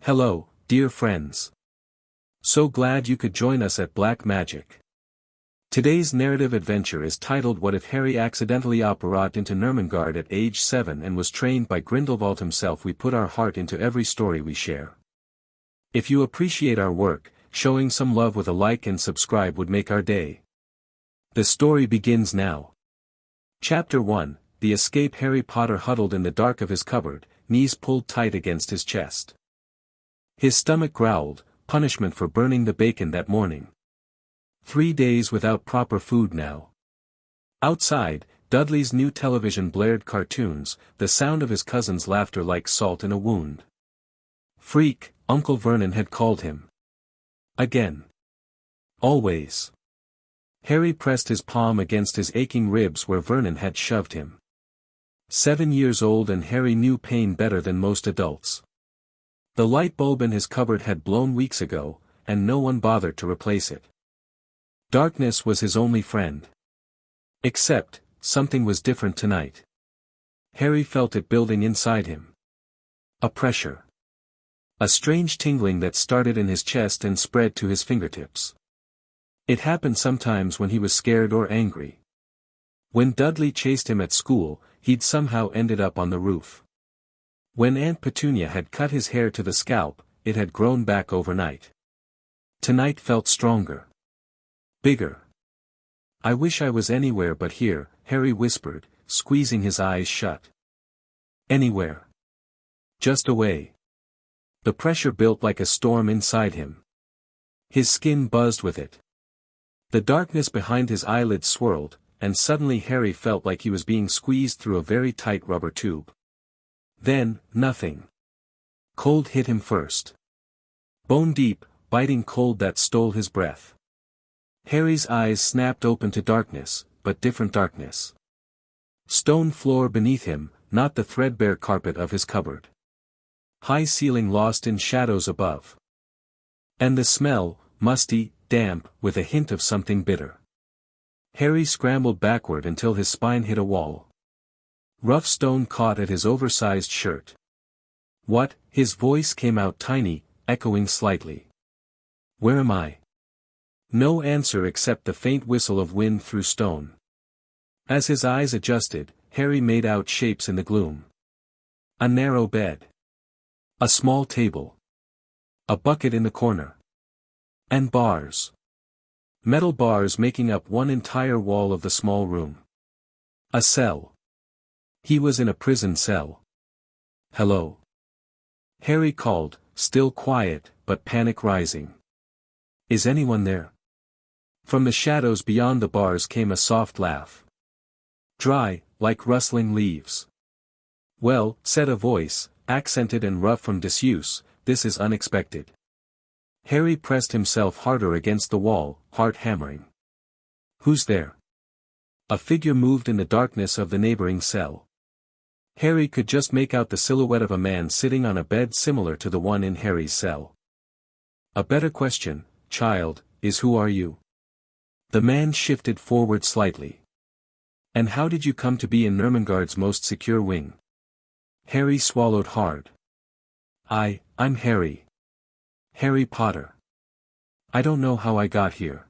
Hello, dear friends. So glad you could join us at Black Magic. Today's narrative adventure is titled What If Harry Accidentally Apparated into Nurmengard at age 7 and was trained by Grindelwald himself. We put our heart into every story we share. If you appreciate our work, showing some love with a like and subscribe would make our day. The story begins now. Chapter 1, The Escape. Harry Potter huddled in the dark of his cupboard, knees pulled tight against his chest. His stomach growled, punishment for burning the bacon that morning. 3 days without proper food now. Outside, Dudley's new television blared cartoons, the sound of his cousin's laughter like salt in a wound. Freak, Uncle Vernon had called him. Again. Always. Harry pressed his palm against his aching ribs where Vernon had shoved him. 7 years old and Harry knew pain better than most adults. The light bulb in his cupboard had blown weeks ago, and no one bothered to replace it. Darkness was his only friend. Except, something was different tonight. Harry felt it building inside him. A pressure. A strange tingling that started in his chest and spread to his fingertips. It happened sometimes when he was scared or angry. When Dudley chased him at school, he'd somehow ended up on the roof. When Aunt Petunia had cut his hair to the scalp, it had grown back overnight. Tonight felt stronger. Bigger. I wish I was anywhere but here, Harry whispered, squeezing his eyes shut. Anywhere. Just away. The pressure built like a storm inside him. His skin buzzed with it. The darkness behind his eyelids swirled, and suddenly Harry felt like he was being squeezed through a very tight rubber tube. Then, nothing. Cold hit him first. Bone deep, biting cold that stole his breath. Harry's eyes snapped open to darkness, but different darkness. Stone floor beneath him, not the threadbare carpet of his cupboard. High ceiling lost in shadows above. And the smell, musty, damp, with a hint of something bitter. Harry scrambled backward until his spine hit a wall. Rough stone caught at his oversized shirt. What? His voice came out tiny, echoing slightly. Where am I? No answer except the faint whistle of wind through stone. As his eyes adjusted, Harry made out shapes in the gloom. A narrow bed. A small table. A bucket in the corner. And bars. Metal bars making up one entire wall of the small room. A cell. He was in a prison cell. Hello. Harry called, still quiet, but panic rising. Is anyone there? From the shadows beyond the bars came a soft laugh. Dry, like rustling leaves. Well, said a voice, accented and rough from disuse, this is unexpected. Harry pressed himself harder against the wall, heart hammering. Who's there? A figure moved in the darkness of the neighboring cell. Harry could just make out the silhouette of a man sitting on a bed similar to the one in Harry's cell. A better question, child, is who are you? The man shifted forward slightly. And how did you come to be in Nurmengard's most secure wing? Harry swallowed hard. I'm Harry. Harry Potter. I don't know how I got here.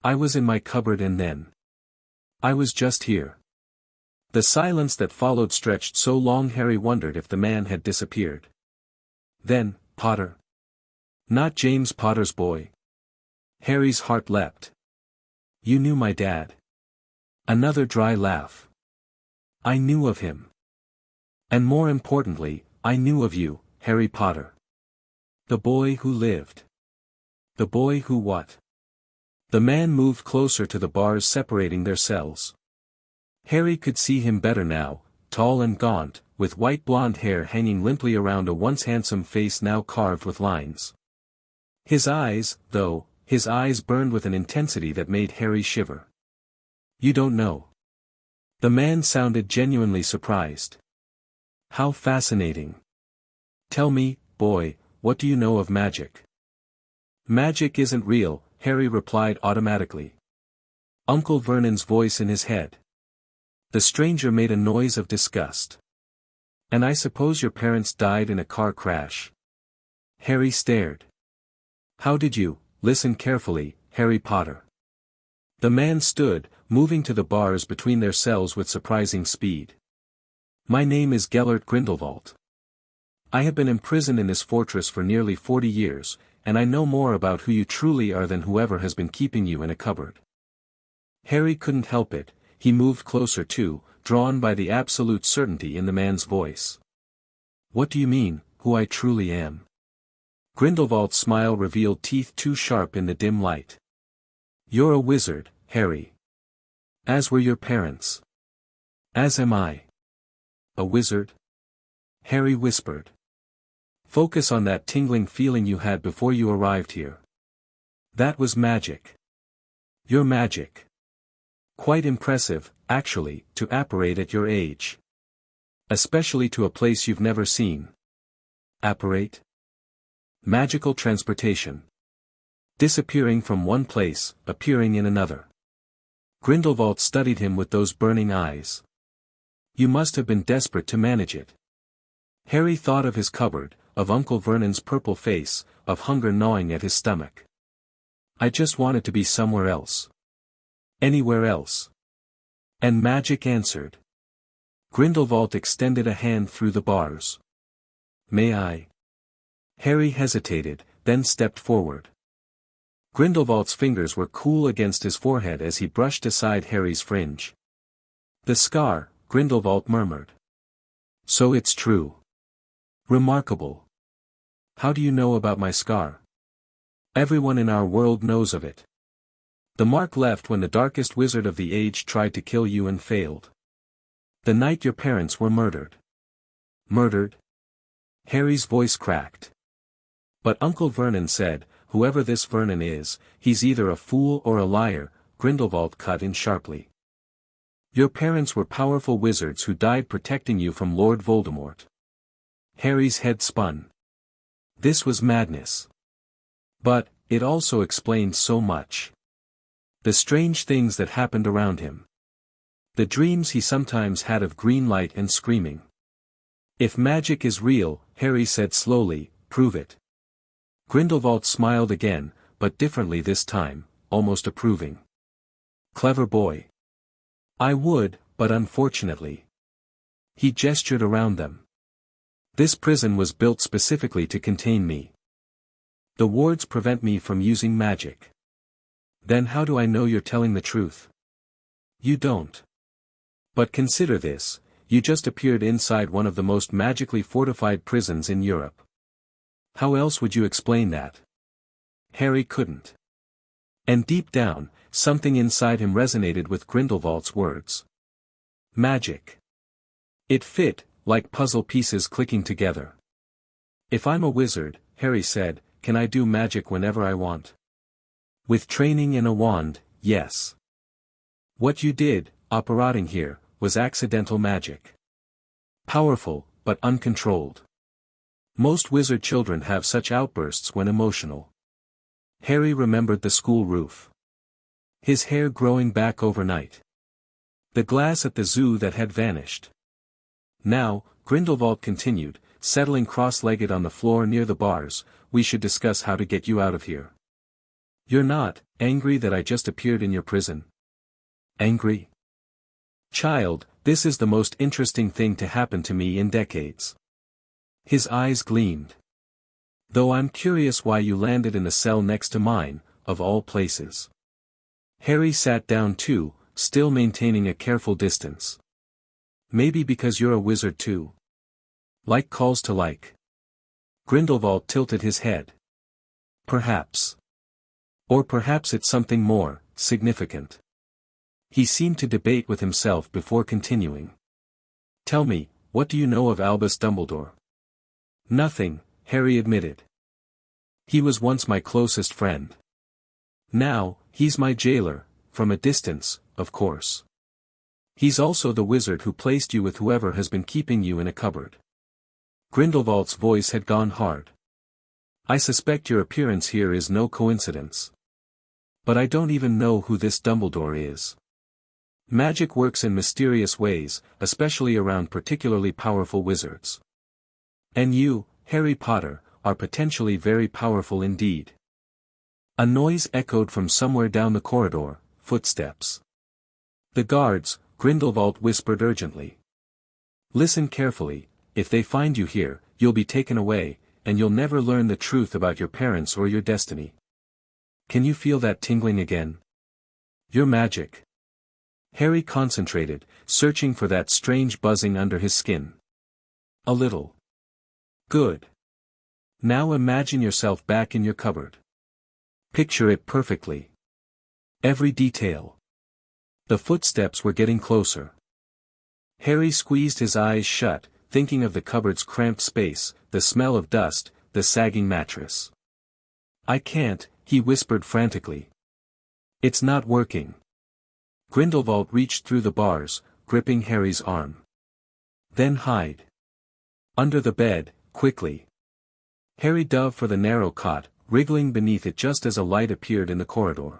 I was in my cupboard and then. I was just here. The silence that followed stretched so long Harry wondered if the man had disappeared. Then, Potter. Not James Potter's boy. Harry's heart leapt. You knew my dad. Another dry laugh. I knew of him. And more importantly, I knew of you, Harry Potter. The boy who lived. The boy who what? The man moved closer to the bars separating their cells. Harry could see him better now, tall and gaunt, with white blonde hair hanging limply around a once handsome face now carved with lines. His eyes, though, his eyes burned with an intensity that made Harry shiver. You don't know. The man sounded genuinely surprised. How fascinating. Tell me, boy, what do you know of magic? Magic isn't real, Harry replied automatically. Uncle Vernon's voice in his head. The stranger made a noise of disgust. And I suppose your parents died in a car crash. Harry stared. How did you? Listen carefully, Harry Potter. The man stood, moving to the bars between their cells with surprising speed. My name is Gellert Grindelwald. I have been imprisoned in this fortress for nearly 40 years, and I know more about who you truly are than whoever has been keeping you in a cupboard. Harry couldn't help it, he moved closer too, drawn by the absolute certainty in the man's voice. What do you mean, who I truly am? Grindelwald's smile revealed teeth too sharp in the dim light. You're a wizard, Harry. As were your parents. As am I. A wizard? Harry whispered. Focus on that tingling feeling you had before you arrived here. That was magic. Your magic. Quite impressive, actually, to apparate at your age. Especially to a place you've never seen. Apparate? Magical transportation. Disappearing from one place, appearing in another. Grindelwald studied him with those burning eyes. You must have been desperate to manage it. Harry thought of his cupboard, of Uncle Vernon's purple face, of hunger gnawing at his stomach. I just wanted to be somewhere else. Anywhere else. And magic answered. Grindelwald extended a hand through the bars. May I? Harry hesitated, then stepped forward. Grindelwald's fingers were cool against his forehead as he brushed aside Harry's fringe. The scar, Grindelwald murmured. So it's true. Remarkable. How do you know about my scar? Everyone in our world knows of it. The mark left when the darkest wizard of the age tried to kill you and failed. The night your parents were murdered. Murdered? Harry's voice cracked. But Uncle Vernon said, whoever this Vernon is, he's either a fool or a liar, Grindelwald cut in sharply. Your parents were powerful wizards who died protecting you from Lord Voldemort. Harry's head spun. This was madness. But, it also explained so much. The strange things that happened around him. The dreams he sometimes had of green light and screaming. If magic is real, Harry said slowly, prove it. Grindelwald smiled again, but differently this time, almost approving. Clever boy. I would, but unfortunately. He gestured around them. This prison was built specifically to contain me. The wards prevent me from using magic. Then how do I know you're telling the truth? You don't. But consider this, you just appeared inside one of the most magically fortified prisons in Europe. How else would you explain that? Harry couldn't. And deep down, something inside him resonated with Grindelwald's words. Magic. It fit, like puzzle pieces clicking together. If I'm a wizard, Harry said, can I do magic whenever I want? With training and a wand, yes. What you did, apparating here, was accidental magic. Powerful, but uncontrolled. Most wizard children have such outbursts when emotional. Harry remembered the school roof. His hair growing back overnight. The glass at the zoo that had vanished. Now, Grindelwald continued, settling cross-legged on the floor near the bars, we should discuss how to get you out of here. You're not angry that I just appeared in your prison? Angry? Child, this is the most interesting thing to happen to me in decades. His eyes gleamed. Though I'm curious why you landed in the cell next to mine, of all places. Harry sat down too, still maintaining a careful distance. Maybe because you're a wizard too. Like calls to like. Grindelwald tilted his head. Perhaps. Or perhaps it's something more significant. He seemed to debate with himself before continuing. Tell me, what do you know of Albus Dumbledore? Nothing, Harry admitted. He was once my closest friend. Now, he's my jailer, from a distance, of course. He's also the wizard who placed you with whoever has been keeping you in a cupboard. Grindelwald's voice had gone hard. I suspect your appearance here is no coincidence. But I don't even know who this Dumbledore is. Magic works in mysterious ways, especially around particularly powerful wizards. And you, Harry Potter, are potentially very powerful indeed. A noise echoed from somewhere down the corridor, footsteps. The guards, Grindelwald whispered urgently. Listen carefully, if they find you here, you'll be taken away, and you'll never learn the truth about your parents or your destiny. Can you feel that tingling again? Your magic. Harry concentrated, searching for that strange buzzing under his skin. A little. Good. Now imagine yourself back in your cupboard. Picture it perfectly. Every detail. The footsteps were getting closer. Harry squeezed his eyes shut, thinking of the cupboard's cramped space, the smell of dust, the sagging mattress. I can't, he whispered frantically. It's not working. Grindelwald reached through the bars, gripping Harry's arm. Then hide. Under the bed, quickly. Harry dove for the narrow cot, wriggling beneath it just as a light appeared in the corridor.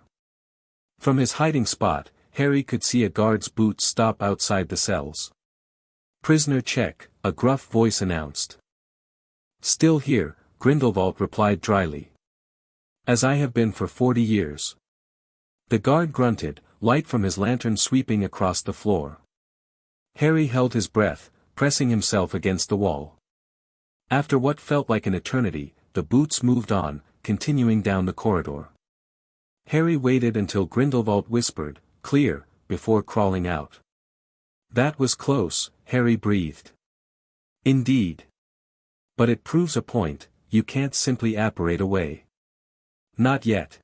From his hiding spot, Harry could see a guard's boots stop outside the cells. Prisoner check, a gruff voice announced. Still here, Grindelwald replied dryly. As I have been for 40 years. The guard grunted, light from his lantern sweeping across the floor. Harry held his breath, pressing himself against the wall. After what felt like an eternity, the boots moved on, continuing down the corridor. Harry waited until Grindelwald whispered, "Clear," before crawling out. That was close, Harry breathed. Indeed. But it proves a point, you can't simply apparate away. Not yet.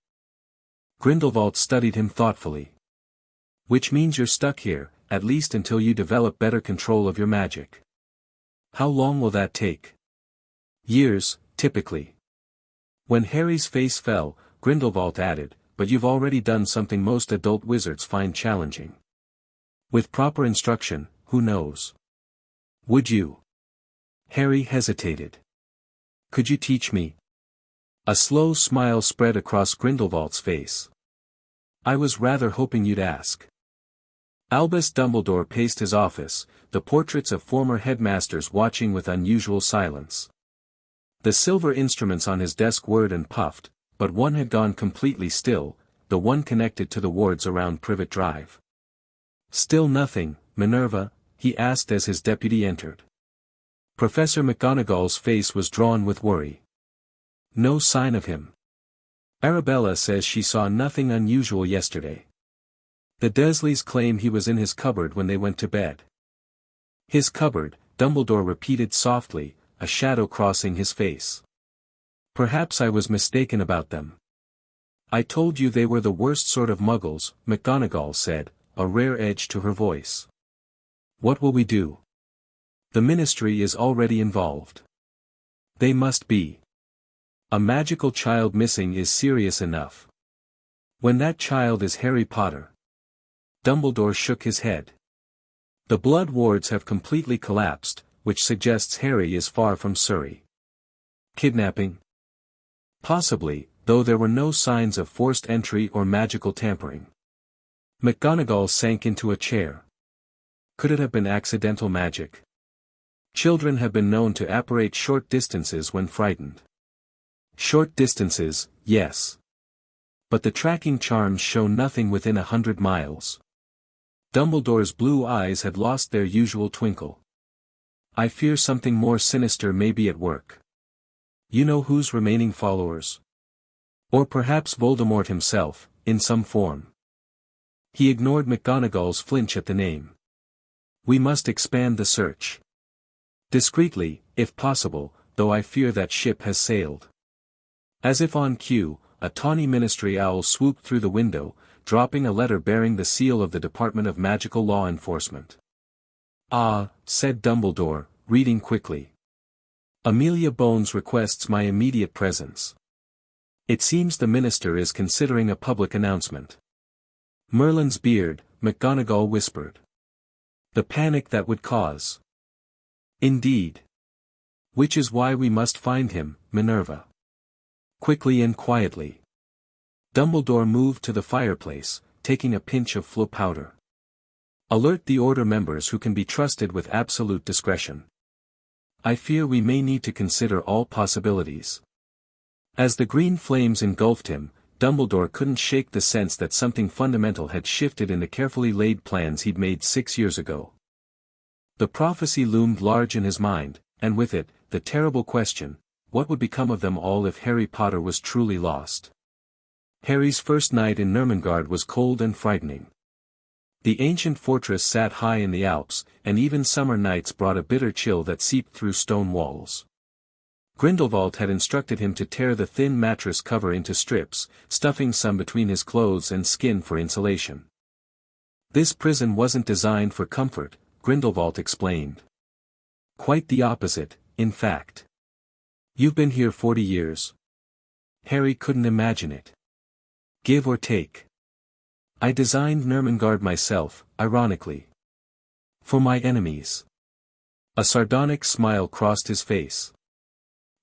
Grindelwald studied him thoughtfully. Which means you're stuck here, at least until you develop better control of your magic. How long will that take? Years, typically. When Harry's face fell, Grindelwald added, but you've already done something most adult wizards find challenging. With proper instruction, who knows? Would you? Harry hesitated. Could you teach me? A slow smile spread across Grindelwald's face. I was rather hoping you'd ask. Albus Dumbledore paced his office, the portraits of former headmasters watching with unusual silence. The silver instruments on his desk whirred and puffed, but one had gone completely still, the one connected to the wards around Privet Drive. Still nothing, Minerva? He asked as his deputy entered. Professor McGonagall's face was drawn with worry. No sign of him. Arabella says she saw nothing unusual yesterday. The Dursleys claim he was in his cupboard when they went to bed. His cupboard, Dumbledore repeated softly, a shadow crossing his face. Perhaps I was mistaken about them. I told you they were the worst sort of muggles, McGonagall said, a rare edge to her voice. What will we do? The Ministry is already involved. They must be. A magical child missing is serious enough. When that child is Harry Potter. Dumbledore shook his head. The blood wards have completely collapsed, which suggests Harry is far from Surrey. Kidnapping? Possibly, though there were no signs of forced entry or magical tampering. McGonagall sank into a chair. Could it have been accidental magic? Children have been known to apparate short distances when frightened. Short distances, yes. But the tracking charms show nothing within 100 miles. Dumbledore's blue eyes had lost their usual twinkle. I fear something more sinister may be at work. You know whose remaining followers? Or perhaps Voldemort himself, in some form. He ignored McGonagall's flinch at the name. We must expand the search. Discreetly, if possible, though I fear that ship has sailed. As if on cue, a tawny Ministry owl swooped through the window, dropping a letter bearing the seal of the Department of Magical Law Enforcement. Ah, said Dumbledore, reading quickly. Amelia Bones requests my immediate presence. It seems the Minister is considering a public announcement. Merlin's beard, McGonagall whispered. The panic that would cause. Indeed. Which is why we must find him, Minerva. Quickly and quietly. Dumbledore moved to the fireplace, taking a pinch of Flo powder. Alert the Order members who can be trusted with absolute discretion. I fear we may need to consider all possibilities. As the green flames engulfed him, Dumbledore couldn't shake the sense that something fundamental had shifted in the carefully laid plans he'd made 6 years ago. The prophecy loomed large in his mind, and with it, the terrible question, what would become of them all if Harry Potter was truly lost? Harry's first night in Nurmengard was cold and frightening. The ancient fortress sat high in the Alps, and even summer nights brought a bitter chill that seeped through stone walls. Grindelwald had instructed him to tear the thin mattress cover into strips, stuffing some between his clothes and skin for insulation. This prison wasn't designed for comfort, Grindelwald explained. Quite the opposite, in fact. You've been here 40 years. Harry couldn't imagine it. Give or take. I designed Nurmengard myself, ironically. For my enemies. A sardonic smile crossed his face.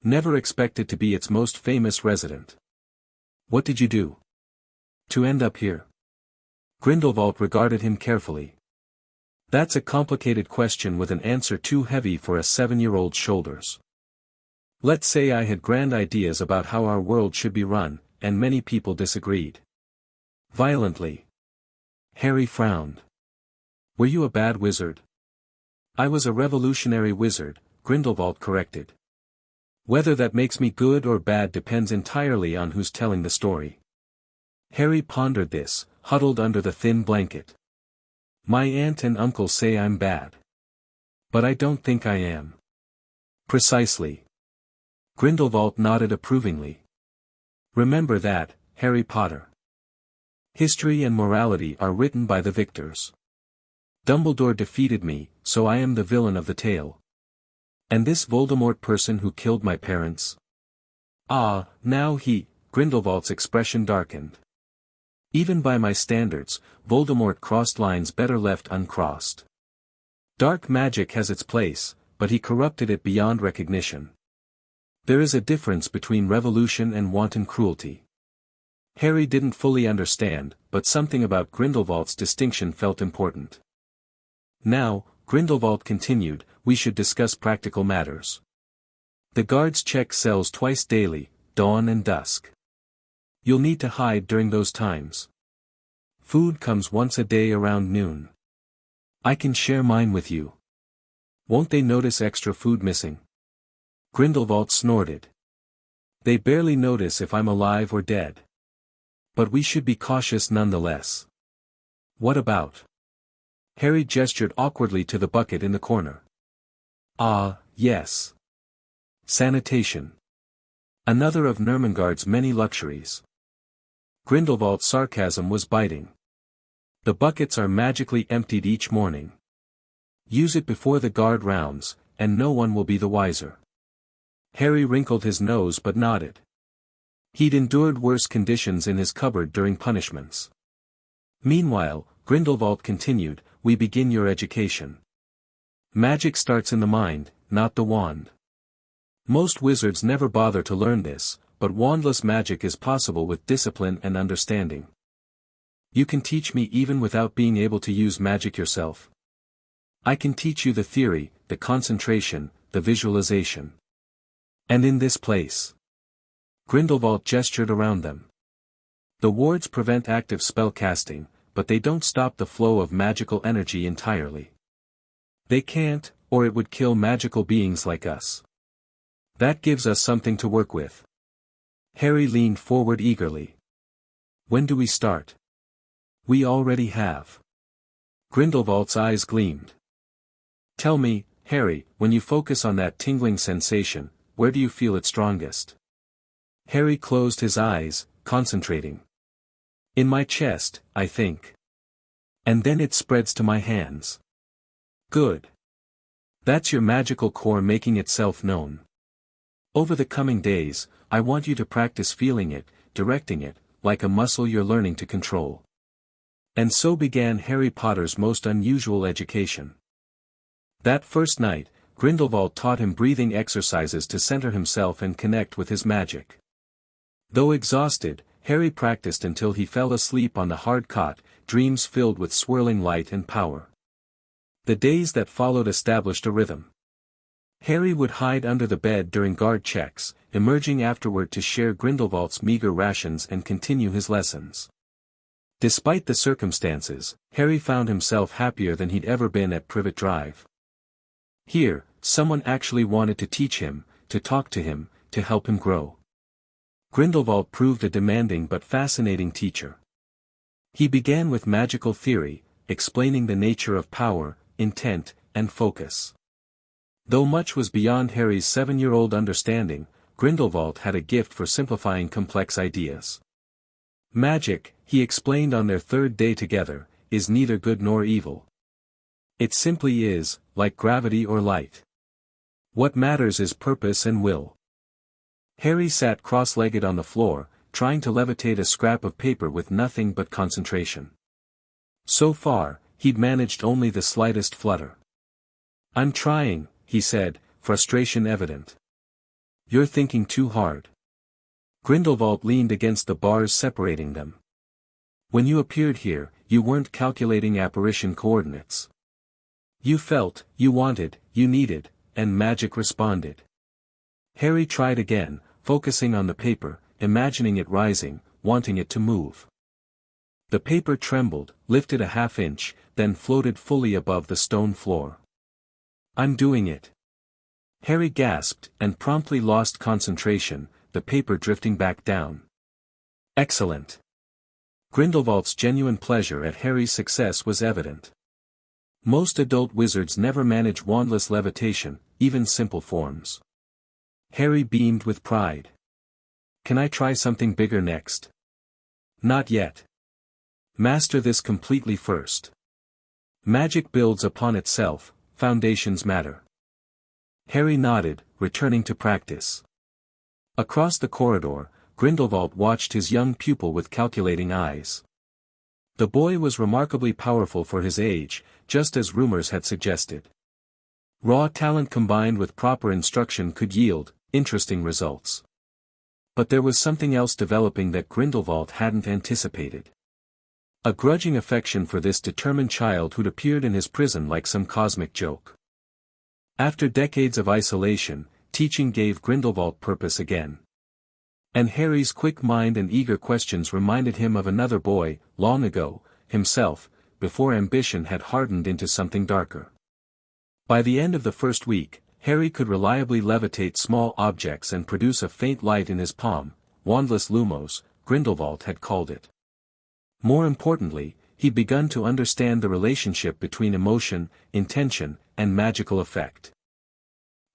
Never expected to be its most famous resident. What did you do to end up here? Grindelwald regarded him carefully. That's a complicated question with an answer too heavy for a 7-year-old's shoulders. Let's say I had grand ideas about how our world should be run, and many people disagreed. Violently. Harry frowned. Were you a bad wizard? I was a revolutionary wizard, Grindelwald corrected. Whether that makes me good or bad depends entirely on who's telling the story. Harry pondered this, huddled under the thin blanket. My aunt and uncle say I'm bad. But I don't think I am. Precisely. Grindelwald nodded approvingly. Remember that, Harry Potter. History and morality are written by the victors. Dumbledore defeated me, so I am the villain of the tale. And this Voldemort person who killed my parents? Ah, now Grindelwald's expression darkened. Even by my standards, Voldemort crossed lines better left uncrossed. Dark magic has its place, but he corrupted it beyond recognition. There is a difference between revolution and wanton cruelty. Harry didn't fully understand, but something about Grindelwald's distinction felt important. Now, Grindelwald continued, we should discuss practical matters. The guards check cells twice daily, dawn and dusk. You'll need to hide during those times. Food comes once a day around noon. I can share mine with you. Won't they notice extra food missing? Grindelwald snorted. They barely notice if I'm alive or dead. But we should be cautious nonetheless. What about? Harry gestured awkwardly to the bucket in the corner. Ah, yes. Sanitation. Another of Nurmengard's many luxuries. Grindelwald's sarcasm was biting. The buckets are magically emptied each morning. Use it before the guard rounds, and no one will be the wiser. Harry wrinkled his nose but nodded. He'd endured worse conditions in his cupboard during punishments. Meanwhile, Grindelwald continued, we begin your education. Magic starts in the mind, not the wand. Most wizards never bother to learn this, but wandless magic is possible with discipline and understanding. You can teach me even without being able to use magic yourself. I can teach you the theory, the concentration, the visualization. And in this place. Grindelwald gestured around them. The wards prevent active spellcasting, but they don't stop the flow of magical energy entirely. They can't, or it would kill magical beings like us. That gives us something to work with. Harry leaned forward eagerly. When do we start? We already have. Grindelwald's eyes gleamed. Tell me, Harry, when you focus on that tingling sensation, where do you feel it strongest? Harry closed his eyes, concentrating. In my chest, I think. And then it spreads to my hands. Good. That's your magical core making itself known. Over the coming days, I want you to practice feeling it, directing it, like a muscle you're learning to control. And so began Harry Potter's most unusual education. That first night, Grindelwald taught him breathing exercises to center himself and connect with his magic. Though exhausted, Harry practiced until he fell asleep on the hard cot, dreams filled with swirling light and power. The days that followed established a rhythm. Harry would hide under the bed during guard checks, emerging afterward to share Grindelwald's meager rations and continue his lessons. Despite the circumstances, Harry found himself happier than he'd ever been at Privet Drive. Here, someone actually wanted to teach him, to talk to him, to help him grow. Grindelwald proved a demanding but fascinating teacher. He began with magical theory, explaining the nature of power, intent, and focus. Though much was beyond Harry's 7-year-old understanding, Grindelwald had a gift for simplifying complex ideas. Magic, he explained on their third day together, is neither good nor evil. It simply is, like gravity or light. What matters is purpose and will. Harry sat cross-legged on the floor, trying to levitate a scrap of paper with nothing but concentration. So far, he'd managed only the slightest flutter. "I'm trying," he said, frustration evident. "You're thinking too hard." Grindelwald leaned against the bars separating them. "When you appeared here, you weren't calculating apparition coordinates. You felt, you wanted, you needed, and magic responded." Harry tried again, focusing on the paper, imagining it rising, wanting it to move. The paper trembled, lifted a half-inch, then floated fully above the stone floor. "I'm doing it." Harry gasped, and promptly lost concentration, the paper drifting back down. "Excellent." Grindelwald's genuine pleasure at Harry's success was evident. Most adult wizards never manage wandless levitation, even simple forms. Harry beamed with pride. "Can I try something bigger next?" "Not yet. Master this completely first. Magic builds upon itself, foundations matter." Harry nodded, returning to practice. Across the corridor, Grindelwald watched his young pupil with calculating eyes. The boy was remarkably powerful for his age, just as rumors had suggested. Raw talent combined with proper instruction could yield interesting results. But there was something else developing that Grindelwald hadn't anticipated. A grudging affection for this determined child who'd appeared in his prison like some cosmic joke. After decades of isolation, teaching gave Grindelwald purpose again. And Harry's quick mind and eager questions reminded him of another boy, long ago, himself, before ambition had hardened into something darker. By the end of the first week, Harry could reliably levitate small objects and produce a faint light in his palm, wandless lumos, Grindelwald had called it. More importantly, he'd begun to understand the relationship between emotion, intention, and magical effect.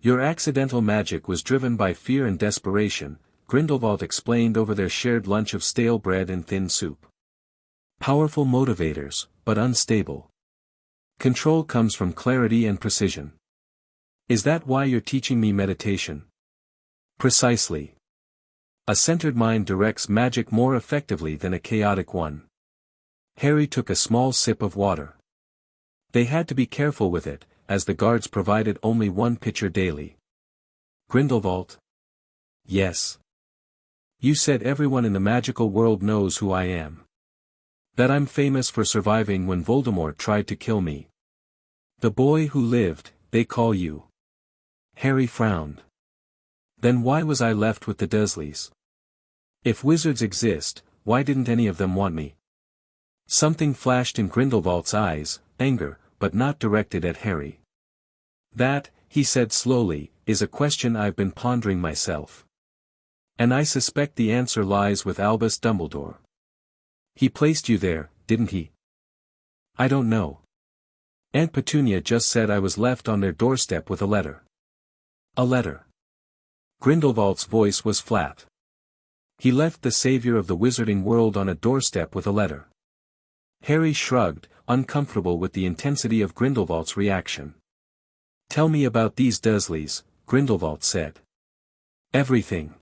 "Your accidental magic was driven by fear and desperation," Grindelwald explained over their shared lunch of stale bread and thin soup. "Powerful motivators, but unstable. Control comes from clarity and precision." "Is that why you're teaching me meditation?" "Precisely. A centered mind directs magic more effectively than a chaotic one." Harry took a small sip of water. They had to be careful with it, as the guards provided only one pitcher daily. "Grindelwald?" "Yes." "You said everyone in the magical world knows who I am. That I'm famous for surviving when Voldemort tried to kill me. The boy who lived, they call you." Harry frowned. "Then why was I left with the Dursleys? If wizards exist, why didn't any of them want me?" Something flashed in Grindelwald's eyes, anger, but not directed at Harry. "That," he said slowly, "is a question I've been pondering myself. And I suspect the answer lies with Albus Dumbledore. He placed you there, didn't he?" "I don't know. Aunt Petunia just said I was left on their doorstep with a letter." "A letter?" Grindelwald's voice was flat. "He left the savior of the wizarding world on a doorstep with a letter." Harry shrugged, uncomfortable with the intensity of Grindelwald's reaction. "Tell me about these Dursleys," Grindelwald said. "Everything."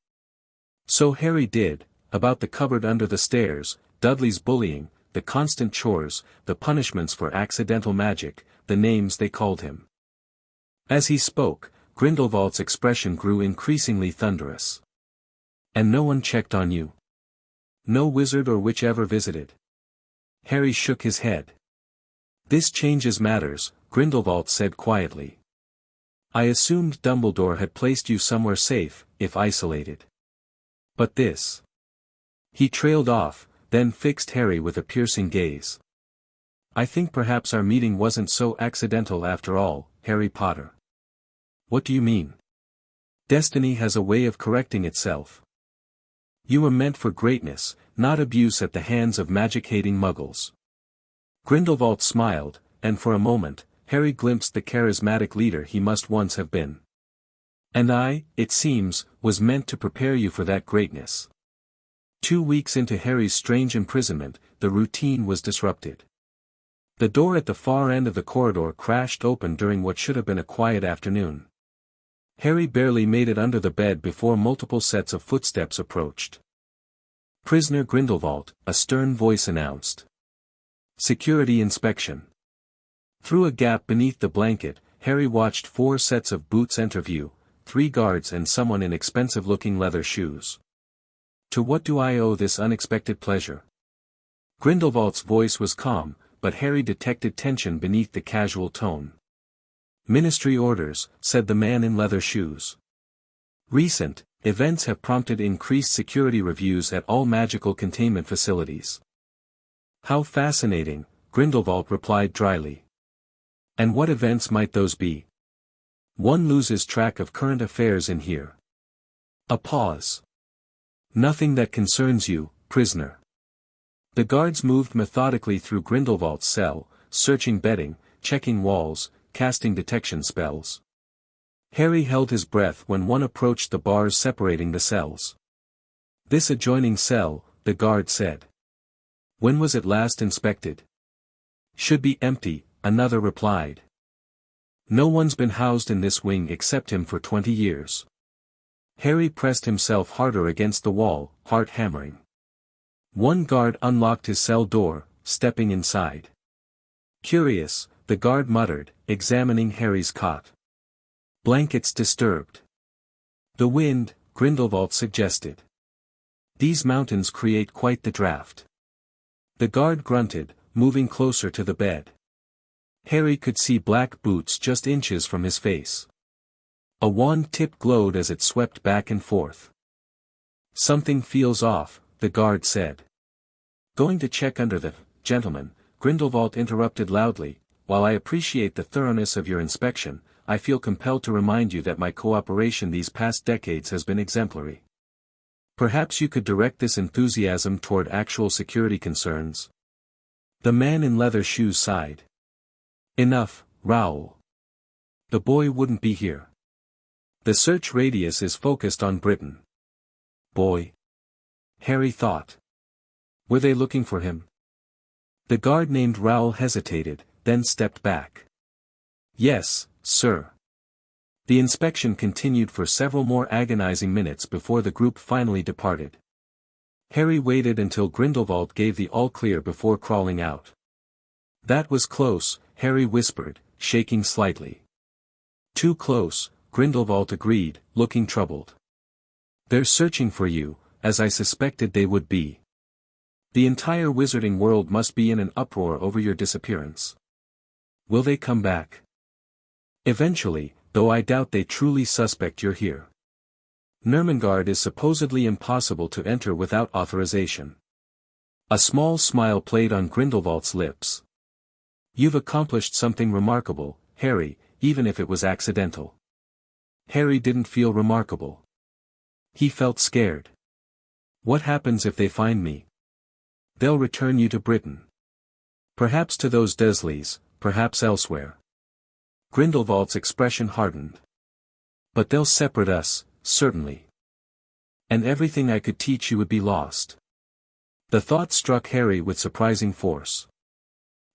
So Harry did, about the cupboard under the stairs, Dudley's bullying, the constant chores, the punishments for accidental magic, the names they called him. As he spoke, Grindelwald's expression grew increasingly thunderous. "And no one checked on you? No wizard or witch ever visited?" Harry shook his head. "This changes matters," Grindelwald said quietly. I assumed Dumbledore had placed you somewhere safe, if isolated. But this. He trailed off, then fixed Harry with a piercing gaze. I think perhaps our meeting wasn't so accidental after all, Harry Potter. What do you mean? Destiny has a way of correcting itself. You were meant for greatness, not abuse at the hands of magic-hating muggles. Grindelwald smiled, and for a moment, Harry glimpsed the charismatic leader he must once have been. And I, it seems, was meant to prepare you for that greatness. 2 weeks into Harry's strange imprisonment, the routine was disrupted. The door at the far end of the corridor crashed open during what should have been a quiet afternoon. Harry barely made it under the bed before multiple sets of footsteps approached. Prisoner Grindelwald, a stern voice announced. Security inspection. Through a gap beneath the blanket, Harry watched 4 sets of boots enter view, 3 guards and someone in expensive-looking leather shoes. To what do I owe this unexpected pleasure? Grindelwald's voice was calm, but Harry detected tension beneath the casual tone. Ministry orders, said the man in leather shoes. Recent events have prompted increased security reviews at all magical containment facilities. How fascinating, Grindelwald replied dryly. And what events might those be? One loses track of current affairs in here. A pause. Nothing that concerns you, prisoner. The guards moved methodically through Grindelwald's cell, searching bedding, checking walls, casting detection spells. Harry held his breath when one approached the bars separating the cells. This adjoining cell, the guard said. When was it last inspected? Should be empty, another replied. No one's been housed in this wing except him for 20 years. Harry pressed himself harder against the wall, heart hammering. One guard unlocked his cell door, stepping inside. Curious, the guard muttered, examining Harry's cot. Blankets disturbed. The wind, Grindelwald suggested. These mountains create quite the draft. The guard grunted, moving closer to the bed. Harry could see black boots just inches from his face. A wand tip glowed as it swept back and forth. Something feels off, the guard said. Going to check under the, gentlemen, Grindelwald interrupted loudly, while I appreciate the thoroughness of your inspection, I feel compelled to remind you that my cooperation these past decades has been exemplary. Perhaps you could direct this enthusiasm toward actual security concerns. The man in leather shoes sighed. Enough, Raoul. The boy wouldn't be here. The search radius is focused on Britain. Boy. Harry thought. Were they looking for him? The guard named Raoul hesitated, then stepped back. Yes, sir. The inspection continued for several more agonizing minutes before the group finally departed. Harry waited until Grindelwald gave the all-clear before crawling out. That was close, Harry whispered, shaking slightly. Too close, Grindelwald agreed, looking troubled. They're searching for you, as I suspected they would be. The entire wizarding world must be in an uproar over your disappearance. Will they come back? Eventually, though I doubt they truly suspect you're here. Nurmengard is supposedly impossible to enter without authorization. A small smile played on Grindelwald's lips. You've accomplished something remarkable, Harry, even if it was accidental. Harry didn't feel remarkable. He felt scared. What happens if they find me? They'll return you to Britain. Perhaps to those Dursleys, perhaps elsewhere. Grindelwald's expression hardened. But they'll separate us, certainly. And everything I could teach you would be lost. The thought struck Harry with surprising force.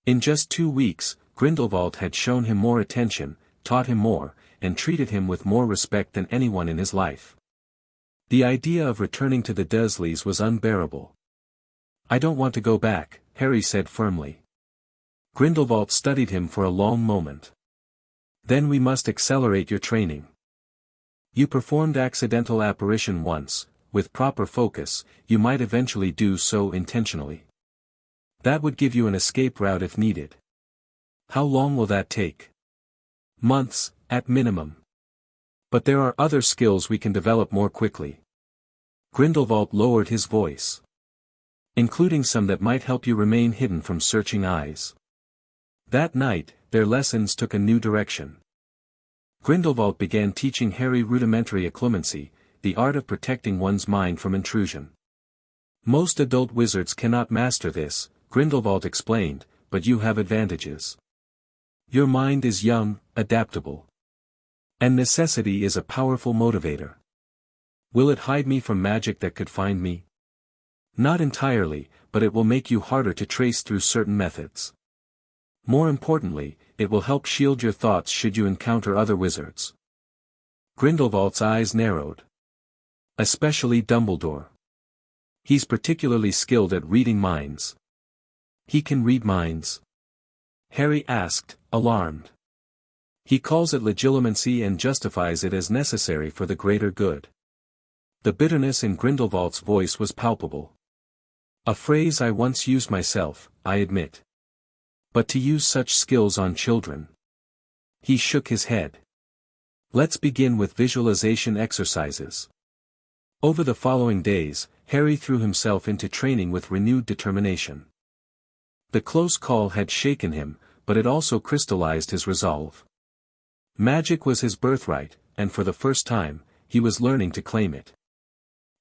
In just 2 weeks, Grindelwald had shown him more attention, taught him more, and treated him with more respect than anyone in his life. The idea of returning to the Dursleys was unbearable. I don't want to go back, Harry said firmly. Grindelwald studied him for a long moment. Then we must accelerate your training. You performed accidental apparition once, with proper focus, you might eventually do so intentionally. That would give you an escape route if needed. How long will that take? Months, at minimum. But there are other skills we can develop more quickly. Grindelwald lowered his voice. Including some that might help you remain hidden from searching eyes. That night, their lessons took a new direction. Grindelwald began teaching Harry rudimentary occlumency, the art of protecting one's mind from intrusion. Most adult wizards cannot master this, Grindelwald explained, but you have advantages. Your mind is young, adaptable. And necessity is a powerful motivator. Will it hide me from magic that could find me? Not entirely, but it will make you harder to trace through certain methods. More importantly, it will help shield your thoughts should you encounter other wizards. Grindelwald's eyes narrowed. Especially Dumbledore. He's particularly skilled at reading minds. He can read minds? Harry asked, alarmed. He calls it legilimency and justifies it as necessary for the greater good. The bitterness in Grindelwald's voice was palpable. A phrase I once used myself, I admit. But to use such skills on children. He shook his head. Let's begin with visualization exercises. Over the following days, Harry threw himself into training with renewed determination. The close call had shaken him, but it also crystallized his resolve. Magic was his birthright, and for the first time, he was learning to claim it.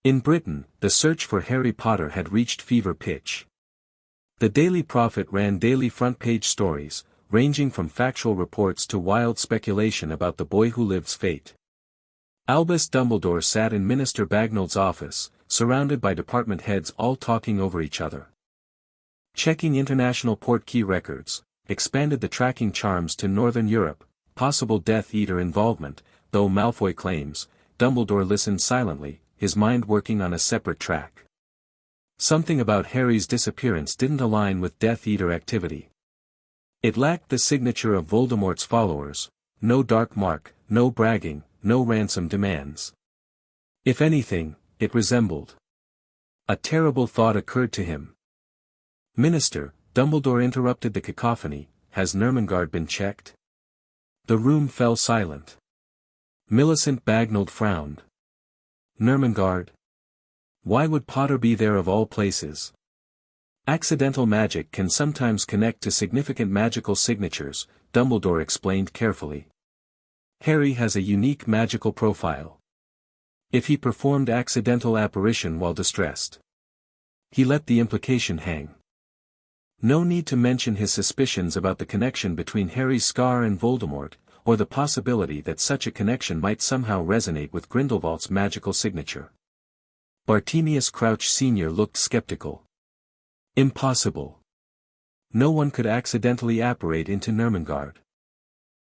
In Britain, the search for Harry Potter had reached fever pitch. The Daily Prophet ran daily front-page stories, ranging from factual reports to wild speculation about the boy who lived's fate. Albus Dumbledore sat in Minister Bagnold's office, surrounded by department heads all talking over each other. Checking international portkey records, expanded the tracking charms to Northern Europe, possible Death Eater involvement, though Malfoy claims, Dumbledore listened silently, his mind working on a separate track. Something about Harry's disappearance didn't align with Death Eater activity. It lacked the signature of Voldemort's followers, no dark mark, no bragging, no ransom demands. If anything, it resembled. A terrible thought occurred to him. Minister, Dumbledore interrupted the cacophony, has Nurmengard been checked? The room fell silent. Millicent Bagnold frowned. Nurmengard? Why would Potter be there of all places? Accidental magic can sometimes connect to significant magical signatures, Dumbledore explained carefully. Harry has a unique magical profile. If he performed accidental apparition while distressed. He let the implication hang. No need to mention his suspicions about the connection between Harry's scar and Voldemort, or the possibility that such a connection might somehow resonate with Grindelwald's magical signature. Bartemius Crouch Sr. looked skeptical. Impossible. No one could accidentally apparate into Nurmengard.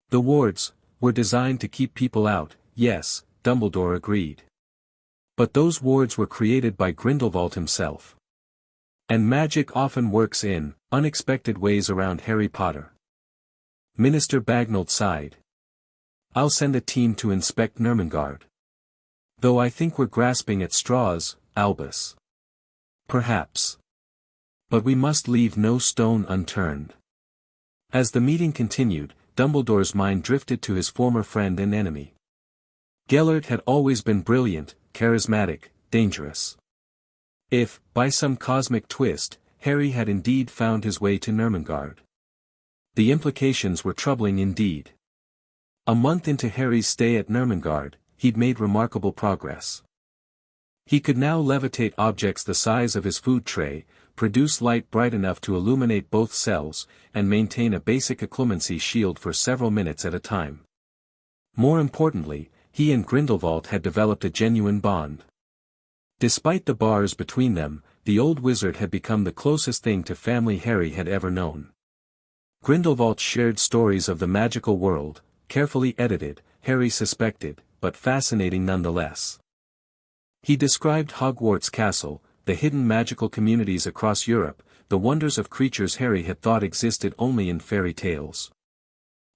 The wards were designed to keep people out, yes, Dumbledore agreed. But those wards were created by Grindelwald himself. And magic often works in unexpected ways around Harry Potter. Minister Bagnold sighed. I'll send a team to inspect Nurmengard. Though I think we're grasping at straws, Albus. Perhaps. But we must leave no stone unturned. As the meeting continued, Dumbledore's mind drifted to his former friend and enemy. Gellert had always been brilliant, charismatic, dangerous. If, by some cosmic twist, Harry had indeed found his way to Nurmengard. The implications were troubling indeed. A month into Harry's stay at Nurmengard, he'd made remarkable progress. He could now levitate objects the size of his food tray, produce light bright enough to illuminate both cells, and maintain a basic occlumency shield for several minutes at a time. More importantly, he and Grindelwald had developed a genuine bond. Despite the bars between them, the old wizard had become the closest thing to family Harry had ever known. Grindelwald shared stories of the magical world, carefully edited, Harry suspected, but fascinating nonetheless. He described Hogwarts Castle, the hidden magical communities across Europe, the wonders of creatures Harry had thought existed only in fairy tales.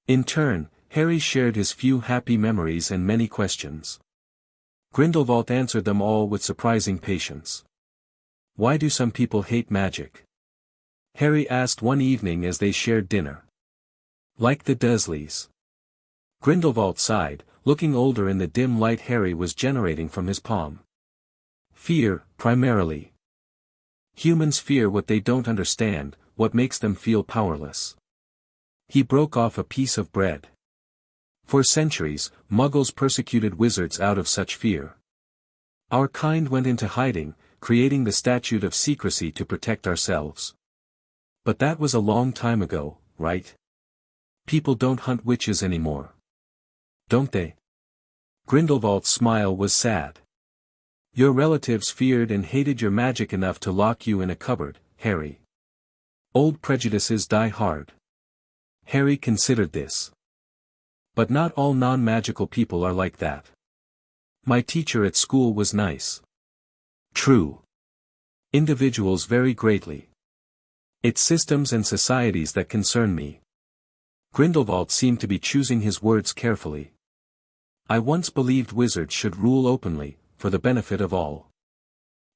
In turn, Harry shared his few happy memories and many questions. Grindelwald answered them all with surprising patience. Why do some people hate magic? Harry asked one evening as they shared dinner. Like the Dursleys. Grindelwald sighed, looking older in the dim light Harry was generating from his palm. Fear, primarily. Humans fear what they don't understand, what makes them feel powerless. He broke off a piece of bread. For centuries, Muggles persecuted wizards out of such fear. Our kind went into hiding, creating the statute of secrecy to protect ourselves. But that was a long time ago, right? People don't hunt witches anymore. Don't they? Grindelwald's smile was sad. Your relatives feared and hated your magic enough to lock you in a cupboard, Harry. Old prejudices die hard. Harry considered this. But not all non-magical people are like that. My teacher at school was nice. True. Individuals vary greatly. It's systems and societies that concern me. Grindelwald seemed to be choosing his words carefully. I once believed wizards should rule openly, for the benefit of all.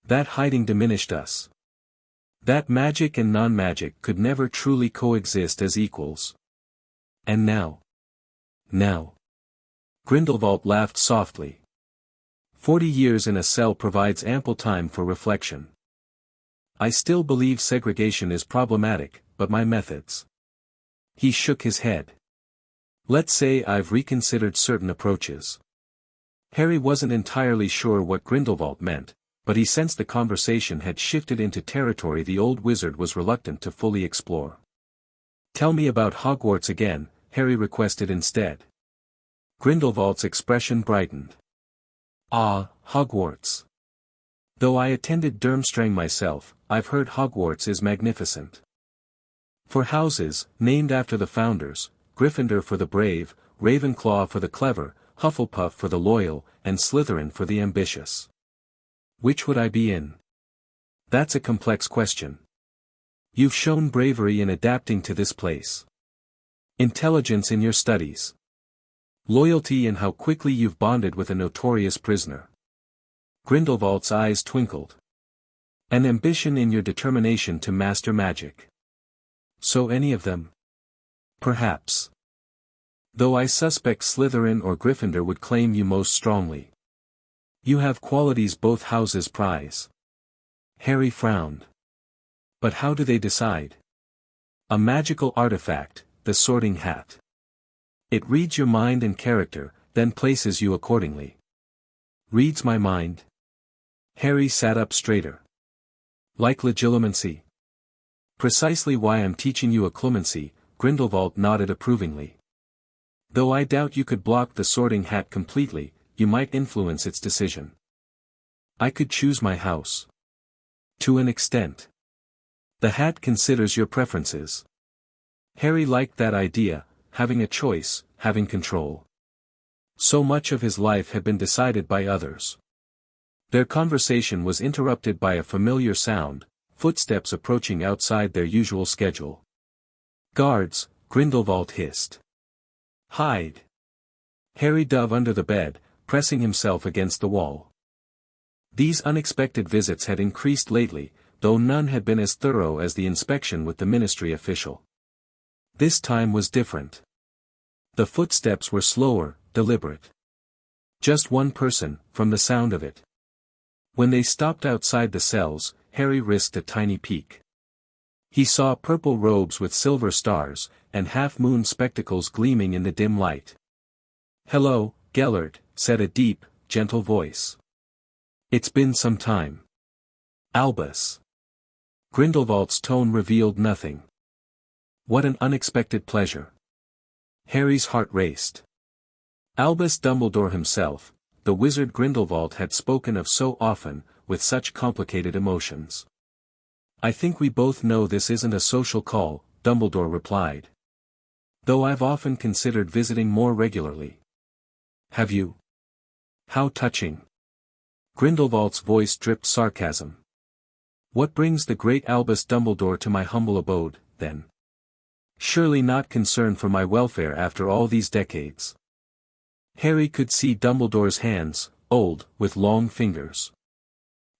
That hiding diminished us. That magic and non-magic could never truly coexist as equals. And now? Now. Grindelwald laughed softly. 40 years in a cell provides ample time for reflection. I still believe segregation is problematic, but my methods. He shook his head. Let's say I've reconsidered certain approaches. Harry wasn't entirely sure what Grindelwald meant, but he sensed the conversation had shifted into territory the old wizard was reluctant to fully explore. Tell me about Hogwarts again, Harry requested instead. Grindelwald's expression brightened. Ah, Hogwarts. Though I attended Durmstrang myself, I've heard Hogwarts is magnificent. For houses, named after the founders, Gryffindor for the brave, Ravenclaw for the clever, Hufflepuff for the loyal, and Slytherin for the ambitious. Which would I be in? That's a complex question. You've shown bravery in adapting to this place. Intelligence in your studies. Loyalty in how quickly you've bonded with a notorious prisoner. Grindelwald's eyes twinkled. An ambition in your determination to master magic. So any of them? Perhaps. Though I suspect Slytherin or Gryffindor would claim you most strongly. You have qualities both houses prize. Harry frowned. But how do they decide? A magical artifact, the Sorting Hat. It reads your mind and character, then places you accordingly. Reads my mind? Harry sat up straighter. Like Legilimency? Precisely why I'm teaching you Occlumency, Grindelwald nodded approvingly. Though I doubt you could block the Sorting Hat completely, you might influence its decision. I could choose my house. To an extent. The hat considers your preferences. Harry liked that idea, having a choice, having control. So much of his life had been decided by others. Their conversation was interrupted by a familiar sound, footsteps approaching outside their usual schedule. Guards, Grindelwald hissed. Hide. Harry dove under the bed, pressing himself against the wall. These unexpected visits had increased lately, though none had been as thorough as the inspection with the ministry official. This time was different. The footsteps were slower, deliberate. Just one person, from the sound of it. When they stopped outside the cells, Harry risked a tiny peek. He saw purple robes with silver stars, and half-moon spectacles gleaming in the dim light. Hello, Gellert, said a deep, gentle voice. It's been some time. Albus. Grindelwald's tone revealed nothing. What an unexpected pleasure. Harry's heart raced. Albus Dumbledore himself, the wizard Grindelwald had spoken of so often, with such complicated emotions. I think we both know this isn't a social call, Dumbledore replied. Though I've often considered visiting more regularly. Have you? How touching. Grindelwald's voice dripped sarcasm. What brings the great Albus Dumbledore to my humble abode, then? Surely not concern for my welfare after all these decades. Harry could see Dumbledore's hands, old, with long fingers.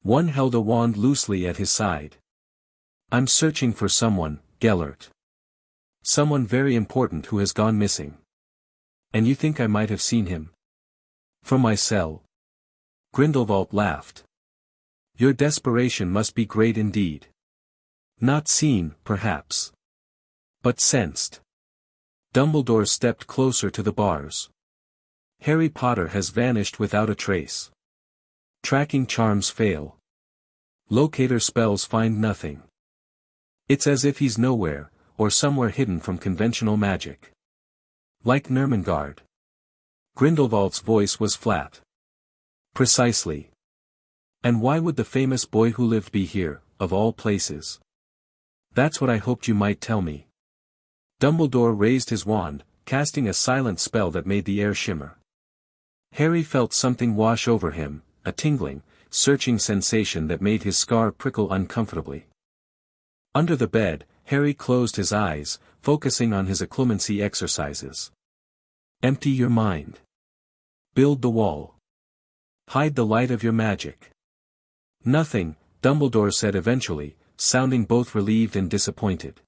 One held a wand loosely at his side. I'm searching for someone, Gellert. Someone very important who has gone missing. And you think I might have seen him? From my cell. Grindelwald laughed. Your desperation must be great indeed. Not seen, perhaps. But sensed. Dumbledore stepped closer to the bars. Harry Potter has vanished without a trace. Tracking charms fail. Locator spells find nothing. It's as if he's nowhere, or somewhere hidden from conventional magic. Like Nurmengard. Grindelwald's voice was flat. Precisely. And why would the famous boy who lived be here, of all places? That's what I hoped you might tell me. Dumbledore raised his wand, casting a silent spell that made the air shimmer. Harry felt something wash over him, a tingling, searching sensation that made his scar prickle uncomfortably. Under the bed, Harry closed his eyes, focusing on his occlumency exercises. Empty your mind. Build the wall. Hide the light of your magic. Nothing, Dumbledore said eventually, sounding both relieved and disappointed.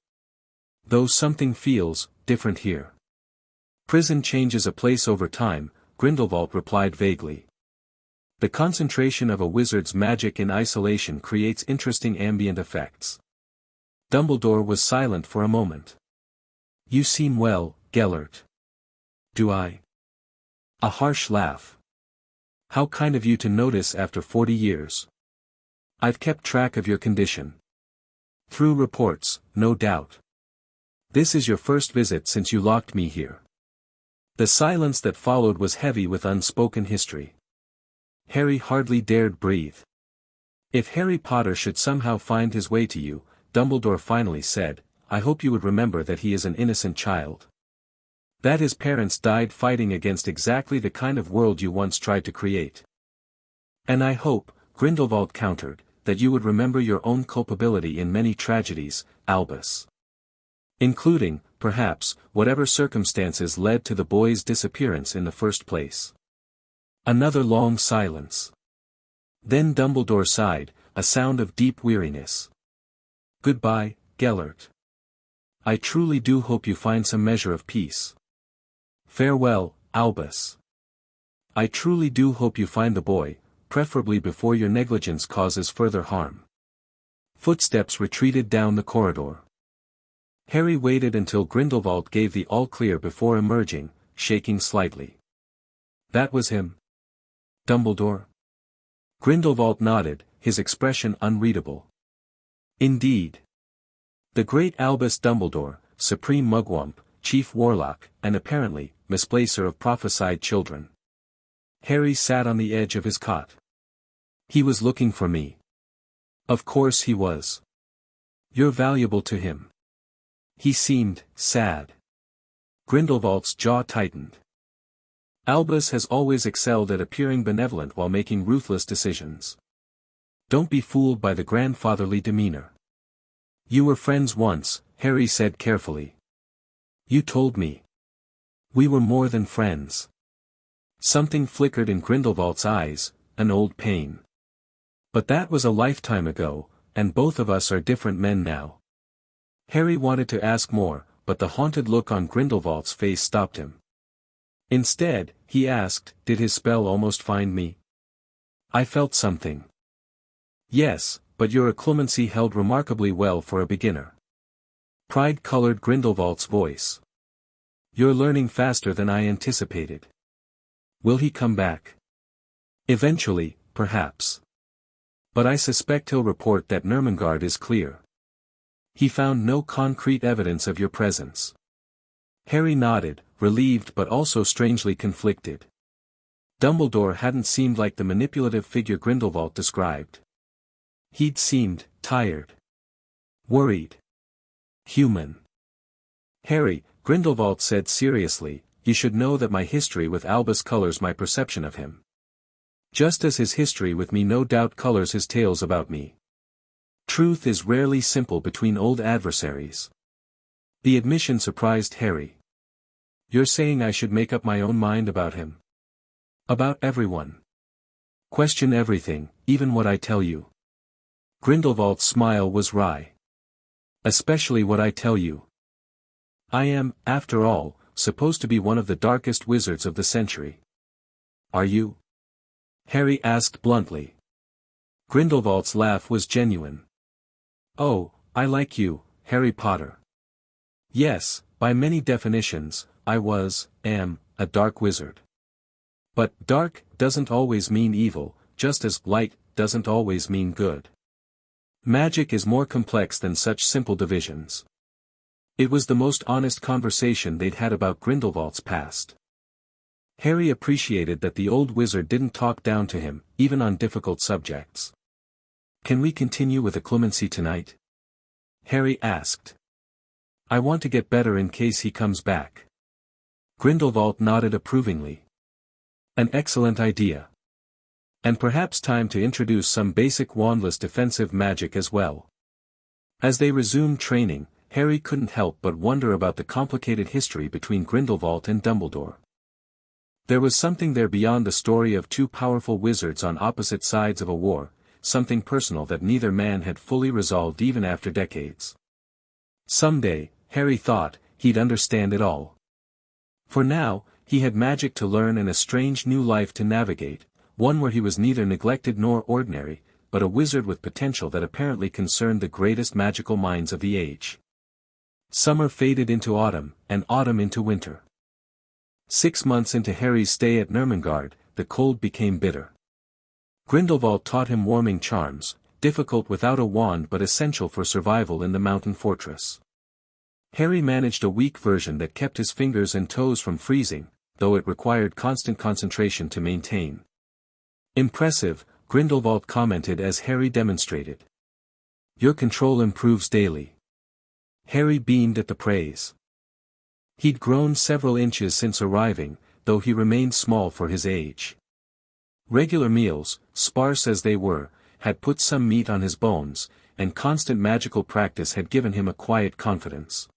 Though something feels different here. Prison changes a place over time, Grindelwald replied vaguely. The concentration of a wizard's magic in isolation creates interesting ambient effects. Dumbledore was silent for a moment. You seem well, Gellert. Do I? A harsh laugh. How kind of you to notice after 40 years. I've kept track of your condition. Through reports, no doubt. This is your first visit since you locked me here. The silence that followed was heavy with unspoken history. Harry hardly dared breathe. If Harry Potter should somehow find his way to you, Dumbledore finally said, I hope you would remember that he is an innocent child. That his parents died fighting against exactly the kind of world you once tried to create. And I hope, Grindelwald countered, that you would remember your own culpability in many tragedies, Albus. Including, perhaps, whatever circumstances led to the boy's disappearance in the first place. Another long silence. Then Dumbledore sighed, a sound of deep weariness. Goodbye, Gellert. I truly do hope you find some measure of peace. Farewell, Albus. I truly do hope you find the boy, preferably before your negligence causes further harm. Footsteps retreated down the corridor. Harry waited until Grindelwald gave the all-clear before emerging, shaking slightly. That was him? Dumbledore? Grindelwald nodded, his expression unreadable. Indeed. The great Albus Dumbledore, supreme mugwump, chief warlock, and apparently, misplacer of prophesied children. Harry sat on the edge of his cot. He was looking for me. Of course he was. You're valuable to him. He seemed sad. Grindelwald's jaw tightened. Albus has always excelled at appearing benevolent while making ruthless decisions. Don't be fooled by the grandfatherly demeanor. You were friends once, Harry said carefully. You told me. We were more than friends. Something flickered in Grindelwald's eyes, an old pain. But that was a lifetime ago, and both of us are different men now. Harry wanted to ask more, but the haunted look on Grindelwald's face stopped him. Instead, he asked, did his spell almost find me? I felt something. Yes, but your occlumency held remarkably well for a beginner. Pride colored Grindelwald's voice. You're learning faster than I anticipated. Will he come back? Eventually, perhaps. But I suspect he'll report that Nurmengard is clear. He found no concrete evidence of your presence. Harry nodded, relieved but also strangely conflicted. Dumbledore hadn't seemed like the manipulative figure Grindelwald described. He'd seemed tired. Worried. Human. Harry, Grindelwald said seriously, you should know that my history with Albus colors my perception of him. Just as his history with me no doubt colors his tales about me. Truth is rarely simple between old adversaries. The admission surprised Harry. You're saying I should make up my own mind about him? About everyone. Question everything, even what I tell you. Grindelwald's smile was wry. Especially what I tell you. I am, after all, supposed to be one of the darkest wizards of the century. Are you? Harry asked bluntly. Grindelwald's laugh was genuine. Oh, I like you, Harry Potter. Yes, by many definitions, am, a dark wizard. But dark doesn't always mean evil, just as light doesn't always mean good. Magic is more complex than such simple divisions. It was the most honest conversation they'd had about Grindelwald's past. Harry appreciated that the old wizard didn't talk down to him, even on difficult subjects. Can we continue with Occlumency tonight? Harry asked. I want to get better in case he comes back. Grindelwald nodded approvingly. An excellent idea. And perhaps time to introduce some basic wandless defensive magic as well. As they resumed training, Harry couldn't help but wonder about the complicated history between Grindelwald and Dumbledore. There was something there beyond the story of two powerful wizards on opposite sides of a war, something personal that neither man had fully resolved even after decades. Someday, Harry thought, he'd understand it all. For now, he had magic to learn and a strange new life to navigate, one where he was neither neglected nor ordinary, but a wizard with potential that apparently concerned the greatest magical minds of the age. Summer faded into autumn, and autumn into winter. 6 months into Harry's stay at Nurmengard, the cold became bitter. Grindelwald taught him warming charms, difficult without a wand but essential for survival in the mountain fortress. Harry managed a weak version that kept his fingers and toes from freezing, though it required constant concentration to maintain. Impressive, Grindelwald commented as Harry demonstrated. Your control improves daily. Harry beamed at the praise. He'd grown several inches since arriving, though he remained small for his age. Regular meals, sparse as they were, had put some meat on his bones, and constant magical practice had given him a quiet confidence.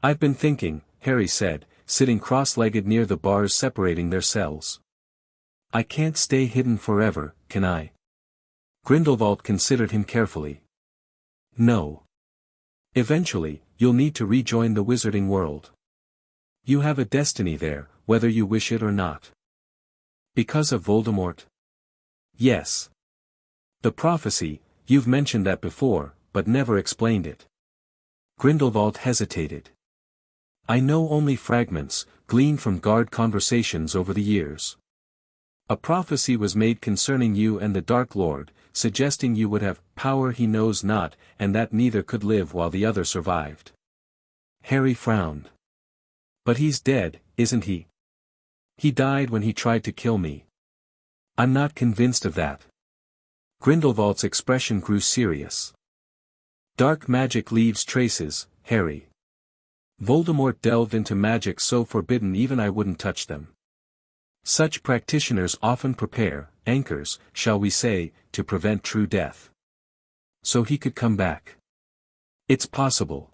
I've been thinking, Harry said, sitting cross-legged near the bars separating their cells. I can't stay hidden forever, can I? Grindelwald considered him carefully. No. Eventually, you'll need to rejoin the wizarding world. You have a destiny there, whether you wish it or not. Because of Voldemort? Yes. The prophecy, you've mentioned that before, but never explained it. Grindelwald hesitated. I know only fragments, gleaned from guard conversations over the years. A prophecy was made concerning you and the Dark Lord, suggesting you would have power he knows not, and that neither could live while the other survived. Harry frowned. But he's dead, isn't he? He died when he tried to kill me. I'm not convinced of that. Grindelwald's expression grew serious. Dark magic leaves traces, Harry. Voldemort delved into magic so forbidden even I wouldn't touch them. Such practitioners often prepare, anchors, shall we say, to prevent true death. So he could come back. It's possible.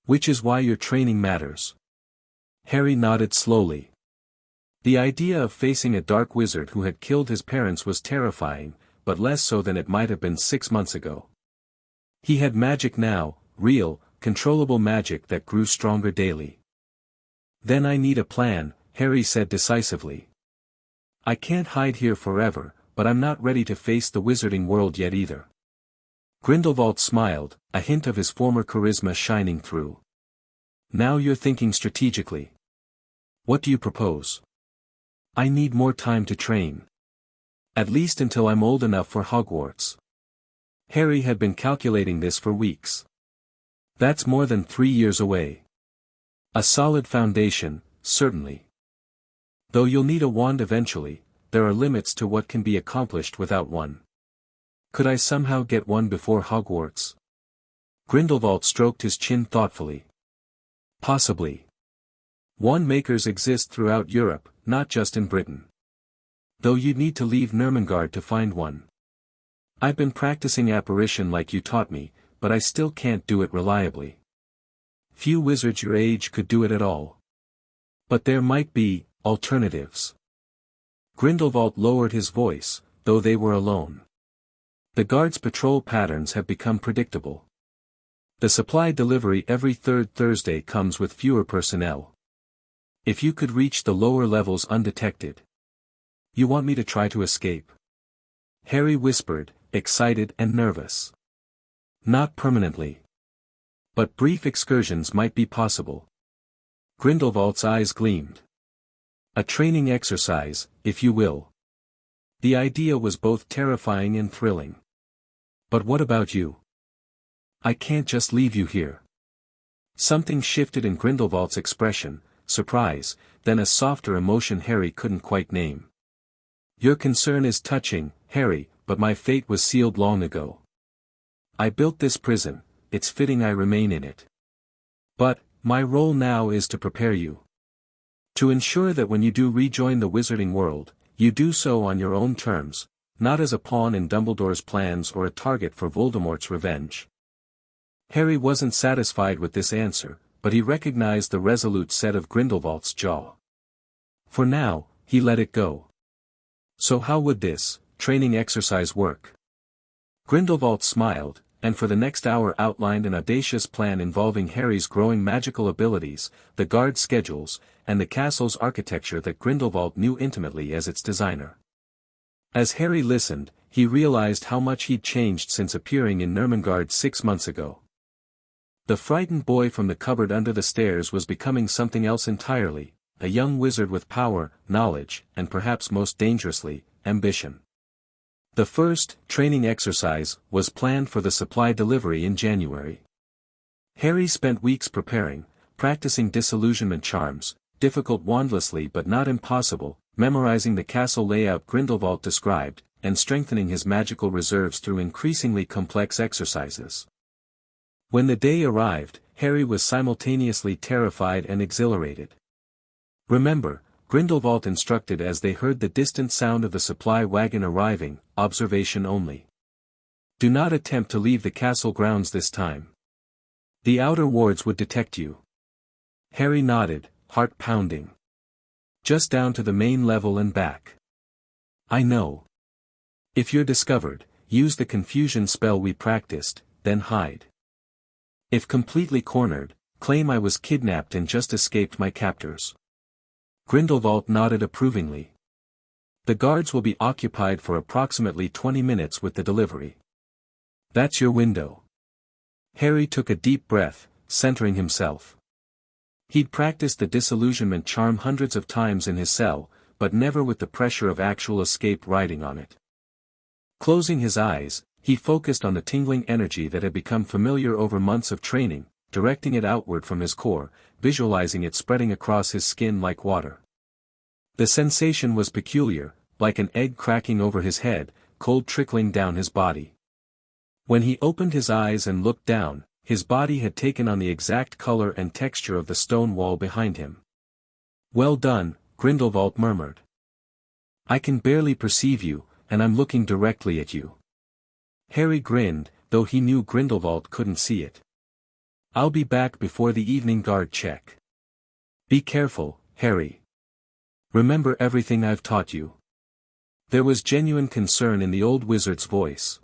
Which is why your training matters. Harry nodded slowly. The idea of facing a dark wizard who had killed his parents was terrifying, but less so than it might have been 6 months ago. He had magic now, real, controllable magic that grew stronger daily. Then I need a plan, Harry said decisively. I can't hide here forever, but I'm not ready to face the wizarding world yet either. Grindelwald smiled, a hint of his former charisma shining through. Now you're thinking strategically. What do you propose? I need more time to train. At least until I'm old enough for Hogwarts. Harry had been calculating this for weeks. That's more than 3 years away. A solid foundation, certainly. Though you'll need a wand eventually, there are limits to what can be accomplished without one. Could I somehow get one before Hogwarts? Grindelwald stroked his chin thoughtfully. Possibly. Wand makers exist throughout Europe, not just in Britain. Though you'd need to leave Nurmengard to find one. I've been practicing apparition like you taught me, but I still can't do it reliably. Few wizards your age could do it at all. But there might be alternatives. Grindelwald lowered his voice, though they were alone. The guards' patrol patterns have become predictable. The supply delivery every third Thursday comes with fewer personnel. If you could reach the lower levels undetected. You want me to try to escape? Harry whispered, excited and nervous. Not permanently. But brief excursions might be possible. Grindelwald's eyes gleamed. A training exercise, if you will. The idea was both terrifying and thrilling. But what about you? I can't just leave you here. Something shifted in Grindelwald's expression, surprise, then a softer emotion Harry couldn't quite name. Your concern is touching, Harry, but my fate was sealed long ago. I built this prison, it's fitting I remain in it. But, my role now is to prepare you. To ensure that when you do rejoin the wizarding world, you do so on your own terms, not as a pawn in Dumbledore's plans or a target for Voldemort's revenge. Harry wasn't satisfied with this answer, but he recognized the resolute set of Grindelwald's jaw. For now, he let it go. So how would this training exercise work? Grindelwald smiled, and for the next hour outlined an audacious plan involving Harry's growing magical abilities, the guard schedules, and the castle's architecture that Grindelwald knew intimately as its designer. As Harry listened, he realized how much he'd changed since appearing in Nurmengard 6 months ago. The frightened boy from the cupboard under the stairs was becoming something else entirely, a young wizard with power, knowledge, and perhaps most dangerously, ambition. The first training exercise was planned for the supply delivery in January. Harry spent weeks preparing, practicing disillusionment charms, difficult wandlessly but not impossible, memorizing the castle layout Grindelwald described, and strengthening his magical reserves through increasingly complex exercises. When the day arrived, Harry was simultaneously terrified and exhilarated. Remember, Grindelwald instructed as they heard the distant sound of the supply wagon arriving, observation only. Do not attempt to leave the castle grounds this time. The outer wards would detect you. Harry nodded, heart pounding. Just down to the main level and back. I know. If you're discovered, use the confusion spell we practiced, then hide. If completely cornered, claim I was kidnapped and just escaped my captors. Grindelwald nodded approvingly. The guards will be occupied for approximately 20 minutes with the delivery. That's your window. Harry took a deep breath, centering himself. He'd practiced the disillusionment charm hundreds of times in his cell, but never with the pressure of actual escape riding on it. Closing his eyes, he focused on the tingling energy that had become familiar over months of training, directing it outward from his core, visualizing it spreading across his skin like water. The sensation was peculiar, like an egg cracking over his head, cold trickling down his body. When he opened his eyes and looked down, his body had taken on the exact color and texture of the stone wall behind him. Well done, Grindelwald murmured. I can barely perceive you, and I'm looking directly at you. Harry grinned, though he knew Grindelwald couldn't see it. I'll be back before the evening guard check. Be careful, Harry. Remember everything I've taught you. There was genuine concern in the old wizard's voice.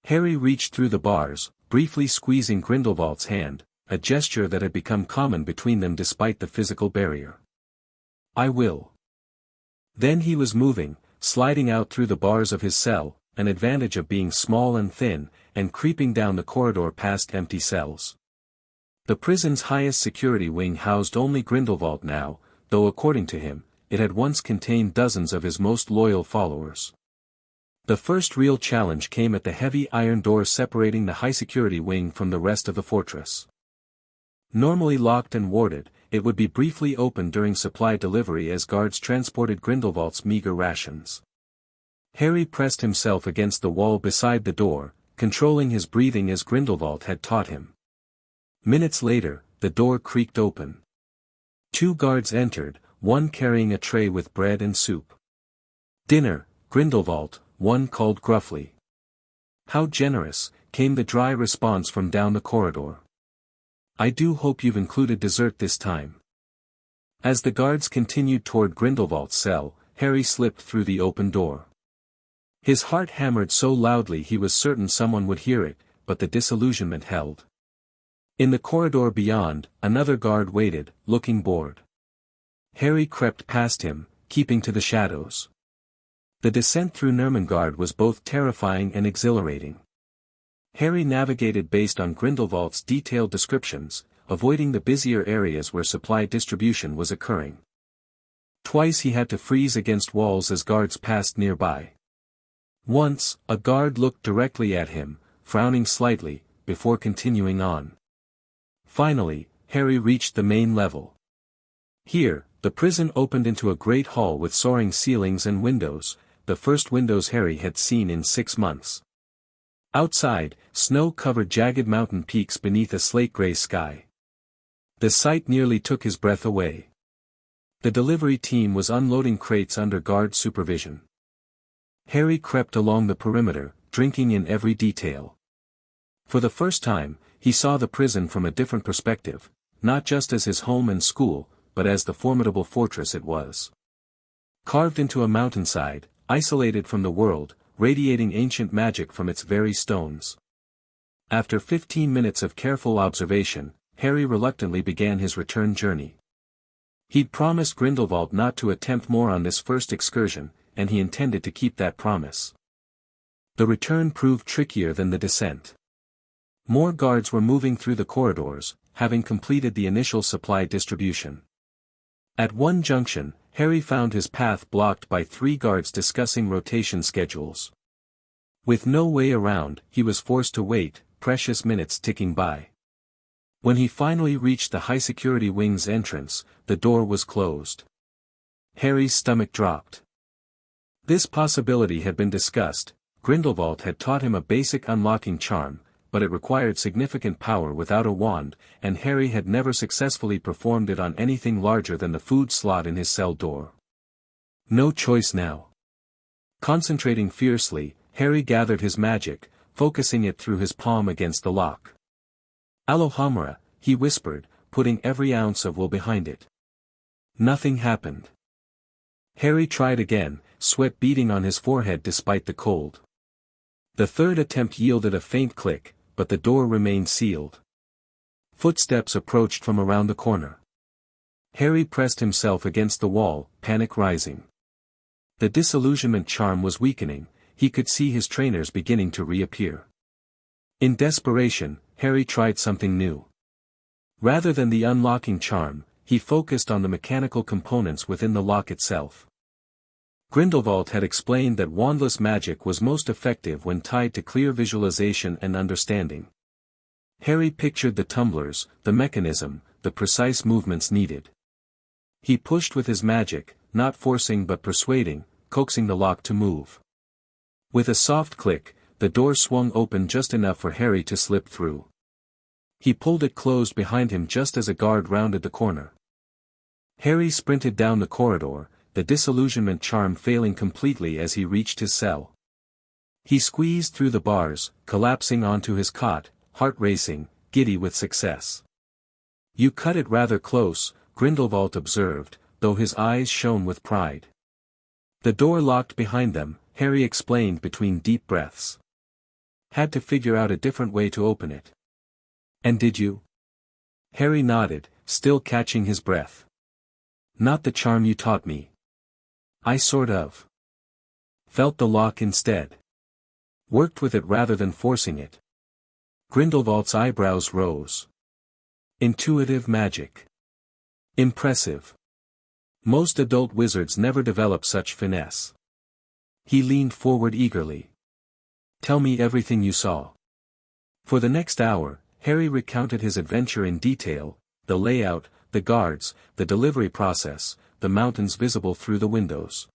Harry reached through the bars, briefly squeezing Grindelwald's hand, a gesture that had become common between them despite the physical barrier. I will. Then he was moving, sliding out through the bars of his cell, an advantage of being small and thin, and creeping down the corridor past empty cells. The prison's highest security wing housed only Grindelwald now, though according to him, it had once contained dozens of his most loyal followers. The first real challenge came at the heavy iron door separating the high-security wing from the rest of the fortress. Normally locked and warded, it would be briefly opened during supply delivery as guards transported Grindelwald's meager rations. Harry pressed himself against the wall beside the door, controlling his breathing as Grindelwald had taught him. Minutes later, the door creaked open. 2 guards entered, one carrying a tray with bread and soup. Dinner, Grindelwald, one called gruffly. How generous, came the dry response from down the corridor. I do hope you've included dessert this time. As the guards continued toward Grindelwald's cell, Harry slipped through the open door. His heart hammered so loudly he was certain someone would hear it, but the disillusionment held. In the corridor beyond, another guard waited, looking bored. Harry crept past him, keeping to the shadows. The descent through Nurmengard was both terrifying and exhilarating. Harry navigated based on Grindelwald's detailed descriptions, avoiding the busier areas where supply distribution was occurring. Twice he had to freeze against walls as guards passed nearby. Once, a guard looked directly at him, frowning slightly, before continuing on. Finally, Harry reached the main level. Here, the prison opened into a great hall with soaring ceilings and windows, the first windows Harry had seen in 6 months. Outside, snow covered jagged mountain peaks beneath a slate-gray sky. The sight nearly took his breath away. The delivery team was unloading crates under guard supervision. Harry crept along the perimeter, drinking in every detail. For the first time, he saw the prison from a different perspective, not just as his home and school, but as the formidable fortress it was. Carved into a mountainside, isolated from the world, radiating ancient magic from its very stones. After 15 minutes of careful observation, Harry reluctantly began his return journey. He'd promised Grindelwald not to attempt more on this first excursion, and he intended to keep that promise. The return proved trickier than the descent. More guards were moving through the corridors, having completed the initial supply distribution. At one junction, Harry found his path blocked by 3 guards discussing rotation schedules. With no way around, he was forced to wait, precious minutes ticking by. When he finally reached the high-security wing's entrance, the door was closed. Harry's stomach dropped. This possibility had been discussed. Grindelwald had taught him a basic unlocking charm, but it required significant power without a wand, and Harry had never successfully performed it on anything larger than the food slot in his cell door. No choice now. Concentrating fiercely, Harry gathered his magic, focusing it through his palm against the lock. "Alohomora," he whispered, putting every ounce of will behind it. Nothing happened. Harry tried again, sweat beading on his forehead despite the cold. The third attempt yielded a faint click, but the door remained sealed. Footsteps approached from around the corner. Harry pressed himself against the wall, panic rising. The disillusionment charm was weakening, he could see his trainers beginning to reappear. In desperation, Harry tried something new. Rather than the unlocking charm, he focused on the mechanical components within the lock itself. Grindelwald had explained that wandless magic was most effective when tied to clear visualization and understanding. Harry pictured the tumblers, the mechanism, the precise movements needed. He pushed with his magic, not forcing but persuading, coaxing the lock to move. With a soft click, the door swung open just enough for Harry to slip through. He pulled it closed behind him just as a guard rounded the corner. Harry sprinted down the corridor, the disillusionment charm failing completely as he reached his cell. He squeezed through the bars, collapsing onto his cot, heart racing, giddy with success. "You cut it rather close," Grindelwald observed, though his eyes shone with pride. The door locked behind them, Harry explained between deep breaths. "Had to figure out a different way to open it." "And did you?" Harry nodded, still catching his breath. "Not the charm you taught me. I sort of felt the lock instead. Worked with it rather than forcing it." Grindelwald's eyebrows rose. "Intuitive magic. Impressive. Most adult wizards never develop such finesse." He leaned forward eagerly. "Tell me everything you saw." For the next hour, Harry recounted his adventure in detail, the layout, the guards, the delivery process, the mountains visible through the windows.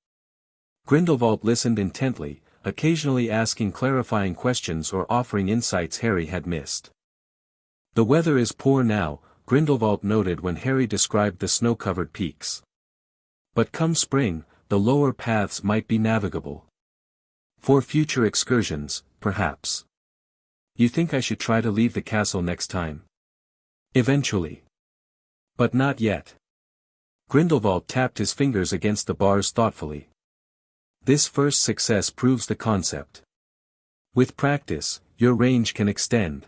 Grindelwald listened intently, occasionally asking clarifying questions or offering insights Harry had missed. "The weather is poor now," Grindelwald noted when Harry described the snow-covered peaks. "But come spring, the lower paths might be navigable. For future excursions, perhaps. You think I should try to leave the castle next time?" "Eventually. But not yet." Grindelwald tapped his fingers against the bars thoughtfully. "This first success proves the concept. With practice, your range can extend.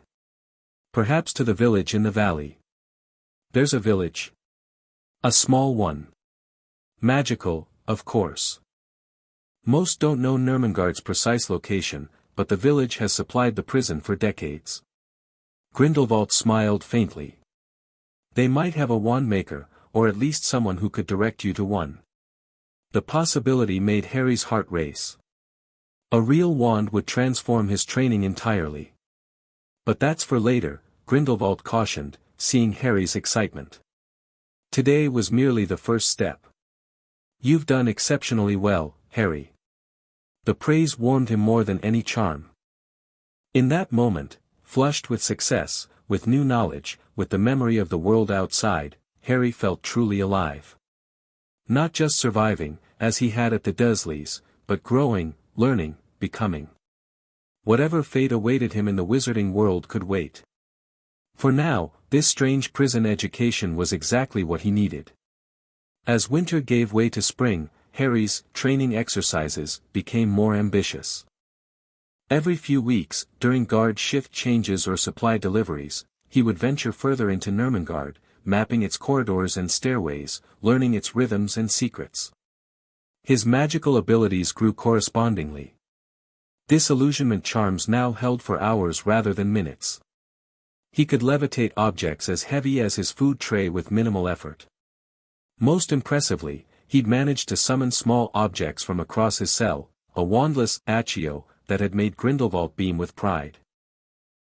Perhaps to the village in the valley." "There's a village?" "A small one. Magical, of course. Most don't know Nurmengard's precise location, but the village has supplied the prison for decades. Grindelwald smiled faintly. They might have a wand maker, or at least someone who could direct you to one. The possibility made Harry's heart race. A real wand would transform his training entirely. But that's for later, Grindelwald cautioned, seeing Harry's excitement. Today was merely the first step. You've done exceptionally well, Harry. The praise warmed him more than any charm. In that moment, flushed with success, with new knowledge, with the memory of the world outside, Harry felt truly alive. Not just surviving, as he had at the Dursleys, but growing, learning, becoming. Whatever fate awaited him in the wizarding world could wait. For now, this strange prison education was exactly what he needed. As winter gave way to spring, Harry's training exercises became more ambitious. Every few weeks, during guard shift changes or supply deliveries, he would venture further into Nurmengard, mapping its corridors and stairways, learning its rhythms and secrets. His magical abilities grew correspondingly. Disillusionment charms now held for hours rather than minutes. He could levitate objects as heavy as his food tray with minimal effort. Most impressively, he'd managed to summon small objects from across his cell, a wandless Accio, that had made Grindelwald beam with pride.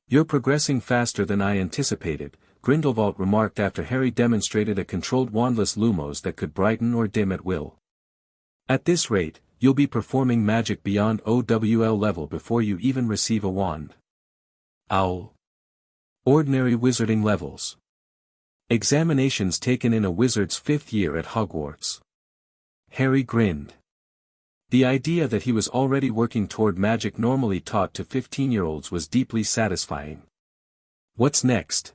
"You're progressing faster than I anticipated," Grindelwald remarked after Harry demonstrated a controlled wandless Lumos that could brighten or dim at will. "At this rate, you'll be performing magic beyond OWL level before you even receive a wand." Owl. Ordinary wizarding levels. Examinations taken in a wizard's 5th year at Hogwarts. Harry grinned. The idea that he was already working toward magic normally taught to 15-year-olds was deeply satisfying. What's next?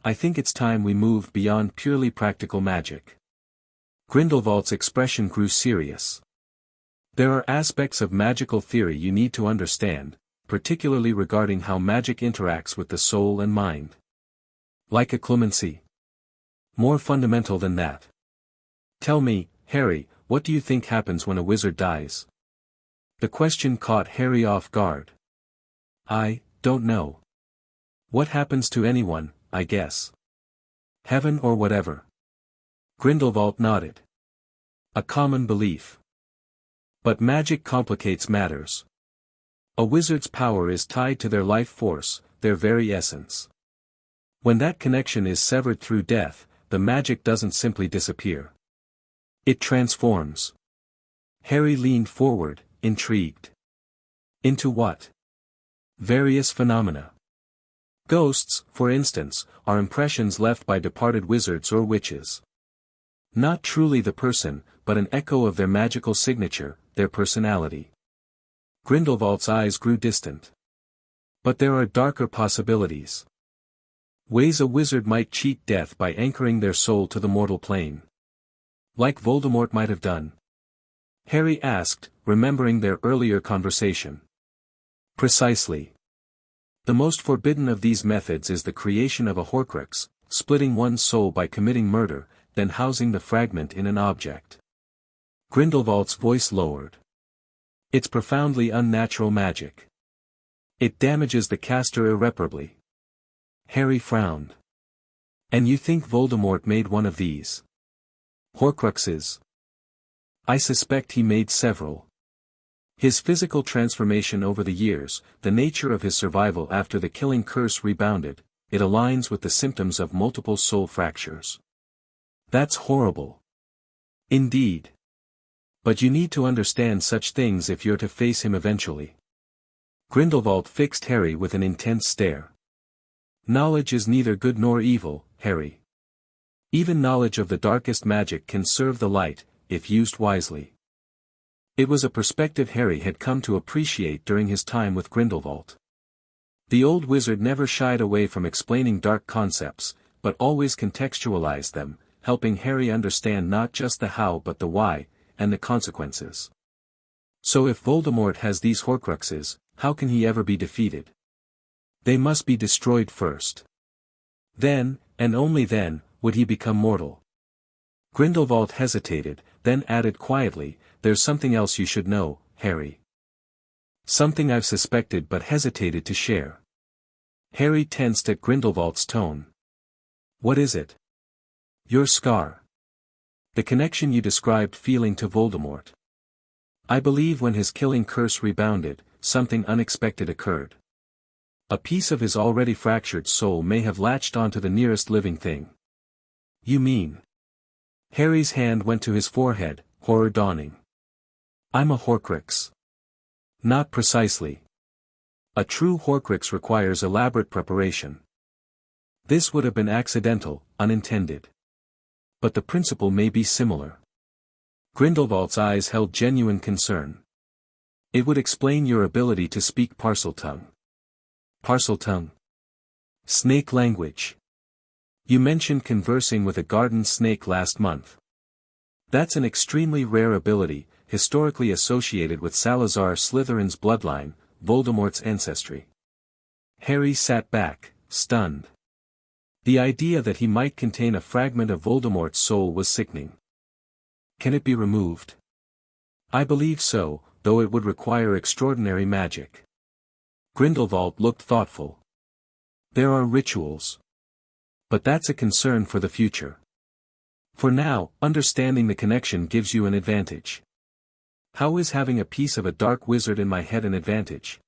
I think it's time we move beyond purely practical magic. Grindelwald's expression grew serious. There are aspects of magical theory you need to understand, particularly regarding how magic interacts with the soul and mind. Like occlumency. More fundamental than that. Tell me, Harry, what do you think happens when a wizard dies? The question caught Harry off guard. I don't know. What happens to anyone, I guess. Heaven or whatever. Grindelwald nodded. A common belief. But magic complicates matters. A wizard's power is tied to their life force, their very essence. When that connection is severed through death, the magic doesn't simply disappear. It transforms. Harry leaned forward, intrigued. Into what? Various phenomena. Ghosts, for instance, are impressions left by departed wizards or witches. Not truly the person, but an echo of their magical signature, their personality. Grindelwald's eyes grew distant. But there are darker possibilities. Ways a wizard might cheat death by anchoring their soul to the mortal plane. Like Voldemort might have done. Harry asked, remembering their earlier conversation. Precisely. The most forbidden of these methods is the creation of a Horcrux, splitting one's soul by committing murder, then housing the fragment in an object. Grindelwald's voice lowered. It's profoundly unnatural magic. It damages the caster irreparably. Harry frowned. And you think Voldemort made one of these Horcruxes? I suspect he made several. His physical transformation over the years, the nature of his survival after the killing curse rebounded, it aligns with the symptoms of multiple soul fractures. That's horrible. Indeed. But you need to understand such things if you're to face him eventually. Grindelwald fixed Harry with an intense stare. Knowledge is neither good nor evil, Harry. Even knowledge of the darkest magic can serve the light, if used wisely. It was a perspective Harry had come to appreciate during his time with Grindelwald. The old wizard never shied away from explaining dark concepts, but always contextualized them, helping Harry understand not just the how but the why, and the consequences. So if Voldemort has these Horcruxes, how can he ever be defeated? They must be destroyed first. Then, and only then, would he become mortal. Grindelwald hesitated, then added quietly, there's something else you should know, Harry. Something I've suspected but hesitated to share. Harry tensed at Grindelwald's tone. What is it? Your scar. The connection you described feeling to Voldemort. I believe when his killing curse rebounded, something unexpected occurred. A piece of his already fractured soul may have latched onto the nearest living thing. You mean? Harry's hand went to his forehead, horror dawning. I'm a Horcrux. Not precisely. A true Horcrux requires elaborate preparation. This would have been accidental, unintended. But the principle may be similar. Grindelwald's eyes held genuine concern. It would explain your ability to speak Parseltongue. Parseltongue? Snake language. You mentioned conversing with a garden snake last month. That's an extremely rare ability, historically associated with Salazar Slytherin's bloodline, Voldemort's ancestry. Harry sat back, stunned. The idea that he might contain a fragment of Voldemort's soul was sickening. Can it be removed? I believe so, though it would require extraordinary magic. Grindelwald looked thoughtful. There are rituals. But that's a concern for the future. For now, understanding the connection gives you an advantage. How is having a piece of a dark wizard in my head an advantage?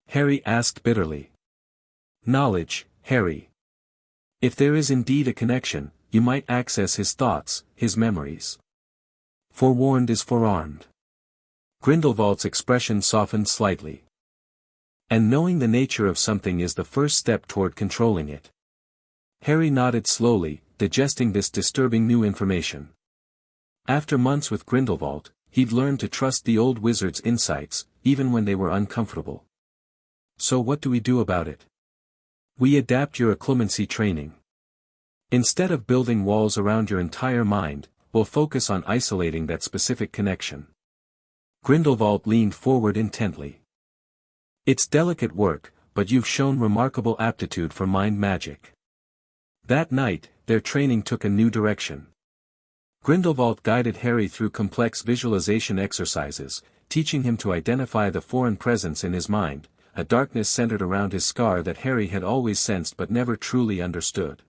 Harry asked bitterly. Knowledge, Harry. If there is indeed a connection, you might access his thoughts, his memories. Forewarned is forearmed. Grindelwald's expression softened slightly. And knowing the nature of something is the first step toward controlling it. Harry nodded slowly, digesting this disturbing new information. After months with Grindelwald, he'd learned to trust the old wizard's insights, even when they were uncomfortable. So what do we do about it? We adapt your occlumency training. Instead of building walls around your entire mind, we'll focus on isolating that specific connection. Grindelwald leaned forward intently. It's delicate work, but you've shown remarkable aptitude for mind magic. That night, their training took a new direction. Grindelwald guided Harry through complex visualization exercises, teaching him to identify the foreign presence in his mind, a darkness centered around his scar that Harry had always sensed but never truly understood.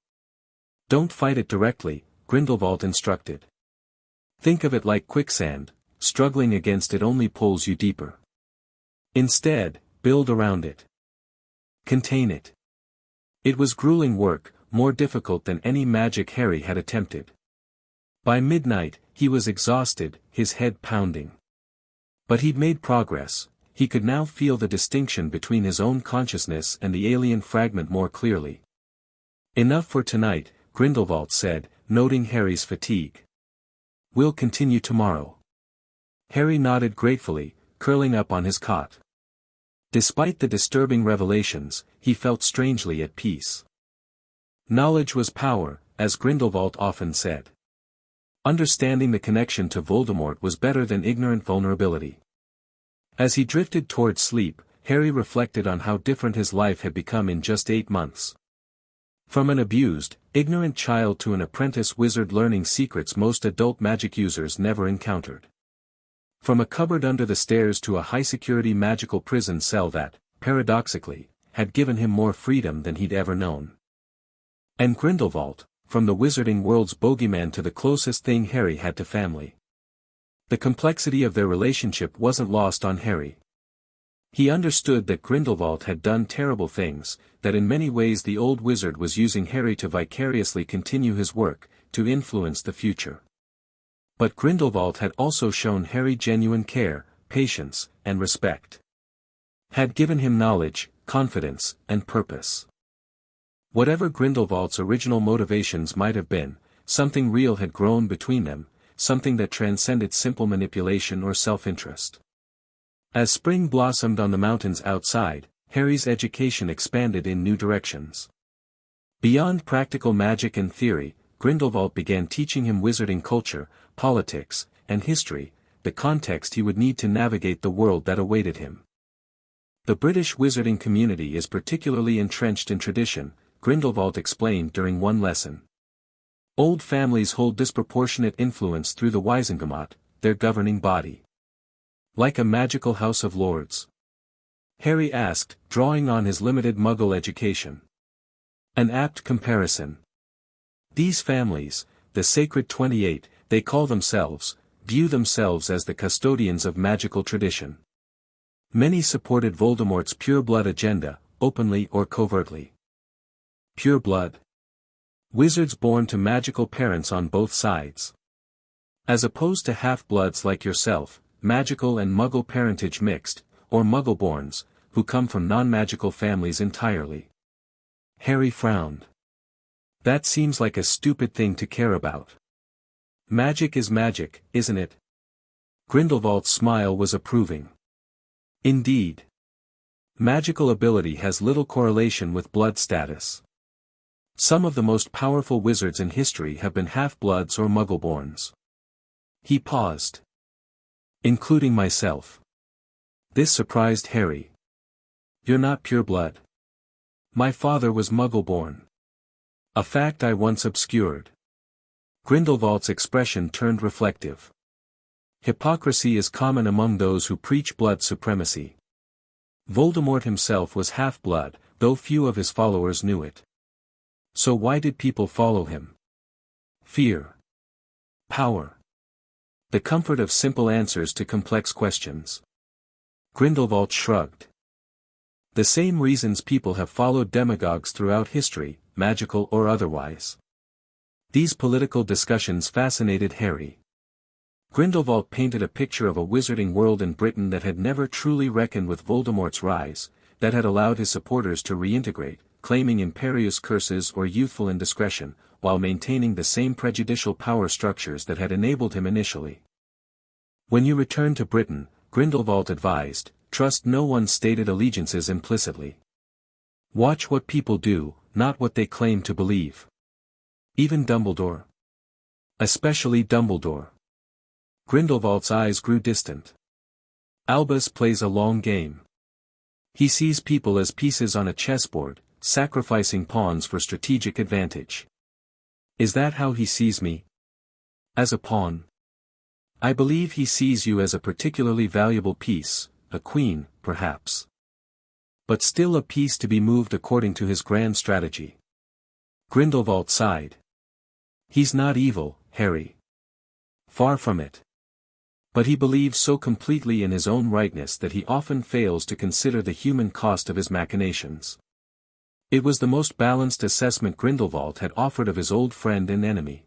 Don't fight it directly, Grindelwald instructed. Think of it like quicksand, struggling against it only pulls you deeper. Instead, build around it. Contain it. It was grueling work, more difficult than any magic Harry had attempted. By midnight, he was exhausted, his head pounding. But he'd made progress. He could now feel the distinction between his own consciousness and the alien fragment more clearly. Enough for tonight, Grindelwald said, noting Harry's fatigue. We'll continue tomorrow. Harry nodded gratefully, curling up on his cot. Despite the disturbing revelations, he felt strangely at peace. Knowledge was power, as Grindelwald often said. Understanding the connection to Voldemort was better than ignorant vulnerability. As he drifted toward sleep, Harry reflected on how different his life had become in just 8 months. From an abused, ignorant child to an apprentice wizard learning secrets most adult magic users never encountered. From a cupboard under the stairs to a high-security magical prison cell that, paradoxically, had given him more freedom than he'd ever known. And Grindelwald, from the wizarding world's bogeyman to the closest thing Harry had to family. The complexity of their relationship wasn't lost on Harry. He understood that Grindelwald had done terrible things, that in many ways the old wizard was using Harry to vicariously continue his work, to influence the future. But Grindelwald had also shown Harry genuine care, patience, and respect. Had given him knowledge, confidence, and purpose. Whatever Grindelwald's original motivations might have been, something real had grown between them, something that transcended simple manipulation or self-interest. As spring blossomed on the mountains outside, Harry's education expanded in new directions. Beyond practical magic and theory, Grindelwald began teaching him wizarding culture, politics, and history, the context he would need to navigate the world that awaited him. The British wizarding community is particularly entrenched in tradition, Grindelwald explained during one lesson. Old families hold disproportionate influence through the Wisengamot, their governing body. Like a magical House of Lords? Harry asked, drawing on his limited Muggle education. An apt comparison. These families, the Sacred 28, they call themselves, view themselves as the custodians of magical tradition. Many supported Voldemort's pure blood agenda, openly or covertly. Pure blood. Wizards born to magical parents on both sides. As opposed to half-bloods like yourself, magical and Muggle parentage mixed, or Muggleborns, who come from non-magical families entirely. Harry frowned. That seems like a stupid thing to care about. Magic is magic, isn't it? Grindelwald's smile was approving. Indeed. Magical ability has little correlation with blood status. Some of the most powerful wizards in history have been half-bloods or Muggleborns. He paused. Including myself. This surprised Harry. You're not pure blood. My father was Muggle-born. A fact I once obscured. Grindelwald's expression turned reflective. Hypocrisy is common among those who preach blood supremacy. Voldemort himself was half-blood, though few of his followers knew it. So why did people follow him? Fear. Power. The comfort of simple answers to complex questions. Grindelwald shrugged. The same reasons people have followed demagogues throughout history, magical or otherwise. These political discussions fascinated Harry. Grindelwald painted a picture of a wizarding world in Britain that had never truly reckoned with Voldemort's rise, that had allowed his supporters to reintegrate, claiming imperious curses or youthful indiscretion, while maintaining the same prejudicial power structures that had enabled him initially. When you return to Britain, Grindelwald advised, trust no one's stated allegiances implicitly. Watch what people do, not what they claim to believe. Even Dumbledore. Especially Dumbledore. Grindelwald's eyes grew distant. Albus plays a long game. He sees people as pieces on a chessboard, sacrificing pawns for strategic advantage. Is that how he sees me? As a pawn? I believe he sees you as a particularly valuable piece, a queen, perhaps. But still a piece to be moved according to his grand strategy. Grindelwald sighed. He's not evil, Harry. Far from it. But he believes so completely in his own rightness that he often fails to consider the human cost of his machinations. It was the most balanced assessment Grindelwald had offered of his old friend and enemy.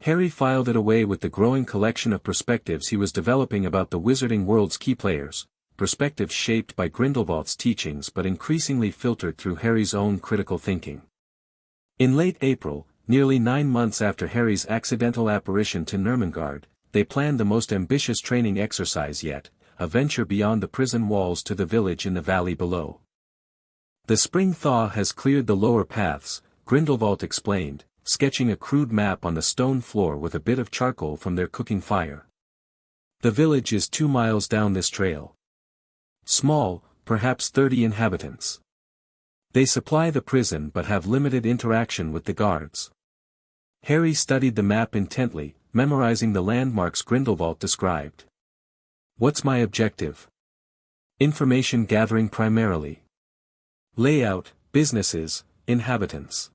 Harry filed it away with the growing collection of perspectives he was developing about the wizarding world's key players, perspectives shaped by Grindelwald's teachings but increasingly filtered through Harry's own critical thinking. In late April, nearly 9 months after Harry's accidental apparition to Nurmengard, they planned the most ambitious training exercise yet, a venture beyond the prison walls to the village in the valley below. The spring thaw has cleared the lower paths, Grindelwald explained, sketching a crude map on the stone floor with a bit of charcoal from their cooking fire. The village is 2 miles down this trail. Small, perhaps 30 inhabitants. They supply the prison but have limited interaction with the guards. Harry studied the map intently, memorizing the landmarks Grindelwald described. What's my objective? Information gathering primarily. Layout, businesses, inhabitants.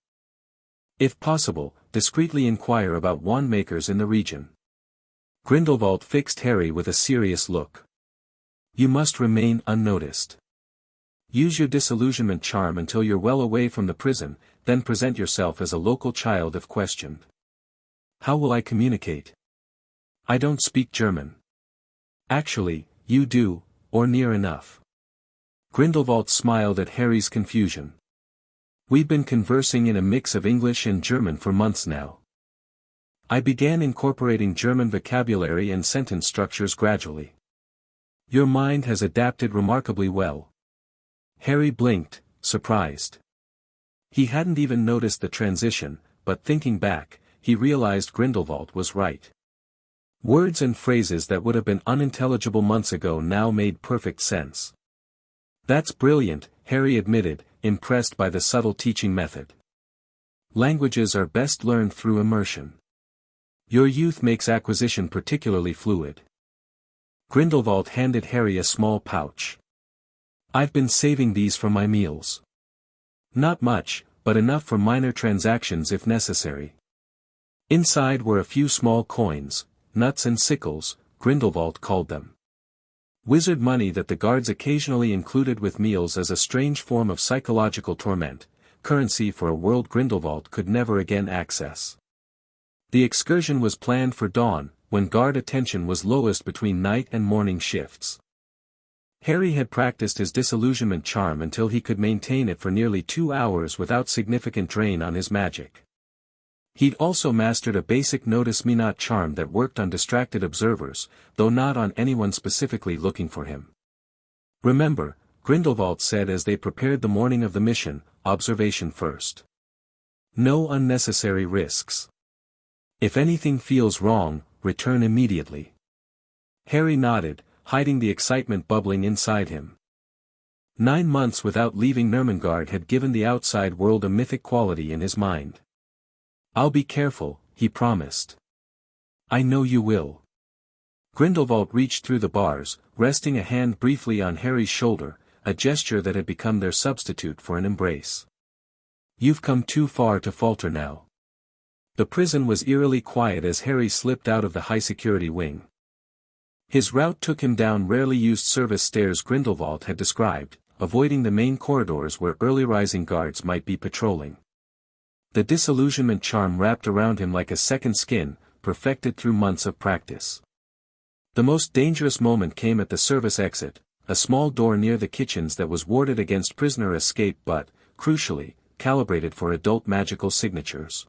If possible, discreetly inquire about wand makers in the region. Grindelwald fixed Harry with a serious look. You must remain unnoticed. Use your disillusionment charm until you're well away from the prison, then present yourself as a local child if questioned. How will I communicate? I don't speak German. Actually, you do, or near enough. Grindelwald smiled at Harry's confusion. We've been conversing in a mix of English and German for months now. I began incorporating German vocabulary and sentence structures gradually. Your mind has adapted remarkably well. Harry blinked, surprised. He hadn't even noticed the transition, but thinking back, he realized Grindelwald was right. Words and phrases that would have been unintelligible months ago now made perfect sense. That's brilliant, Harry admitted, impressed by the subtle teaching method. Languages are best learned through immersion. Your youth makes acquisition particularly fluid. Grindelwald handed Harry a small pouch. I've been saving these for my meals. Not much, but enough for minor transactions if necessary. Inside were a few small coins, nuts and sickles, Grindelwald called them. Wizard money that the guards occasionally included with meals as a strange form of psychological torment, currency for a world Grindelwald could never again access. The excursion was planned for dawn, when guard attention was lowest between night and morning shifts. Harry had practiced his disillusionment charm until he could maintain it for nearly 2 hours without significant drain on his magic. He'd also mastered a basic notice me not charm that worked on distracted observers, though not on anyone specifically looking for him. Remember, Grindelwald said as they prepared the morning of the mission, observation first. No unnecessary risks. If anything feels wrong, return immediately. Harry nodded, hiding the excitement bubbling inside him. 9 months without leaving Nurmengard had given the outside world a mythic quality in his mind. I'll be careful, he promised. I know you will. Grindelwald reached through the bars, resting a hand briefly on Harry's shoulder, a gesture that had become their substitute for an embrace. You've come too far to falter now. The prison was eerily quiet as Harry slipped out of the high-security wing. His route took him down rarely used service stairs Grindelwald had described, avoiding the main corridors where early rising guards might be patrolling. The disillusionment charm wrapped around him like a second skin, perfected through months of practice. The most dangerous moment came at the service exit, a small door near the kitchens that was warded against prisoner escape but, crucially, calibrated for adult magical signatures.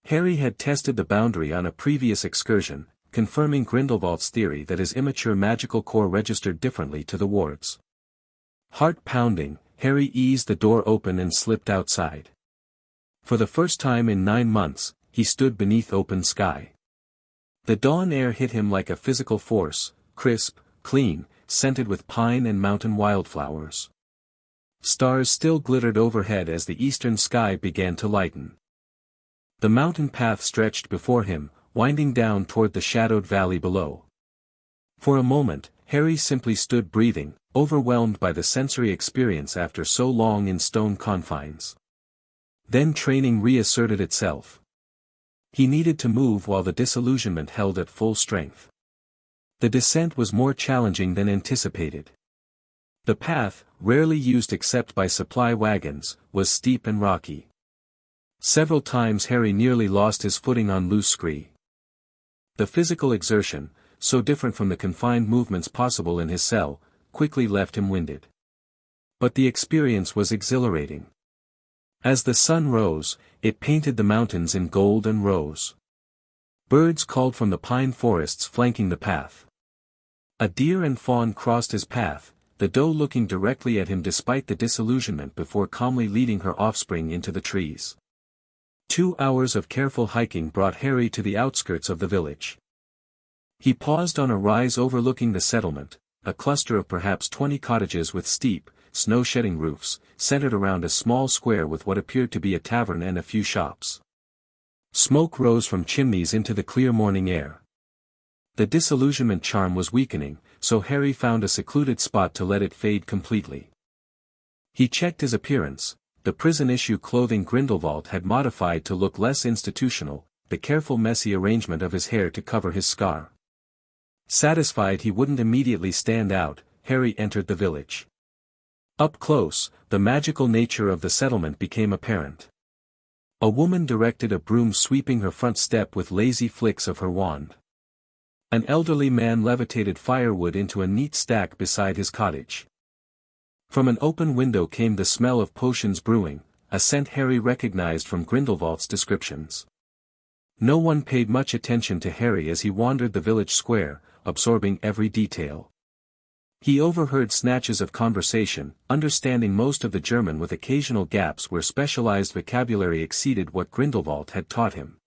Harry had tested the boundary on a previous excursion, confirming Grindelwald's theory that his immature magical core registered differently to the wards. Heart pounding, Harry eased the door open and slipped outside. For the first time in 9 months, he stood beneath open sky. The dawn air hit him like a physical force, crisp, clean, scented with pine and mountain wildflowers. Stars still glittered overhead as the eastern sky began to lighten. The mountain path stretched before him, winding down toward the shadowed valley below. For a moment, Harry simply stood breathing, overwhelmed by the sensory experience after so long in stone confines. Then training reasserted itself. He needed to move while the disillusionment held at full strength. The descent was more challenging than anticipated. The path, rarely used except by supply wagons, was steep and rocky. Several times Harry nearly lost his footing on loose scree. The physical exertion, so different from the confined movements possible in his cell, quickly left him winded. But the experience was exhilarating. As the sun rose, it painted the mountains in gold and rose. Birds called from the pine forests flanking the path. A deer and fawn crossed his path, the doe looking directly at him despite the disillusionment before calmly leading her offspring into the trees. 2 hours of careful hiking brought Harry to the outskirts of the village. He paused on a rise overlooking the settlement, a cluster of perhaps 20 cottages with steep, snow-shedding roofs, centered around a small square with what appeared to be a tavern and a few shops. Smoke rose from chimneys into the clear morning air. The disillusionment charm was weakening, so Harry found a secluded spot to let it fade completely. He checked his appearance. The prison-issue clothing Grindelwald had modified to look less institutional, the careful messy arrangement of his hair to cover his scar. Satisfied he wouldn't immediately stand out, Harry entered the village. Up close, the magical nature of the settlement became apparent. A woman directed a broom sweeping her front step with lazy flicks of her wand. An elderly man levitated firewood into a neat stack beside his cottage. From an open window came the smell of potions brewing, a scent Harry recognized from Grindelwald's descriptions. No one paid much attention to Harry as he wandered the village square, absorbing every detail. He overheard snatches of conversation, understanding most of the German with occasional gaps where specialized vocabulary exceeded what Grindelwald had taught him.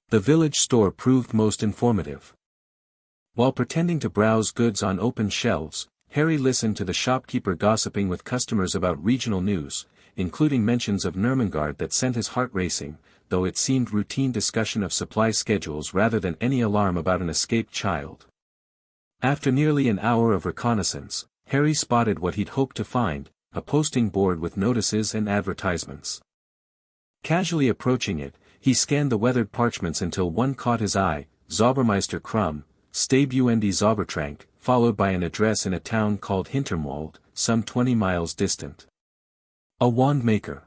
The village store proved most informative. While pretending to browse goods on open shelves, Harry listened to the shopkeeper gossiping with customers about regional news, including mentions of Nurmengard that sent his heart racing, though it seemed routine discussion of supply schedules rather than any alarm about an escaped child. After nearly an hour of reconnaissance, Harry spotted what he'd hoped to find, a posting board with notices and advertisements. Casually approaching it, he scanned the weathered parchments until one caught his eye: Zaubermeister Krumm, Stabund Zaubertrank, followed by an address in a town called Hinterwald, some 20 miles distant. A wand maker.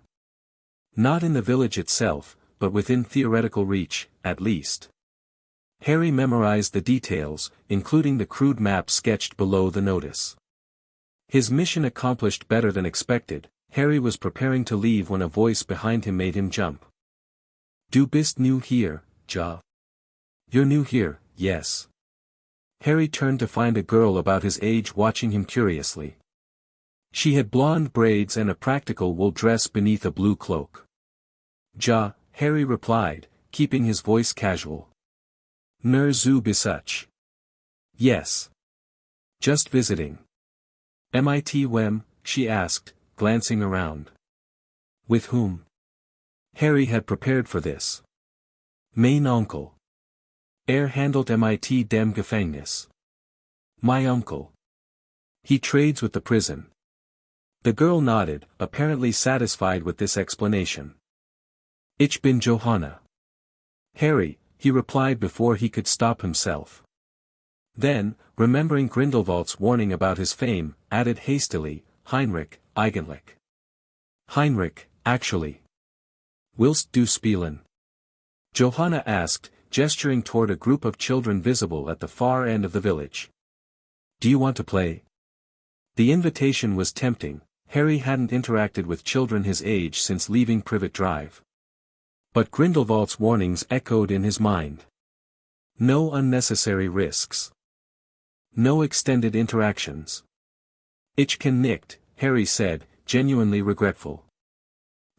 Not in the village itself, but within theoretical reach, at least. Harry memorized the details, including the crude map sketched below the notice. His mission accomplished better than expected, Harry was preparing to leave when a voice behind him made him jump. Du bist new hier, Ja. You're new here, yes. Harry turned to find a girl about his age watching him curiously. She had blonde braids and a practical wool dress beneath a blue cloak. Ja, Harry replied, keeping his voice casual. Nur zu Besuch. Yes. Just visiting. Mit wem? She asked, glancing around. With whom? Harry had prepared for this. Mein Onkel. Handelt mit dem Gefängnis. My uncle. He trades with the prison. The girl nodded, apparently satisfied with this explanation. Ich bin Johanna. Harry, he replied before he could stop himself. Then, remembering Grindelwald's warning about his fame, added hastily, Heinrich, eigentlich. Heinrich, actually. Willst du spielen? Johanna asked, gesturing toward a group of children visible at the far end of the village. Do you want to play? The invitation was tempting. Harry hadn't interacted with children his age since leaving Privet Drive. But Grindelwald's warnings echoed in his mind. No unnecessary risks. No extended interactions. Ich kann nicht, Harry said, genuinely regretful.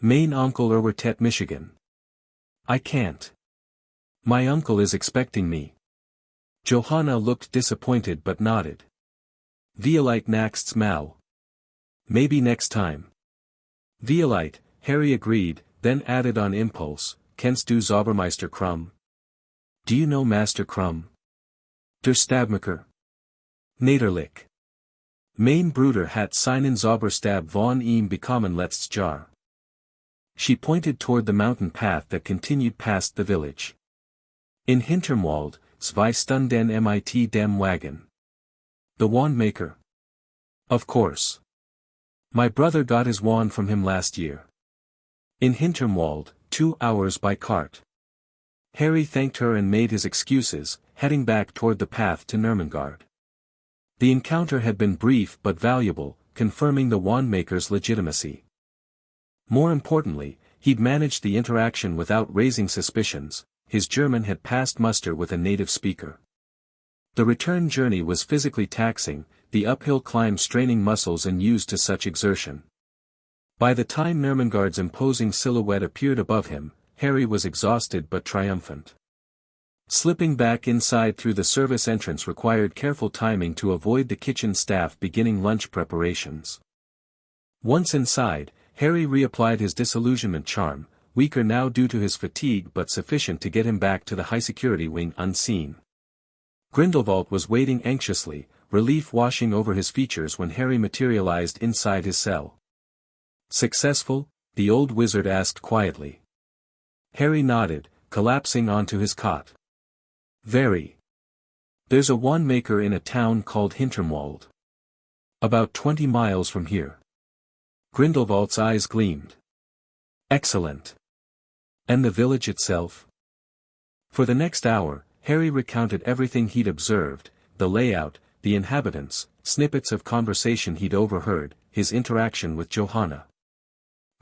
Mein Onkel wird Michigan. I can't. My uncle is expecting me. Johanna looked disappointed but nodded. Vielleicht nächstes Mal. Maybe next time. Vielleicht, Harry agreed, then added on impulse, Kennst du Zaubermeister Krumm? Do you know Master Krumm? Der Stabmacher. Natürlich. Mein Bruder hat seinen Zauberstab von ihm bekommen letztes Jahr. She pointed toward the mountain path that continued past the village. In Hinterwald, 2 Stunden mit dem Wagen. The wand maker. Of course. My brother got his wand from him last year. In Hinterwald, 2 hours by cart. Harry thanked her and made his excuses, heading back toward the path to Nurmengard. The encounter had been brief but valuable, confirming the wand maker's legitimacy. More importantly, he'd managed the interaction without raising suspicions. His German had passed muster with a native speaker. The return journey was physically taxing, the uphill climb straining muscles and used to such exertion. By the time Nurmengard's imposing silhouette appeared above him, Harry was exhausted but triumphant. Slipping back inside through the service entrance required careful timing to avoid the kitchen staff beginning lunch preparations. Once inside, Harry reapplied his disillusionment charm, weaker now due to his fatigue but sufficient to get him back to the high-security wing unseen. Grindelwald was waiting anxiously, relief washing over his features when Harry materialized inside his cell. Successful? The old wizard asked quietly. Harry nodded, collapsing onto his cot. Very. There's a wand maker in a town called Hinterwald. About 20 miles from here. Grindelwald's eyes gleamed. Excellent. And the village itself? For the next hour, Harry recounted everything he'd observed, the layout, the inhabitants, snippets of conversation he'd overheard, his interaction with Johanna.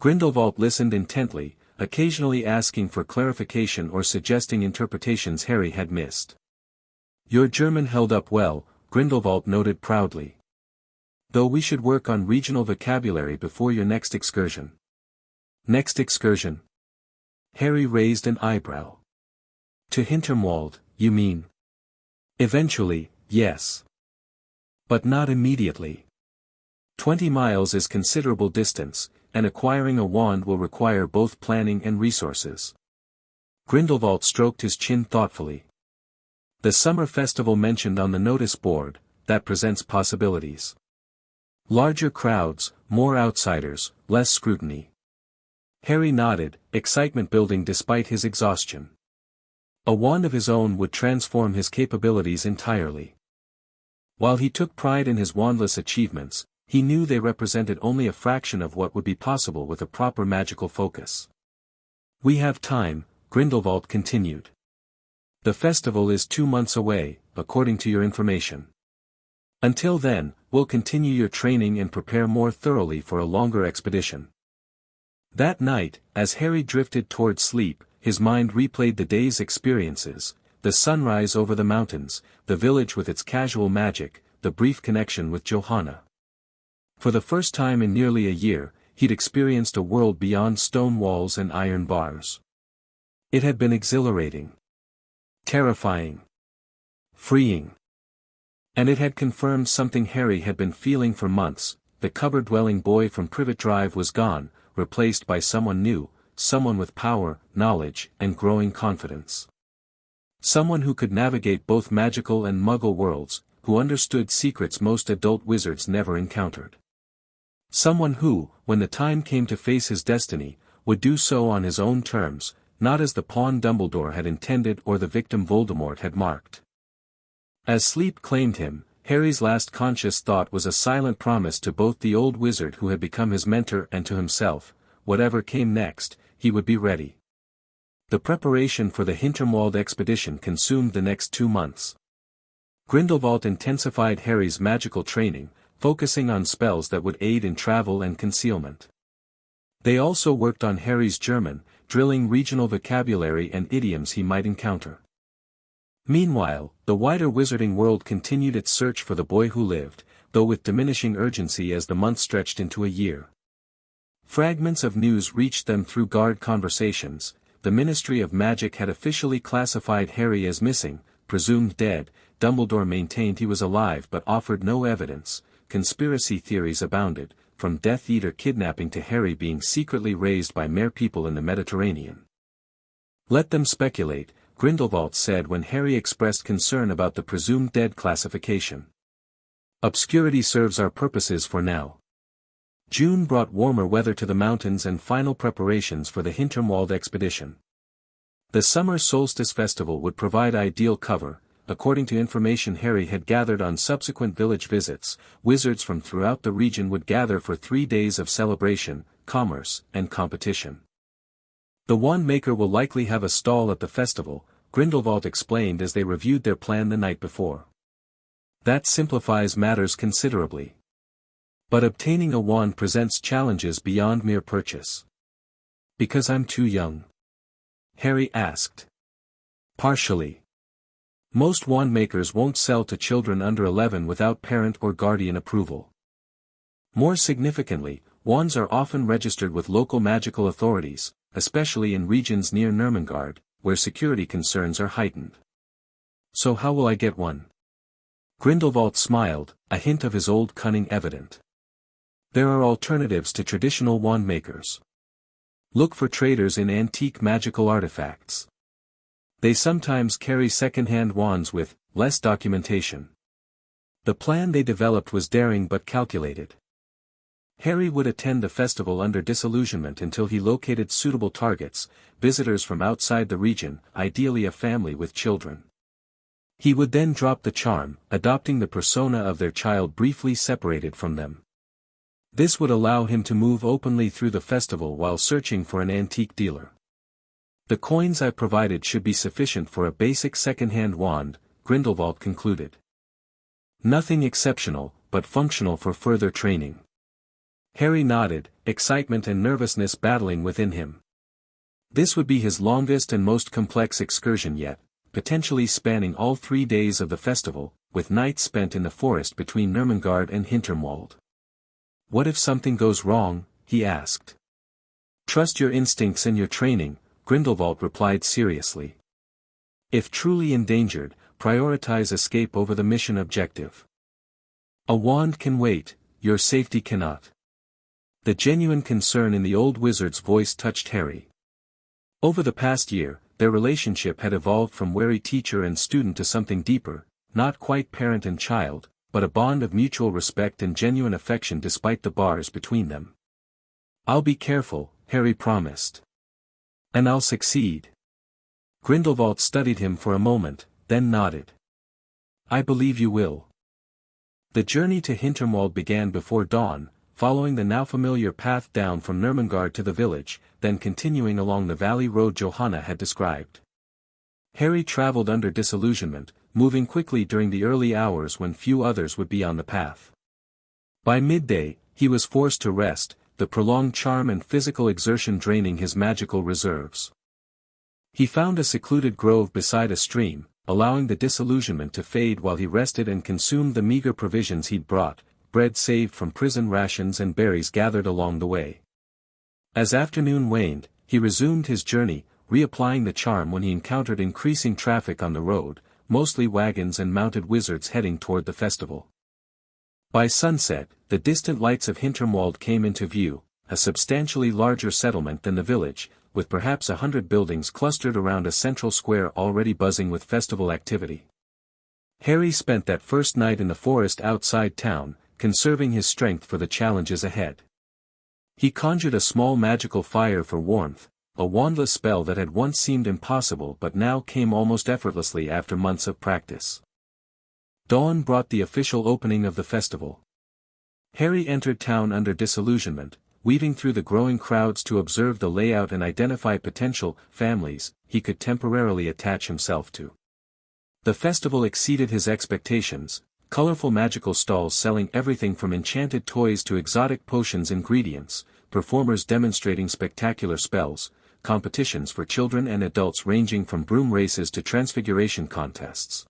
Grindelwald listened intently, occasionally asking for clarification or suggesting interpretations Harry had missed. Your German held up well, Grindelwald noted proudly. Though we should work on regional vocabulary before your next excursion. Next excursion? Harry raised an eyebrow. To Hinterwald, you mean? Eventually, yes. But not immediately. 20 miles is considerable distance, and acquiring a wand will require both planning and resources. Grindelwald stroked his chin thoughtfully. The summer festival mentioned on the notice board, that presents possibilities. Larger crowds, more outsiders, less scrutiny. Harry nodded, excitement building despite his exhaustion. A wand of his own would transform his capabilities entirely. While he took pride in his wandless achievements, he knew they represented only a fraction of what would be possible with a proper magical focus. We have time, Grindelwald continued. The festival is 2 months away, according to your information. Until then, we'll continue your training and prepare more thoroughly for a longer expedition. That night, as Harry drifted towards sleep, his mind replayed the day's experiences, the sunrise over the mountains, the village with its casual magic, the brief connection with Johanna. For the first time in nearly a year, he'd experienced a world beyond stone walls and iron bars. It had been exhilarating. Terrifying. Freeing. And it had confirmed something Harry had been feeling for months: the cupboard-dwelling boy from Privet Drive was gone, replaced by someone new, someone with power, knowledge, and growing confidence. Someone who could navigate both magical and muggle worlds, who understood secrets most adult wizards never encountered. Someone who, when the time came to face his destiny, would do so on his own terms, not as the pawn Dumbledore had intended or the victim Voldemort had marked. As sleep claimed him, Harry's last conscious thought was a silent promise to both the old wizard who had become his mentor and to himself: whatever came next, he would be ready. The preparation for the Hinterwald expedition consumed the next 2 months. Grindelwald intensified Harry's magical training, focusing on spells that would aid in travel and concealment. They also worked on Harry's German, drilling regional vocabulary and idioms he might encounter. Meanwhile, the wider wizarding world continued its search for the boy who lived, though with diminishing urgency as the months stretched into a year. Fragments of news reached them through guard conversations. The Ministry of Magic had officially classified Harry as missing, presumed dead. Dumbledore maintained he was alive but offered no evidence. Conspiracy theories abounded, from Death Eater kidnapping to Harry being secretly raised by mere people in the Mediterranean. Let them speculate, Grindelwald said when Harry expressed concern about the presumed dead classification. Obscurity serves our purposes for now. June brought warmer weather to the mountains and final preparations for the Hinterwald expedition. The summer solstice festival would provide ideal cover. According to information Harry had gathered on subsequent village visits, wizards from throughout the region would gather for 3 days of celebration, commerce, and competition. The wand maker will likely have a stall at the festival, Grindelwald explained as they reviewed their plan the night before. That simplifies matters considerably. But obtaining a wand presents challenges beyond mere purchase. Because I'm too young? Harry asked. Partially. Most wand makers won't sell to children under 11 without parent or guardian approval. More significantly, wands are often registered with local magical authorities, especially in regions near Nurmengard, where security concerns are heightened. So how will I get one? Grindelwald smiled, a hint of his old cunning evident. There are alternatives to traditional wand makers. Look for traders in antique magical artifacts. They sometimes carry second-hand wands with less documentation. The plan they developed was daring but calculated. Harry would attend the festival under disillusionment until he located suitable targets, visitors from outside the region, ideally a family with children. He would then drop the charm, adopting the persona of their child briefly separated from them. This would allow him to move openly through the festival while searching for an antique dealer. The coins I provided should be sufficient for a basic second-hand wand, Grindelwald concluded. Nothing exceptional, but functional for further training. Harry nodded, excitement and nervousness battling within him. This would be his longest and most complex excursion yet, potentially spanning all 3 days of the festival, with nights spent in the forest between Nurmengard and Hinterwald. What if something goes wrong? He asked. Trust your instincts and your training, Grindelwald replied seriously. If truly endangered, prioritize escape over the mission objective. A wand can wait, your safety cannot. The genuine concern in the old wizard's voice touched Harry. Over the past year, their relationship had evolved from wary teacher and student to something deeper, not quite parent and child, but a bond of mutual respect and genuine affection despite the bars between them. "I'll be careful," Harry promised. "And I'll succeed." Grindelwald studied him for a moment, then nodded. "I believe you will." The journey to Hinterwald began before dawn, following the now familiar path down from Nurmengard to the village, then continuing along the valley road Johanna had described. Harry traveled under disillusionment, moving quickly during the early hours when few others would be on the path. By midday, he was forced to rest, the prolonged charm and physical exertion draining his magical reserves. He found a secluded grove beside a stream, allowing the disillusionment to fade while he rested and consumed the meager provisions he'd brought, bread saved from prison rations and berries gathered along the way. As afternoon waned, he resumed his journey, reapplying the charm when he encountered increasing traffic on the road, mostly wagons and mounted wizards heading toward the festival. By sunset, the distant lights of Hinterwald came into view, a substantially larger settlement than the village, with perhaps 100 buildings clustered around a central square already buzzing with festival activity. Harry spent that first night in the forest outside town, conserving his strength for the challenges ahead. He conjured a small magical fire for warmth, a wandless spell that had once seemed impossible but now came almost effortlessly after months of practice. Dawn brought the official opening of the festival. Harry entered town under disillusionment, weaving through the growing crowds to observe the layout and identify potential families he could temporarily attach himself to. The festival exceeded his expectations, colorful magical stalls selling everything from enchanted toys to exotic potions ingredients, performers demonstrating spectacular spells, competitions for children and adults ranging from broom races to transfiguration contests.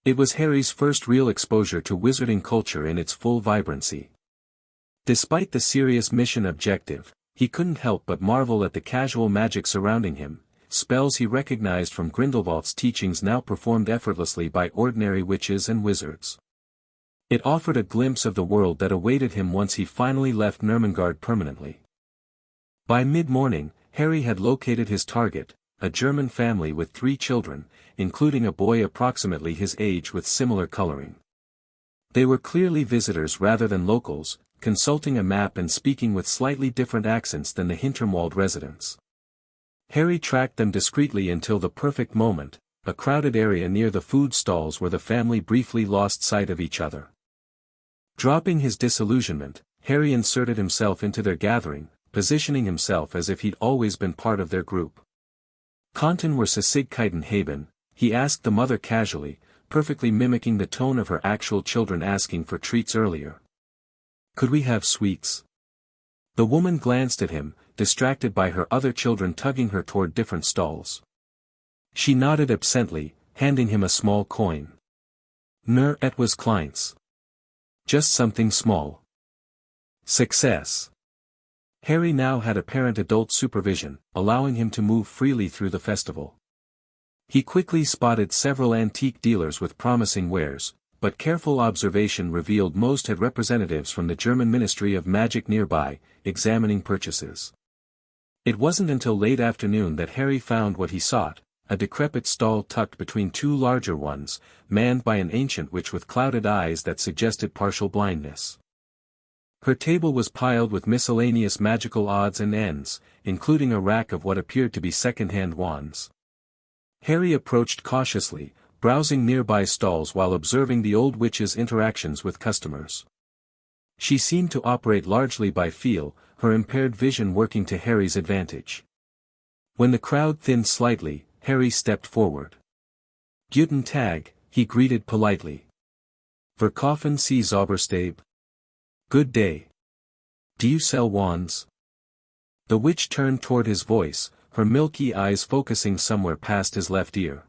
It was Harry's first real exposure to wizarding culture in its full vibrancy. Despite the serious mission objective, he couldn't help but marvel at the casual magic surrounding him, spells he recognized from Grindelwald's teachings now performed effortlessly by ordinary witches and wizards. It offered a glimpse of the world that awaited him once he finally left Nurmengard permanently. By mid-morning, Harry had located his target, a German family with 3 children, including a boy approximately his age with similar coloring. They were clearly visitors rather than locals, consulting a map and speaking with slightly different accents than the Hinterwald residents. Harry tracked them discreetly until the perfect moment, a crowded area near the food stalls where the family briefly lost sight of each other. Dropping his disillusionment, Harry inserted himself into their gathering, positioning himself as if he'd always been part of their group. "Konten were Sigkeiten haben?" he asked the mother casually, perfectly mimicking the tone of her actual children asking for treats earlier. "Could we have sweets?" The woman glanced at him, distracted by her other children tugging her toward different stalls. She nodded absently, handing him a small coin. "Nur etwas kleins. Just something small." Success. Harry now had apparent adult supervision, allowing him to move freely through the festival. He quickly spotted several antique dealers with promising wares, but careful observation revealed most had representatives from the German Ministry of Magic nearby, examining purchases. It wasn't until late afternoon that Harry found what he sought, a decrepit stall tucked between 2 larger ones, manned by an ancient witch with clouded eyes that suggested partial blindness. Her table was piled with miscellaneous magical odds and ends, including a rack of what appeared to be second-hand wands. Harry approached cautiously, browsing nearby stalls while observing the old witch's interactions with customers. She seemed to operate largely by feel, her impaired vision working to Harry's advantage. When the crowd thinned slightly, Harry stepped forward. "Guten Tag," he greeted politely. "Verkaufen Sie Zauberstab?" "Good day. Do you sell wands?" The witch turned toward his voice, her milky eyes focusing somewhere past his left ear.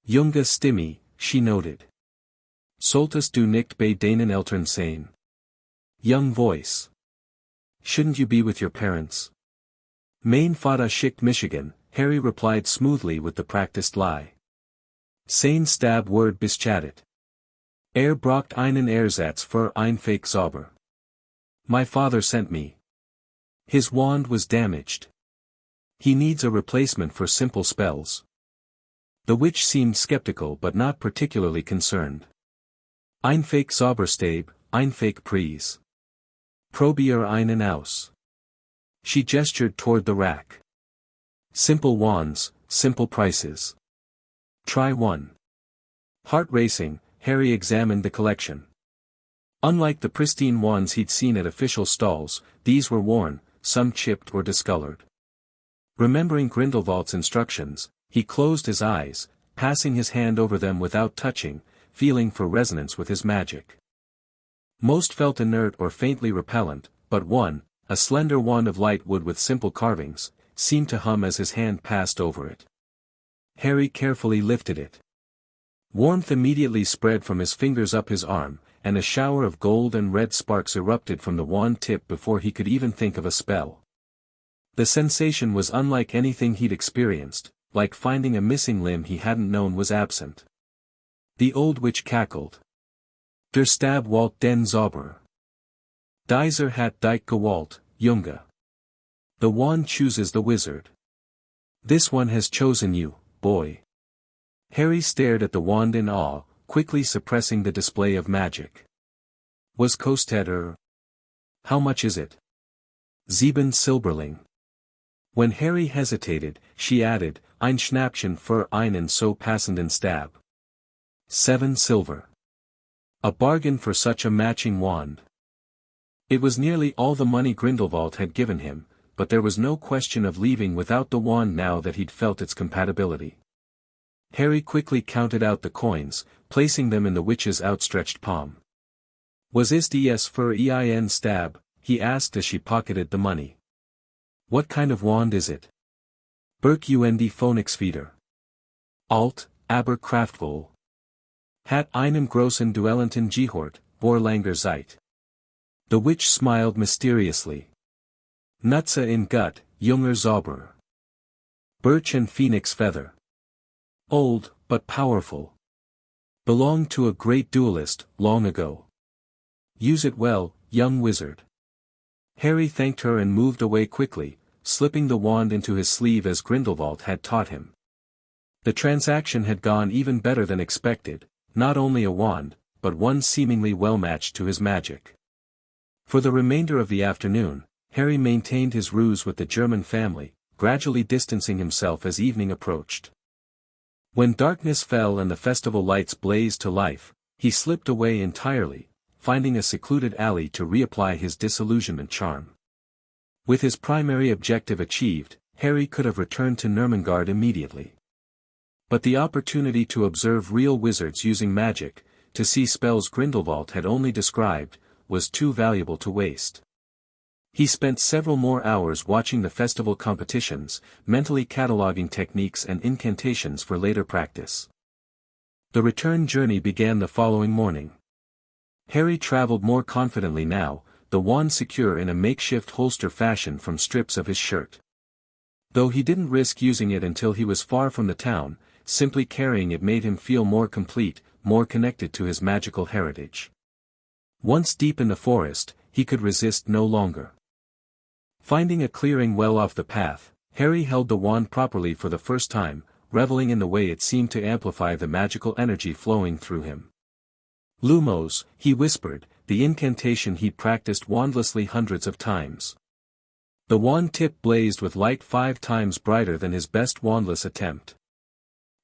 "Junge Stimme," she noted. "Solltest du nicht bei deinen Eltern sein?" Young voice. "Shouldn't you be with your parents?" "Mein Vater schickt Michigan," Harry replied smoothly with the practiced lie. "Sein Stab word beschattet. Braucht einen Ersatz für ein Fake Zauber." "My father sent me. His wand was damaged." He needs a replacement for simple spells. The witch seemed skeptical but not particularly concerned. Einfach Zauberstab, einfach Preis. Probier einen aus. She gestured toward the rack. Simple wands, simple prices. Try one. Heart racing, Harry examined the collection. Unlike the pristine wands he'd seen at official stalls, these were worn, some chipped or discolored. Remembering Grindelwald's instructions, he closed his eyes, passing his hand over them without touching, feeling for resonance with his magic. Most felt inert or faintly repellent, but one, a slender wand of light wood with simple carvings, seemed to hum as his hand passed over it. Harry carefully lifted it. Warmth immediately spread from his fingers up his arm, and a shower of gold and red sparks erupted from the wand tip before he could even think of a spell. The sensation was unlike anything he'd experienced, like finding a missing limb he hadn't known was absent. The old witch cackled. Der Stab Walt den Zauberer. Dieser hat dich gewählt, Junge. The wand chooses the wizard. This one has chosen you, boy. Harry stared at the wand in awe, quickly suppressing the display of magic. Was kostet How much is it? 7 Silberling. When Harry hesitated, she added, Ein Schnäppchen für einen so passenden Stab. 7 silver. A bargain for such a matching wand. It was nearly all the money Grindelwald had given him, but there was no question of leaving without the wand now that he'd felt its compatibility. Harry quickly counted out the coins, placing them in the witch's outstretched palm. Was ist es für ein Stab? He asked as she pocketed the money. What kind of wand is it? Berg und Phönixfeder. Alt, aber kraftvoll. Hat einem großen Duellenten gehört, vor langer Zeit. The witch smiled mysteriously. Nutze in Gut, junger Zauberer. Birch and Phoenix Feather. Old, but powerful. Belonged to a great duelist, long ago. Use it well, young wizard. Harry thanked her and moved away quickly, slipping the wand into his sleeve as Grindelwald had taught him. The transaction had gone even better than expected, not only a wand, but one seemingly well matched to his magic. For the remainder of the afternoon, Harry maintained his ruse with the German family, gradually distancing himself as evening approached. When darkness fell and the festival lights blazed to life, he slipped away entirely, finding a secluded alley to reapply his disillusionment charm. With his primary objective achieved, Harry could have returned to Nurmengard immediately. But the opportunity to observe real wizards using magic, to see spells Grindelwald had only described, was too valuable to waste. He spent several more hours watching the festival competitions, mentally cataloging techniques and incantations for later practice. The return journey began the following morning. Harry traveled more confidently now, the wand secure in a makeshift holster fashioned from strips of his shirt. Though he didn't risk using it until he was far from the town, simply carrying it made him feel more complete, more connected to his magical heritage. Once deep in the forest, he could resist no longer. Finding a clearing well off the path, Harry held the wand properly for the first time, reveling in the way it seemed to amplify the magical energy flowing through him. Lumos, he whispered, the incantation he'd practiced wandlessly hundreds of times. The wand tip blazed with light 5 times brighter than his best wandless attempt.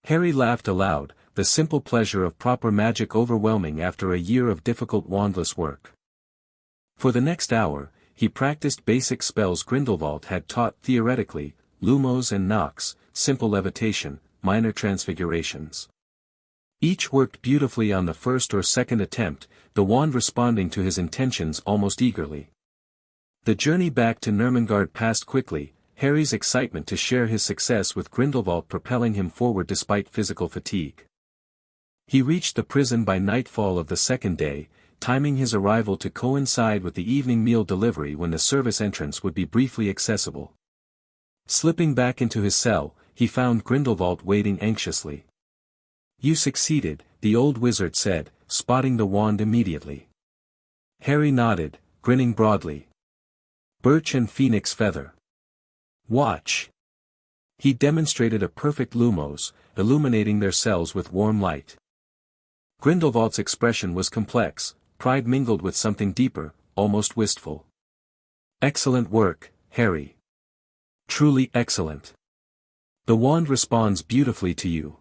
Harry laughed aloud, the simple pleasure of proper magic overwhelming after a year of difficult wandless work. For the next hour, he practiced basic spells Grindelwald had taught theoretically, Lumos and Nox, simple levitation, minor transfigurations. Each worked beautifully on the first or second attempt, the wand responding to his intentions almost eagerly. The journey back to Nurmengard passed quickly, Harry's excitement to share his success with Grindelwald propelling him forward despite physical fatigue. He reached the prison by nightfall of the second day, timing his arrival to coincide with the evening meal delivery when the service entrance would be briefly accessible. Slipping back into his cell, he found Grindelwald waiting anxiously. You succeeded, the old wizard said, spotting the wand immediately. Harry nodded, grinning broadly. Birch and Phoenix Feather. Watch. He demonstrated a perfect lumos, illuminating their cells with warm light. Grindelwald's expression was complex, pride mingled with something deeper, almost wistful. Excellent work, Harry. Truly excellent. The wand responds beautifully to you.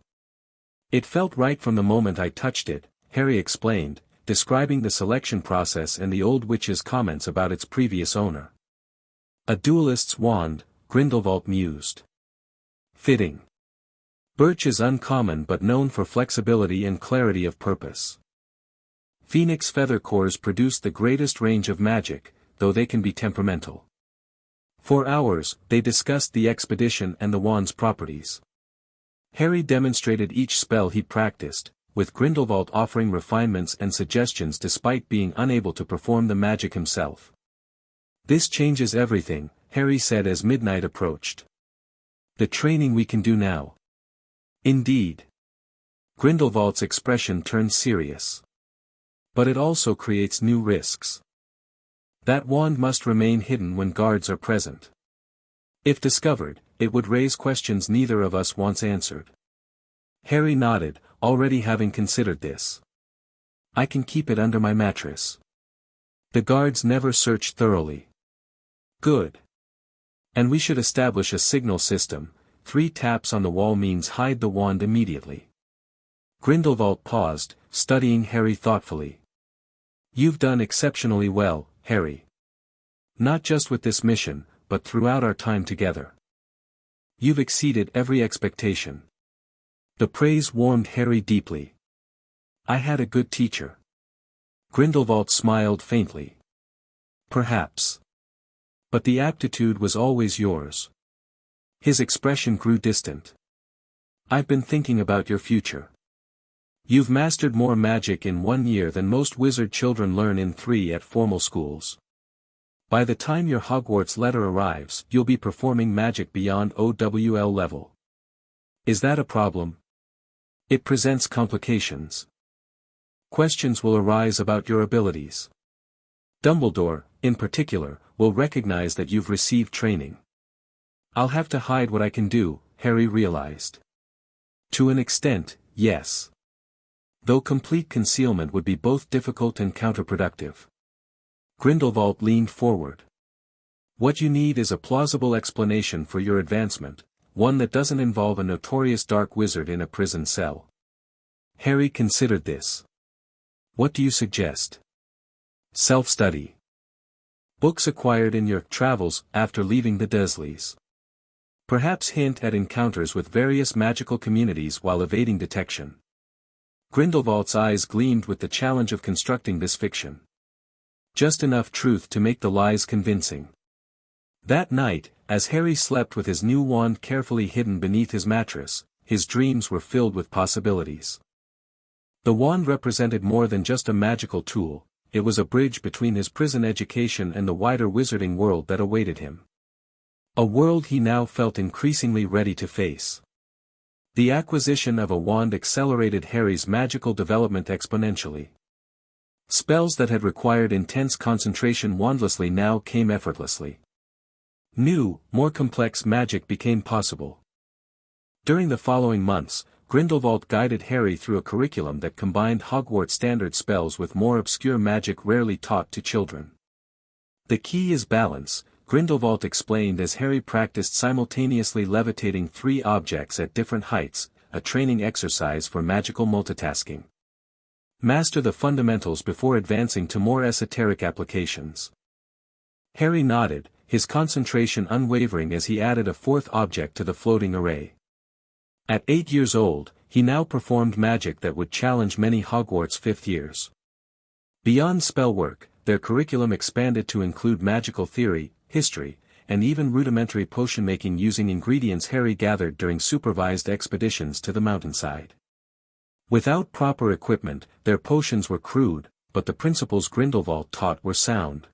It felt right from the moment I touched it, Harry explained, describing the selection process and the old witch's comments about its previous owner. A duelist's wand, Grindelwald mused. Fitting. Birch is uncommon but known for flexibility and clarity of purpose. Phoenix feather cores produce the greatest range of magic, though they can be temperamental. For hours, they discussed the expedition and the wand's properties. Harry demonstrated each spell he practiced, with Grindelwald offering refinements and suggestions despite being unable to perform the magic himself. This changes everything, Harry said as midnight approached. The training we can do now. Indeed. Grindelwald's expression turned serious. But it also creates new risks. That wand must remain hidden when guards are present. If discovered, it would raise questions neither of us wants answered. Harry nodded, already having considered this. I can keep it under my mattress. The guards never search thoroughly. Good. And we should establish a signal system. 3 taps on the wall means hide the wand immediately. Grindelwald paused, studying Harry thoughtfully. You've done exceptionally well, Harry. Not just with this mission, but throughout our time together. You've exceeded every expectation. The praise warmed Harry deeply. I had a good teacher. Grindelwald smiled faintly. Perhaps. But the aptitude was always yours. His expression grew distant. I've been thinking about your future. You've mastered more magic in 1 year than most wizard children learn in 3 at formal schools. By the time your Hogwarts letter arrives, you'll be performing magic beyond OWL level. Is that a problem? It presents complications. Questions will arise about your abilities. Dumbledore, in particular, will recognize that you've received training. I'll have to hide what I can do, Harry realized. To an extent, yes. Though complete concealment would be both difficult and counterproductive. Grindelwald leaned forward. What you need is a plausible explanation for your advancement, one that doesn't involve a notorious dark wizard in a prison cell. Harry considered this. What do you suggest? Self-study. Books acquired in your travels after leaving the Dursleys. Perhaps hint at encounters with various magical communities while evading detection. Grindelwald's eyes gleamed with the challenge of constructing this fiction. Just enough truth to make the lies convincing. That night, as Harry slept with his new wand carefully hidden beneath his mattress, his dreams were filled with possibilities. The wand represented more than just a magical tool, it was a bridge between his prison education and the wider wizarding world that awaited him. A world he now felt increasingly ready to face. The acquisition of a wand accelerated Harry's magical development exponentially. Spells that had required intense concentration wandlessly now came effortlessly. New, more complex magic became possible. During the following months, Grindelwald guided Harry through a curriculum that combined Hogwarts standard spells with more obscure magic rarely taught to children. The key is balance, Grindelwald explained as Harry practiced simultaneously levitating 3 objects at different heights, a training exercise for magical multitasking. Master the fundamentals before advancing to more esoteric applications. Harry nodded, his concentration unwavering as he added a 4th object to the floating array. At 8 years old, he now performed magic that would challenge many Hogwarts 5th years. Beyond spellwork, their curriculum expanded to include magical theory, history, and even rudimentary potion-making using ingredients Harry gathered during supervised expeditions to the mountainside. Without proper equipment, their potions were crude, but the principles Grindelwald taught were sound.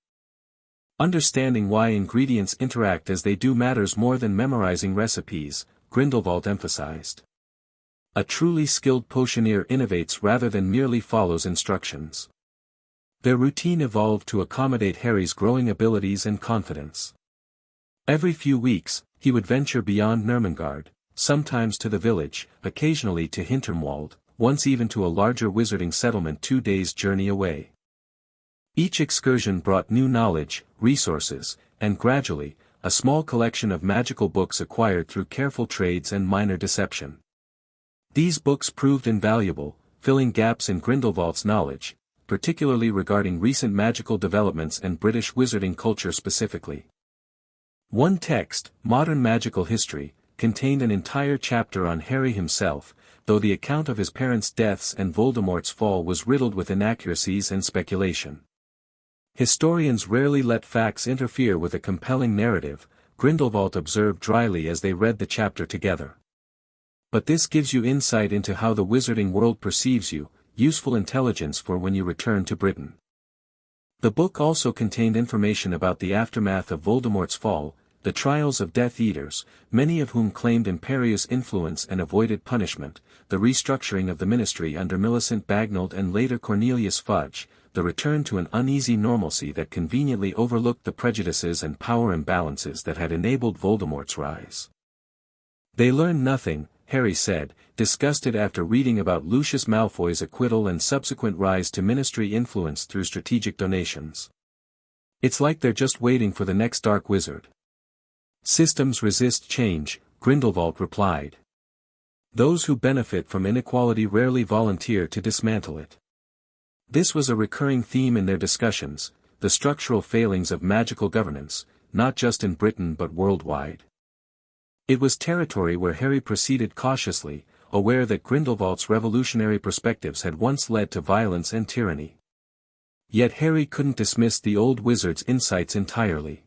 Understanding why ingredients interact as they do matters more than memorizing recipes, Grindelwald emphasized. A truly skilled potioneer innovates rather than merely follows instructions. Their routine evolved to accommodate Harry's growing abilities and confidence. Every few weeks, he would venture beyond Nurmengard, sometimes to the village, occasionally to Hinterwald, once even to a larger wizarding settlement 2 days' journey away. Each excursion brought new knowledge, resources, and gradually, a small collection of magical books acquired through careful trades and minor deception. These books proved invaluable, filling gaps in Grindelwald's knowledge, particularly regarding recent magical developments and British wizarding culture specifically. One text, Modern Magical History, contained an entire chapter on Harry himself, though the account of his parents' deaths and Voldemort's fall was riddled with inaccuracies and speculation. Historians rarely let facts interfere with a compelling narrative, Grindelwald observed dryly as they read the chapter together. But this gives you insight into how the wizarding world perceives you, useful intelligence for when you return to Britain. The book also contained information about the aftermath of Voldemort's fall, the trials of Death Eaters, many of whom claimed imperious influence and avoided punishment, the restructuring of the ministry under Millicent Bagnold and later Cornelius Fudge, the return to an uneasy normalcy that conveniently overlooked the prejudices and power imbalances that had enabled Voldemort's rise. They learned nothing, Harry said, disgusted after reading about Lucius Malfoy's acquittal and subsequent rise to ministry influence through strategic donations. It's like they're just waiting for the next dark wizard. Systems resist change, Grindelwald replied. Those who benefit from inequality rarely volunteer to dismantle it. This was a recurring theme in their discussions, the structural failings of magical governance, not just in Britain but worldwide. It was territory where Harry proceeded cautiously, aware that Grindelwald's revolutionary perspectives had once led to violence and tyranny. Yet Harry couldn't dismiss the old wizard's insights entirely.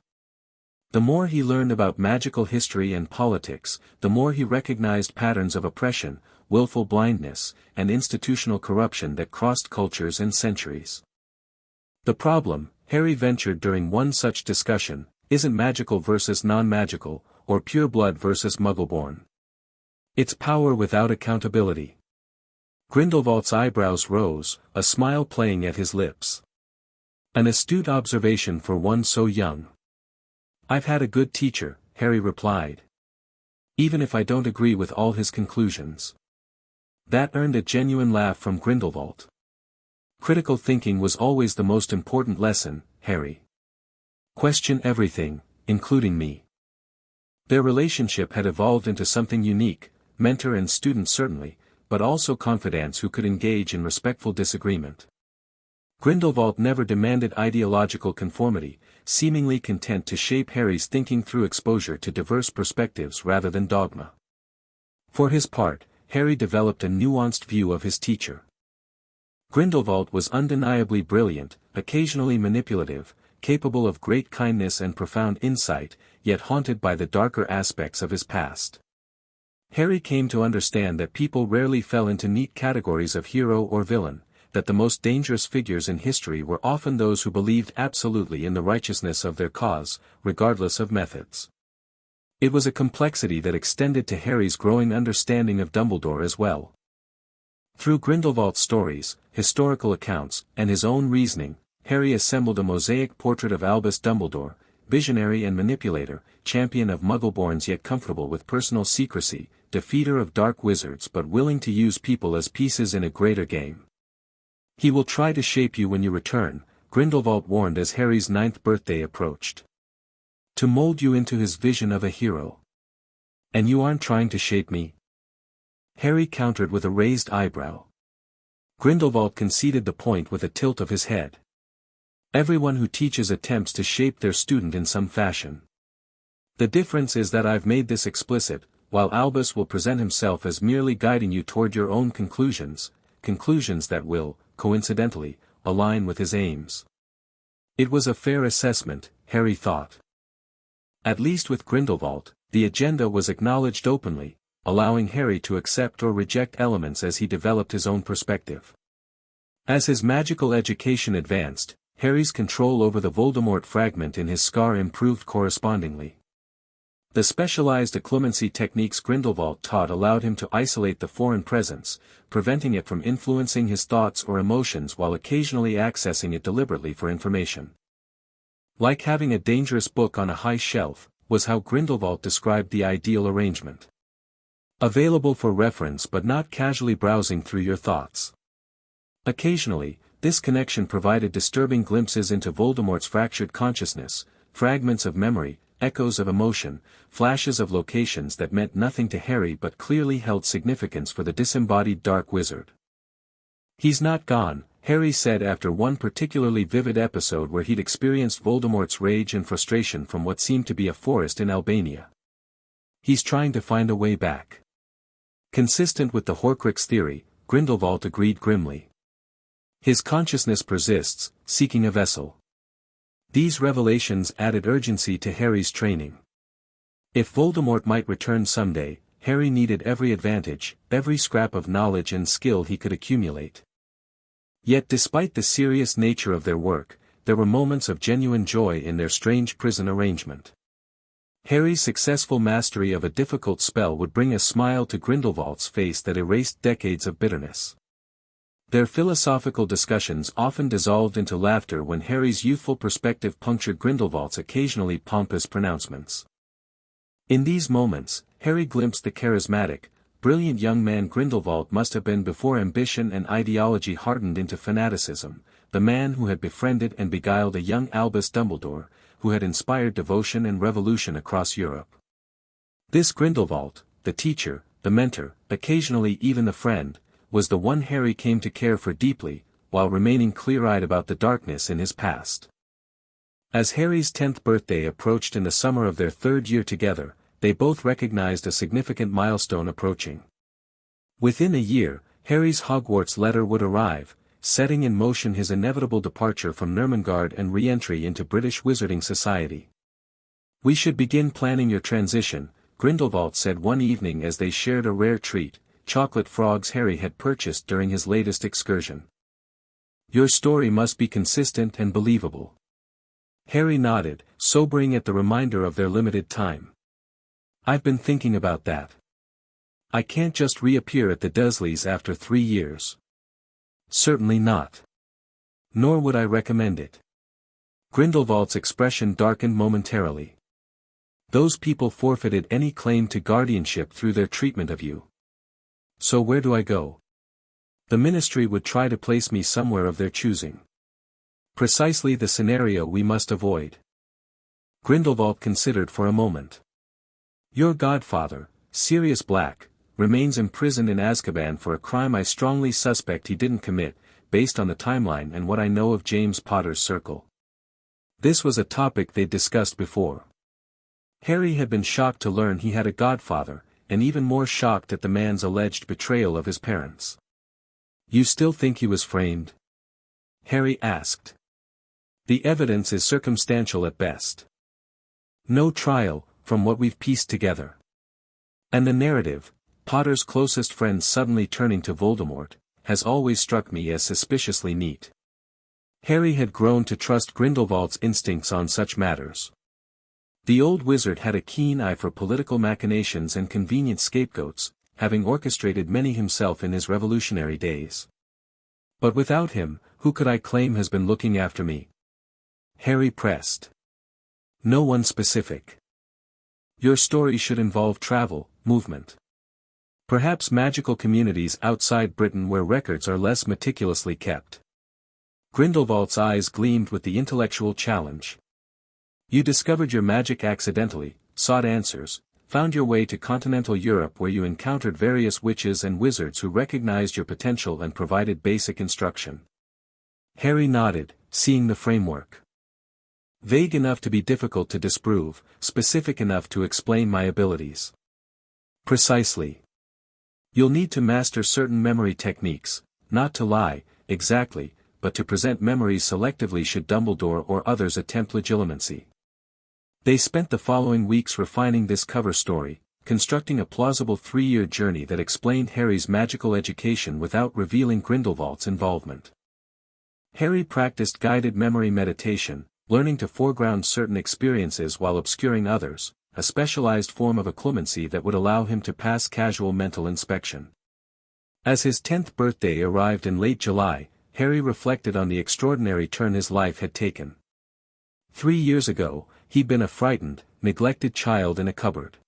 The more he learned about magical history and politics, the more he recognized patterns of oppression, willful blindness, and institutional corruption that crossed cultures and centuries. The problem, Harry ventured during one such discussion, isn't magical versus non-magical, or pure blood versus muggle-born. It's power without accountability. Grindelwald's eyebrows rose, a smile playing at his lips. An astute observation for one so young. I've had a good teacher, Harry replied. Even if I don't agree with all his conclusions. That earned a genuine laugh from Grindelwald. Critical thinking was always the most important lesson, Harry. Question everything, including me. Their relationship had evolved into something unique, mentor and student certainly, but also confidants who could engage in respectful disagreement. Grindelwald never demanded ideological conformity, seemingly content to shape Harry's thinking through exposure to diverse perspectives rather than dogma. For his part, Harry developed a nuanced view of his teacher. Grindelwald was undeniably brilliant, occasionally manipulative, capable of great kindness and profound insight, yet haunted by the darker aspects of his past. Harry came to understand that people rarely fell into neat categories of hero or villain, that the most dangerous figures in history were often those who believed absolutely in the righteousness of their cause, regardless of methods. It was a complexity that extended to Harry's growing understanding of Dumbledore as well. Through Grindelwald's stories, historical accounts, and his own reasoning, Harry assembled a mosaic portrait of Albus Dumbledore, visionary and manipulator, champion of Muggleborns yet comfortable with personal secrecy, defeater of dark wizards but willing to use people as pieces in a greater game. He will try to shape you when you return, Grindelwald warned as Harry's 9th birthday approached. To mold you into his vision of a hero. And you aren't trying to shape me? Harry countered with a raised eyebrow. Grindelwald conceded the point with a tilt of his head. Everyone who teaches attempts to shape their student in some fashion. The difference is that I've made this explicit, while Albus will present himself as merely guiding you toward your own conclusions that will, coincidentally, align with his aims. It was a fair assessment, Harry thought. At least with Grindelwald, the agenda was acknowledged openly, allowing Harry to accept or reject elements as he developed his own perspective. As his magical education advanced, Harry's control over the Voldemort fragment in his scar improved correspondingly. The specialized occlumency techniques Grindelwald taught allowed him to isolate the foreign presence, preventing it from influencing his thoughts or emotions while occasionally accessing it deliberately for information. Like having a dangerous book on a high shelf, was how Grindelwald described the ideal arrangement. Available for reference but not casually browsing through your thoughts. Occasionally, this connection provided disturbing glimpses into Voldemort's fractured consciousness, fragments of memory, echoes of emotion, flashes of locations that meant nothing to Harry but clearly held significance for the disembodied Dark Wizard. "He's not gone," Harry said after one particularly vivid episode where he'd experienced Voldemort's rage and frustration from what seemed to be a forest in Albania. "He's trying to find a way back." Consistent with the Horcrux theory, Grindelwald agreed grimly. "His consciousness persists, seeking a vessel." These revelations added urgency to Harry's training. If Voldemort might return someday, Harry needed every advantage, every scrap of knowledge and skill he could accumulate. Yet despite the serious nature of their work, there were moments of genuine joy in their strange prison arrangement. Harry's successful mastery of a difficult spell would bring a smile to Grindelwald's face that erased decades of bitterness. Their philosophical discussions often dissolved into laughter when Harry's youthful perspective punctured Grindelwald's occasionally pompous pronouncements. In these moments, Harry glimpsed the charismatic, brilliant young man Grindelwald must have been before ambition and ideology hardened into fanaticism, the man who had befriended and beguiled a young Albus Dumbledore, who had inspired devotion and revolution across Europe. This Grindelwald, the teacher, the mentor, occasionally even the friend, was the one Harry came to care for deeply, while remaining clear-eyed about the darkness in his past. As Harry's 10th birthday approached in the summer of their third year together, they both recognized a significant milestone approaching. Within a year, Harry's Hogwarts Letter would arrive, setting in motion his inevitable departure from Nurmengard and re-entry into British wizarding society. "We should begin planning your transition," Grindelwald said one evening as they shared a rare treat, chocolate frogs Harry had purchased during his latest excursion. "Your story must be consistent and believable." Harry nodded, sobering at the reminder of their limited time. "I've been thinking about that. I can't just reappear at the Dursleys after 3 years. Certainly not. Nor would I recommend it." Grindelwald's expression darkened momentarily. "Those people forfeited any claim to guardianship through their treatment of you. So where do I go? The Ministry would try to place me somewhere of their choosing. Precisely the scenario we must avoid." Grindelwald considered for a moment. "Your godfather, Sirius Black, remains imprisoned in Azkaban for a crime I strongly suspect he didn't commit, based on the timeline and what I know of James Potter's circle." This was a topic they'd discussed before. Harry had been shocked to learn he had a godfather, and even more shocked at the man's alleged betrayal of his parents. "You still think he was framed?" Harry asked. "The evidence is circumstantial at best. No trial, from what we've pieced together. And the narrative, Potter's closest friend suddenly turning to Voldemort, has always struck me as suspiciously neat." Harry had grown to trust Grindelwald's instincts on such matters. The old wizard had a keen eye for political machinations and convenient scapegoats, having orchestrated many himself in his revolutionary days. "But without him, who could I claim has been looking after me?" Harry pressed. "No one specific. Your story should involve travel, movement. Perhaps magical communities outside Britain where records are less meticulously kept." Grindelwald's eyes gleamed with the intellectual challenge. "You discovered your magic accidentally, sought answers, found your way to continental Europe where you encountered various witches and wizards who recognized your potential and provided basic instruction." Harry nodded, seeing the framework. "Vague enough to be difficult to disprove, specific enough to explain my abilities." "Precisely. You'll need to master certain memory techniques, not to lie, exactly, but to present memories selectively should Dumbledore or others attempt legilimency." They spent the following weeks refining this cover story, constructing a plausible 3-year journey that explained Harry's magical education without revealing Grindelwald's involvement. Harry practiced guided memory meditation, learning to foreground certain experiences while obscuring others, a specialized form of occlumency that would allow him to pass casual mental inspection. As his 10th birthday arrived in late July, Harry reflected on the extraordinary turn his life had taken. 3 years ago, he'd been a frightened, neglected child in a cupboard.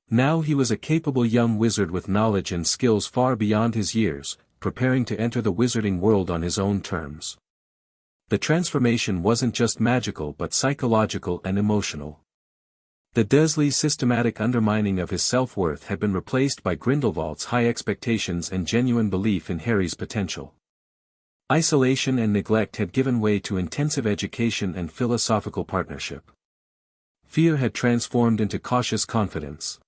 Now he was a capable young wizard with knowledge and skills far beyond his years, preparing to enter the wizarding world on his own terms. The transformation wasn't just magical but psychological and emotional. The Dursley's systematic undermining of his self-worth had been replaced by Grindelwald's high expectations and genuine belief in Harry's potential. Isolation and neglect had given way to intensive education and philosophical partnership. Fear had transformed into cautious confidence.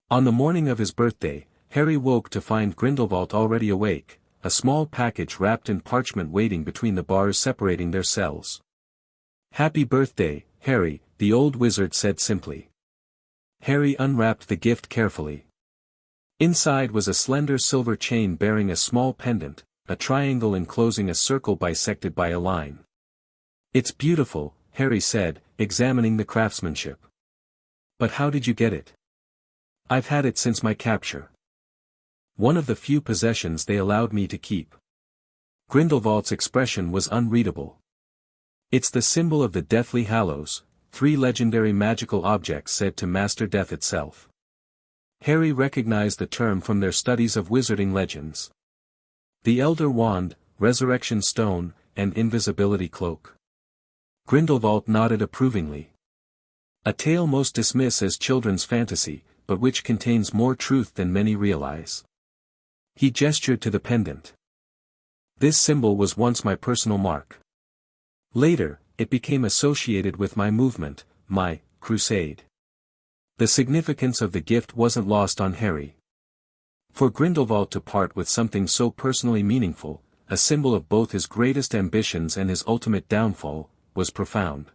On the morning of his birthday, Harry woke to find Grindelwald already awake, a small package wrapped in parchment waiting between the bars separating their cells. "Happy birthday, Harry," the old wizard said simply. Harry unwrapped the gift carefully. Inside was a slender silver chain bearing a small pendant, a triangle enclosing a circle bisected by a line. "It's beautiful," Harry said, examining the craftsmanship. "But how did you get it?" "I've had it since my capture. One of the few possessions they allowed me to keep." Grindelwald's expression was unreadable. "It's the symbol of the Deathly Hallows, 3 legendary magical objects said to master death itself." Harry recognized the term from their studies of wizarding legends. The Elder Wand, Resurrection Stone, and Invisibility Cloak. Grindelwald nodded approvingly. "A tale most dismiss as children's fantasy, but which contains more truth than many realize." He gestured to the pendant. "This symbol was once my personal mark. Later, it became associated with my movement, my crusade." The significance of the gift wasn't lost on Harry. For Grindelwald to part with something so personally meaningful, a symbol of both his greatest ambitions and his ultimate downfall, was profound.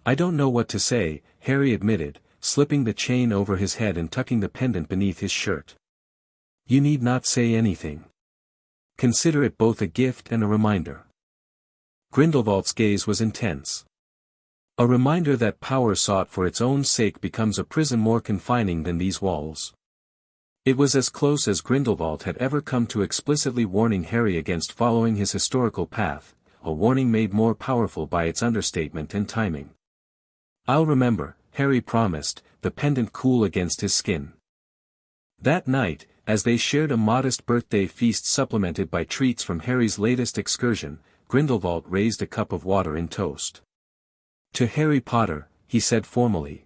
"I don't know what to say," Harry admitted, slipping the chain over his head and tucking the pendant beneath his shirt. "You need not say anything. Consider it both a gift and a reminder." Grindelwald's gaze was intense. "A reminder that power sought for its own sake becomes a prison more confining than these walls." It was as close as Grindelwald had ever come to explicitly warning Harry against following his historical path, a warning made more powerful by its understatement and timing. "I'll remember," Harry promised, the pendant cool against his skin. That night, as they shared a modest birthday feast supplemented by treats from Harry's latest excursion, Grindelwald raised a cup of water in toast. "To Harry Potter," he said formally.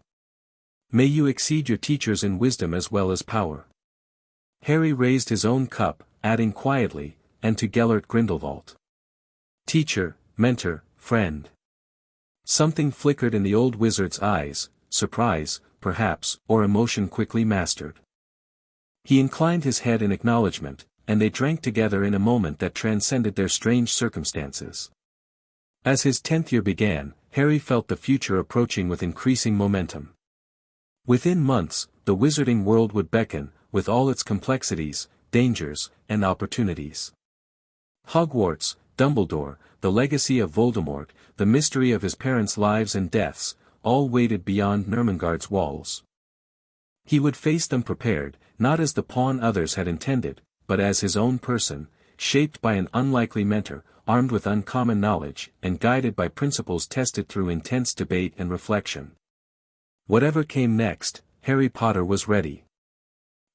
"May you exceed your teachers in wisdom as well as power." Harry raised his own cup, adding quietly, "And to Gellert Grindelwald. Teacher, mentor, friend." Something flickered in the old wizard's eyes, surprise, perhaps, or emotion quickly mastered. He inclined his head in acknowledgement, and they drank together in a moment that transcended their strange circumstances. As his 10th year began, Harry felt the future approaching with increasing momentum. Within months, the wizarding world would beckon, with all its complexities, dangers, and opportunities. Hogwarts, Dumbledore, the legacy of Voldemort, the mystery of his parents' lives and deaths, all waited beyond Nurmengard's walls. He would face them prepared, not as the pawn others had intended, but as his own person, shaped by an unlikely mentor, armed with uncommon knowledge, and guided by principles tested through intense debate and reflection. Whatever came next, Harry Potter was ready.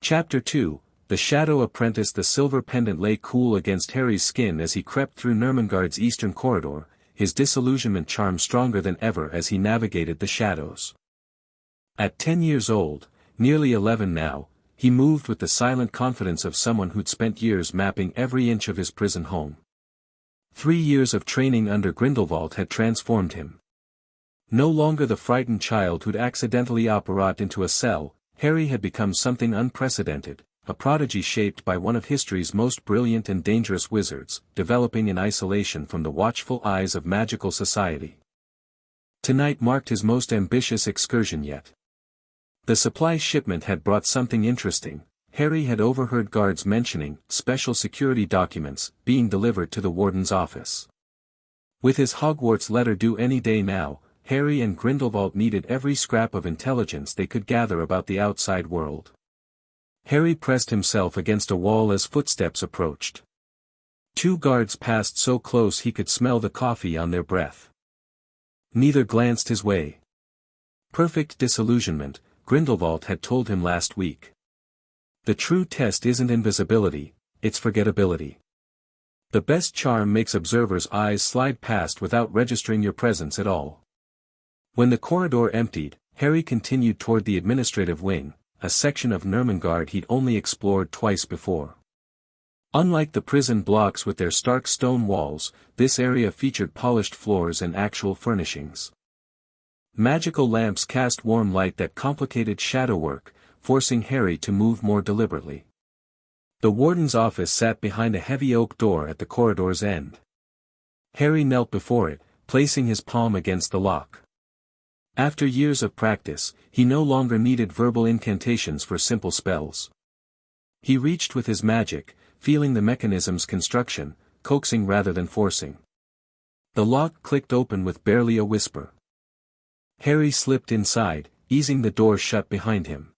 Chapter 2, The Shadow Apprentice. The silver pendant lay cool against Harry's skin as he crept through Nurmengard's eastern corridor, his disillusionment charm stronger than ever as he navigated the shadows. At 10 years old, nearly 11 now, he moved with the silent confidence of someone who'd spent years mapping every inch of his prison home. 3 years of training under Grindelwald had transformed him. No longer the frightened child who'd accidentally apparat into a cell, Harry had become something unprecedented, a prodigy shaped by one of history's most brilliant and dangerous wizards, developing in isolation from the watchful eyes of magical society. Tonight marked his most ambitious excursion yet. The supply shipment had brought something interesting. Harry had overheard guards mentioning special security documents being delivered to the warden's office. With his Hogwarts letter due any day now, Harry and Grindelwald needed every scrap of intelligence they could gather about the outside world. Harry pressed himself against a wall as footsteps approached. 2 guards passed so close he could smell the coffee on their breath. Neither glanced his way. Perfect disillusionment, Grindelwald had told him last week. The true test isn't invisibility, it's forgettability. The best charm makes observers' eyes slide past without registering your presence at all. When the corridor emptied, Harry continued toward the administrative wing, a section of Nurmengard he'd only explored twice before. Unlike the prison blocks with their stark stone walls, this area featured polished floors and actual furnishings. Magical lamps cast warm light that complicated shadow work, forcing Harry to move more deliberately. The warden's office sat behind a heavy oak door at the corridor's end. Harry knelt before it, placing his palm against the lock. After years of practice, he no longer needed verbal incantations for simple spells. He reached with his magic, feeling the mechanism's construction, coaxing rather than forcing. The lock clicked open with barely a whisper. Harry slipped inside, easing the door shut behind him.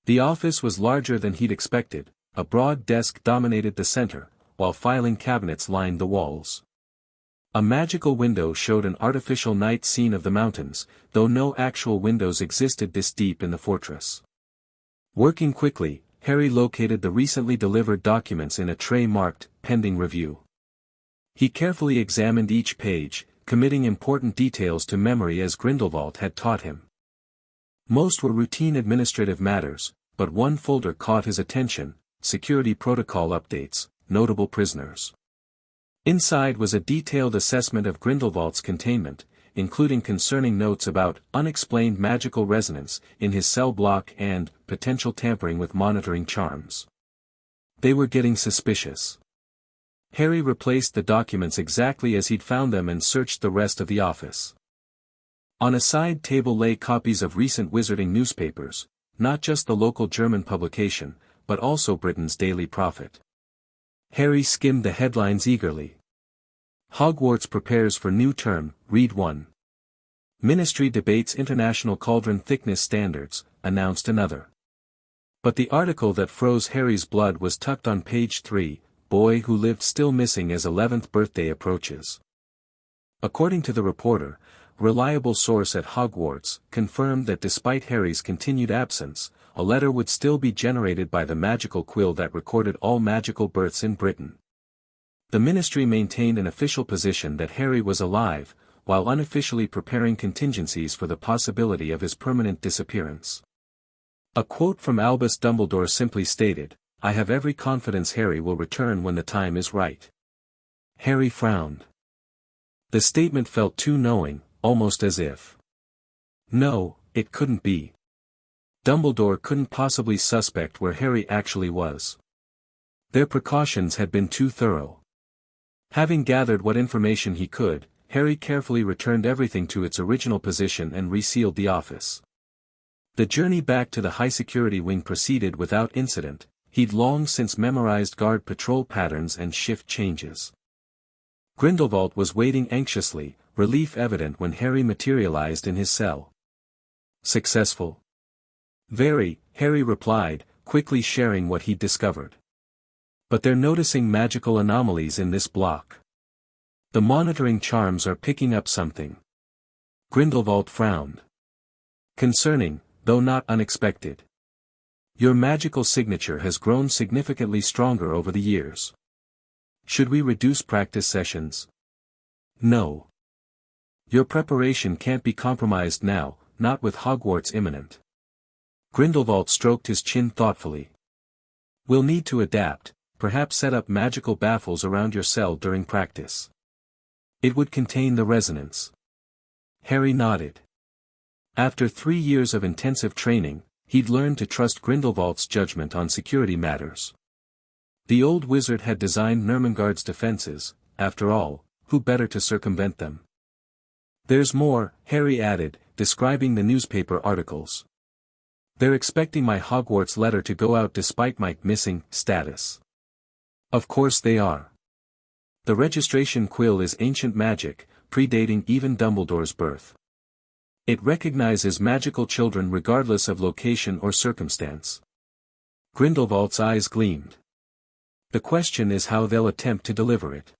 The office was larger than he'd expected. A broad desk dominated the center, while filing cabinets lined the walls. A magical window showed an artificial night scene of the mountains, though no actual windows existed this deep in the fortress. Working quickly, Harry located the recently delivered documents in a tray marked, "Pending Review." He carefully examined each page, committing important details to memory as Grindelwald had taught him. Most were routine administrative matters, but one folder caught his attention: security protocol updates, notable prisoners. Inside was a detailed assessment of Grindelwald's containment, including concerning notes about unexplained magical resonance in his cell block and potential tampering with monitoring charms. They were getting suspicious. Harry replaced the documents exactly as he'd found them and searched the rest of the office. On a side table lay copies of recent wizarding newspapers, not just the local German publication, but also Britain's Daily Prophet. Harry skimmed the headlines eagerly. Hogwarts prepares for new term, read 1. Ministry debates international cauldron thickness standards, announced another. But the article that froze Harry's blood was tucked on page 3, boy who lived still missing as 11th birthday approaches. According to the reporter, reliable source at Hogwarts confirmed that despite Harry's continued absence, a letter would still be generated by the magical quill that recorded all magical births in Britain. The ministry maintained an official position that Harry was alive, while unofficially preparing contingencies for the possibility of his permanent disappearance. A quote from Albus Dumbledore simply stated, "I have every confidence Harry will return when the time is right." Harry frowned. The statement felt too knowing, almost as if. No, it couldn't be. Dumbledore couldn't possibly suspect where Harry actually was. Their precautions had been too thorough. Having gathered what information he could, Harry carefully returned everything to its original position and resealed the office. The journey back to the high-security wing proceeded without incident. He'd long since memorized guard patrol patterns and shift changes. Grindelwald was waiting anxiously, relief evident when Harry materialized in his cell. "Successful?" "Very," Harry replied, quickly sharing what he'd discovered. "But they're noticing magical anomalies in this block. The monitoring charms are picking up something." Grindelwald frowned. "Concerning, though not unexpected. Your magical signature has grown significantly stronger over the years. Should we reduce practice sessions?" "No. Your preparation can't be compromised now, not with Hogwarts imminent." Grindelwald stroked his chin thoughtfully. "We'll need to adapt, perhaps set up magical baffles around your cell during practice. It would contain the resonance." Harry nodded. After 3 years of intensive training, he'd learned to trust Grindelwald's judgment on security matters. The old wizard had designed Nurmengard's defenses, after all, who better to circumvent them? "There's more," Harry added, describing the newspaper articles. "They're expecting my Hogwarts letter to go out despite my missing status." "Of course they are. The registration quill is ancient magic, predating even Dumbledore's birth. It recognizes magical children regardless of location or circumstance." Grindelwald's eyes gleamed. "The question is how they'll attempt to deliver it.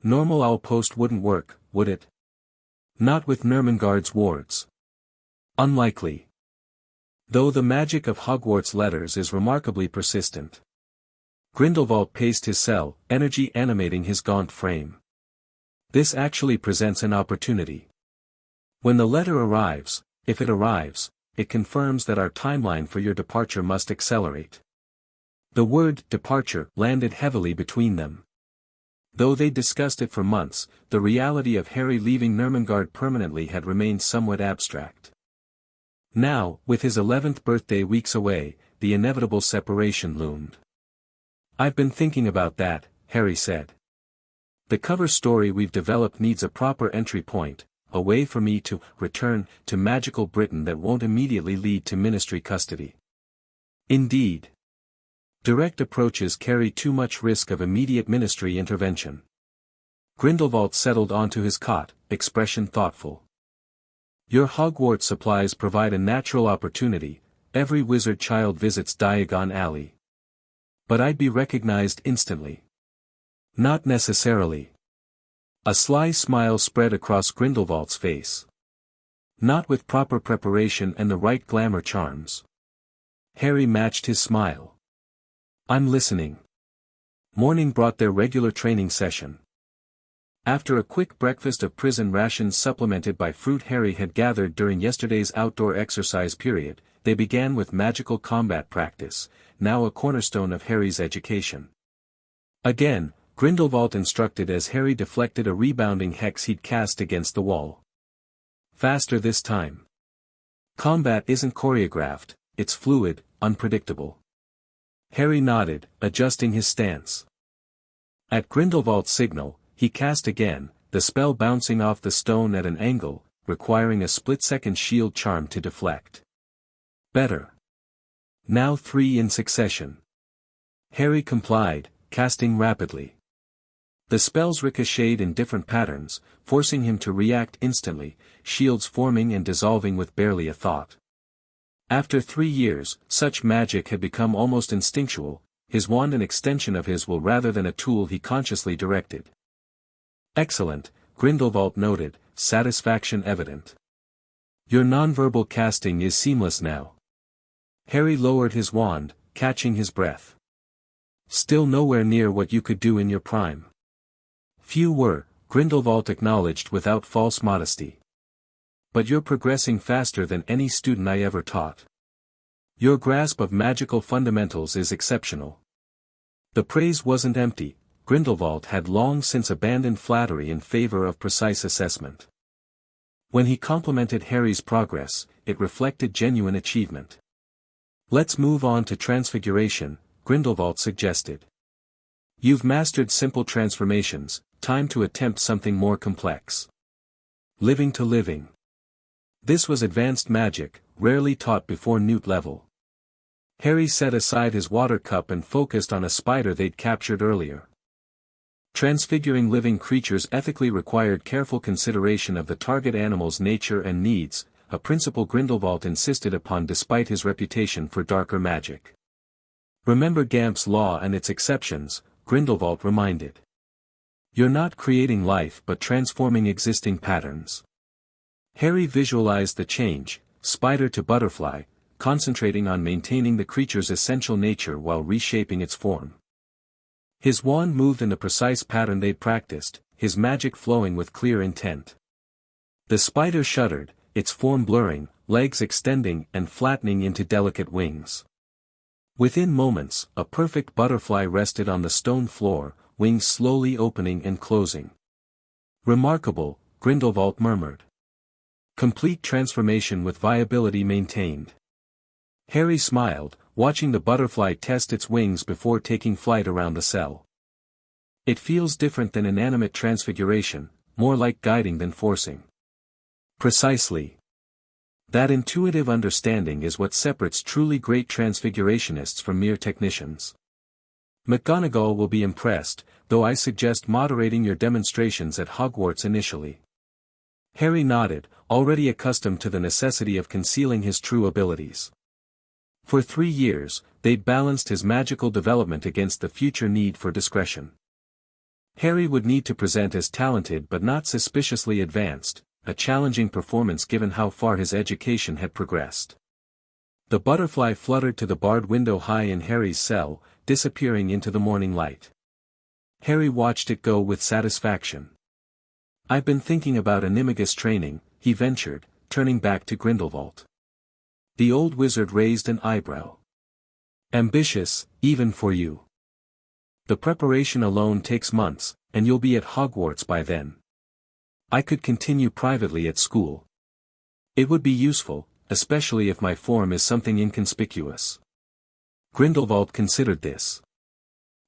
Normal owl post wouldn't work, would it? Not with Nurmengard's wards." Unlikely. Though the magic of Hogwarts Letters is remarkably persistent. Grindelwald paced his cell, energy animating his gaunt frame. This actually presents an opportunity. When the letter arrives, if it arrives, it confirms that our timeline for your departure must accelerate. The word departure landed heavily between them. Though they discussed it for months, the reality of Harry leaving Nurmengard permanently had remained somewhat abstract. Now, with his 11th birthday weeks away, the inevitable separation loomed. "I've been thinking about that," Harry said. "The cover story we've developed needs a proper entry point, a way for me to return to magical Britain that won't immediately lead to ministry custody." Indeed. Direct approaches carry too much risk of immediate ministry intervention. Grindelwald settled onto his cot, expression thoughtful. "Your Hogwarts supplies provide a natural opportunity, every wizard child visits Diagon Alley. But I'd be recognized instantly." "Not necessarily." A sly smile spread across Grindelwald's face. "Not with proper preparation and the right glamour charms." Harry matched his smile. "I'm listening." Morning brought their regular training session. After a quick breakfast of prison rations supplemented by fruit Harry had gathered during yesterday's outdoor exercise period, they began with magical combat practice, now a cornerstone of Harry's education. Again, Grindelwald instructed as Harry deflected a rebounding hex he'd cast against the wall. "Faster this time. Combat isn't choreographed, it's fluid, unpredictable." Harry nodded, adjusting his stance. At Grindelwald's signal, he cast again, the spell bouncing off the stone at an angle, requiring a split-second shield charm to deflect. "Better. Now 3 in succession." Harry complied, casting rapidly. The spells ricocheted in different patterns, forcing him to react instantly, shields forming and dissolving with barely a thought. After 3 years, such magic had become almost instinctual, his wand an extension of his will rather than a tool he consciously directed. "Excellent," Grindelwald noted, satisfaction evident. "Your nonverbal casting is seamless now." Harry lowered his wand, catching his breath. "Still nowhere near what you could do in your prime." "Few were," Grindelwald acknowledged without false modesty. "But you're progressing faster than any student I ever taught. Your grasp of magical fundamentals is exceptional." The praise wasn't empty. Grindelwald had long since abandoned flattery in favor of precise assessment. When he complimented Harry's progress, it reflected genuine achievement. "Let's move on to transfiguration," Grindelwald suggested. "You've mastered simple transformations, time to attempt something more complex. Living to living." This was advanced magic, rarely taught before Newt level. Harry set aside his water cup and focused on a spider they'd captured earlier. Transfiguring living creatures ethically required careful consideration of the target animal's nature and needs, a principle Grindelwald insisted upon despite his reputation for darker magic. "Remember Gamp's law and its exceptions," Grindelwald reminded. "You're not creating life but transforming existing patterns." Harry visualized the change, spider to butterfly, concentrating on maintaining the creature's essential nature while reshaping its form. His wand moved in the precise pattern they'd practiced, his magic flowing with clear intent. The spider shuddered, its form blurring, legs extending and flattening into delicate wings. Within moments, a perfect butterfly rested on the stone floor, wings slowly opening and closing. "Remarkable," Grindelwald murmured. "Complete transformation with viability maintained." Harry smiled, watching the butterfly test its wings before taking flight around the cell. "It feels different than inanimate transfiguration, more like guiding than forcing." "Precisely. That intuitive understanding is what separates truly great transfigurationists from mere technicians. McGonagall will be impressed, though I suggest moderating your demonstrations at Hogwarts initially." Harry nodded, already accustomed to the necessity of concealing his true abilities. For 3 years, they'd balanced his magical development against the future need for discretion. Harry would need to present as talented but not suspiciously advanced, a challenging performance given how far his education had progressed. The butterfly fluttered to the barred window high in Harry's cell, disappearing into the morning light. Harry watched it go with satisfaction. "I've been thinking about animagus training," he ventured, turning back to Grindelwald. The old wizard raised an eyebrow. "Ambitious, even for you. The preparation alone takes months, and you'll be at Hogwarts by then. I could continue privately at school. It would be useful, especially if my form is something inconspicuous." Grindelwald considered this.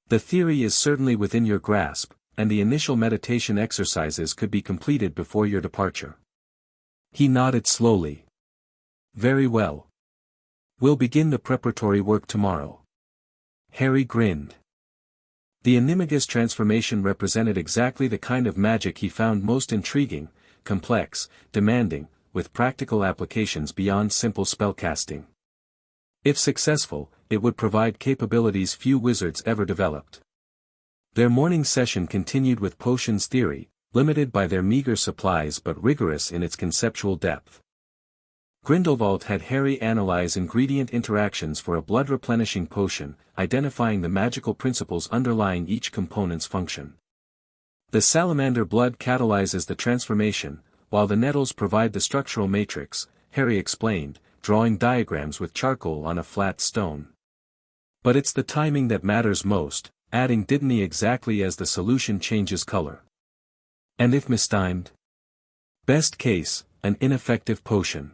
"The theory is certainly within your grasp, and the initial meditation exercises could be completed before your departure." He nodded slowly. "Very well. We'll begin the preparatory work tomorrow." Harry grinned. The animagus transformation represented exactly the kind of magic he found most intriguing, complex, demanding, with practical applications beyond simple spellcasting. If successful, it would provide capabilities few wizards ever developed. Their morning session continued with potions theory, limited by their meager supplies but rigorous in its conceptual depth. Grindelwald had Harry analyze ingredient interactions for a blood-replenishing potion, identifying the magical principles underlying each component's function. The salamander blood catalyzes the transformation, while the nettles provide the structural matrix, Harry explained, drawing diagrams with charcoal on a flat stone. "But it's the timing that matters most," adding "didn't exactly as the solution changes color. And if mistimed? Best case, an ineffective potion.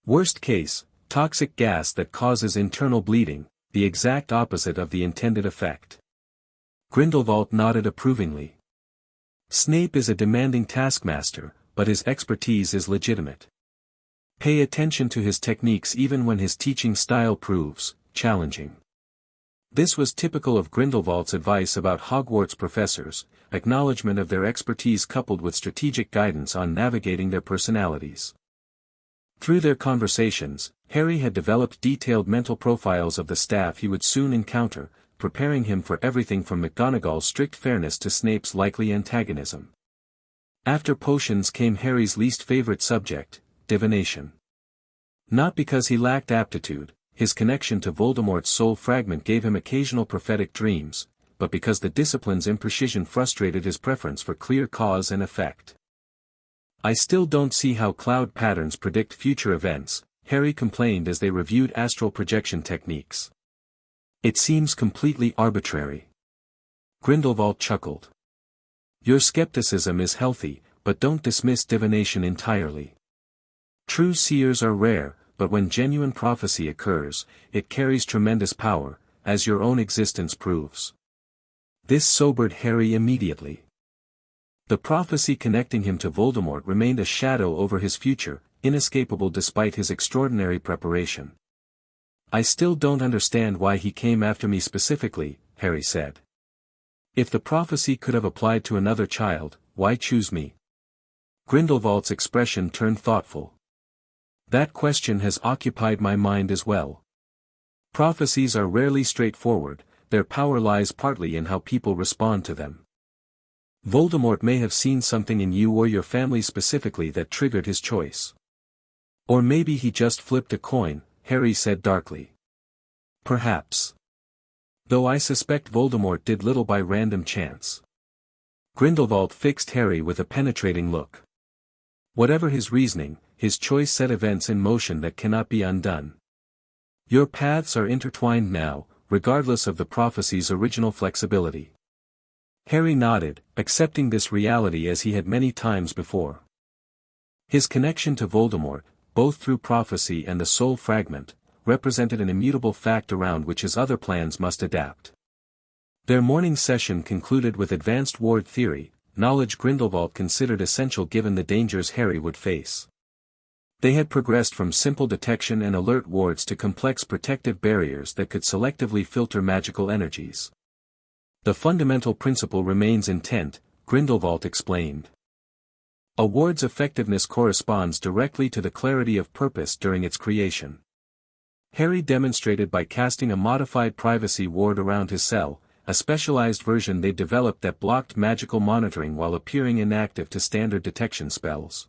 Worst case, toxic gas that causes internal bleeding, the exact opposite of the intended effect." Grindelwald nodded approvingly. "Snape is a demanding taskmaster, but his expertise is legitimate. Pay attention to his techniques even when his teaching style proves challenging." This was typical of Grindelwald's advice about Hogwarts professors, acknowledgement of their expertise coupled with strategic guidance on navigating their personalities. Through their conversations, Harry had developed detailed mental profiles of the staff he would soon encounter, preparing him for everything from McGonagall's strict fairness to Snape's likely antagonism. After potions came Harry's least favorite subject, divination. Not because he lacked aptitude, his connection to Voldemort's soul fragment gave him occasional prophetic dreams, but because the discipline's imprecision frustrated his preference for clear cause and effect. "I still don't see how cloud patterns predict future events," Harry complained as they reviewed astral projection techniques. "It seems completely arbitrary." Grindelwald chuckled. "Your skepticism is healthy, but don't dismiss divination entirely. True seers are rare, but when genuine prophecy occurs, it carries tremendous power, as your own existence proves." This sobered Harry immediately. The prophecy connecting him to Voldemort remained a shadow over his future, inescapable despite his extraordinary preparation. "I still don't understand why he came after me specifically," Harry said. "If the prophecy could have applied to another child, why choose me?" Grindelwald's expression turned thoughtful. "That question has occupied my mind as well. Prophecies are rarely straightforward, their power lies partly in how people respond to them. Voldemort may have seen something in you or your family specifically that triggered his choice. Or maybe he just flipped a coin," Harry said darkly. "Perhaps. Though I suspect Voldemort did little by random chance." Grindelwald fixed Harry with a penetrating look. "Whatever his reasoning, his choice set events in motion that cannot be undone. Your paths are intertwined now, regardless of the prophecy's original flexibility." Harry nodded, accepting this reality as he had many times before. His connection to Voldemort, both through prophecy and the soul fragment, represented an immutable fact around which his other plans must adapt. Their morning session concluded with advanced ward theory, knowledge Grindelwald considered essential given the dangers Harry would face. They had progressed from simple detection and alert wards to complex protective barriers that could selectively filter magical energies. "The fundamental principle remains intent," Grindelwald explained. A ward's effectiveness corresponds directly to the clarity of purpose during its creation. Harry demonstrated by casting a modified privacy ward around his cell, a specialized version they developed that blocked magical monitoring while appearing inactive to standard detection spells.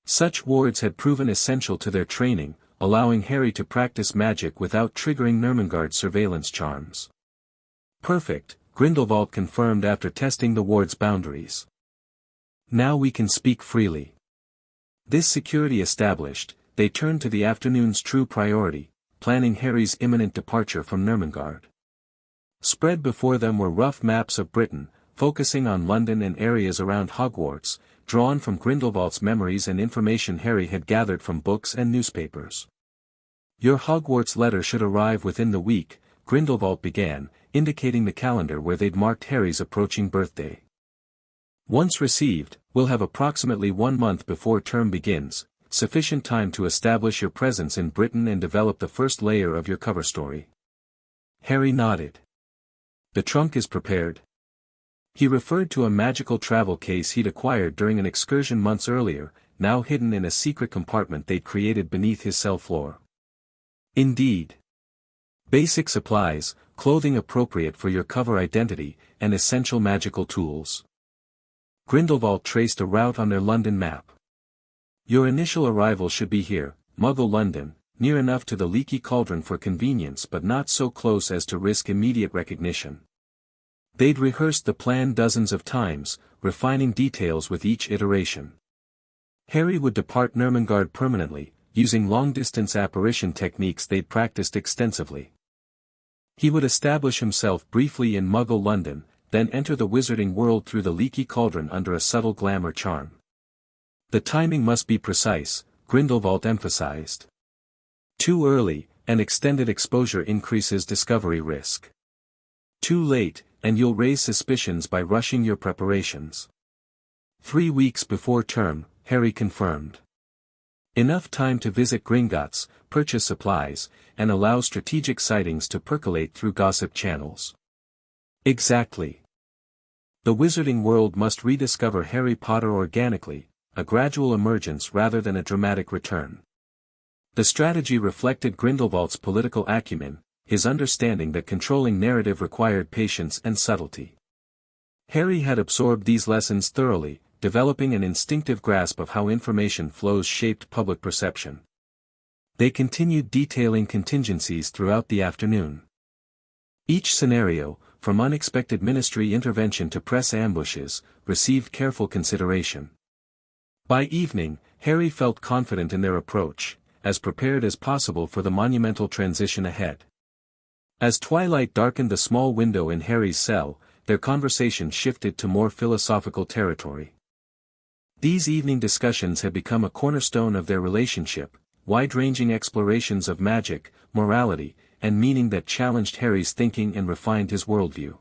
Such wards had proven essential to their training, allowing Harry to practice magic without triggering Nurmengard's surveillance charms. Perfect, Grindelwald confirmed after testing the ward's boundaries. Now we can speak freely. This security established, they turned to the afternoon's true priority, planning Harry's imminent departure from Nurmengard. Spread before them were rough maps of Britain, focusing on London and areas around Hogwarts, drawn from Grindelwald's memories and information Harry had gathered from books and newspapers. Your Hogwarts letter should arrive within the week, Grindelwald began, indicating the calendar where they'd marked Harry's approaching birthday. Once received, we'll have approximately 1 month before term begins, sufficient time to establish your presence in Britain and develop the first layer of your cover story. Harry nodded. The trunk is prepared. He referred to a magical travel case he'd acquired during an excursion months earlier, now hidden in a secret compartment they'd created beneath his cell floor. Indeed. Basic supplies, clothing appropriate for your cover identity, and essential magical tools. Grindelwald traced a route on their London map. Your initial arrival should be here, Muggle London, near enough to the Leaky Cauldron for convenience but not so close as to risk immediate recognition. They'd rehearsed the plan dozens of times, refining details with each iteration. Harry would depart Nurmengard permanently, using long-distance apparition techniques they'd practiced extensively. He would establish himself briefly in Muggle London, then enter the wizarding world through the Leaky Cauldron under a subtle glamour charm. The timing must be precise, Grindelwald emphasized. Too early, and extended exposure increases discovery risk. Too late, and you'll raise suspicions by rushing your preparations. 3 weeks before term, Harry confirmed. Enough time to visit Gringotts, purchase supplies, and allow strategic sightings to percolate through gossip channels. Exactly. The wizarding world must rediscover Harry Potter organically, a gradual emergence rather than a dramatic return. The strategy reflected Grindelwald's political acumen, his understanding that controlling narrative required patience and subtlety. Harry had absorbed these lessons thoroughly, developing an instinctive grasp of how information flows shaped public perception. They continued detailing contingencies throughout the afternoon. Each scenario, from unexpected ministry intervention to press ambushes, received careful consideration. By evening, Harry felt confident in their approach, as prepared as possible for the monumental transition ahead. As twilight darkened the small window in Harry's cell, their conversation shifted to more philosophical territory. These evening discussions had become a cornerstone of their relationship, wide-ranging explorations of magic, morality, and meaning that challenged Harry's thinking and refined his worldview.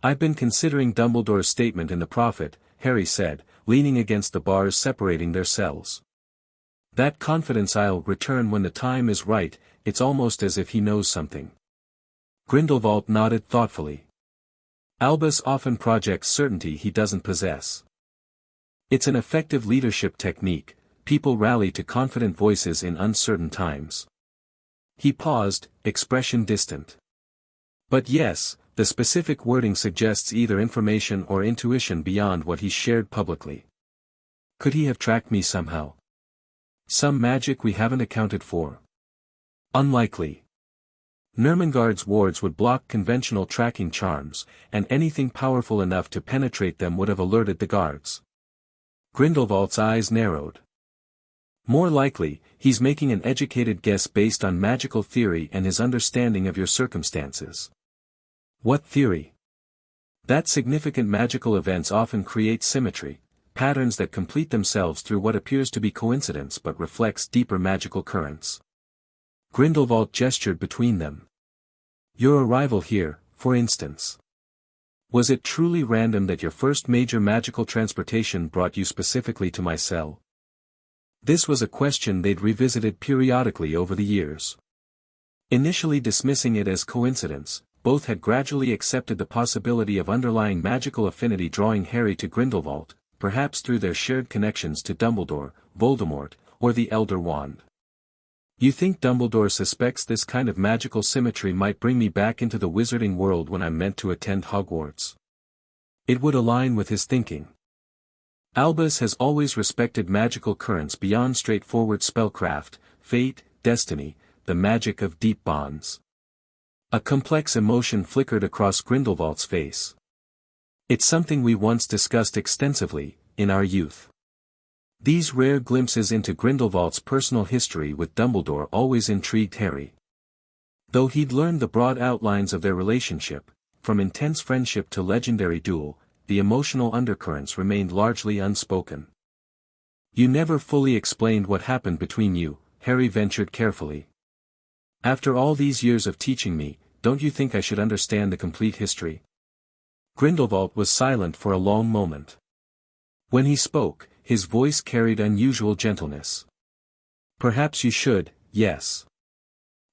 "I've been considering Dumbledore's statement in The Prophet," Harry said, leaning against the bars separating their cells. "That confidence I'll return when the time is right, it's almost as if he knows something." Grindelwald nodded thoughtfully. "Albus often projects certainty he doesn't possess. It's an effective leadership technique, people rally to confident voices in uncertain times." He paused, expression distant. "But yes, the specific wording suggests either information or intuition beyond what he shared publicly. Could he have tracked me somehow? Some magic we haven't accounted for?" "Unlikely. Nurmengard's wards would block conventional tracking charms, and anything powerful enough to penetrate them would have alerted the guards." Grindelwald's eyes narrowed. "More likely, he's making an educated guess based on magical theory and his understanding of your circumstances." "What theory?" "That significant magical events often create symmetry, patterns that complete themselves through what appears to be coincidence but reflects deeper magical currents." Grindelwald gestured between them. "Your arrival here, for instance. Was it truly random that your first major magical transportation brought you specifically to my cell?" This was a question they'd revisited periodically over the years. Initially dismissing it as coincidence, both had gradually accepted the possibility of underlying magical affinity drawing Harry to Grindelwald, perhaps through their shared connections to Dumbledore, Voldemort, or the Elder Wand. "You think Dumbledore suspects this kind of magical symmetry might bring me back into the wizarding world when I'm meant to attend Hogwarts? It would align with his thinking." Albus has always respected magical currents beyond straightforward spellcraft, fate, destiny, the magic of deep bonds. A complex emotion flickered across Grindelwald's face. It's something we once discussed extensively, in our youth. These rare glimpses into Grindelwald's personal history with Dumbledore always intrigued Harry. Though he'd learned the broad outlines of their relationship, from intense friendship to legendary duel, the emotional undercurrents remained largely unspoken. You never fully explained what happened between you, Harry ventured carefully. After all these years of teaching me, don't you think I should understand the complete history? Grindelwald was silent for a long moment. When he spoke, his voice carried unusual gentleness. Perhaps you should, yes.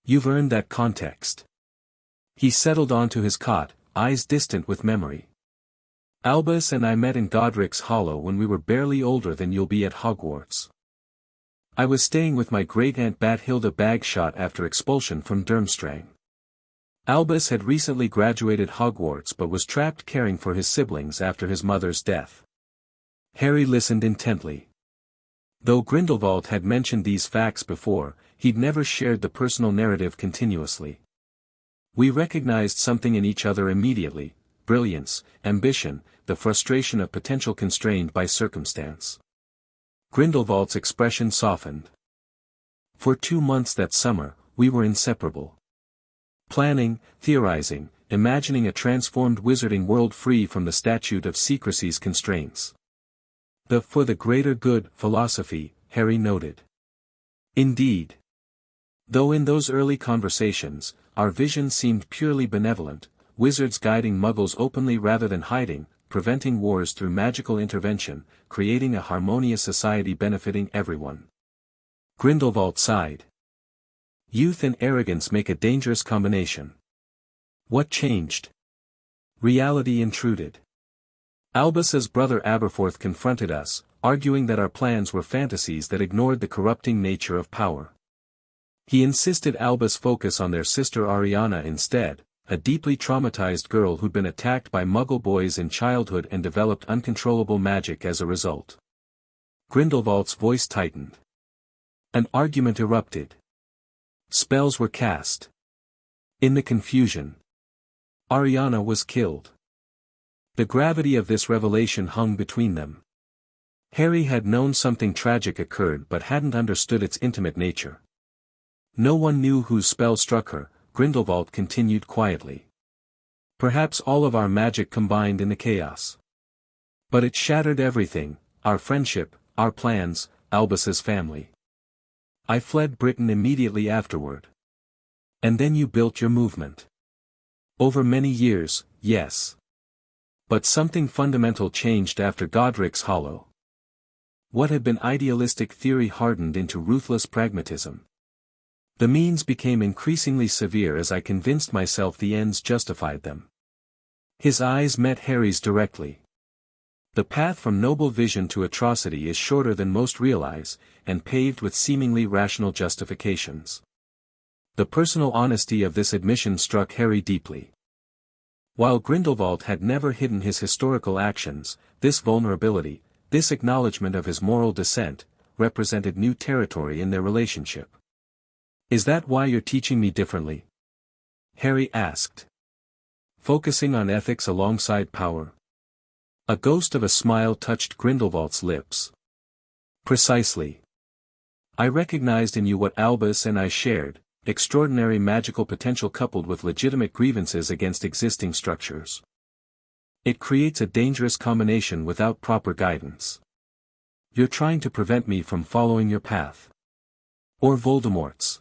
You've earned that context. He settled onto his cot, eyes distant with memory. Albus and I met in Godric's Hollow when we were barely older than you'll be at Hogwarts. I was staying with my great-aunt Bathilda Bagshot after expulsion from Durmstrang. Albus had recently graduated Hogwarts but was trapped caring for his siblings after his mother's death. Harry listened intently. Though Grindelwald had mentioned these facts before, he'd never shared the personal narrative continuously. We recognized something in each other immediately: brilliance, ambition, the frustration of potential constrained by circumstance. Grindelwald's expression softened. For 2 months that summer, we were inseparable. Planning, theorizing, imagining a transformed wizarding world free from the statute of secrecy's constraints. The "for the greater good" philosophy, Harry noted. Indeed. Though in those early conversations, our vision seemed purely benevolent, wizards guiding muggles openly rather than hiding, preventing wars through magical intervention, creating a harmonious society benefiting everyone. Grindelwald sighed. Youth and arrogance make a dangerous combination. What changed? Reality intruded. Albus's brother Aberforth confronted us, arguing that our plans were fantasies that ignored the corrupting nature of power. He insisted Albus focus on their sister Ariana instead, a deeply traumatized girl who'd been attacked by Muggle boys in childhood and developed uncontrollable magic as a result. Grindelwald's voice tightened. An argument erupted. Spells were cast. In the confusion, Ariana was killed. The gravity of this revelation hung between them. Harry had known something tragic occurred but hadn't understood its intimate nature. No one knew whose spell struck her, Grindelwald continued quietly. Perhaps all of our magic combined in the chaos. But it shattered everything: our friendship, our plans, Albus's family. I fled Britain immediately afterward. And then you built your movement. Over many years, yes. But something fundamental changed after Godric's Hollow. What had been idealistic theory hardened into ruthless pragmatism. The means became increasingly severe as I convinced myself the ends justified them. His eyes met Harry's directly. The path from noble vision to atrocity is shorter than most realize, and paved with seemingly rational justifications. The personal honesty of this admission struck Harry deeply. While Grindelwald had never hidden his historical actions, this vulnerability, this acknowledgement of his moral descent, represented new territory in their relationship. Is that why you're teaching me differently? Harry asked. Focusing on ethics alongside power. A ghost of a smile touched Grindelwald's lips. Precisely. I recognized in you what Albus and I shared: extraordinary magical potential coupled with legitimate grievances against existing structures. It creates a dangerous combination without proper guidance. You're trying to prevent me from following your path. Or Voldemort's.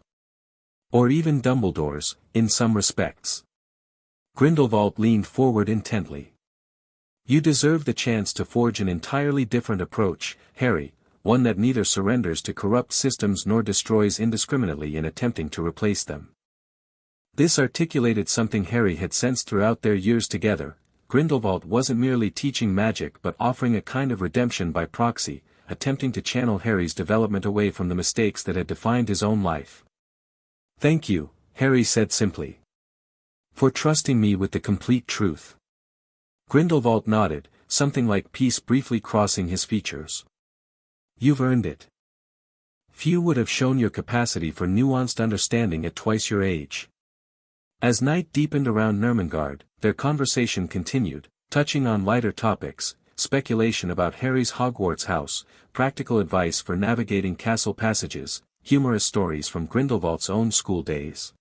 Or even Dumbledore's, in some respects. Grindelwald leaned forward intently. You deserve the chance to forge an entirely different approach, Harry, one that neither surrenders to corrupt systems nor destroys indiscriminately in attempting to replace them. This articulated something Harry had sensed throughout their years together: Grindelwald wasn't merely teaching magic but offering a kind of redemption by proxy, attempting to channel Harry's development away from the mistakes that had defined his own life. Thank you, Harry said simply. For trusting me with the complete truth. Grindelwald nodded, something like peace briefly crossing his features. "You've earned it. Few would have shown your capacity for nuanced understanding at twice your age." As night deepened around Nurmengard, their conversation continued, touching on lighter topics, speculation about Harry's Hogwarts house, practical advice for navigating castle passages, humorous stories from Grindelwald's own school days.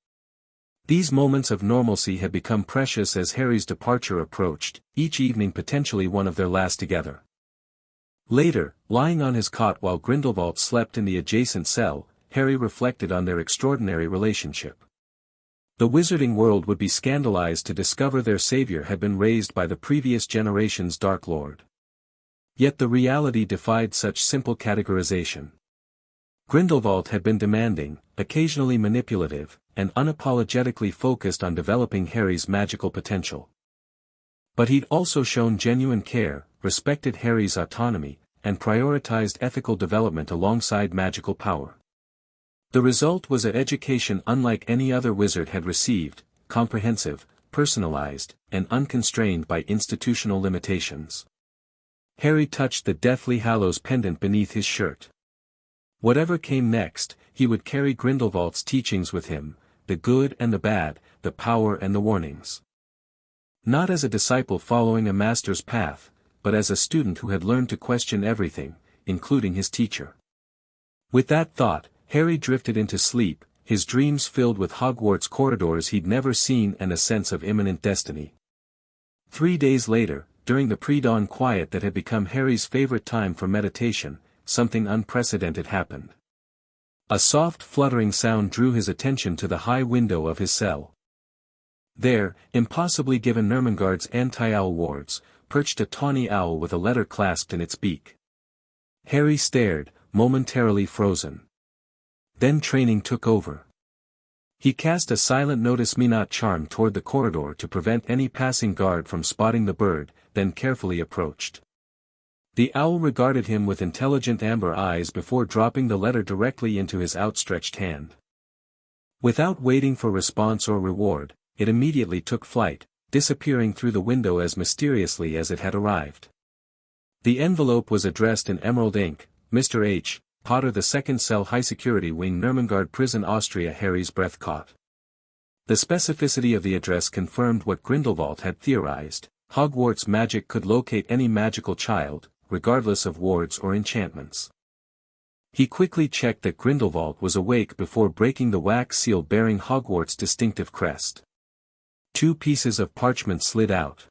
These moments of normalcy had become precious as Harry's departure approached, each evening potentially one of their last together. Later, lying on his cot while Grindelwald slept in the adjacent cell, Harry reflected on their extraordinary relationship. The wizarding world would be scandalized to discover their savior had been raised by the previous generation's Dark Lord. Yet the reality defied such simple categorization. Grindelwald had been demanding, occasionally manipulative, and unapologetically focused on developing Harry's magical potential. But he'd also shown genuine care, respected Harry's autonomy, and prioritized ethical development alongside magical power. The result was an education unlike any other wizard had received, comprehensive, personalized, and unconstrained by institutional limitations. Harry touched the Deathly Hallows pendant beneath his shirt. Whatever came next, he would carry Grindelwald's teachings with him, the good and the bad, the power and the warnings. Not as a disciple following a master's path, but as a student who had learned to question everything, including his teacher. With that thought, Harry drifted into sleep, his dreams filled with Hogwarts corridors he'd never seen and a sense of imminent destiny. 3 days later, during the pre-dawn quiet that had become Harry's favorite time for meditation, something unprecedented happened. A soft fluttering sound drew his attention to the high window of his cell. There, impossibly given Nurmengard's anti-owl wards, perched a tawny owl with a letter clasped in its beak. Harry stared, momentarily frozen. Then training took over. He cast a silent notice me not charm toward the corridor to prevent any passing guard from spotting the bird, then carefully approached. The owl regarded him with intelligent amber eyes before dropping the letter directly into his outstretched hand. Without waiting for response or reward, it immediately took flight, disappearing through the window as mysteriously as it had arrived. The envelope was addressed in emerald ink, Mr. H. Potter, the second cell, high security wing, Nurmengard prison, Austria. Harry's breath caught. The specificity of the address confirmed what Grindelwald had theorized: Hogwarts magic could locate any magical child, regardless of wards or enchantments. He quickly checked that Grindelwald was awake before breaking the wax seal bearing Hogwarts' distinctive crest. 2 pieces of parchment slid out.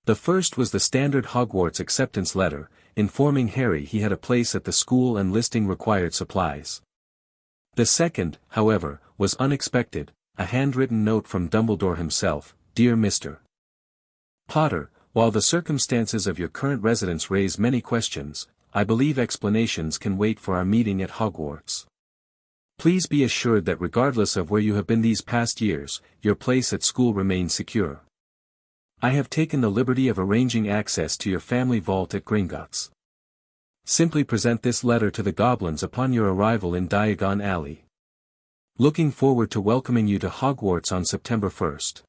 The first was the standard Hogwarts acceptance letter, informing Harry he had a place at the school and listing required supplies. The second, however, was unexpected, a handwritten note from Dumbledore himself: "Dear Mr. Potter, while the circumstances of your current residence raise many questions, I believe explanations can wait for our meeting at Hogwarts. Please be assured that regardless of where you have been these past years, your place at school remains secure. I have taken the liberty of arranging access to your family vault at Gringotts. Simply present this letter to the goblins upon your arrival in Diagon Alley. Looking forward to welcoming you to Hogwarts on September 1st.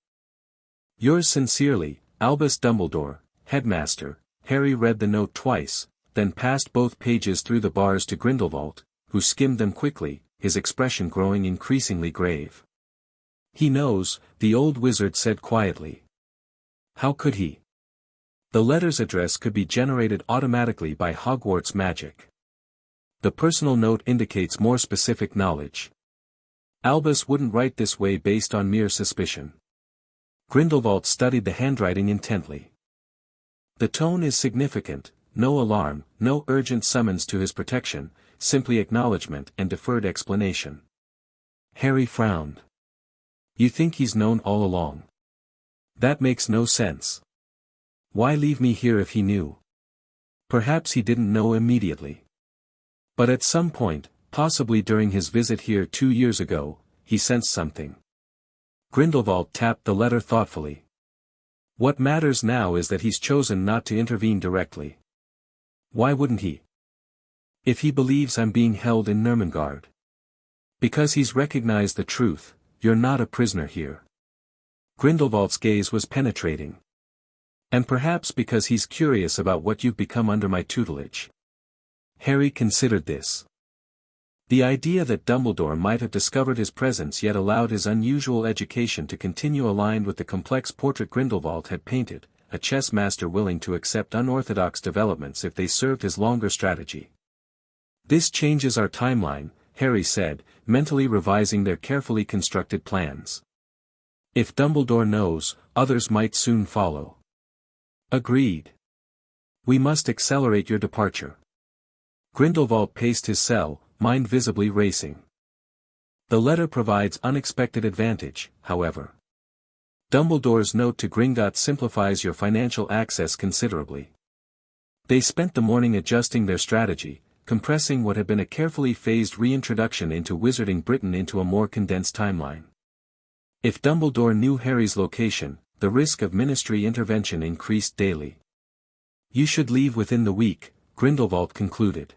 Yours sincerely, Albus Dumbledore, Headmaster." Harry read the note twice, then passed both pages through the bars to Grindelwald, who skimmed them quickly, his expression growing increasingly grave. "He knows," the old wizard said quietly. "How could he? The letter's address could be generated automatically by Hogwarts magic. The personal note indicates more specific knowledge. Albus wouldn't write this way based on mere suspicion." Grindelwald studied the handwriting intently. The tone is significant, no alarm, no urgent summons to his protection, simply acknowledgement and deferred explanation. Harry frowned. "You think he's known all along? That makes no sense. Why leave me here if he knew? Perhaps he didn't know immediately. But at some point, possibly during his visit here 2 years ago, he sensed something." Grindelwald tapped the letter thoughtfully. "What matters now is that he's chosen not to intervene directly. Why wouldn't he? If he believes I'm being held in Nurmengard. Because he's recognized the truth: you're not a prisoner here." Grindelwald's gaze was penetrating. And perhaps because he's curious about what you've become under my tutelage. Harry considered this. The idea that Dumbledore might have discovered his presence yet allowed his unusual education to continue aligned with the complex portrait Grindelwald had painted, a chess master willing to accept unorthodox developments if they served his longer strategy. This changes our timeline, Harry said, mentally revising their carefully constructed plans. If Dumbledore knows, others might soon follow. Agreed. We must accelerate your departure. Grindelwald paced his cell, mind visibly racing. The letter provides unexpected advantage, however. Dumbledore's note to Gringotts simplifies your financial access considerably. They spent the morning adjusting their strategy, compressing what had been a carefully phased reintroduction into Wizarding Britain into a more condensed timeline. If Dumbledore knew Harry's location, the risk of ministry intervention increased daily. You should leave within the week, Grindelwald concluded.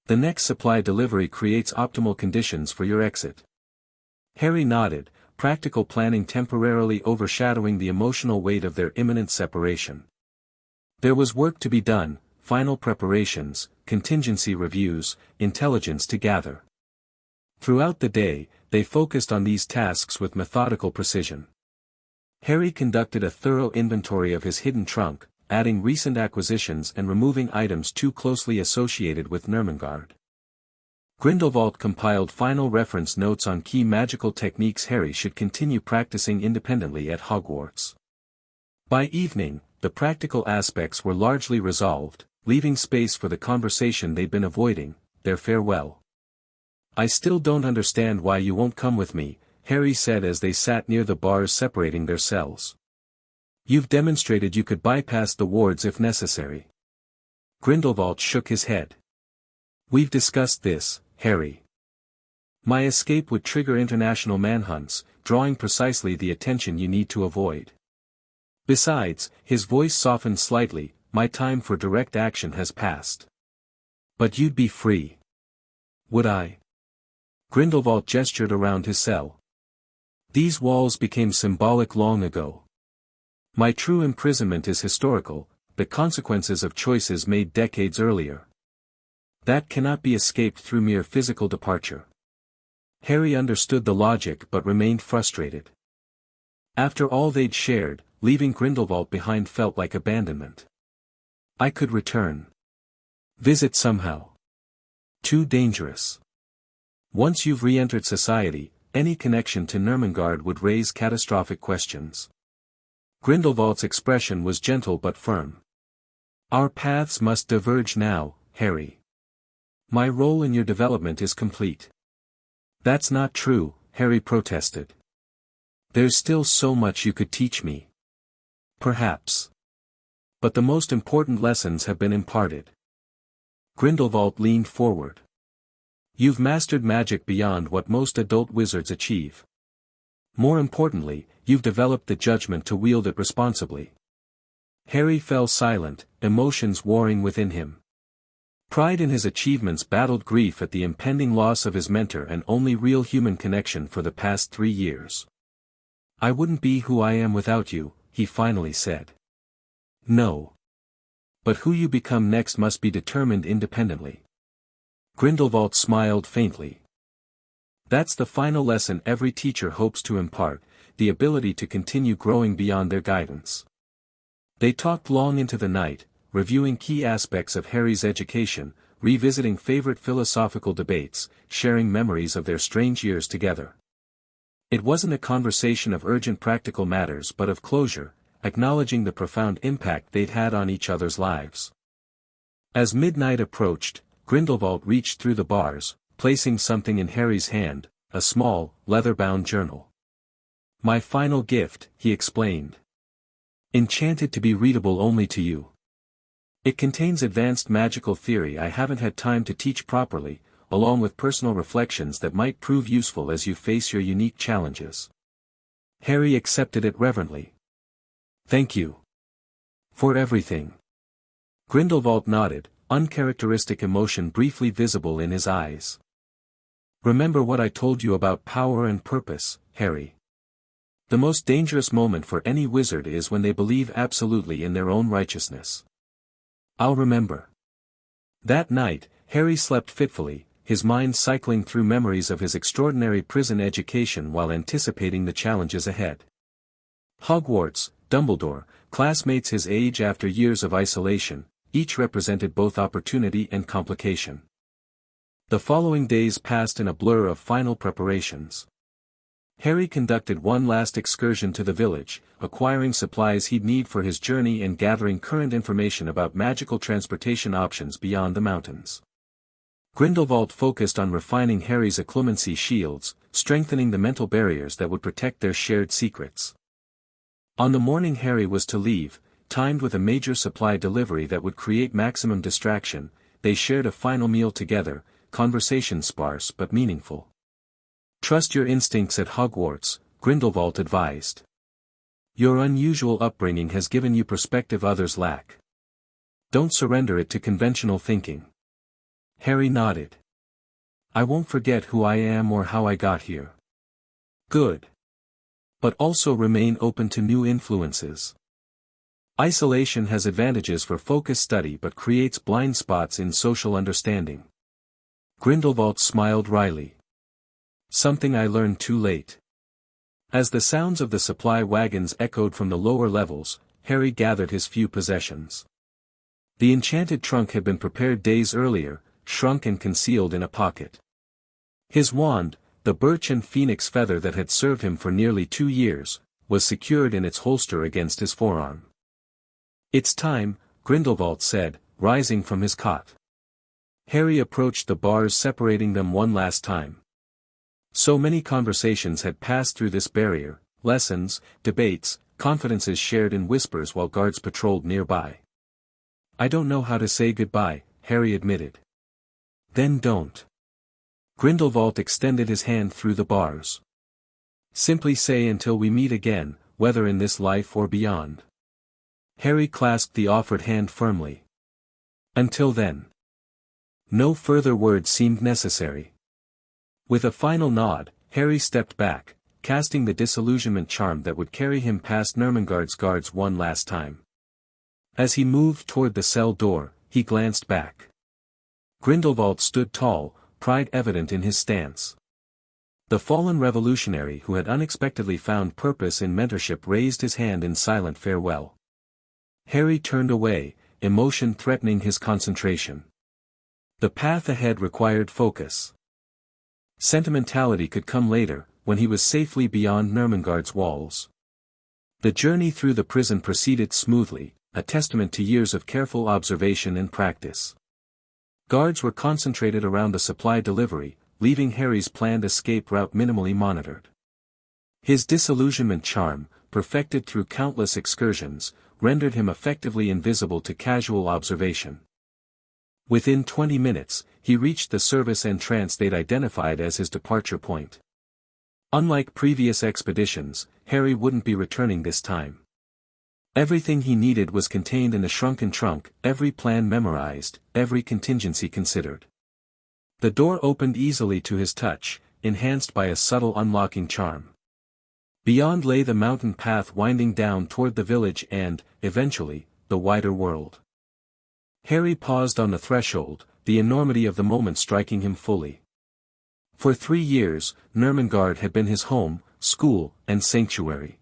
The next supply delivery creates optimal conditions for your exit. Harry nodded, practical planning temporarily overshadowing the emotional weight of their imminent separation. There was work to be done, final preparations, contingency reviews, intelligence to gather. Throughout the day, they focused on these tasks with methodical precision. Harry conducted a thorough inventory of his hidden trunk, adding recent acquisitions and removing items too closely associated with Nurmengard. Grindelwald compiled final reference notes on key magical techniques Harry should continue practicing independently at Hogwarts. By evening, the practical aspects were largely resolved, leaving space for the conversation they'd been avoiding, their farewell. I still don't understand why you won't come with me, Harry said as they sat near the bars separating their cells. You've demonstrated you could bypass the wards if necessary. Grindelwald shook his head. We've discussed this, Harry. My escape would trigger international manhunts, drawing precisely the attention you need to avoid. Besides, his voice softened slightly, my time for direct action has passed. But you'd be free. Would I? Grindelwald gestured around his cell. These walls became symbolic long ago. My true imprisonment is historical, the consequences of choices made decades earlier. That cannot be escaped through mere physical departure. Harry understood the logic but remained frustrated. After all they'd shared, leaving Grindelwald behind felt like abandonment. I could return. Visit somehow. Too dangerous. Once you've re-entered society, any connection to Nurmengard would raise catastrophic questions. Grindelwald's expression was gentle but firm. Our paths must diverge now, Harry. My role in your development is complete. That's not true, Harry protested. There's still so much you could teach me. Perhaps. But the most important lessons have been imparted. Grindelwald leaned forward. You've mastered magic beyond what most adult wizards achieve. More importantly, you've developed the judgment to wield it responsibly. Harry fell silent, emotions warring within him. Pride in his achievements battled grief at the impending loss of his mentor and only real human connection for the past 3 years. I wouldn't be who I am without you, he finally said. No. But who you become next must be determined independently. Grindelwald smiled faintly. That's the final lesson every teacher hopes to impart, the ability to continue growing beyond their guidance. They talked long into the night, reviewing key aspects of Harry's education, revisiting favorite philosophical debates, sharing memories of their strange years together. It wasn't a conversation of urgent practical matters but of closure, acknowledging the profound impact they'd had on each other's lives. As midnight approached, Grindelwald reached through the bars, placing something in Harry's hand, a small, leather-bound journal. My final gift, he explained. Enchanted to be readable only to you. It contains advanced magical theory I haven't had time to teach properly, along with personal reflections that might prove useful as you face your unique challenges. Harry accepted it reverently. Thank you. For everything. Grindelwald nodded, uncharacteristic emotion briefly visible in his eyes. Remember what I told you about power and purpose, Harry. The most dangerous moment for any wizard is when they believe absolutely in their own righteousness. I'll remember. That night, Harry slept fitfully, his mind cycling through memories of his extraordinary prison education while anticipating the challenges ahead. Hogwarts, Dumbledore, classmates his age after years of isolation, each represented both opportunity and complication. The following days passed in a blur of final preparations. Harry conducted one last excursion to the village, acquiring supplies he'd need for his journey and gathering current information about magical transportation options beyond the mountains. Grindelwald focused on refining Harry's Occlumency shields, strengthening the mental barriers that would protect their shared secrets. On the morning Harry was to leave, timed with a major supply delivery that would create maximum distraction, they shared a final meal together, conversation sparse but meaningful. Trust your instincts at Hogwarts, Grindelwald advised. Your unusual upbringing has given you perspective others lack. Don't surrender it to conventional thinking. Harry nodded. I won't forget who I am or how I got here. Good. But also remain open to new influences. Isolation has advantages for focused study but creates blind spots in social understanding. Grindelwald smiled wryly. Something I learned too late. As the sounds of the supply wagons echoed from the lower levels, Harry gathered his few possessions. The enchanted trunk had been prepared days earlier, shrunk and concealed in a pocket. His wand, the birch and phoenix feather that had served him for nearly 2 years, was secured in its holster against his forearm. It's time, Grindelwald said, rising from his cot. Harry approached the bars separating them one last time. So many conversations had passed through this barrier, lessons, debates, confidences shared in whispers while guards patrolled nearby. I don't know how to say goodbye, Harry admitted. Then don't. Grindelwald extended his hand through the bars. Simply say until we meet again, whether in this life or beyond. Harry clasped the offered hand firmly. Until then. No further words seemed necessary. With a final nod, Harry stepped back, casting the disillusionment charm that would carry him past Nurmengard's guards one last time. As he moved toward the cell door, he glanced back. Grindelwald stood tall, pride evident in his stance. The fallen revolutionary who had unexpectedly found purpose in mentorship raised his hand in silent farewell. Harry turned away, emotion threatening his concentration. The path ahead required focus. Sentimentality could come later, when he was safely beyond Nurmengard's walls. The journey through the prison proceeded smoothly, a testament to years of careful observation and practice. Guards were concentrated around the supply delivery, leaving Harry's planned escape route minimally monitored. His disillusionment charm, perfected through countless excursions, rendered him effectively invisible to casual observation. Within 20 minutes, he reached the service entrance they'd identified as his departure point. Unlike previous expeditions, Harry wouldn't be returning this time. Everything he needed was contained in the shrunken trunk, every plan memorized, every contingency considered. The door opened easily to his touch, enhanced by a subtle unlocking charm. Beyond lay the mountain path winding down toward the village and, eventually, the wider world. Harry paused on the threshold, the enormity of the moment striking him fully. For 3 years, Nurmengard had been his home, school, and sanctuary.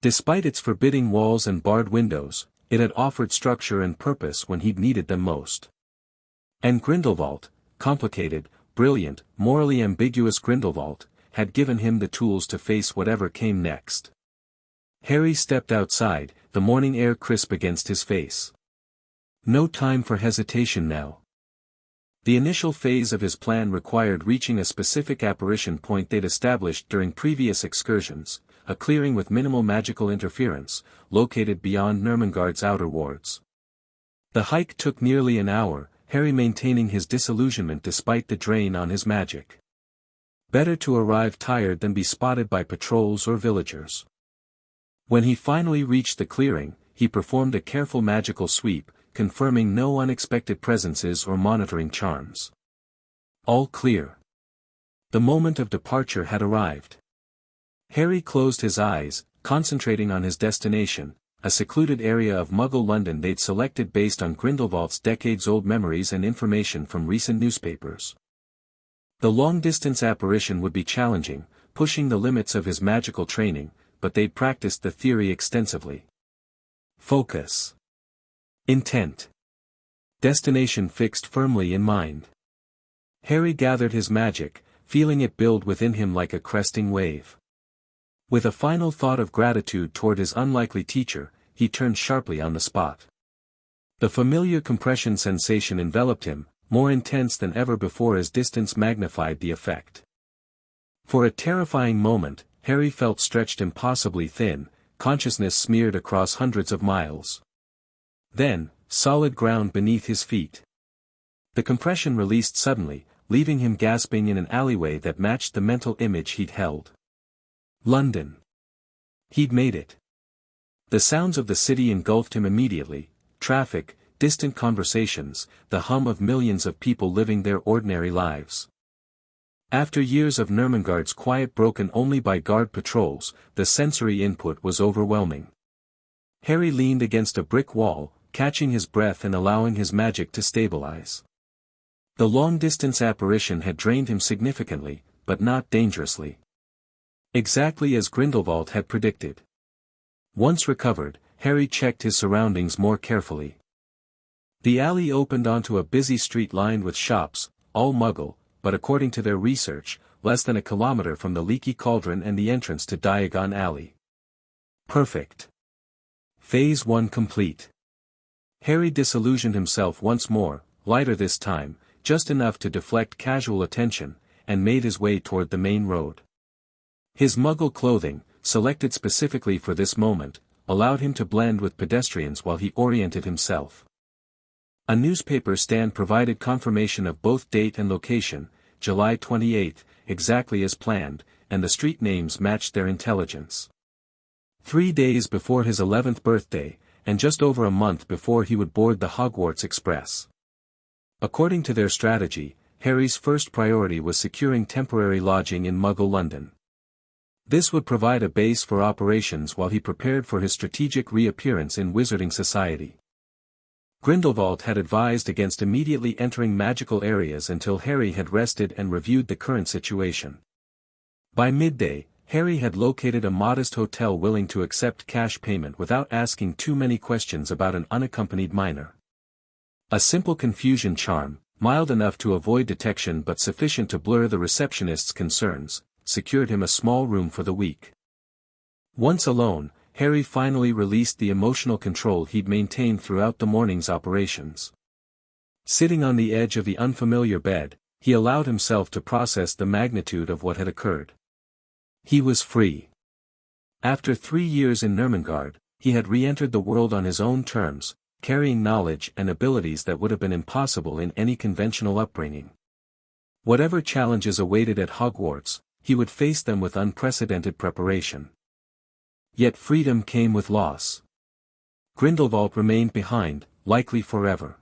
Despite its forbidding walls and barred windows, it had offered structure and purpose when he'd needed them most. And Grindelwald, complicated, brilliant, morally ambiguous Grindelwald, had given him the tools to face whatever came next. Harry stepped outside, the morning air crisp against his face. No time for hesitation now. The initial phase of his plan required reaching a specific apparition point they'd established during previous excursions, a clearing with minimal magical interference, located beyond Nurmengard's outer wards. The hike took nearly an hour, Harry maintaining his disillusionment despite the drain on his magic. Better to arrive tired than be spotted by patrols or villagers. When he finally reached the clearing, he performed a careful magical sweep, confirming no unexpected presences or monitoring charms. All clear. The moment of departure had arrived. Harry closed his eyes, concentrating on his destination, a secluded area of Muggle London they'd selected based on Grindelwald's decades-old memories and information from recent newspapers. The long-distance apparition would be challenging, pushing the limits of his magical training, but they'd practiced the theory extensively. Focus. Intent. Destination fixed firmly in mind. Harry gathered his magic, feeling it build within him like a cresting wave. With a final thought of gratitude toward his unlikely teacher, he turned sharply on the spot. The familiar compression sensation enveloped him, more intense than ever before as distance magnified the effect. For a terrifying moment, Harry felt stretched impossibly thin, consciousness smeared across hundreds of miles. Then, solid ground beneath his feet. The compression released suddenly, leaving him gasping in an alleyway that matched the mental image he'd held. London. He'd made it. The sounds of the city engulfed him immediately: traffic, distant conversations, the hum of millions of people living their ordinary lives. After years of Nurmengard's quiet broken only by guard patrols, the sensory input was overwhelming. Harry leaned against a brick wall, catching his breath and allowing his magic to stabilize. The long-distance apparition had drained him significantly, but not dangerously. Exactly as Grindelwald had predicted. Once recovered, Harry checked his surroundings more carefully. The alley opened onto a busy street lined with shops, all Muggle, but according to their research, less than a kilometer from the leaky cauldron and the entrance to Diagon Alley. Perfect. Phase 1 complete. Harry disillusioned himself once more, lighter this time, just enough to deflect casual attention, and made his way toward the main road. His Muggle clothing, selected specifically for this moment, allowed him to blend with pedestrians while he oriented himself. A newspaper stand provided confirmation of both date and location, July 28, exactly as planned, and the street names matched their intelligence. 3 days before his 11th birthday, and just over a month before he would board the Hogwarts Express. According to their strategy, Harry's first priority was securing temporary lodging in Muggle London. This would provide a base for operations while he prepared for his strategic reappearance in Wizarding Society. Grindelwald had advised against immediately entering magical areas until Harry had rested and reviewed the current situation. By midday, Harry had located a modest hotel willing to accept cash payment without asking too many questions about an unaccompanied minor. A simple confusion charm, mild enough to avoid detection but sufficient to blur the receptionist's concerns, secured him a small room for the week. Once alone, Harry finally released the emotional control he'd maintained throughout the morning's operations. Sitting on the edge of the unfamiliar bed, he allowed himself to process the magnitude of what had occurred. He was free. After 3 years in Nurmengard, he had re-entered the world on his own terms, carrying knowledge and abilities that would have been impossible in any conventional upbringing. Whatever challenges awaited at Hogwarts, he would face them with unprecedented preparation. Yet freedom came with loss. Grindelwald remained behind, likely forever.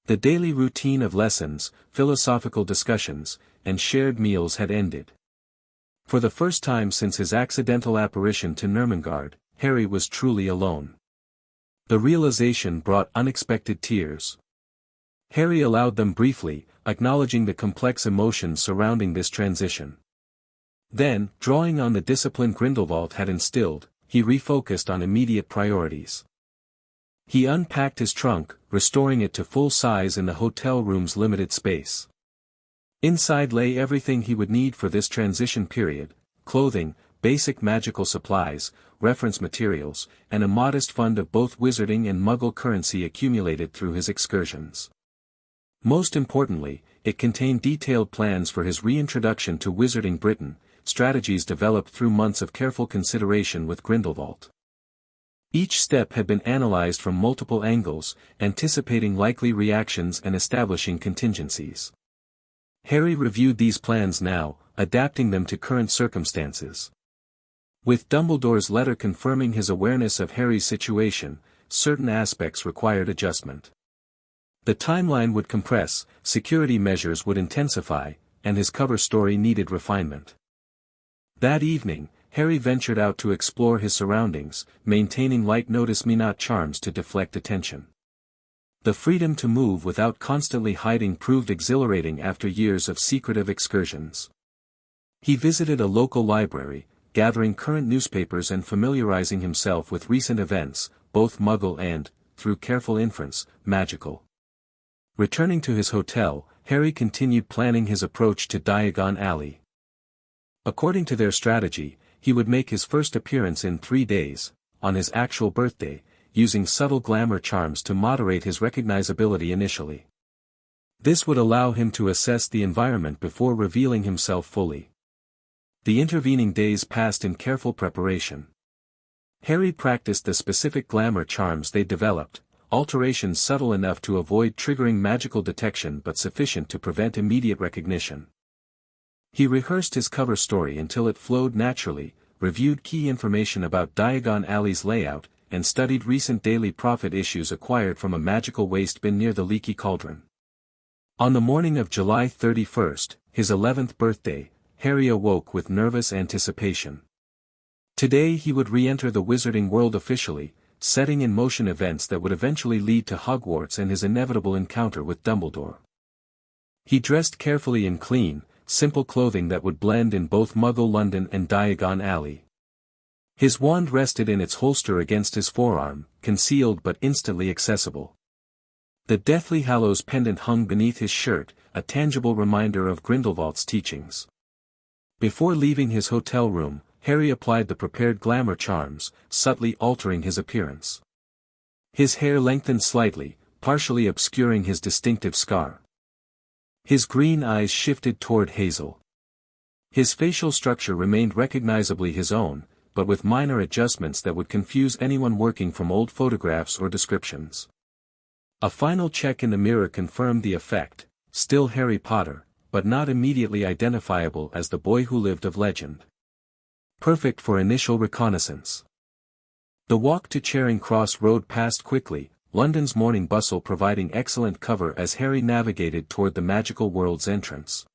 The daily routine of lessons, philosophical discussions, and shared meals had ended. For the first time since his accidental apparition to Nurmengard, Harry was truly alone. The realization brought unexpected tears. Harry allowed them briefly, acknowledging the complex emotions surrounding this transition. Then, drawing on the discipline Grindelwald had instilled, he refocused on immediate priorities. He unpacked his trunk, restoring it to full size in the hotel room's limited space. Inside lay everything he would need for this transition period: clothing, basic magical supplies, reference materials, and a modest fund of both wizarding and Muggle currency accumulated through his excursions. Most importantly, it contained detailed plans for his reintroduction to Wizarding Britain, strategies developed through months of careful consideration with Grindelwald. Each step had been analyzed from multiple angles, anticipating likely reactions and establishing contingencies. Harry reviewed these plans now, adapting them to current circumstances. With Dumbledore's letter confirming his awareness of Harry's situation, certain aspects required adjustment. The timeline would compress, security measures would intensify, and his cover story needed refinement. That evening, Harry ventured out to explore his surroundings, maintaining light notice-me-not charms to deflect attention. The freedom to move without constantly hiding proved exhilarating after years of secretive excursions. He visited a local library, gathering current newspapers and familiarizing himself with recent events, both Muggle and, through careful inference, magical. Returning to his hotel, Harry continued planning his approach to Diagon Alley. According to their strategy, he would make his first appearance in 3 days, on his actual birthday, using subtle glamour charms to moderate his recognizability initially. This would allow him to assess the environment before revealing himself fully. The intervening days passed in careful preparation. Harry practiced the specific glamour charms they developed, alterations subtle enough to avoid triggering magical detection but sufficient to prevent immediate recognition. He rehearsed his cover story until it flowed naturally, reviewed key information about Diagon Alley's layout, and studied recent Daily Prophet issues acquired from a magical waste bin near the Leaky Cauldron. On the morning of July 31st, his 11th birthday, Harry awoke with nervous anticipation. Today he would re-enter the wizarding world officially, setting in motion events that would eventually lead to Hogwarts and his inevitable encounter with Dumbledore. He dressed carefully in clean, simple clothing that would blend in both Muggle London and Diagon Alley. His wand rested in its holster against his forearm, concealed but instantly accessible. The Deathly Hallows pendant hung beneath his shirt, a tangible reminder of Grindelwald's teachings. Before leaving his hotel room, Harry applied the prepared glamour charms, subtly altering his appearance. His hair lengthened slightly, partially obscuring his distinctive scar. His green eyes shifted toward Hazel. His facial structure remained recognizably his own, but with minor adjustments that would confuse anyone working from old photographs or descriptions. A final check in the mirror confirmed the effect, still Harry Potter, but not immediately identifiable as the boy who lived of legend. Perfect for initial reconnaissance. The walk to Charing Cross Road passed quickly, London's morning bustle providing excellent cover as Harry navigated toward the magical world's entrance.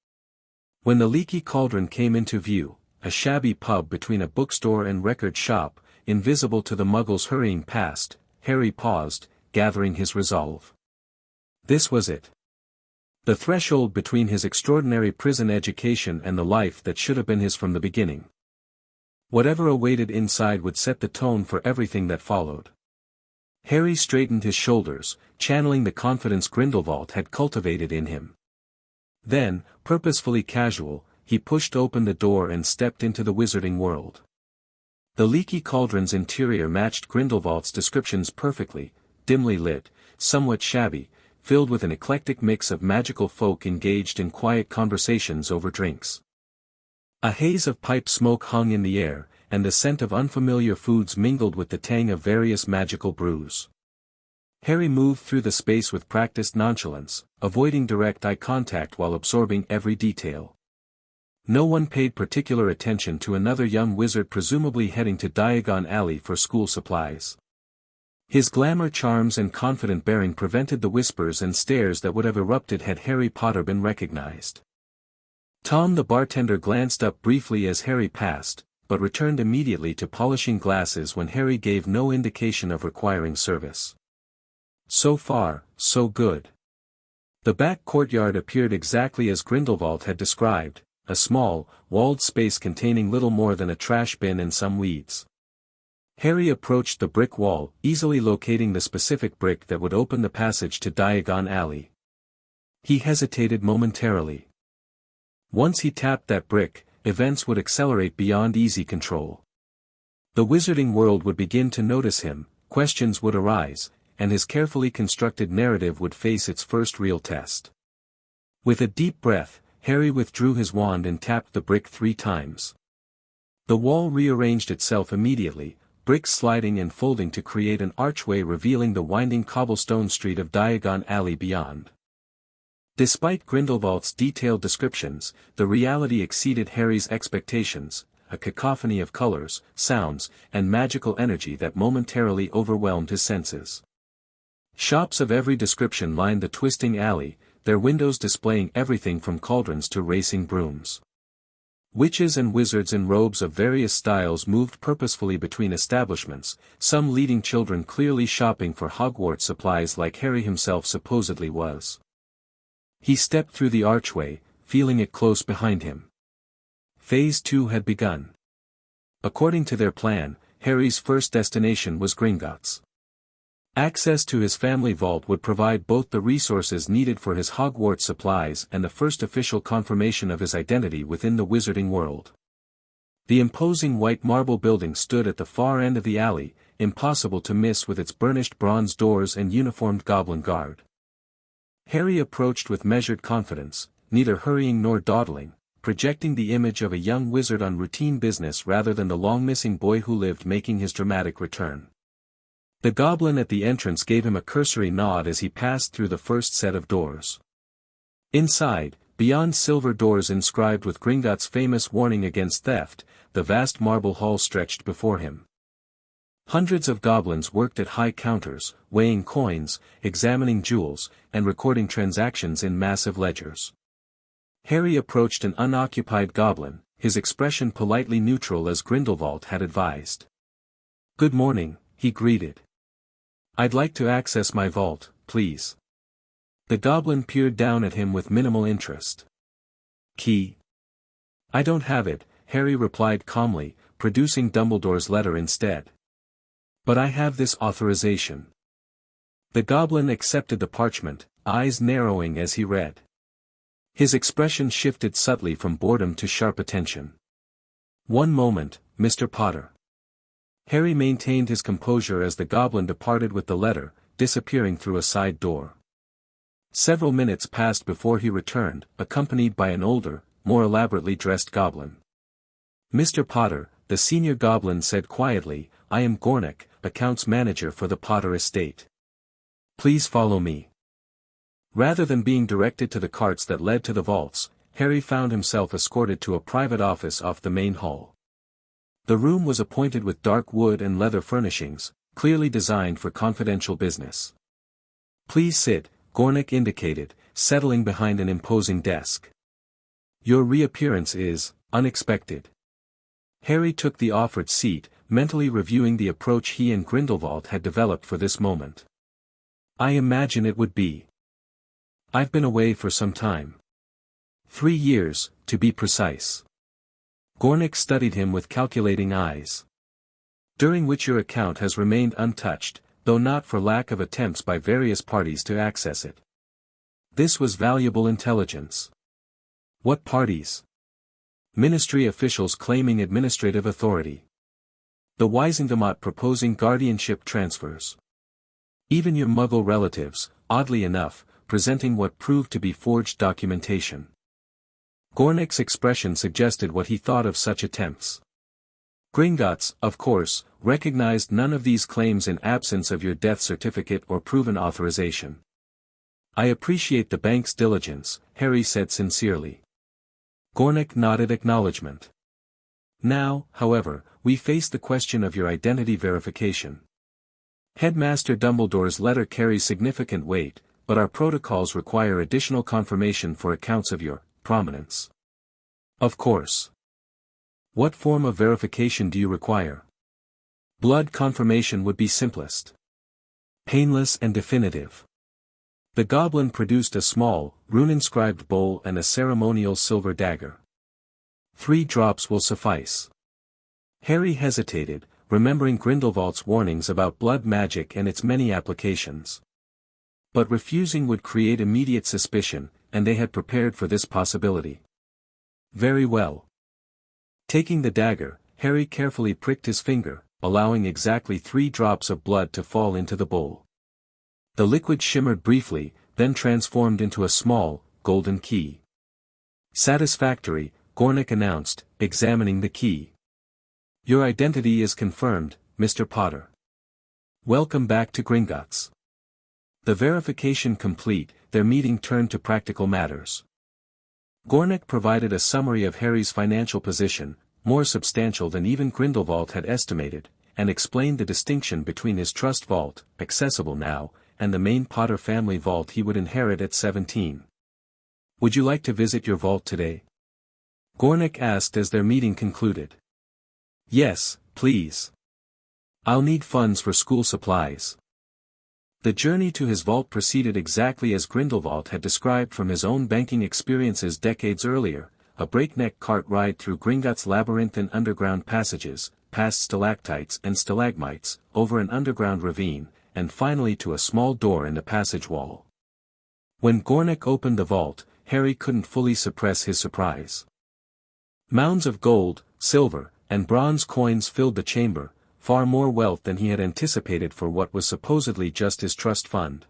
When the Leaky Cauldron came into view, a shabby pub between a bookstore and record shop, invisible to the Muggles hurrying past, Harry paused, gathering his resolve. This was it. The threshold between his extraordinary prison education and the life that should have been his from the beginning. Whatever awaited inside would set the tone for everything that followed. Harry straightened his shoulders, channeling the confidence Grindelwald had cultivated in him. Then, purposefully casual, he pushed open the door and stepped into the wizarding world. The Leaky Cauldron's interior matched Grindelwald's descriptions perfectly, dimly lit, somewhat shabby, filled with an eclectic mix of magical folk engaged in quiet conversations over drinks. A haze of pipe smoke hung in the air, and the scent of unfamiliar foods mingled with the tang of various magical brews. Harry moved through the space with practiced nonchalance, avoiding direct eye contact while absorbing every detail. No one paid particular attention to another young wizard presumably heading to Diagon Alley for school supplies. His glamour charms and confident bearing prevented the whispers and stares that would have erupted had Harry Potter been recognized. Tom the bartender glanced up briefly as Harry passed, but returned immediately to polishing glasses when Harry gave no indication of requiring service. So far, so good. The back courtyard appeared exactly as Grindelwald had described, a small, walled space containing little more than a trash bin and some weeds. Harry approached the brick wall, easily locating the specific brick that would open the passage to Diagon Alley. He hesitated momentarily. Once he tapped that brick, events would accelerate beyond easy control. The wizarding world would begin to notice him, questions would arise, and his carefully constructed narrative would face its first real test. With a deep breath, Harry withdrew his wand and tapped the brick 3 times. The wall rearranged itself immediately, bricks sliding and folding to create an archway revealing the winding cobblestone street of Diagon Alley beyond. Despite Grindelwald's detailed descriptions, the reality exceeded Harry's expectations, a cacophony of colors, sounds, and magical energy that momentarily overwhelmed his senses. Shops of every description lined the twisting alley, their windows displaying everything from cauldrons to racing brooms. Witches and wizards in robes of various styles moved purposefully between establishments, some leading children clearly shopping for Hogwarts supplies like Harry himself supposedly was. He stepped through the archway, feeling it close behind him. Phase 2 had begun. According to their plan, Harry's first destination was Gringotts. Access to his family vault would provide both the resources needed for his Hogwarts supplies and the first official confirmation of his identity within the wizarding world. The imposing white marble building stood at the far end of the alley, impossible to miss with its burnished bronze doors and uniformed goblin guard. Harry approached with measured confidence, neither hurrying nor dawdling, projecting the image of a young wizard on routine business rather than the long-missing boy who lived making his dramatic return. The goblin at the entrance gave him a cursory nod as he passed through the first set of doors. Inside, beyond silver doors inscribed with Gringotts' famous warning against theft, the vast marble hall stretched before him. Hundreds of goblins worked at high counters, weighing coins, examining jewels, and recording transactions in massive ledgers. Harry approached an unoccupied goblin, his expression politely neutral as Grindelwald had advised. "Good morning," he greeted. "I'd like to access my vault, please." The goblin peered down at him with minimal interest. "Key?" "I don't have it," Harry replied calmly, producing Dumbledore's letter instead. "But I have this authorization." The goblin accepted the parchment, eyes narrowing as he read. His expression shifted subtly from boredom to sharp attention. "One moment, Mr. Potter." Harry maintained his composure as the goblin departed with the letter, disappearing through a side door. Several minutes passed before he returned, accompanied by an older, more elaborately dressed goblin. "Mr. Potter," the senior goblin said quietly, "I am Gornik, accounts manager for the Potter estate. Please follow me." Rather than being directed to the carts that led to the vaults, Harry found himself escorted to a private office off the main hall. The room was appointed with dark wood and leather furnishings, clearly designed for confidential business. "Please sit," Gornik indicated, settling behind an imposing desk. "Your reappearance is unexpected." Harry took the offered seat, mentally reviewing the approach he and Grindelwald had developed for this moment. "I imagine it would be. I've been away for some time. 3 years, to be precise." Gornik studied him with calculating eyes. "During which your account has remained untouched, though not for lack of attempts by various parties to access it." This was valuable intelligence. "What parties?" "Ministry officials claiming administrative authority. The Wisingamot proposing guardianship transfers. Even your Muggle relatives, oddly enough, presenting what proved to be forged documentation." Gornik's expression suggested what he thought of such attempts. "Gringotts, of course, recognized none of these claims in absence of your death certificate or proven authorization." "I appreciate the bank's diligence," Harry said sincerely. Gornik nodded acknowledgement. "Now, however, we face the question of your identity verification. Headmaster Dumbledore's letter carries significant weight, but our protocols require additional confirmation for accounts of your prominence." "Of course. What form of verification do you require?" "Blood confirmation would be simplest. Painless and definitive." The goblin produced a small, rune-inscribed bowl and a ceremonial silver dagger. 3 drops will suffice." Harry hesitated, remembering Grindelwald's warnings about blood magic and its many applications. But refusing would create immediate suspicion, and they had prepared for this possibility. "Very well." Taking the dagger, Harry carefully pricked his finger, allowing exactly 3 drops of blood to fall into the bowl. The liquid shimmered briefly, then transformed into a small, golden key. "Satisfactory," Gornik announced, examining the key. "Your identity is confirmed, Mr. Potter. Welcome back to Gringotts." The verification complete, their meeting turned to practical matters. Gornik provided a summary of Harry's financial position, more substantial than even Grindelwald had estimated, and explained the distinction between his trust vault, accessible now, and the main Potter family vault he would inherit at 17. "Would you like to visit your vault today?" Gornik asked as their meeting concluded. Yes, please. I'll need funds for school supplies. The journey to his vault proceeded exactly as Grindelwald had described from his own banking experiences decades earlier, a breakneck cart ride through Gringotts labyrinthine underground passages, past stalactites and stalagmites, over an underground ravine, and finally to a small door in the passage wall. When Gornik opened the vault, Harry couldn't fully suppress his surprise. Mounds of gold, silver, and bronze coins filled the chamber, far more wealth than he had anticipated for what was supposedly just his trust fund.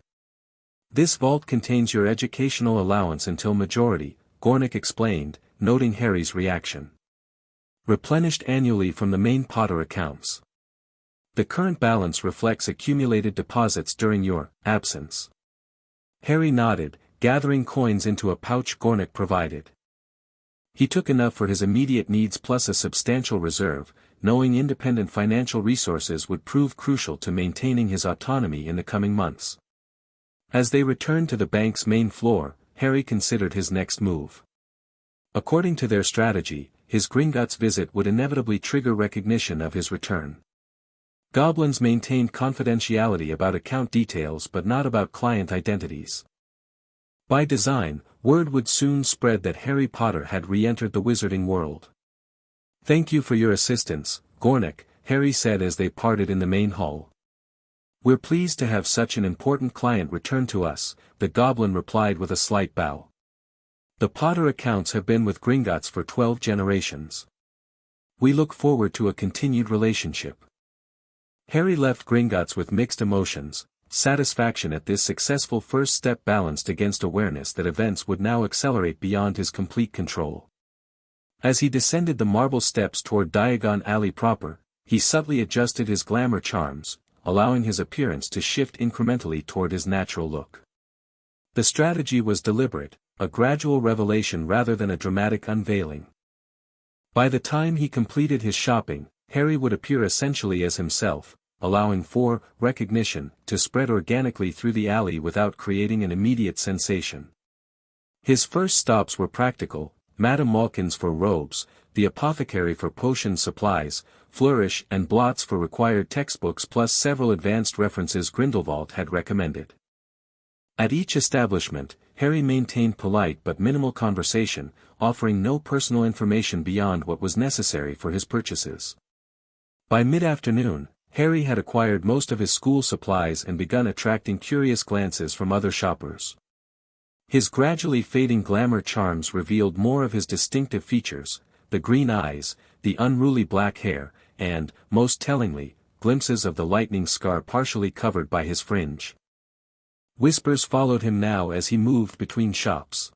This vault contains your educational allowance until majority, Gornik explained, noting Harry's reaction. Replenished annually from the main Potter accounts. The current balance reflects accumulated deposits during your absence. Harry nodded, gathering coins into a pouch Gornik provided. He took enough for his immediate needs plus a substantial reserve, knowing independent financial resources would prove crucial to maintaining his autonomy in the coming months. As they returned to the bank's main floor, Harry considered his next move. According to their strategy, his Gringotts visit would inevitably trigger recognition of his return. Goblins maintained confidentiality about account details but not about client identities. By design, word would soon spread that Harry Potter had re-entered the wizarding world. Thank you for your assistance, Gornik, Harry said as they parted in the main hall. We're pleased to have such an important client return to us, the goblin replied with a slight bow. The Potter accounts have been with Gringotts for 12 generations. We look forward to a continued relationship. Harry left Gringotts with mixed emotions, satisfaction at this successful first step balanced against awareness that events would now accelerate beyond his complete control. As he descended the marble steps toward Diagon Alley proper, he subtly adjusted his glamour charms, allowing his appearance to shift incrementally toward his natural look. The strategy was deliberate, a gradual revelation rather than a dramatic unveiling. By the time he completed his shopping, Harry would appear essentially as himself, allowing for recognition to spread organically through the alley without creating an immediate sensation. His first stops were practical: Madame Malkin's for robes, the apothecary for potion supplies, Flourish and Blots for required textbooks plus several advanced references Grindelwald had recommended. At each establishment, Harry maintained polite but minimal conversation, offering no personal information beyond what was necessary for his purchases. By mid-afternoon, Harry had acquired most of his school supplies and begun attracting curious glances from other shoppers. His gradually fading glamour charms revealed more of his distinctive features: the green eyes, the unruly black hair, and, most tellingly, glimpses of the lightning scar partially covered by his fringe. Whispers followed him now as he moved between shops.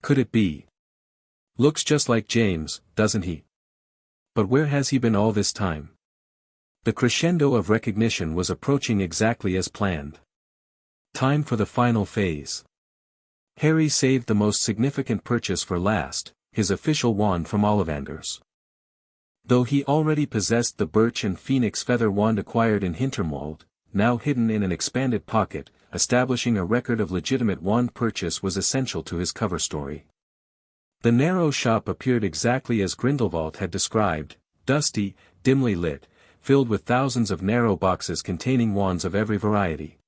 Could it be? Looks just like James, doesn't he? But where has he been all this time? The crescendo of recognition was approaching exactly as planned. Time for the final phase. Harry saved the most significant purchase for last, his official wand from Ollivanders. Though he already possessed the birch and phoenix feather wand acquired in Hinterwald, now hidden in an expanded pocket, establishing a record of legitimate wand purchase was essential to his cover story. The narrow shop appeared exactly as Grindelwald had described: dusty, dimly lit, filled with thousands of narrow boxes containing wands of every variety.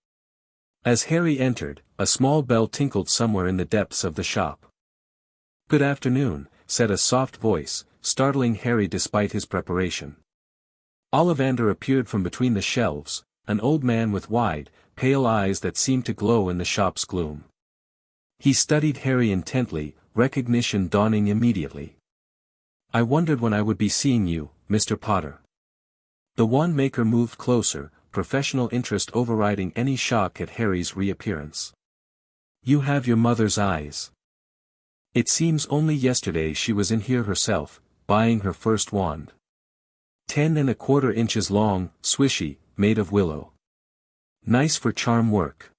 As Harry entered, a small bell tinkled somewhere in the depths of the shop. "Good afternoon," said a soft voice, startling Harry despite his preparation. Ollivander appeared from between the shelves, an old man with wide, pale eyes that seemed to glow in the shop's gloom. He studied Harry intently, recognition dawning immediately. "I wondered when I would be seeing you, Mr. Potter." The wand maker moved closer, professional interest overriding any shock at Harry's reappearance. "You have your mother's eyes. It seems only yesterday she was in here herself, buying her first wand. 10¼ inches long, swishy, made of willow. Nice for charm work."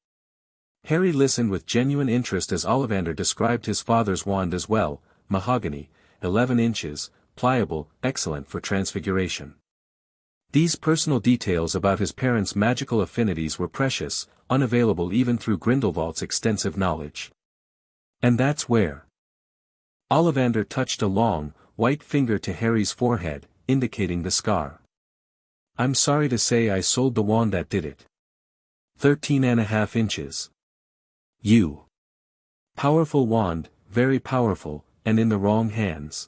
Harry listened with genuine interest as Ollivander described his father's wand as well: mahogany, 11 inches, pliable, excellent for transfiguration. These personal details about his parents' magical affinities were precious, unavailable even through Grindelwald's extensive knowledge. "And that's where Ollivander touched a long, white finger to Harry's forehead, indicating the scar. I'm sorry to say I sold the wand that did it. 13.5 inches. You. Powerful wand, very powerful, and in the wrong hands.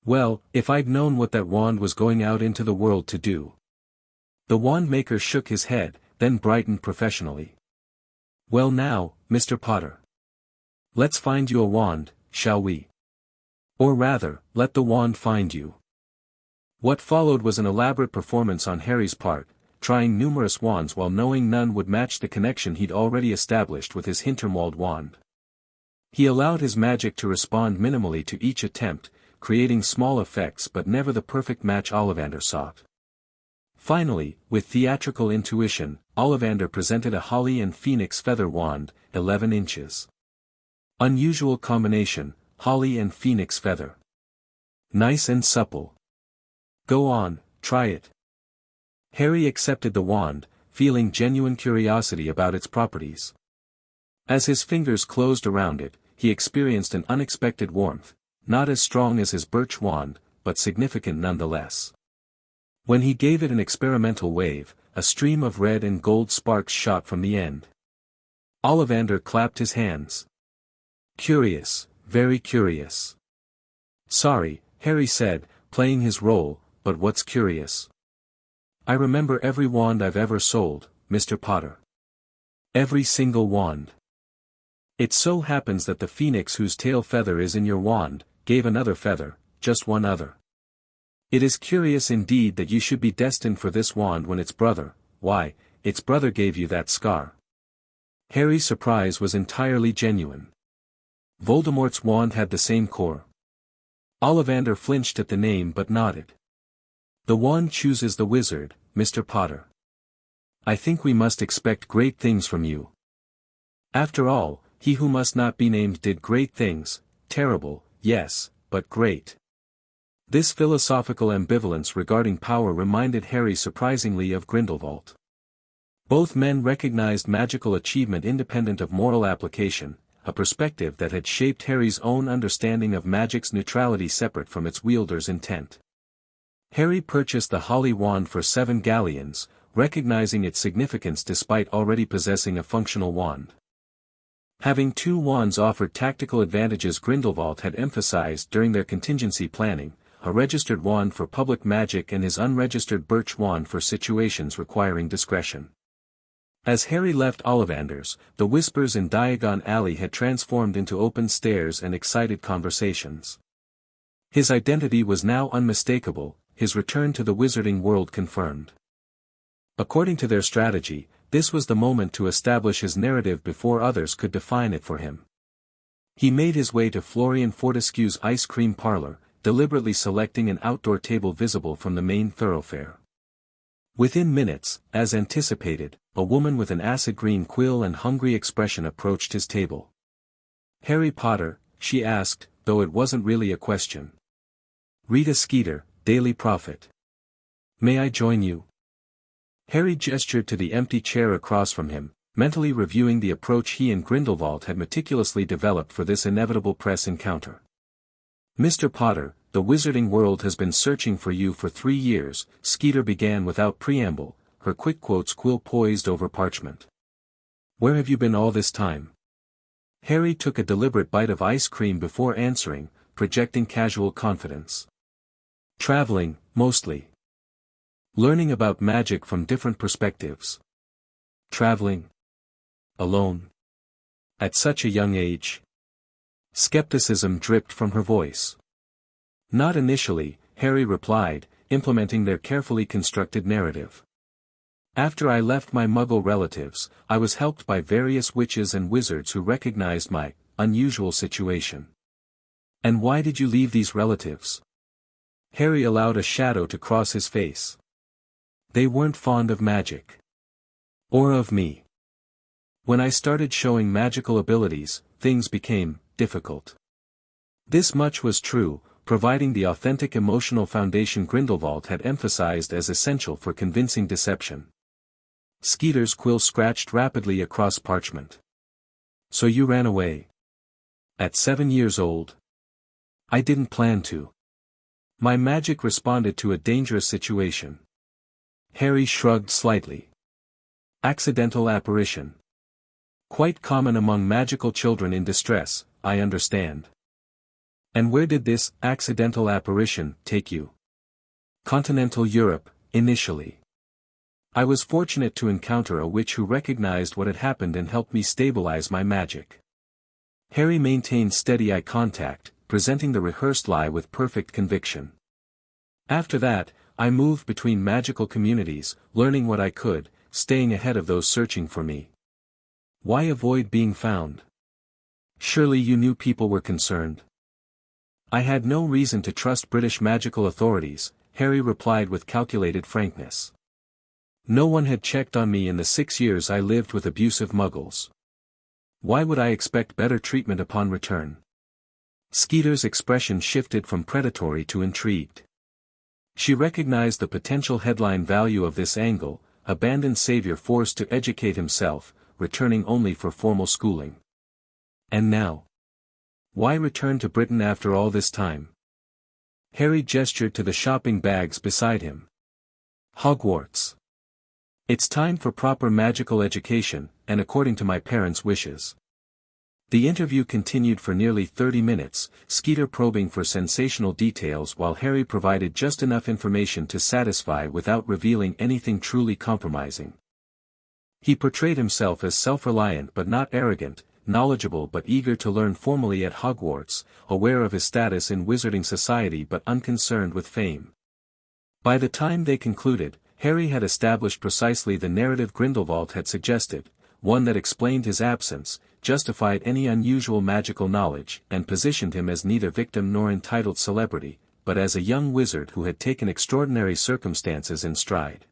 Well, if I'd known what that wand was going out into the world to do. The wand maker shook his head, then brightened professionally. Well now, Mr. Potter. Let's find you a wand, shall we? Or rather, let the wand find you. What followed was an elaborate performance on Harry's part, trying numerous wands while knowing none would match the connection he'd already established with his Hinterwald wand. He allowed his magic to respond minimally to each attempt, creating small effects but never the perfect match Ollivander sought. Finally, with theatrical intuition, Ollivander presented a holly and phoenix feather wand, 11 inches. Unusual combination, holly and phoenix feather. Nice and supple. Go on, try it. Harry accepted the wand, feeling genuine curiosity about its properties. As his fingers closed around it, he experienced an unexpected warmth, not as strong as his birch wand, but significant nonetheless. When he gave it an experimental wave, a stream of red and gold sparks shot from the end. Ollivander clapped his hands. Curious, very curious. Sorry, Harry said, playing his role, but what's curious? I remember every wand I've ever sold, Mr. Potter. Every single wand. It so happens that the phoenix whose tail feather is in your wand, gave another feather, just one other. It is curious indeed that you should be destined for this wand when its brother, why, its brother gave you that scar. Harry's surprise was entirely genuine. Voldemort's wand had the same core. Ollivander flinched at the name but nodded. The wand chooses the wizard, Mr. Potter. I think we must expect great things from you. After all, he who must not be named did great things, terrible, yes, but great. This philosophical ambivalence regarding power reminded Harry surprisingly of Grindelwald. Both men recognized magical achievement independent of moral application, a perspective that had shaped Harry's own understanding of magic's neutrality separate from its wielder's intent. Harry purchased the holly wand for 7 galleons, recognizing its significance despite already possessing a functional wand. Having 2 wands offered tactical advantages Grindelwald had emphasized during their contingency planning, a registered wand for public magic and his unregistered birch wand for situations requiring discretion. As Harry left Ollivander's, the whispers in Diagon Alley had transformed into open stares and excited conversations. His identity was now unmistakable, his return to the wizarding world confirmed. According to their strategy, this was the moment to establish his narrative before others could define it for him. He made his way to Florian Fortescue's ice cream parlor, deliberately selecting an outdoor table visible from the main thoroughfare. Within minutes, as anticipated, a woman with an acid green quill and hungry expression approached his table. Harry Potter, she asked, though it wasn't really a question. Rita Skeeter, Daily Prophet. May I join you? Harry gestured to the empty chair across from him, mentally reviewing the approach he and Grindelwald had meticulously developed for this inevitable press encounter. Mr. Potter, the wizarding world has been searching for you for 3 years, Skeeter began without preamble, her quick quotes quill poised over parchment. Where have you been all this time? Harry took a deliberate bite of ice cream before answering, projecting casual confidence. Traveling, mostly. Learning about magic from different perspectives. Traveling. Alone. At such a young age. Skepticism dripped from her voice. Not initially, Harry replied, implementing their carefully constructed narrative. After I left my Muggle relatives, I was helped by various witches and wizards who recognized my unusual situation. And why did you leave these relatives? Harry allowed a shadow to cross his face. They weren't fond of magic. Or of me. When I started showing magical abilities, things became difficult. This much was true, providing the authentic emotional foundation Grindelwald had emphasized as essential for convincing deception. Skeeter's quill scratched rapidly across parchment. So you ran away. At 7 years old? I didn't plan to. My magic responded to a dangerous situation. Harry shrugged slightly. Accidental apparition. Quite common among magical children in distress, I understand. And where did this accidental apparition take you? Continental Europe, initially. I was fortunate to encounter a witch who recognized what had happened and helped me stabilize my magic. Harry maintained steady eye contact, presenting the rehearsed lie with perfect conviction. After that, I moved between magical communities, learning what I could, staying ahead of those searching for me. Why avoid being found? Surely you knew people were concerned. I had no reason to trust British magical authorities, Harry replied with calculated frankness. No one had checked on me in the 6 years I lived with abusive muggles. Why would I expect better treatment upon return? Skeeter's expression shifted from predatory to intrigued. She recognized the potential headline value of this angle, abandoned savior forced to educate himself, returning only for formal schooling. And now? Why return to Britain after all this time? Harry gestured to the shopping bags beside him. Hogwarts. It's time for proper magical education, and according to my parents' wishes. The interview continued for nearly 30 minutes, Skeeter probing for sensational details while Harry provided just enough information to satisfy without revealing anything truly compromising. He portrayed himself as self-reliant but not arrogant, knowledgeable but eager to learn formally at Hogwarts, aware of his status in wizarding society but unconcerned with fame. By the time they concluded, Harry had established precisely the narrative Grindelwald had suggested, one that explained his absence, justified any unusual magical knowledge, and positioned him as neither victim nor entitled celebrity, but as a young wizard who had taken extraordinary circumstances in stride.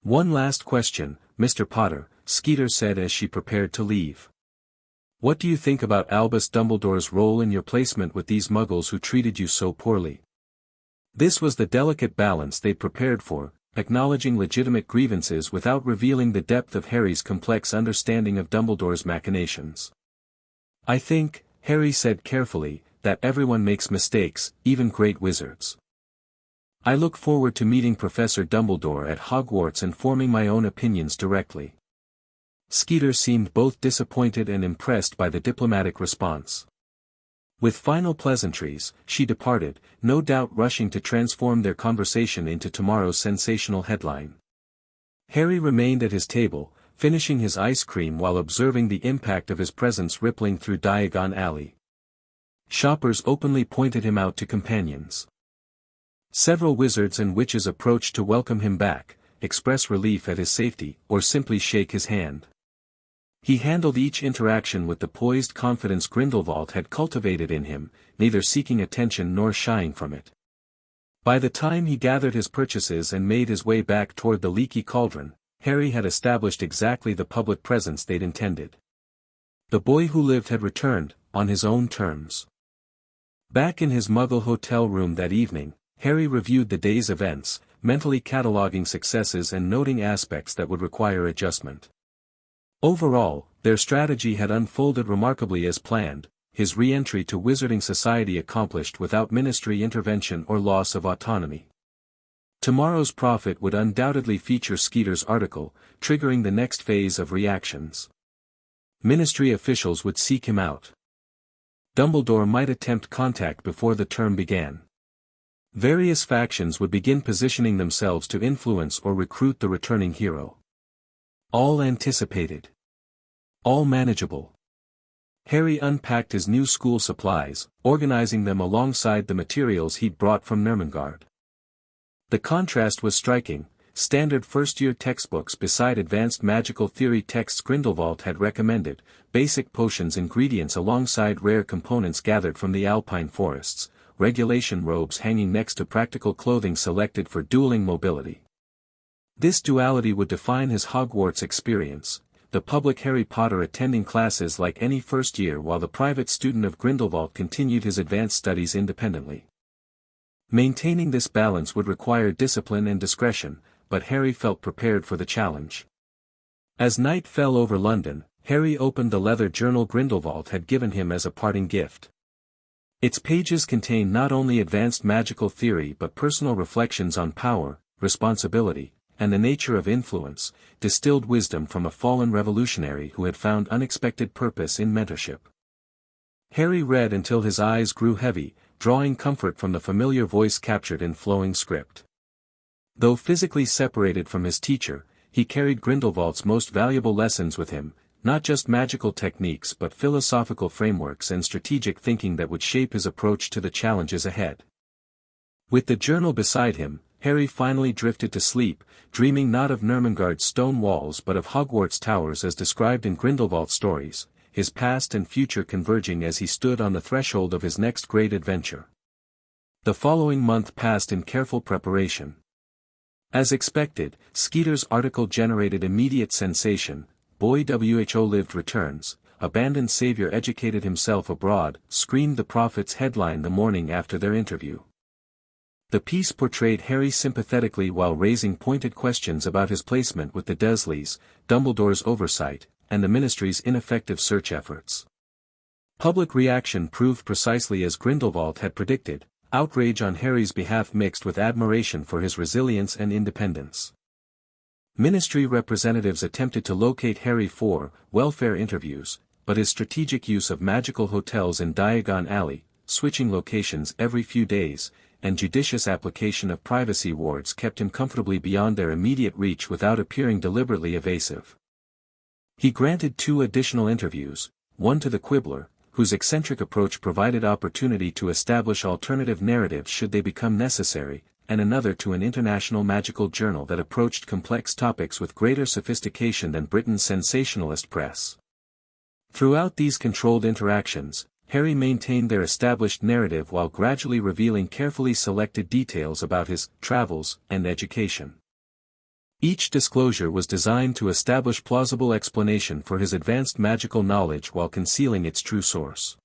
One last question, Mr. Potter, Skeeter said as she prepared to leave. What do you think about Albus Dumbledore's role in your placement with these muggles who treated you so poorly? This was the delicate balance they'd prepared for, acknowledging legitimate grievances without revealing the depth of Harry's complex understanding of Dumbledore's machinations. I think, Harry said carefully, that everyone makes mistakes, even great wizards. I look forward to meeting Professor Dumbledore at Hogwarts and forming my own opinions directly. Skeeter seemed both disappointed and impressed by the diplomatic response. With final pleasantries, she departed, no doubt rushing to transform their conversation into tomorrow's sensational headline. Harry remained at his table, finishing his ice cream while observing the impact of his presence rippling through Diagon Alley. Shoppers openly pointed him out to companions. Several wizards and witches approached to welcome him back, express relief at his safety, or simply shake his hand. He handled each interaction with the poised confidence Grindelwald had cultivated in him, neither seeking attention nor shying from it. By the time he gathered his purchases and made his way back toward the leaky cauldron, Harry had established exactly the public presence they'd intended. The boy who lived had returned, on his own terms. Back in his Muggle hotel room that evening, Harry reviewed the day's events, mentally cataloging successes and noting aspects that would require adjustment. Overall, their strategy had unfolded remarkably as planned, his re-entry to wizarding society accomplished without ministry intervention or loss of autonomy. Tomorrow's profit would undoubtedly feature Skeeter's article, triggering the next phase of reactions. Ministry officials would seek him out. Dumbledore might attempt contact before the term began. Various factions would begin positioning themselves to influence or recruit the returning hero. All anticipated. All manageable. Harry unpacked his new school supplies, organizing them alongside the materials he'd brought from Nurmengard. The contrast was striking, standard first-year textbooks beside advanced magical theory texts Grindelwald had recommended, basic potions ingredients alongside rare components gathered from the alpine forests, regulation robes hanging next to practical clothing selected for dueling mobility. This duality would define his Hogwarts experience, the public Harry Potter attending classes like any first year while the private student of Grindelwald continued his advanced studies independently. Maintaining this balance would require discipline and discretion, but Harry felt prepared for the challenge. As night fell over London, Harry opened the leather journal Grindelwald had given him as a parting gift. Its pages contain not only advanced magical theory but personal reflections on power, responsibility, and the nature of influence, distilled wisdom from a fallen revolutionary who had found unexpected purpose in mentorship. Harry read until his eyes grew heavy, drawing comfort from the familiar voice captured in flowing script. Though physically separated from his teacher, he carried Grindelwald's most valuable lessons with him, not just magical techniques but philosophical frameworks and strategic thinking that would shape his approach to the challenges ahead. With the journal beside him, Harry finally drifted to sleep, dreaming not of Nurmengard's stone walls but of Hogwarts towers as described in Grindelwald stories, his past and future converging as he stood on the threshold of his next great adventure. The following month passed in careful preparation. As expected, Skeeter's article generated immediate sensation. Boy Who Lived Returns, Abandoned Savior Educated Himself Abroad, screamed the Prophet's headline the morning after their interview. The piece portrayed Harry sympathetically while raising pointed questions about his placement with the Dursleys, Dumbledore's oversight, and the Ministry's ineffective search efforts. Public reaction proved precisely as Grindelwald had predicted, outrage on Harry's behalf mixed with admiration for his resilience and independence. Ministry representatives attempted to locate Harry for welfare interviews, but his strategic use of magical hotels in Diagon Alley, switching locations every few days, and judicious application of privacy wards kept him comfortably beyond their immediate reach without appearing deliberately evasive. He granted 2 additional interviews, one to the Quibbler, whose eccentric approach provided opportunity to establish alternative narratives should they become necessary, and another to an international magical journal that approached complex topics with greater sophistication than Britain's sensationalist press. Throughout these controlled interactions, Harry maintained their established narrative while gradually revealing carefully selected details about his travels and education. Each disclosure was designed to establish plausible explanation for his advanced magical knowledge while concealing its true source.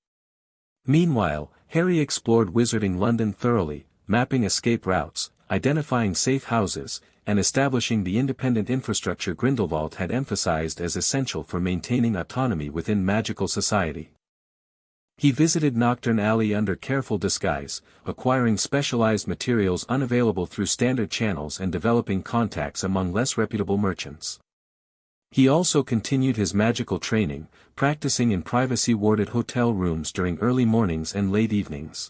Meanwhile, Harry explored Wizarding London thoroughly, mapping escape routes, identifying safe houses, and establishing the independent infrastructure Grindelwald had emphasized as essential for maintaining autonomy within magical society. He visited Nocturne Alley under careful disguise, acquiring specialized materials unavailable through standard channels and developing contacts among less reputable merchants. He also continued his magical training, practicing in privacy-warded hotel rooms during early mornings and late evenings.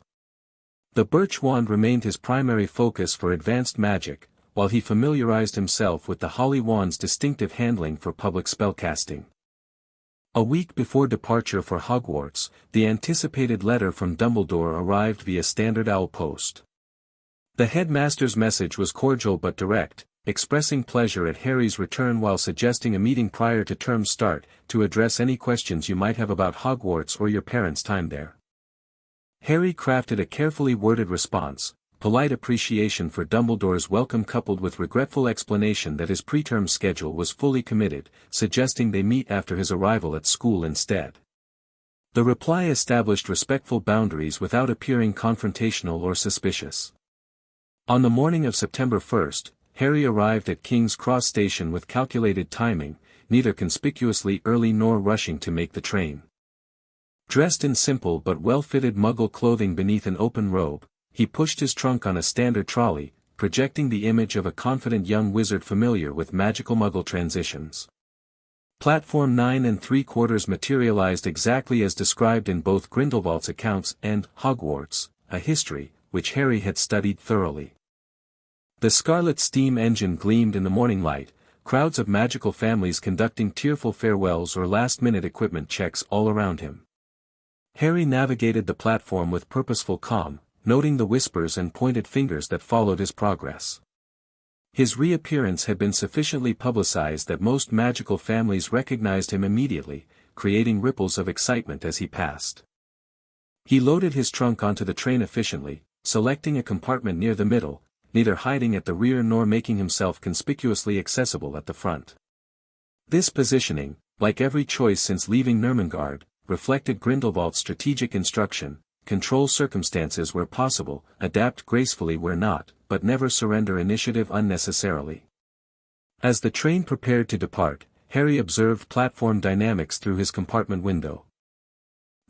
The birch wand remained his primary focus for advanced magic, while he familiarized himself with the holly wand's distinctive handling for public spellcasting. A week before departure for Hogwarts, the anticipated letter from Dumbledore arrived via standard owl post. The headmaster's message was cordial but direct, expressing pleasure at Harry's return while suggesting a meeting prior to term start, to address any questions you might have about Hogwarts or your parents' time there. Harry crafted a carefully worded response, polite appreciation for Dumbledore's welcome coupled with regretful explanation that his preterm schedule was fully committed, suggesting they meet after his arrival at school instead. The reply established respectful boundaries without appearing confrontational or suspicious. On the morning of September 1st, Harry arrived at King's Cross Station with calculated timing, neither conspicuously early nor rushing to make the train. Dressed in simple but well-fitted Muggle clothing beneath an open robe, he pushed his trunk on a standard trolley, projecting the image of a confident young wizard familiar with magical Muggle transitions. Platform 9 3/4 materialized exactly as described in both Grindelwald's accounts and Hogwarts, a history, which Harry had studied thoroughly. The scarlet steam engine gleamed in the morning light, crowds of magical families conducting tearful farewells or last-minute equipment checks all around him. Harry navigated the platform with purposeful calm, noting the whispers and pointed fingers that followed his progress. His reappearance had been sufficiently publicized that most magical families recognized him immediately, creating ripples of excitement as he passed. He loaded his trunk onto the train efficiently, selecting a compartment near the middle, neither hiding at the rear nor making himself conspicuously accessible at the front. This positioning, like every choice since leaving Nurmengard, reflected Grindelwald's strategic instruction: control circumstances where possible, adapt gracefully where not, but never surrender initiative unnecessarily. As the train prepared to depart, Harry observed platform dynamics through his compartment window.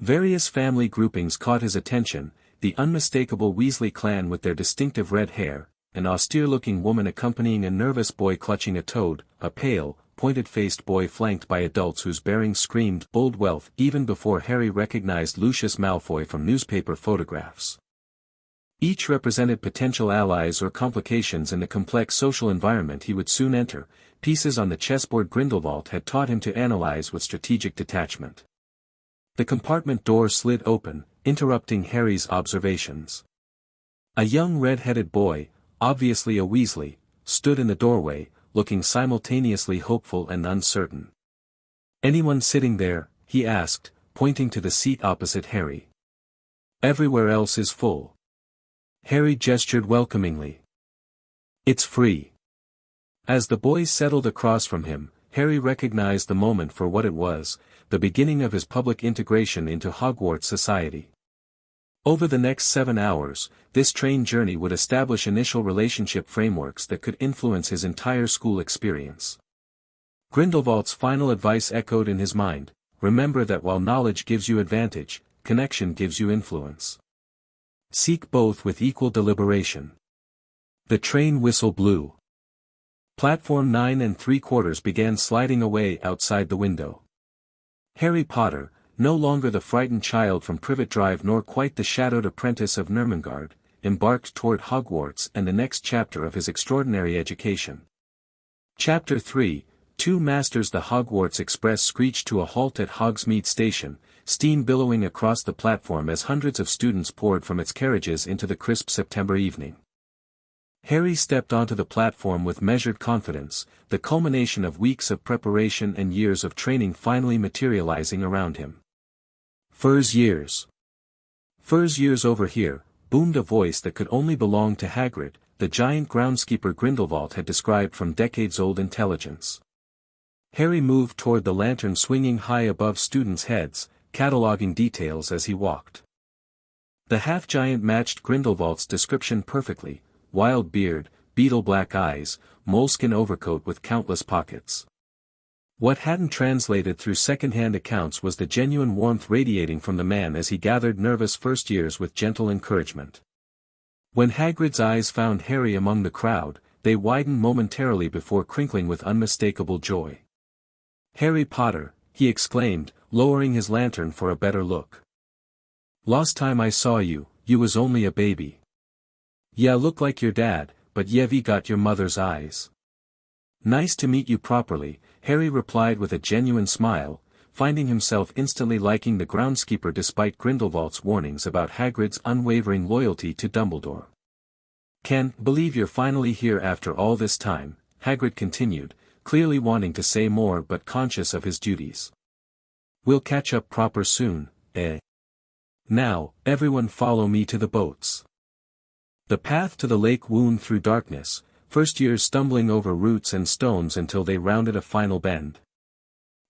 Various family groupings caught his attention: the unmistakable Weasley clan with their distinctive red hair, an austere-looking woman accompanying a nervous boy clutching a toad, a pale, pointed-faced boy flanked by adults whose bearing screamed bold wealth even before Harry recognized Lucius Malfoy from newspaper photographs. Each represented potential allies or complications in the complex social environment he would soon enter. Pieces on the chessboard Grindelwald had taught him to analyze with strategic detachment. The compartment door slid open, interrupting Harry's observations. A young red-headed boy, obviously a Weasley, stood in the doorway, looking simultaneously hopeful and uncertain. "Anyone sitting there?" he asked, pointing to the seat opposite Harry. "Everywhere else is full." Harry gestured welcomingly. "It's free." As the boy settled across from him, Harry recognized the moment for what it was: the beginning of his public integration into Hogwarts society. Over the next 7 hours, this train journey would establish initial relationship frameworks that could influence his entire school experience. Grindelwald's final advice echoed in his mind: remember that while knowledge gives you advantage, connection gives you influence. Seek both with equal deliberation. The train whistle blew. Platform 9 3/4 began sliding away outside the window. Harry Potter, no longer the frightened child from Privet Drive nor quite the shadowed apprentice of Nurmengard, embarked toward Hogwarts and the next chapter of his extraordinary education. Chapter 3, Two Masters. The Hogwarts Express screeched to a halt at Hogsmeade Station, steam billowing across the platform as hundreds of students poured from its carriages into the crisp September evening. Harry stepped onto the platform with measured confidence, the culmination of weeks of preparation and years of training finally materializing around him. "Furs years. Furs years over here," boomed a voice that could only belong to Hagrid, the giant groundskeeper Grindelwald had described from decades-old intelligence. Harry moved toward the lantern swinging high above students' heads, cataloging details as he walked. The half-giant matched Grindelwald's description perfectly: wild beard, beetle-black eyes, moleskin overcoat with countless pockets. What hadn't translated through second-hand accounts was the genuine warmth radiating from the man as he gathered nervous first-years with gentle encouragement. When Hagrid's eyes found Harry among the crowd, they widened momentarily before crinkling with unmistakable joy. "Harry Potter," he exclaimed, lowering his lantern for a better look. "Last time I saw you, you was only a baby. Yeah, look like your dad, but you've got your mother's eyes." "Nice to meet you properly," Harry replied with a genuine smile, finding himself instantly liking the groundskeeper despite Grindelwald's warnings about Hagrid's unwavering loyalty to Dumbledore. "Can't believe you're finally here after all this time," Hagrid continued, clearly wanting to say more but conscious of his duties. "We'll catch up proper soon, eh? Now, everyone follow me to the boats." The path to the lake wound through darkness, first years stumbling over roots and stones until they rounded a final bend.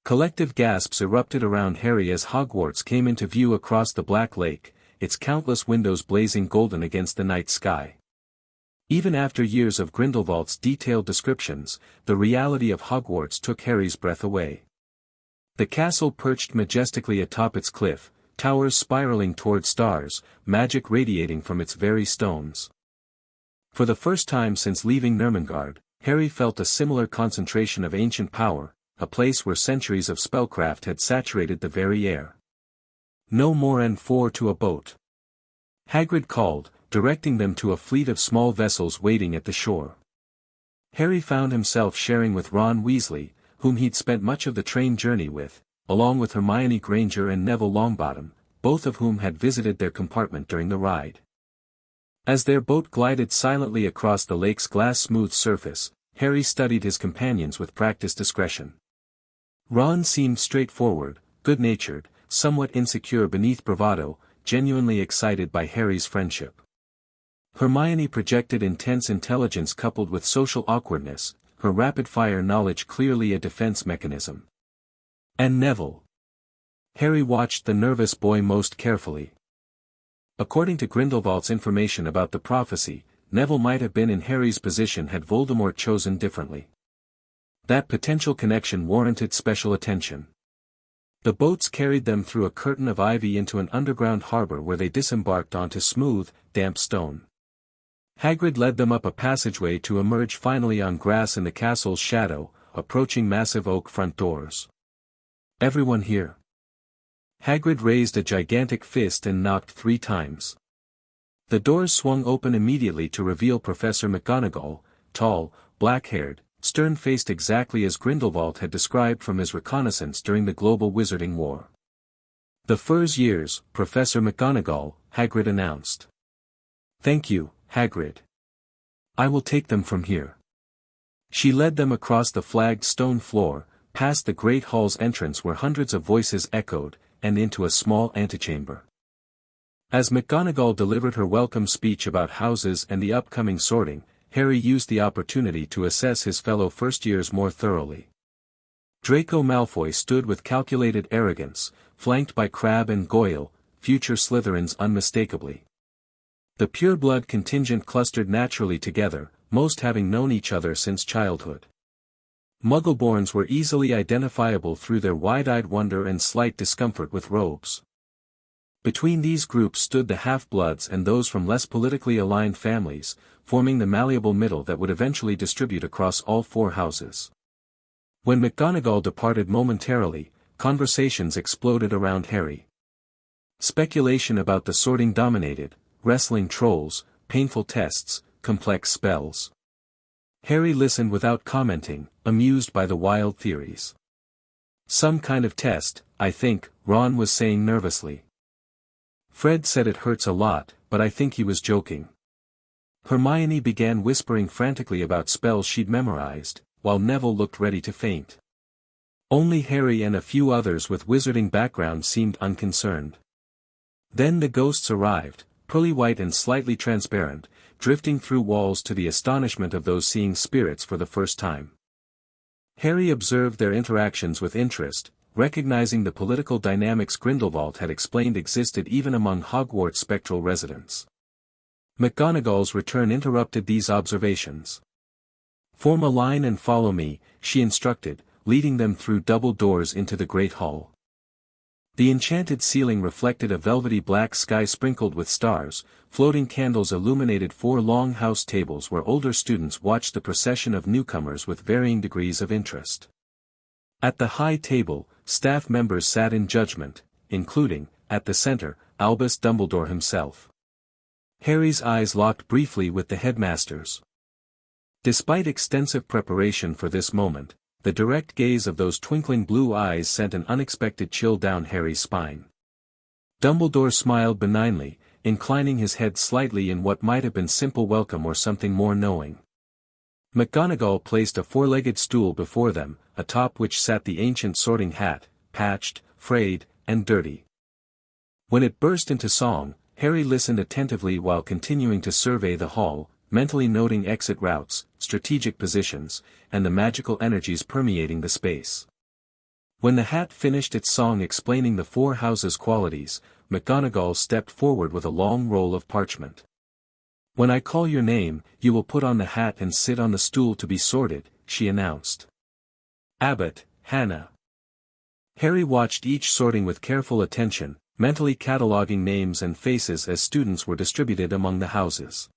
Collective gasps erupted around Harry as Hogwarts came into view across the Black Lake, its countless windows blazing golden against the night sky. Even after years of Grindelwald's detailed descriptions, the reality of Hogwarts took Harry's breath away. The castle perched majestically atop its cliff, towers spiraling toward stars, magic radiating from its very stones. For the first time since leaving Nurmengard, Harry felt a similar concentration of ancient power, a place where centuries of spellcraft had saturated the very air. "No more N4 to a boat," Hagrid called, directing them to a fleet of small vessels waiting at the shore. Harry found himself sharing with Ron Weasley, whom he'd spent much of the train journey with, along with Hermione Granger and Neville Longbottom, both of whom had visited their compartment during the ride. As their boat glided silently across the lake's glass-smooth surface, Harry studied his companions with practiced discretion. Ron seemed straightforward, good-natured, somewhat insecure beneath bravado, genuinely excited by Harry's friendship. Hermione projected intense intelligence coupled with social awkwardness, her rapid-fire knowledge clearly a defense mechanism. And Neville. Harry watched the nervous boy most carefully. According to Grindelwald's information about the prophecy, Neville might have been in Harry's position had Voldemort chosen differently. That potential connection warranted special attention. The boats carried them through a curtain of ivy into an underground harbor where they disembarked onto smooth, damp stone. Hagrid led them up a passageway to emerge finally on grass in the castle's shadow, approaching massive oak front doors. "Everyone here." Hagrid raised a gigantic fist and knocked 3 times. The doors swung open immediately to reveal Professor McGonagall, tall, black-haired, stern-faced exactly as Grindelwald had described from his reconnaissance during the Global Wizarding War. "The Furs years, Professor McGonagall," Hagrid announced. "Thank you, Hagrid. I will take them from here." She led them across the flagged stone floor, past the Great Hall's entrance where hundreds of voices echoed, and into a small antechamber. As McGonagall delivered her welcome speech about houses and the upcoming sorting, Harry used the opportunity to assess his fellow first-years more thoroughly. Draco Malfoy stood with calculated arrogance, flanked by Crabbe and Goyle, future Slytherins unmistakably. The pure-blood contingent clustered naturally together, most having known each other since childhood. Muggleborns were easily identifiable through their wide-eyed wonder and slight discomfort with robes. Between these groups stood the half-bloods and those from less politically aligned families, forming the malleable middle that would eventually distribute across all 4 houses. When McGonagall departed momentarily, conversations exploded around Harry. Speculation about the sorting dominated, wrestling trolls, painful tests, complex spells. Harry listened without commenting, amused by the wild theories. "Some kind of test, I think," Ron was saying nervously. "Fred said it hurts a lot, but I think he was joking." Hermione began whispering frantically about spells she'd memorized, while Neville looked ready to faint. Only Harry and a few others with wizarding backgrounds seemed unconcerned. Then the ghosts arrived, pearly white and slightly transparent, drifting through walls to the astonishment of those seeing spirits for the first time. Harry observed their interactions with interest, recognizing the political dynamics Grindelwald had explained existed even among Hogwarts' spectral residents. McGonagall's return interrupted these observations. "Form a line and follow me," she instructed, leading them through double doors into the Great Hall. The enchanted ceiling reflected a velvety black sky sprinkled with stars, floating candles illuminated 4 long house tables where older students watched the procession of newcomers with varying degrees of interest. At the high table, staff members sat in judgment, including, at the center, Albus Dumbledore himself. Harry's eyes locked briefly with the headmaster's. Despite extensive preparation for this moment, the direct gaze of those twinkling blue eyes sent an unexpected chill down Harry's spine. Dumbledore smiled benignly, inclining his head slightly in what might have been simple welcome or something more knowing. McGonagall placed a 4-legged stool before them, atop which sat the ancient sorting hat, patched, frayed, and dirty. When it burst into song, Harry listened attentively while continuing to survey the hall, mentally noting exit routes, strategic positions, and the magical energies permeating the space. When the hat finished its song explaining the 4 houses' qualities, McGonagall stepped forward with a long roll of parchment. "When I call your name, you will put on the hat and sit on the stool to be sorted," she announced. "Abbott, Hannah." Harry watched each sorting with careful attention, mentally cataloging names and faces as students were distributed among the houses.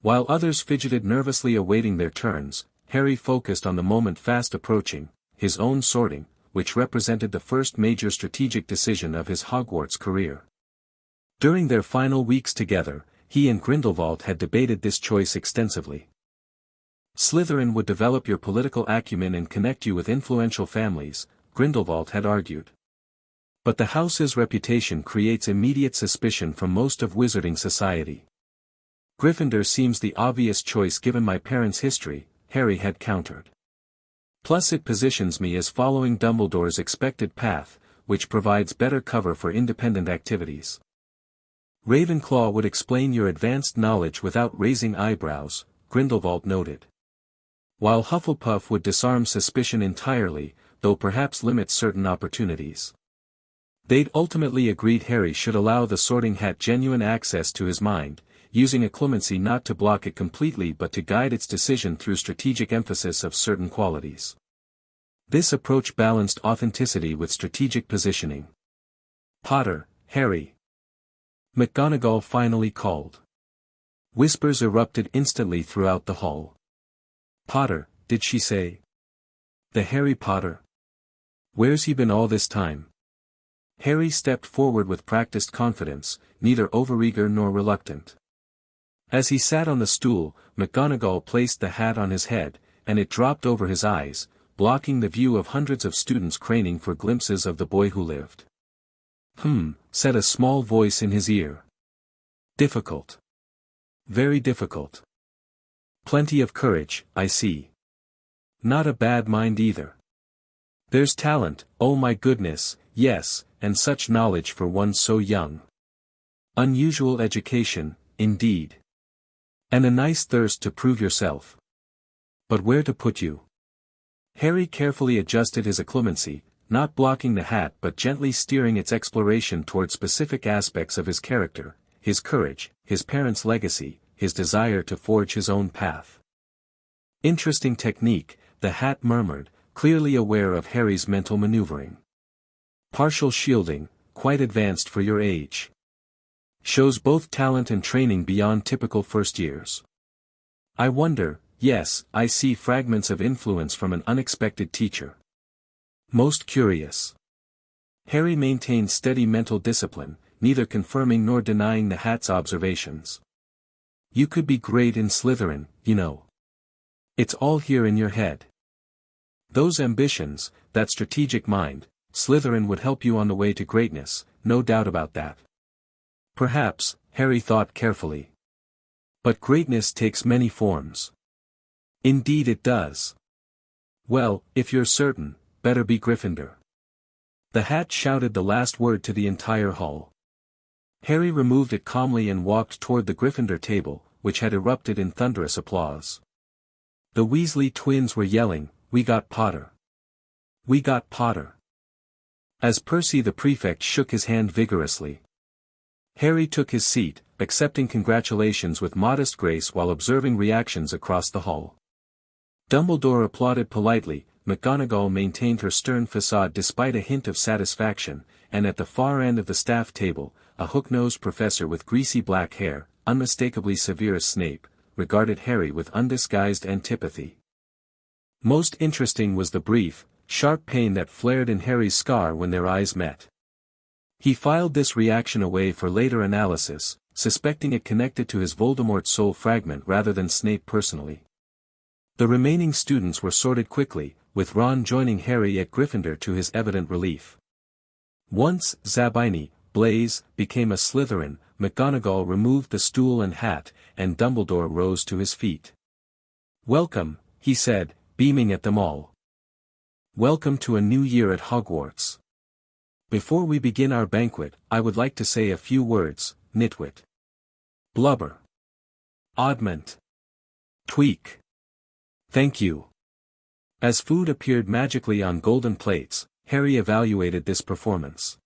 While others fidgeted nervously awaiting their turns, Harry focused on the moment fast approaching, his own sorting, which represented the first major strategic decision of his Hogwarts career. During their final weeks together, he and Grindelwald had debated this choice extensively. "Slytherin would develop your political acumen and connect you with influential families," Grindelwald had argued. "But the house's reputation creates immediate suspicion from most of wizarding society. Gryffindor seems the obvious choice given my parents' history," Harry had countered. "Plus it positions me as following Dumbledore's expected path, which provides better cover for independent activities. Ravenclaw would explain your advanced knowledge without raising eyebrows," Grindelwald noted. While Hufflepuff would disarm suspicion entirely, though perhaps limit certain opportunities. They'd ultimately agreed Harry should allow the sorting hat genuine access to his mind, using Occlumency not to block it completely but to guide its decision through strategic emphasis of certain qualities. This approach balanced authenticity with strategic positioning. "Potter, Harry." McGonagall finally called. Whispers erupted instantly throughout the hall. "Potter, did she say? The Harry Potter? Where's he been all this time?" Harry stepped forward with practiced confidence, neither overeager nor reluctant. As he sat on the stool, McGonagall placed the hat on his head, and it dropped over his eyes, blocking the view of hundreds of students craning for glimpses of the boy who lived. Said a small voice in his ear. "Difficult. Very difficult. Plenty of courage, I see. Not a bad mind either. There's talent, oh my goodness, yes, and such knowledge for one so young. Unusual education, indeed. And a nice thirst to prove yourself. But where to put you?" Harry carefully adjusted his occlumency, not blocking the hat but gently steering its exploration toward specific aspects of his character, his courage, his parents' legacy, his desire to forge his own path. "Interesting technique," the hat murmured, clearly aware of Harry's mental maneuvering. "Partial shielding, quite advanced for your age. Shows both talent and training beyond typical first years. I wonder, yes, I see fragments of influence from an unexpected teacher. Most curious." Harry maintained steady mental discipline, neither confirming nor denying the hat's observations. "You could be great in Slytherin, you know. It's all here in your head. Those ambitions, that strategic mind, Slytherin would help you on the way to greatness, no doubt about that." Perhaps, Harry thought carefully. But greatness takes many forms. Indeed it does. Well, if you're certain, better be Gryffindor. The hat shouted the last word to the entire hall. Harry removed it calmly and walked toward the Gryffindor table, which had erupted in thunderous applause. The Weasley twins were yelling, "We got Potter! We got Potter!" As Percy the prefect shook his hand vigorously. Harry took his seat, accepting congratulations with modest grace while observing reactions across the hall. Dumbledore applauded politely, McGonagall maintained her stern facade despite a hint of satisfaction, and at the far end of the staff table, a hook-nosed professor with greasy black hair, unmistakably Severus Snape, regarded Harry with undisguised antipathy. Most interesting was the brief, sharp pain that flared in Harry's scar when their eyes met. He filed this reaction away for later analysis, suspecting it connected to his Voldemort soul fragment rather than Snape personally. The remaining students were sorted quickly, with Ron joining Harry at Gryffindor to his evident relief. Once Zabini, Blaise, became a Slytherin, McGonagall removed the stool and hat, and Dumbledore rose to his feet. "Welcome," he said, beaming at them all. "Welcome to a new year at Hogwarts. Before we begin our banquet, I would like to say a few words, nitwit. Blubber. Oddment. Tweak. Thank you." As food appeared magically on golden plates, Harry evaluated this performance.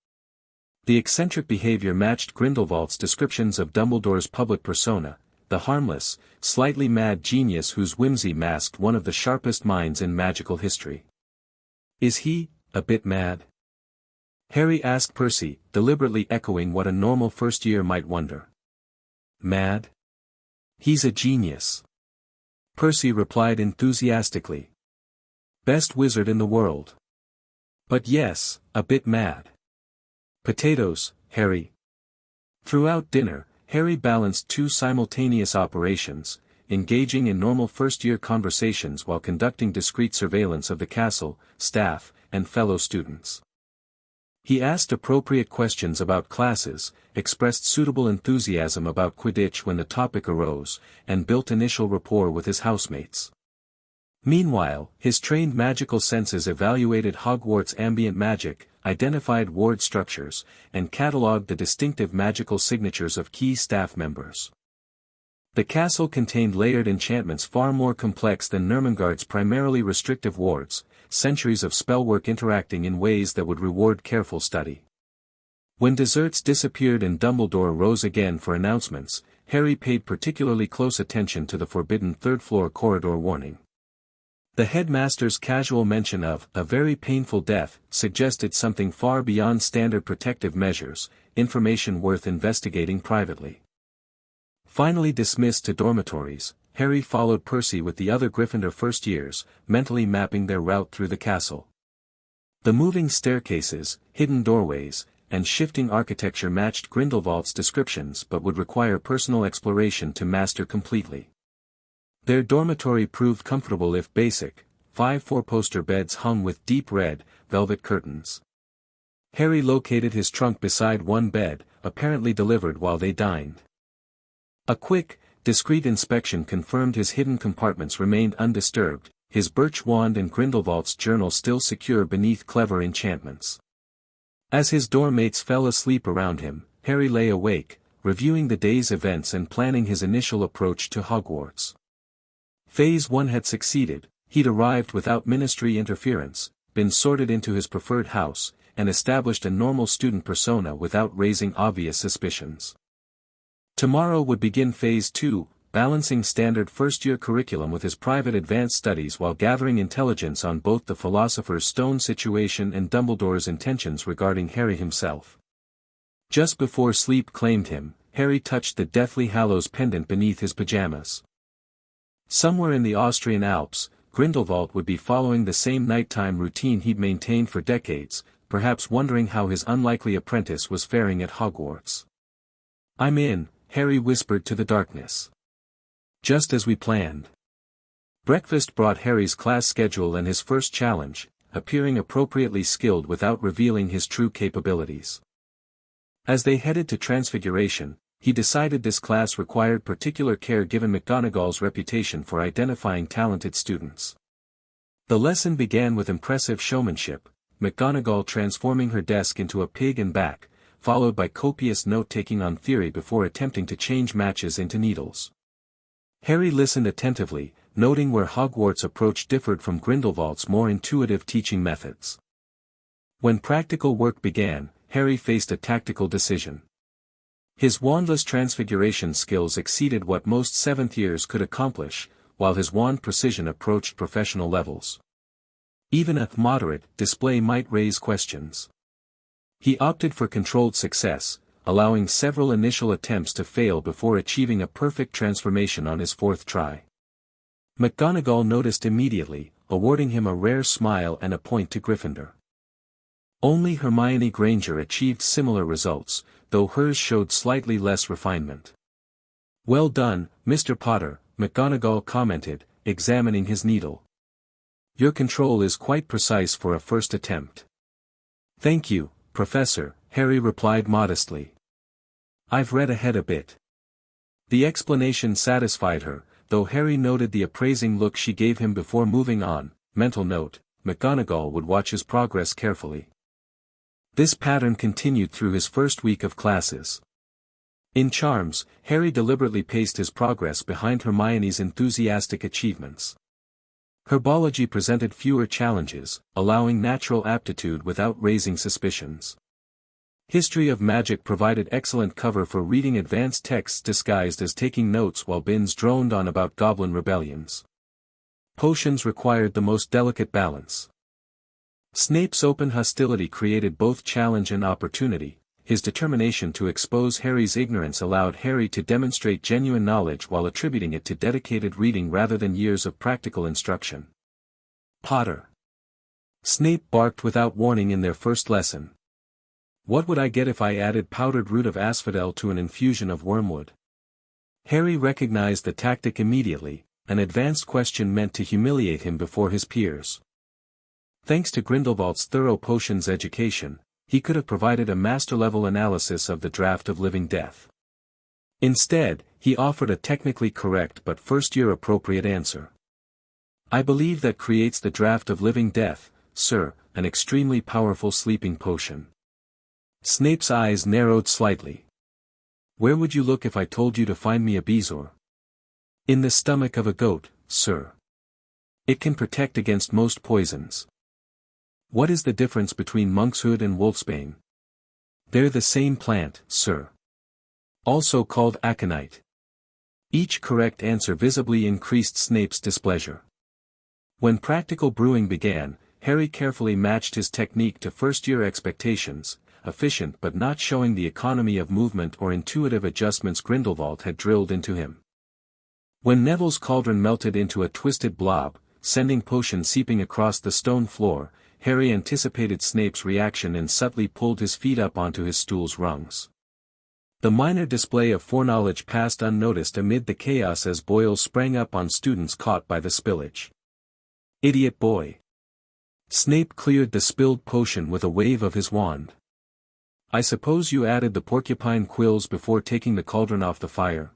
The eccentric behavior matched Grindelwald's descriptions of Dumbledore's public persona, the harmless, slightly mad genius whose whimsy masked one of the sharpest minds in magical history. "Is he, a bit mad?" Harry asked Percy, deliberately echoing what a normal first year might wonder. "Mad? He's a genius." Percy replied enthusiastically. "Best wizard in the world. But yes, a bit mad. Potatoes, Harry." Throughout dinner, Harry balanced two simultaneous operations, engaging in normal first-year conversations while conducting discreet surveillance of the castle, staff, and fellow students. He asked appropriate questions about classes, expressed suitable enthusiasm about Quidditch when the topic arose, and built initial rapport with his housemates. Meanwhile, his trained magical senses evaluated Hogwarts' ambient magic, identified ward structures, and catalogued the distinctive magical signatures of key staff members. The castle contained layered enchantments far more complex than Nurmengard's primarily restrictive wards, centuries of spellwork interacting in ways that would reward careful study. When desserts disappeared and Dumbledore rose again for announcements, Harry paid particularly close attention to the forbidden third-floor corridor warning. The headmaster's casual mention of a very painful death suggested something far beyond standard protective measures, information worth investigating privately. Finally dismissed to dormitories, Harry followed Percy with the other Gryffindor first years, mentally mapping their route through the castle. The moving staircases, hidden doorways, and shifting architecture matched Grindelwald's descriptions but would require personal exploration to master completely. Their dormitory proved comfortable if basic, 5 four-poster beds hung with deep red, velvet curtains. Harry located his trunk beside one bed, apparently delivered while they dined. A quick, discreet inspection confirmed his hidden compartments remained undisturbed, his birch wand and Grindelwald's journal still secure beneath clever enchantments. As his dorm-mates fell asleep around him, Harry lay awake, reviewing the day's events and planning his initial approach to Hogwarts. Phase 1 had succeeded, he'd arrived without ministry interference, been sorted into his preferred house, and established a normal student persona without raising obvious suspicions. Tomorrow would begin Phase 2, balancing standard first-year curriculum with his private advanced studies while gathering intelligence on both the Philosopher's Stone situation and Dumbledore's intentions regarding Harry himself. Just before sleep claimed him, Harry touched the Deathly Hallows pendant beneath his pajamas. Somewhere in the Austrian Alps, Grindelwald would be following the same nighttime routine he'd maintained for decades, perhaps wondering how his unlikely apprentice was faring at Hogwarts. "I'm in," Harry whispered to the darkness. "Just as we planned." Breakfast brought Harry's class schedule and his first challenge, appearing appropriately skilled without revealing his true capabilities. As they headed to Transfiguration, he decided this class required particular care given McGonagall's reputation for identifying talented students. The lesson began with impressive showmanship, McGonagall transforming her desk into a pig and back, followed by copious note-taking on theory before attempting to change matches into needles. Harry listened attentively, noting where Hogwarts' approach differed from Grindelwald's more intuitive teaching methods. When practical work began, Harry faced a tactical decision. His wandless transfiguration skills exceeded what most 7th years could accomplish, while his wand precision approached professional levels. Even a moderate display might raise questions. He opted for controlled success, allowing several initial attempts to fail before achieving a perfect transformation on his 4th try. McGonagall noticed immediately, awarding him a rare smile and a point to Gryffindor. Only Hermione Granger achieved similar results, though hers showed slightly less refinement. "Well done, Mr. Potter," McGonagall commented, examining his needle. "Your control is quite precise for a first attempt." "Thank you, Professor," Harry replied modestly. "I've read ahead a bit." The explanation satisfied her, though Harry noted the appraising look she gave him before moving on. Mental note: McGonagall would watch his progress carefully. This pattern continued through his first week of classes. In Charms, Harry deliberately paced his progress behind Hermione's enthusiastic achievements. Herbology presented fewer challenges, allowing natural aptitude without raising suspicions. History of Magic provided excellent cover for reading advanced texts disguised as taking notes while Binns droned on about goblin rebellions. Potions required the most delicate balance. Snape's open hostility created both challenge and opportunity. His determination to expose Harry's ignorance allowed Harry to demonstrate genuine knowledge while attributing it to dedicated reading rather than years of practical instruction. Potter. Snape barked without warning in their first lesson. "What would I get if I added powdered root of asphodel to an infusion of wormwood?" Harry recognized the tactic immediately, an advanced question meant to humiliate him before his peers. Thanks to Grindelwald's thorough potions education, he could have provided a master-level analysis of the draft of living death. Instead, he offered a technically correct but first-year appropriate answer. "I believe that creates the draft of living death, sir, an extremely powerful sleeping potion." Snape's eyes narrowed slightly. "Where would you look if I told you to find me a bezoar?" "In the stomach of a goat, sir. It can protect against most poisons." "What is the difference between monkshood and wolfsbane?" "They're the same plant, sir. Also called aconite." Each correct answer visibly increased Snape's displeasure. When practical brewing began, Harry carefully matched his technique to first-year expectations, efficient but not showing the economy of movement or intuitive adjustments Grindelwald had drilled into him. When Neville's cauldron melted into a twisted blob, sending potion seeping across the stone floor, Harry anticipated Snape's reaction and subtly pulled his feet up onto his stool's rungs. The minor display of foreknowledge passed unnoticed amid the chaos as boils sprang up on students caught by the spillage. Idiot boy! Snape cleared the spilled potion with a wave of his wand. I suppose you added the porcupine quills before taking the cauldron off the fire?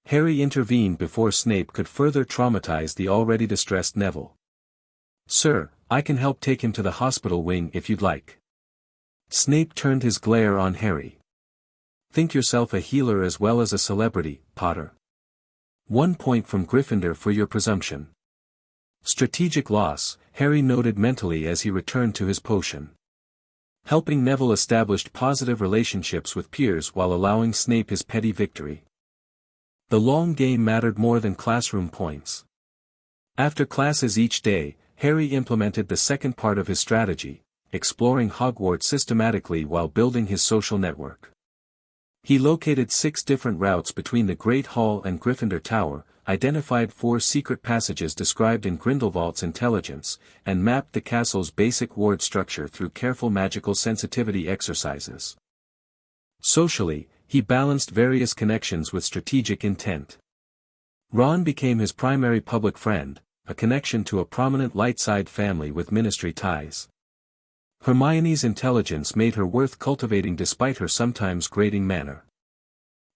Harry intervened before Snape could further traumatize the already distressed Neville. Sir, I can help take him to the hospital wing if you'd like. Snape turned his glare on Harry. Think yourself a healer as well as a celebrity, Potter. 1 point from Gryffindor for your presumption. Strategic loss, Harry noted mentally as he returned to his potion. Helping Neville established positive relationships with peers while allowing Snape his petty victory. The long game mattered more than classroom points. After classes each day, Harry implemented the second part of his strategy, exploring Hogwarts systematically while building his social network. He located 6 different routes between the Great Hall and Gryffindor Tower, identified 4 secret passages described in Grindelwald's intelligence, and mapped the castle's basic ward structure through careful magical sensitivity exercises. Socially, he balanced various connections with strategic intent. Ron became his primary public friend, a connection to a prominent light-side family with ministry ties. Hermione's intelligence made her worth cultivating despite her sometimes grating manner.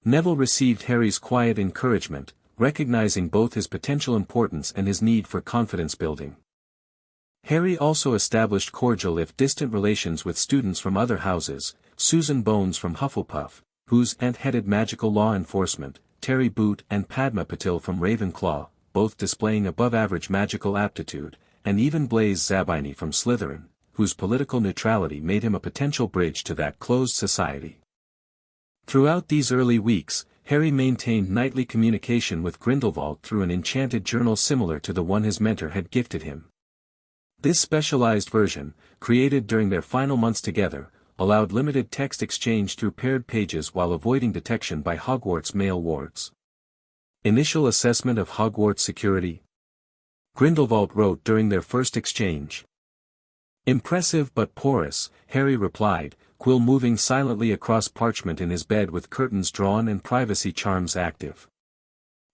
Neville received Harry's quiet encouragement, recognizing both his potential importance and his need for confidence building. Harry also established cordial if distant relations with students from other houses, Susan Bones from Hufflepuff, whose aunt headed magical law enforcement, Terry Boot and Padma Patil from Ravenclaw, both displaying above-average magical aptitude, and even Blaise Zabini from Slytherin, whose political neutrality made him a potential bridge to that closed society. Throughout these early weeks, Harry maintained nightly communication with Grindelwald through an enchanted journal similar to the one his mentor had gifted him. This specialized version, created during their final months together, allowed limited text exchange through paired pages while avoiding detection by Hogwarts mail wards. Initial assessment of Hogwarts security. Grindelwald wrote during their first exchange. Impressive but porous, Harry replied, quill moving silently across parchment in his bed with curtains drawn and privacy charms active.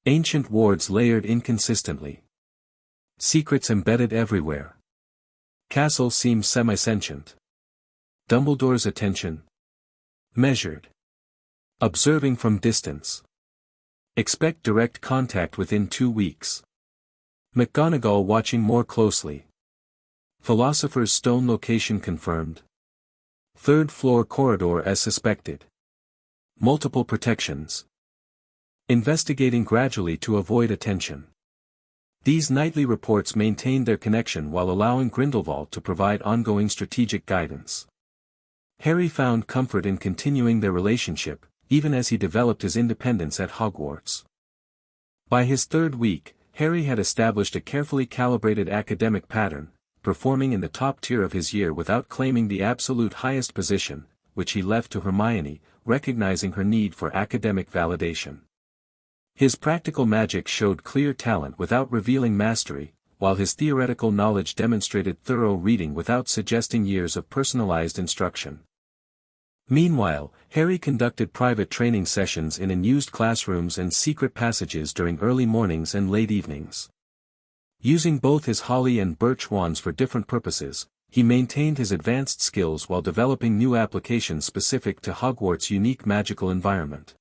Ancient wards layered inconsistently. Secrets embedded everywhere. Castle seems semi-sentient. Dumbledore's attention. Measured. Observing from distance. Expect direct contact within 2 weeks. McGonagall watching more closely. Philosopher's Stone location confirmed. 3rd floor corridor as suspected. Multiple protections. Investigating gradually to avoid attention. These nightly reports maintained their connection while allowing Grindelwald to provide ongoing strategic guidance. Harry found comfort in continuing their relationship, even as he developed his independence at Hogwarts. By his 3rd week, Harry had established a carefully calibrated academic pattern, performing in the top tier of his year without claiming the absolute highest position, which he left to Hermione, recognizing her need for academic validation. His practical magic showed clear talent without revealing mastery, while his theoretical knowledge demonstrated thorough reading without suggesting years of personalized instruction. Meanwhile, Harry conducted private training sessions in unused classrooms and secret passages during early mornings and late evenings. Using both his holly and birch wands for different purposes, he maintained his advanced skills while developing new applications specific to Hogwarts' unique magical environment.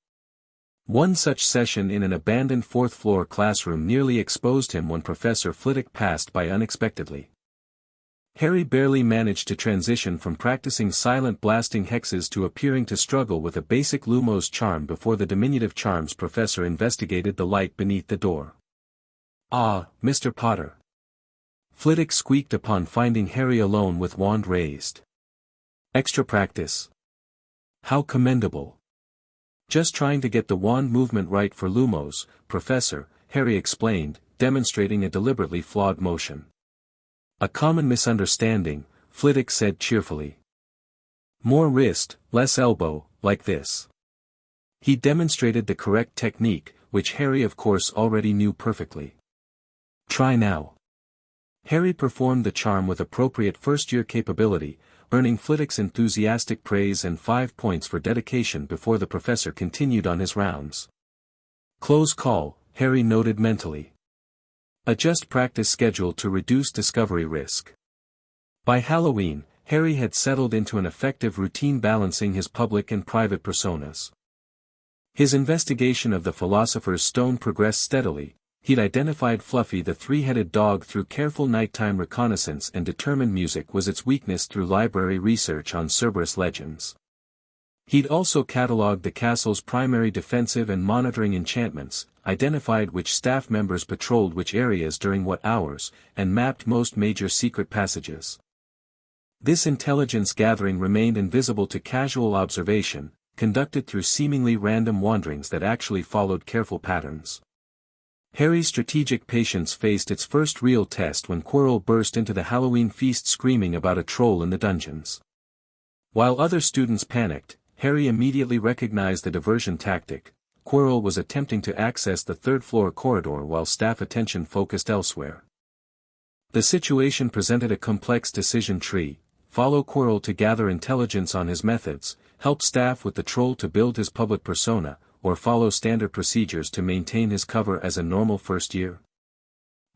One such session in an abandoned 4th-floor classroom nearly exposed him when Professor Flitwick passed by unexpectedly. Harry barely managed to transition from practicing silent blasting hexes to appearing to struggle with a basic Lumos charm before the diminutive charms professor investigated the light beneath the door. "Ah, Mr. Potter." Flitwick squeaked upon finding Harry alone with wand raised. "Extra practice. How commendable." "Just trying to get the wand movement right for Lumos, Professor," Harry explained, demonstrating a deliberately flawed motion. "A common misunderstanding," Flitwick said cheerfully. "More wrist, less elbow, like this." He demonstrated the correct technique, which Harry of course already knew perfectly. "Try now." Harry performed the charm with appropriate first-year capability, earning Flitwick's enthusiastic praise and 5 points for dedication before the professor continued on his rounds. "Close call," Harry noted mentally. "Adjust practice schedule to reduce discovery risk." By Halloween, Harry had settled into an effective routine balancing his public and private personas. His investigation of the Philosopher's Stone progressed steadily. He'd identified Fluffy the three-headed dog through careful nighttime reconnaissance and determined music was its weakness through library research on Cerberus legends. He'd also catalogued the castle's primary defensive and monitoring enchantments, identified which staff members patrolled which areas during what hours, and mapped most major secret passages. This intelligence gathering remained invisible to casual observation, conducted through seemingly random wanderings that actually followed careful patterns. Harry's strategic patience faced its first real test when Quirrell burst into the Halloween feast screaming about a troll in the dungeons. While other students panicked, Harry immediately recognized the diversion tactic. Quirrell was attempting to access the third-floor corridor while staff attention focused elsewhere. The situation presented a complex decision tree: follow Quirrell to gather intelligence on his methods, help staff with the troll to build his public persona, or follow standard procedures to maintain his cover as a normal first year.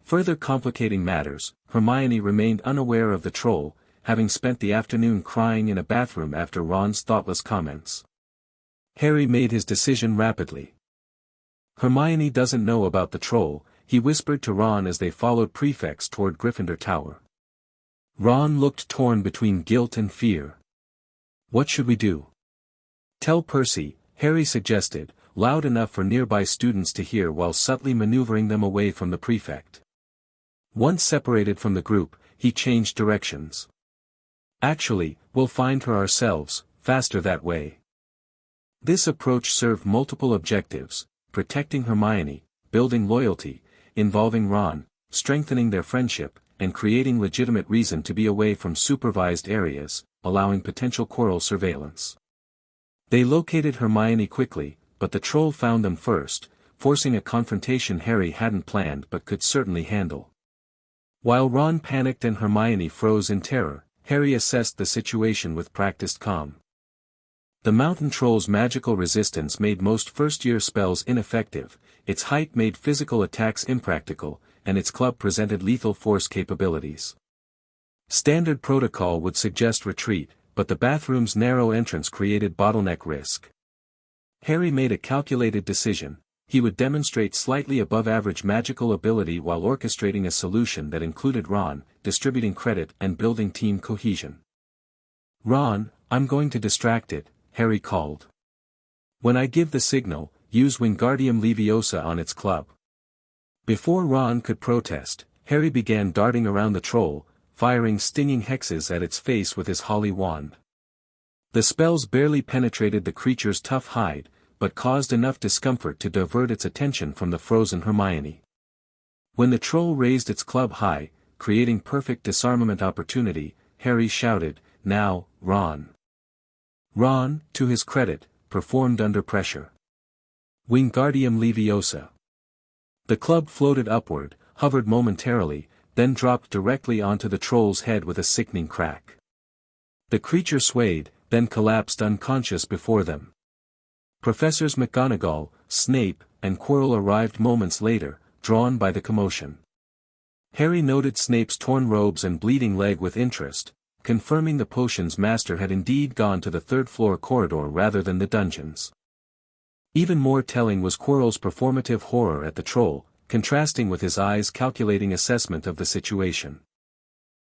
Further complicating matters, Hermione remained unaware of the troll, having spent the afternoon crying in a bathroom after Ron's thoughtless comments. Harry made his decision rapidly. "Hermione doesn't know about the troll," he whispered to Ron as they followed prefects toward Gryffindor Tower. Ron looked torn between guilt and fear. "What should we do?" "Tell Percy," Harry suggested, loud enough for nearby students to hear while subtly maneuvering them away from the prefect. Once separated from the group, he changed directions. "Actually, we'll find her ourselves, faster that way." This approach served multiple objectives: protecting Hermione, building loyalty, involving Ron, strengthening their friendship, and creating legitimate reason to be away from supervised areas, allowing potential Quirrell surveillance. They located Hermione quickly, but the troll found them first, forcing a confrontation Harry hadn't planned but could certainly handle. While Ron panicked and Hermione froze in terror, Harry assessed the situation with practiced calm. The mountain troll's magical resistance made most first-year spells ineffective, its height made physical attacks impractical, and its club presented lethal force capabilities. Standard protocol would suggest retreat, but the bathroom's narrow entrance created bottleneck risk. Harry made a calculated decision: he would demonstrate slightly above-average magical ability while orchestrating a solution that included Ron, distributing credit and building team cohesion. "Ron, I'm going to distract it," Harry called. "When I give the signal, use Wingardium Leviosa on its club." Before Ron could protest, Harry began darting around the troll, firing stinging hexes at its face with his holly wand. The spells barely penetrated the creature's tough hide, but caused enough discomfort to divert its attention from the frozen Hermione. When the troll raised its club high, creating perfect disarmament opportunity, Harry shouted, "Now, Ron." Ron, to his credit, performed under pressure. Wingardium Leviosa. The club floated upward, hovered momentarily, then dropped directly onto the troll's head with a sickening crack. The creature swayed, then collapsed unconscious before them. Professors McGonagall, Snape, and Quirrell arrived moments later, drawn by the commotion. Harry noted Snape's torn robes and bleeding leg with interest, confirming the potion's master had indeed gone to the third-floor corridor rather than the dungeons. Even more telling was Quirrell's performative horror at the troll, contrasting with his eyes' calculating assessment of the situation.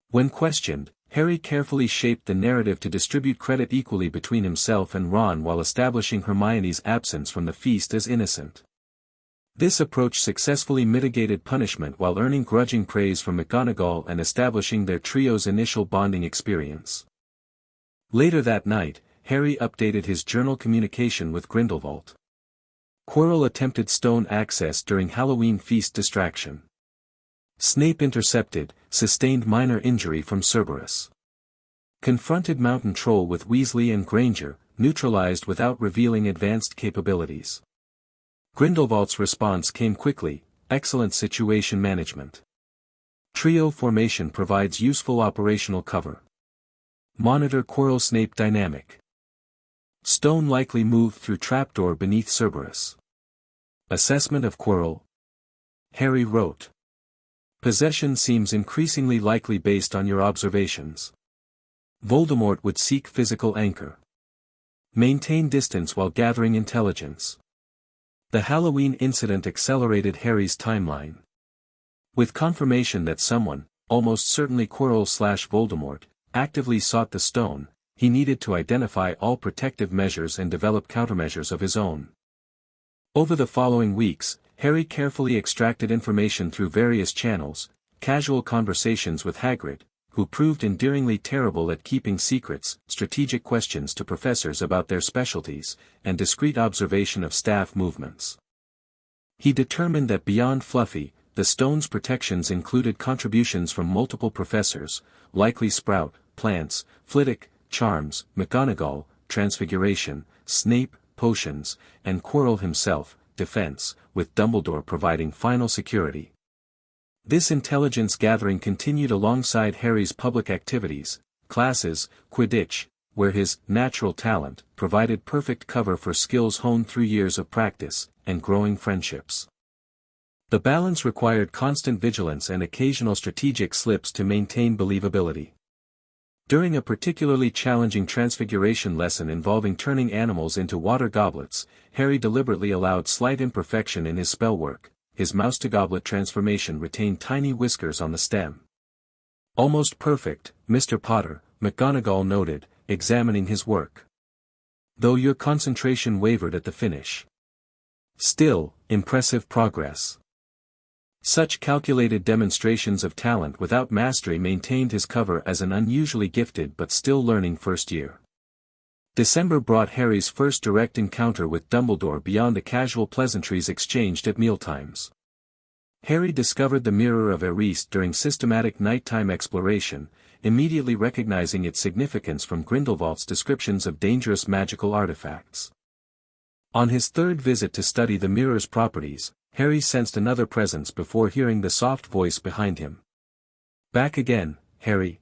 When questioned, Harry carefully shaped the narrative to distribute credit equally between himself and Ron while establishing Hermione's absence from the feast as innocent. This approach successfully mitigated punishment while earning grudging praise from McGonagall and establishing their trio's initial bonding experience. Later that night, Harry updated his journal communication with Grindelwald. Quirrell attempted stone access during Halloween feast distraction. Snape intercepted, sustained minor injury from Cerberus. Confronted Mountain Troll with Weasley and Granger, neutralized without revealing advanced capabilities. Grindelwald's response came quickly, excellent situation management. Trio formation provides useful operational cover. Monitor Quirrell Snape dynamic. Stone likely moved through trapdoor beneath Cerberus. Assessment of Quirrell. Harry wrote. Possession seems increasingly likely based on your observations. Voldemort would seek physical anchor. Maintain distance while gathering intelligence. The Halloween incident accelerated Harry's timeline. With confirmation that someone, almost certainly Quirrell/Voldemort, actively sought the stone, he needed to identify all protective measures and develop countermeasures of his own. Over the following weeks, Harry carefully extracted information through various channels, casual conversations with Hagrid, who proved endearingly terrible at keeping secrets, strategic questions to professors about their specialties, and discreet observation of staff movements. He determined that beyond Fluffy, the stone's protections included contributions from multiple professors, likely Sprout, Plants, Flitwick, Charms, McGonagall, Transfiguration, Snape, Potions, and Quirrell himself, Defense, with Dumbledore providing final security. This intelligence gathering continued alongside Harry's public activities, classes, Quidditch, where his natural talent provided perfect cover for skills honed through years of practice, and growing friendships. The balance required constant vigilance and occasional strategic slips to maintain believability. During a particularly challenging transfiguration lesson involving turning animals into water goblets, Harry deliberately allowed slight imperfection in his spellwork. His mouse-to-goblet transformation retained tiny whiskers on the stem. Almost perfect, Mr. Potter, McGonagall noted, examining his work. Though your concentration wavered at the finish. Still, impressive progress. Such calculated demonstrations of talent without mastery maintained his cover as an unusually gifted but still learning first year. December brought Harry's first direct encounter with Dumbledore beyond the casual pleasantries exchanged at mealtimes. Harry discovered the Mirror of Erised during systematic nighttime exploration, immediately recognizing its significance from Grindelwald's descriptions of dangerous magical artifacts. On his third visit to study the mirror's properties, Harry sensed another presence before hearing the soft voice behind him. Back again, Harry.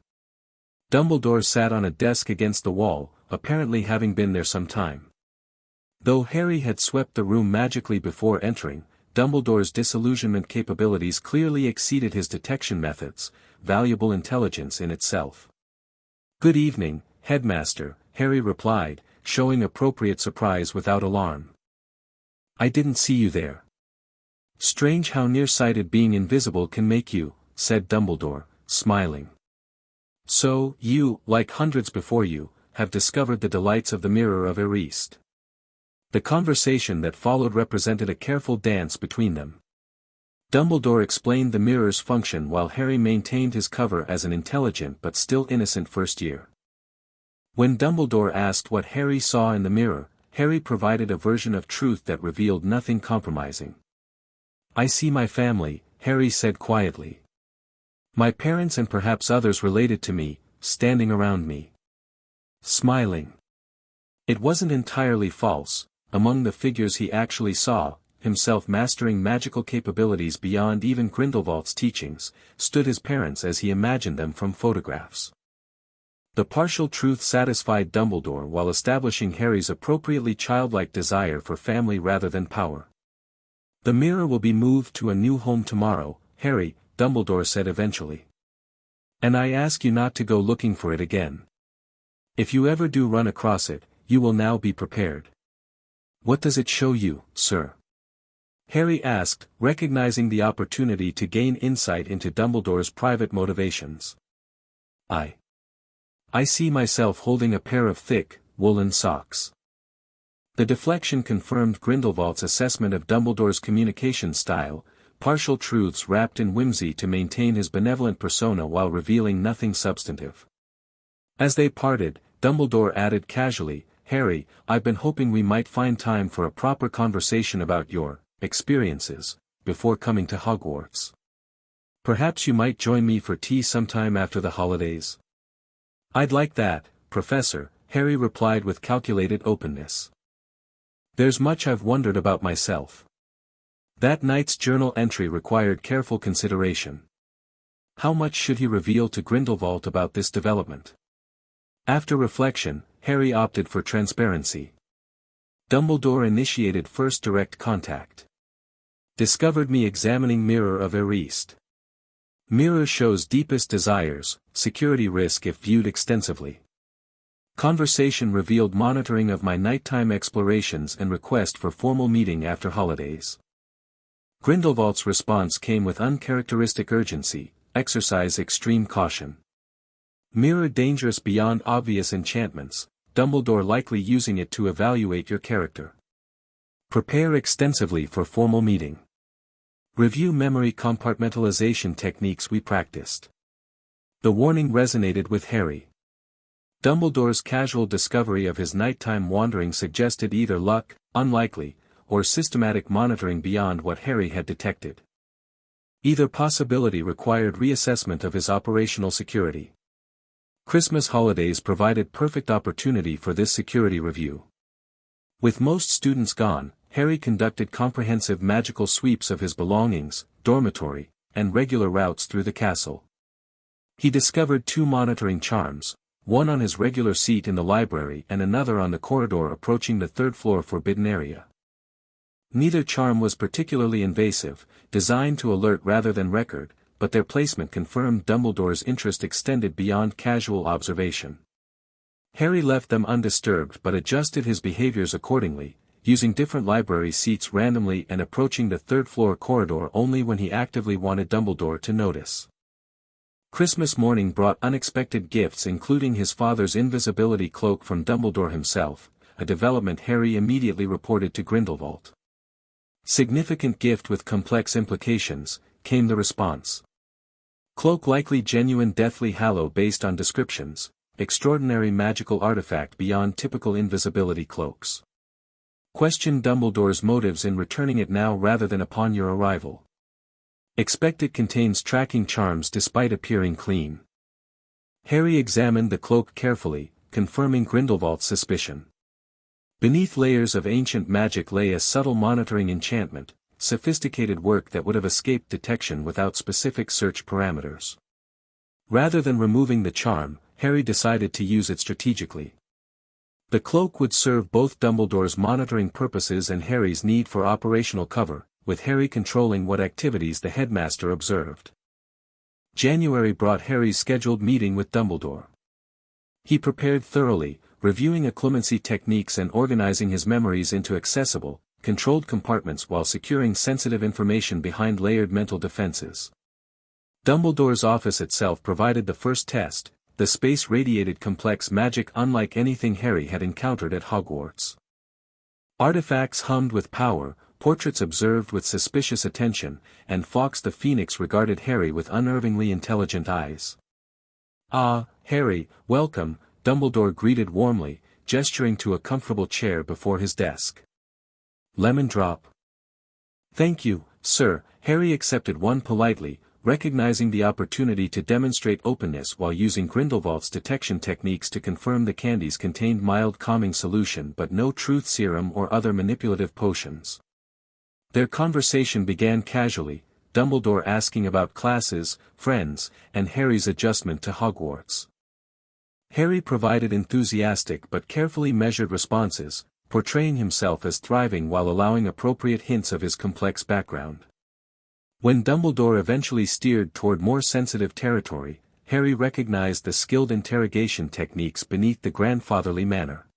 Dumbledore sat on a desk against the wall, apparently having been there some time. Though Harry had swept the room magically before entering, Dumbledore's disillusionment capabilities clearly exceeded his detection methods, valuable intelligence in itself. Good evening, Headmaster, Harry replied, showing appropriate surprise without alarm. I didn't see you there. Strange how nearsighted being invisible can make you, said Dumbledore, smiling. So, you, like hundreds before you, have discovered the delights of the Mirror of Erised. The conversation that followed represented a careful dance between them. Dumbledore explained the mirror's function while Harry maintained his cover as an intelligent but still innocent first year. When Dumbledore asked what Harry saw in the mirror, Harry provided a version of truth that revealed nothing compromising. I see my family, Harry said quietly. My parents and perhaps others related to me, standing around me. Smiling. It wasn't entirely false. Among the figures he actually saw, himself mastering magical capabilities beyond even Grindelwald's teachings, stood his parents as he imagined them from photographs. The partial truth satisfied Dumbledore while establishing Harry's appropriately childlike desire for family rather than power. The mirror will be moved to a new home tomorrow, Harry, Dumbledore said eventually. And I ask you not to go looking for it again. If you ever do run across it, you will now be prepared. What does it show you, sir? Harry asked, recognizing the opportunity to gain insight into Dumbledore's private motivations. I see myself holding a pair of thick, woolen socks. The deflection confirmed Grindelwald's assessment of Dumbledore's communication style, partial truths wrapped in whimsy to maintain his benevolent persona while revealing nothing substantive. As they parted, Dumbledore added casually, Harry, I've been hoping we might find time for a proper conversation about your experiences before coming to Hogwarts. Perhaps you might join me for tea sometime after the holidays. I'd like that, Professor, Harry replied with calculated openness. There's much I've wondered about myself. That night's journal entry required careful consideration. How much should he reveal to Grindelwald about this development? After reflection, Harry opted for transparency. Dumbledore initiated first direct contact. Discovered me examining Mirror of Erist. Mirror shows deepest desires, security risk if viewed extensively. Conversation revealed monitoring of my nighttime explorations and request for formal meeting after holidays. Grindelwald's response came with uncharacteristic urgency, exercise extreme caution. Mirror dangerous beyond obvious enchantments, Dumbledore likely using it to evaluate your character. Prepare extensively for formal meeting. Review memory compartmentalization techniques we practiced. The warning resonated with Harry. Dumbledore's casual discovery of his nighttime wandering suggested either luck, unlikely, or systematic monitoring beyond what Harry had detected. Either possibility required reassessment of his operational security. Christmas holidays provided perfect opportunity for this security review. With most students gone, Harry conducted comprehensive magical sweeps of his belongings, dormitory, and regular routes through the castle. He discovered 2 monitoring charms, one on his regular seat in the library and another on the corridor approaching the 3rd floor forbidden area. Neither charm was particularly invasive, designed to alert rather than record, but their placement confirmed Dumbledore's interest extended beyond casual observation. Harry left them undisturbed but adjusted his behaviors accordingly, using different library seats randomly and approaching the 3rd floor corridor only when he actively wanted Dumbledore to notice. Christmas morning brought unexpected gifts including his father's invisibility cloak from Dumbledore himself, a development Harry immediately reported to Grindelwald. Significant gift with complex implications, came the response. Cloak likely genuine Deathly Hallow based on descriptions, extraordinary magical artifact beyond typical invisibility cloaks. Question Dumbledore's motives in returning it now rather than upon your arrival. Expect it contains tracking charms despite appearing clean. Harry examined the cloak carefully, confirming Grindelwald's suspicion. Beneath layers of ancient magic lay a subtle monitoring enchantment, sophisticated work that would have escaped detection without specific search parameters. Rather than removing the charm, Harry decided to use it strategically. The cloak would serve both Dumbledore's monitoring purposes and Harry's need for operational cover, with Harry controlling what activities the headmaster observed. January brought Harry's scheduled meeting with Dumbledore. He prepared thoroughly, reviewing occlumency techniques and organizing his memories into accessible, controlled compartments while securing sensitive information behind layered mental defenses. Dumbledore's office itself provided the first test, the space-radiated complex magic unlike anything Harry had encountered at Hogwarts. Artifacts hummed with power, portraits observed with suspicious attention, and Fawkes the Phoenix regarded Harry with unnervingly intelligent eyes. "Ah, Harry, welcome," Dumbledore greeted warmly, gesturing to a comfortable chair before his desk. "Lemon drop?" "Thank you, sir," Harry accepted one politely, recognizing the opportunity to demonstrate openness while using Grindelwald's detection techniques to confirm the candies contained mild calming solution but no truth serum or other manipulative potions. Their conversation began casually, Dumbledore asking about classes, friends, and Harry's adjustment to Hogwarts. Harry provided enthusiastic but carefully measured responses, portraying himself as thriving while allowing appropriate hints of his complex background. When Dumbledore eventually steered toward more sensitive territory, Harry recognized the skilled interrogation techniques beneath the grandfatherly manner.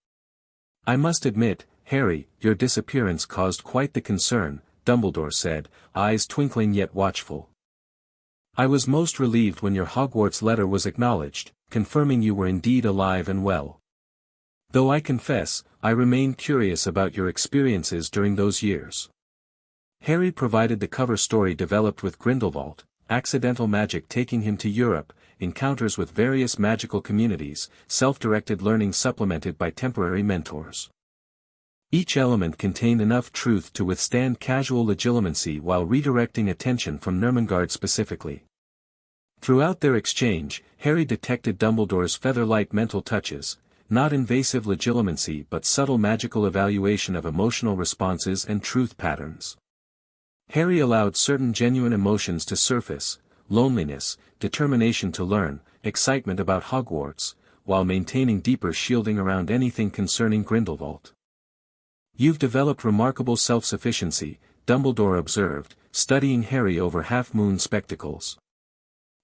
"I must admit, Harry, your disappearance caused quite the concern," Dumbledore said, eyes twinkling yet watchful. "I was most relieved when your Hogwarts letter was acknowledged, confirming you were indeed alive and well. Though I confess, I remain curious about your experiences during those years." Harry provided the cover story developed with Grindelwald, accidental magic taking him to Europe, encounters with various magical communities, self-directed learning supplemented by temporary mentors. Each element contained enough truth to withstand casual legilimency while redirecting attention from Nurmengard specifically. Throughout their exchange, Harry detected Dumbledore's feather-light mental touches, not invasive legilimency but subtle magical evaluation of emotional responses and truth patterns. Harry allowed certain genuine emotions to surface: loneliness, determination to learn, excitement about Hogwarts, while maintaining deeper shielding around anything concerning Grindelwald. "You've developed remarkable self-sufficiency," Dumbledore observed, studying Harry over half-moon spectacles.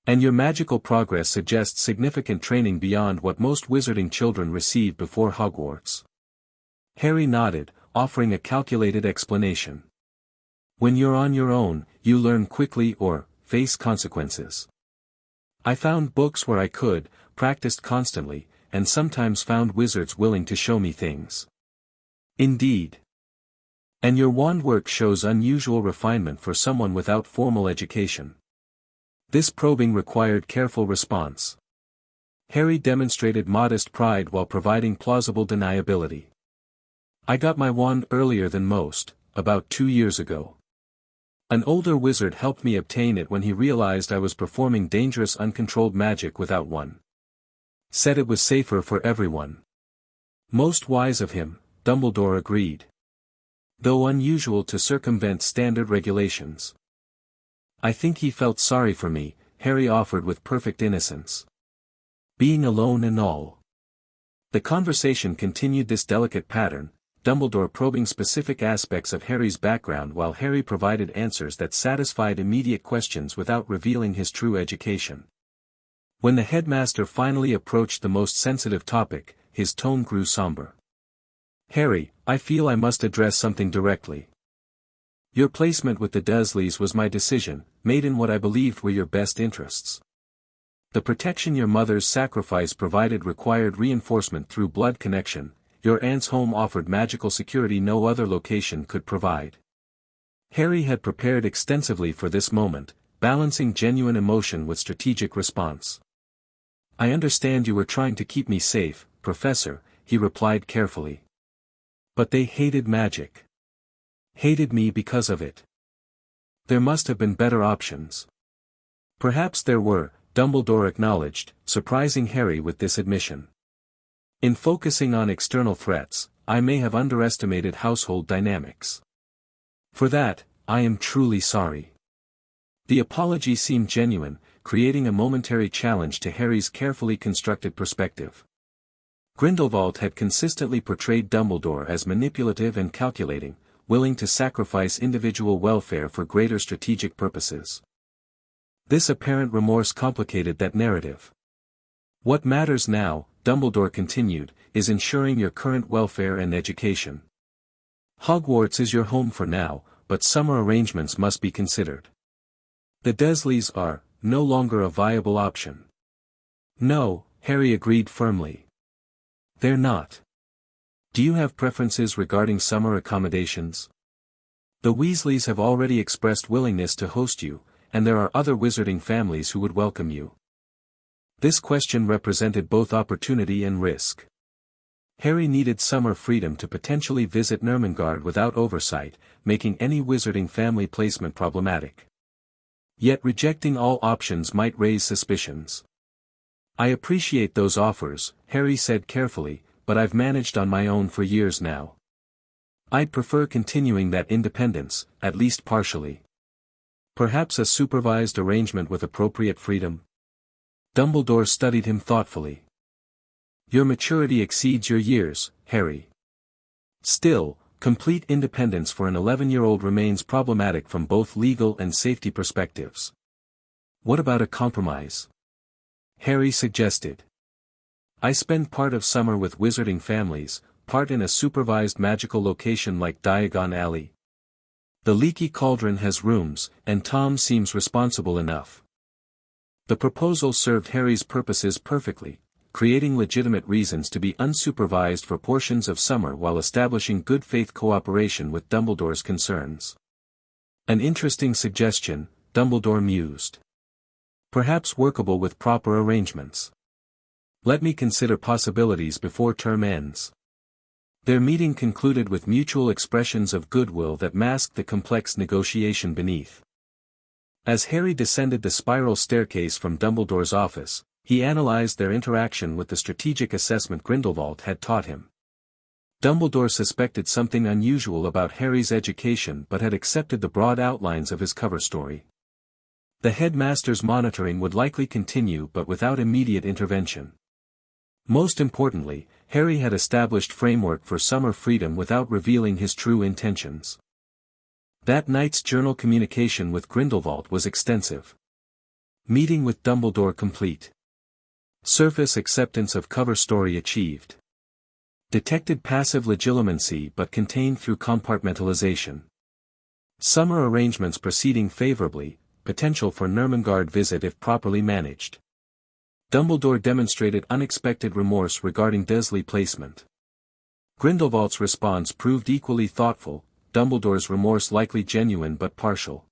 "And your magical progress suggests significant training beyond what most wizarding children receive before Hogwarts." Harry nodded, offering a calculated explanation. "When you're on your own, you learn quickly or face consequences. I found books where I could, practiced constantly, and sometimes found wizards willing to show me things." "Indeed. And your wand work shows unusual refinement for someone without formal education." This probing required careful response. Harry demonstrated modest pride while providing plausible deniability. "I got my wand earlier than most, about 2 years ago. An older wizard helped me obtain it when he realized I was performing dangerous uncontrolled magic without one. Said it was safer for everyone." "Most wise of him," Dumbledore agreed. "Though unusual to circumvent standard regulations." "I think he felt sorry for me," Harry offered with perfect innocence. "Being alone and all." The conversation continued this delicate pattern, Dumbledore probing specific aspects of Harry's background while Harry provided answers that satisfied immediate questions without revealing his true education. When the headmaster finally approached the most sensitive topic, his tone grew somber. "Harry, I feel I must address something directly. Your placement with the Dursleys was my decision, made in what I believed were your best interests. The protection your mother's sacrifice provided required reinforcement through blood connection. Your aunt's home offered magical security no other location could provide." Harry had prepared extensively for this moment, balancing genuine emotion with strategic response. "I understand you were trying to keep me safe, Professor," he replied carefully. "But they hated magic. Hated me because of it. There must have been better options." "Perhaps there were," Dumbledore acknowledged, surprising Harry with this admission. "In focusing on external threats, I may have underestimated household dynamics. For that, I am truly sorry." The apology seemed genuine, creating a momentary challenge to Harry's carefully constructed perspective. Grindelwald had consistently portrayed Dumbledore as manipulative and calculating, willing to sacrifice individual welfare for greater strategic purposes. This apparent remorse complicated that narrative. "What matters now," Dumbledore continued, "is ensuring your current welfare and education. Hogwarts is your home for now, but summer arrangements must be considered. The Dursleys are no longer a viable option." "No," Harry agreed firmly. "They're not. Do you have preferences regarding summer accommodations? The Weasleys have already expressed willingness to host you, and there are other wizarding families who would welcome you." This question represented both opportunity and risk. Harry needed summer freedom to potentially visit Nurmengard without oversight, making any wizarding family placement problematic. Yet rejecting all options might raise suspicions. "I appreciate those offers," Harry said carefully, "but I've managed on my own for years now. I'd prefer continuing that independence, at least partially. Perhaps a supervised arrangement with appropriate freedom?" Dumbledore studied him thoughtfully. "Your maturity exceeds your years, Harry. Still, complete independence for an 11-year-old remains problematic from both legal and safety perspectives. What about a compromise?" Harry suggested. "I spend part of summer with wizarding families, part in a supervised magical location like Diagon Alley. The Leaky Cauldron has rooms, and Tom seems responsible enough." The proposal served Harry's purposes perfectly, creating legitimate reasons to be unsupervised for portions of summer while establishing good faith cooperation with Dumbledore's concerns. "An interesting suggestion," Dumbledore mused. "Perhaps workable with proper arrangements. Let me consider possibilities before term ends." Their meeting concluded with mutual expressions of goodwill that masked the complex negotiation beneath. As Harry descended the spiral staircase from Dumbledore's office, he analyzed their interaction with the strategic assessment Grindelwald had taught him. Dumbledore suspected something unusual about Harry's education but had accepted the broad outlines of his cover story. The headmaster's monitoring would likely continue but without immediate intervention. Most importantly, Harry had established framework for summer freedom without revealing his true intentions. That night's journal communication with Grindelwald was extensive. Meeting with Dumbledore complete. Surface acceptance of cover story achieved. Detected passive legilimency but contained through compartmentalization. Summer arrangements proceeding favorably, potential for Nurmengard visit if properly managed. Dumbledore demonstrated unexpected remorse regarding Dursley placement. Grindelwald's response proved equally thoughtful, Dumbledore's remorse likely genuine but partial.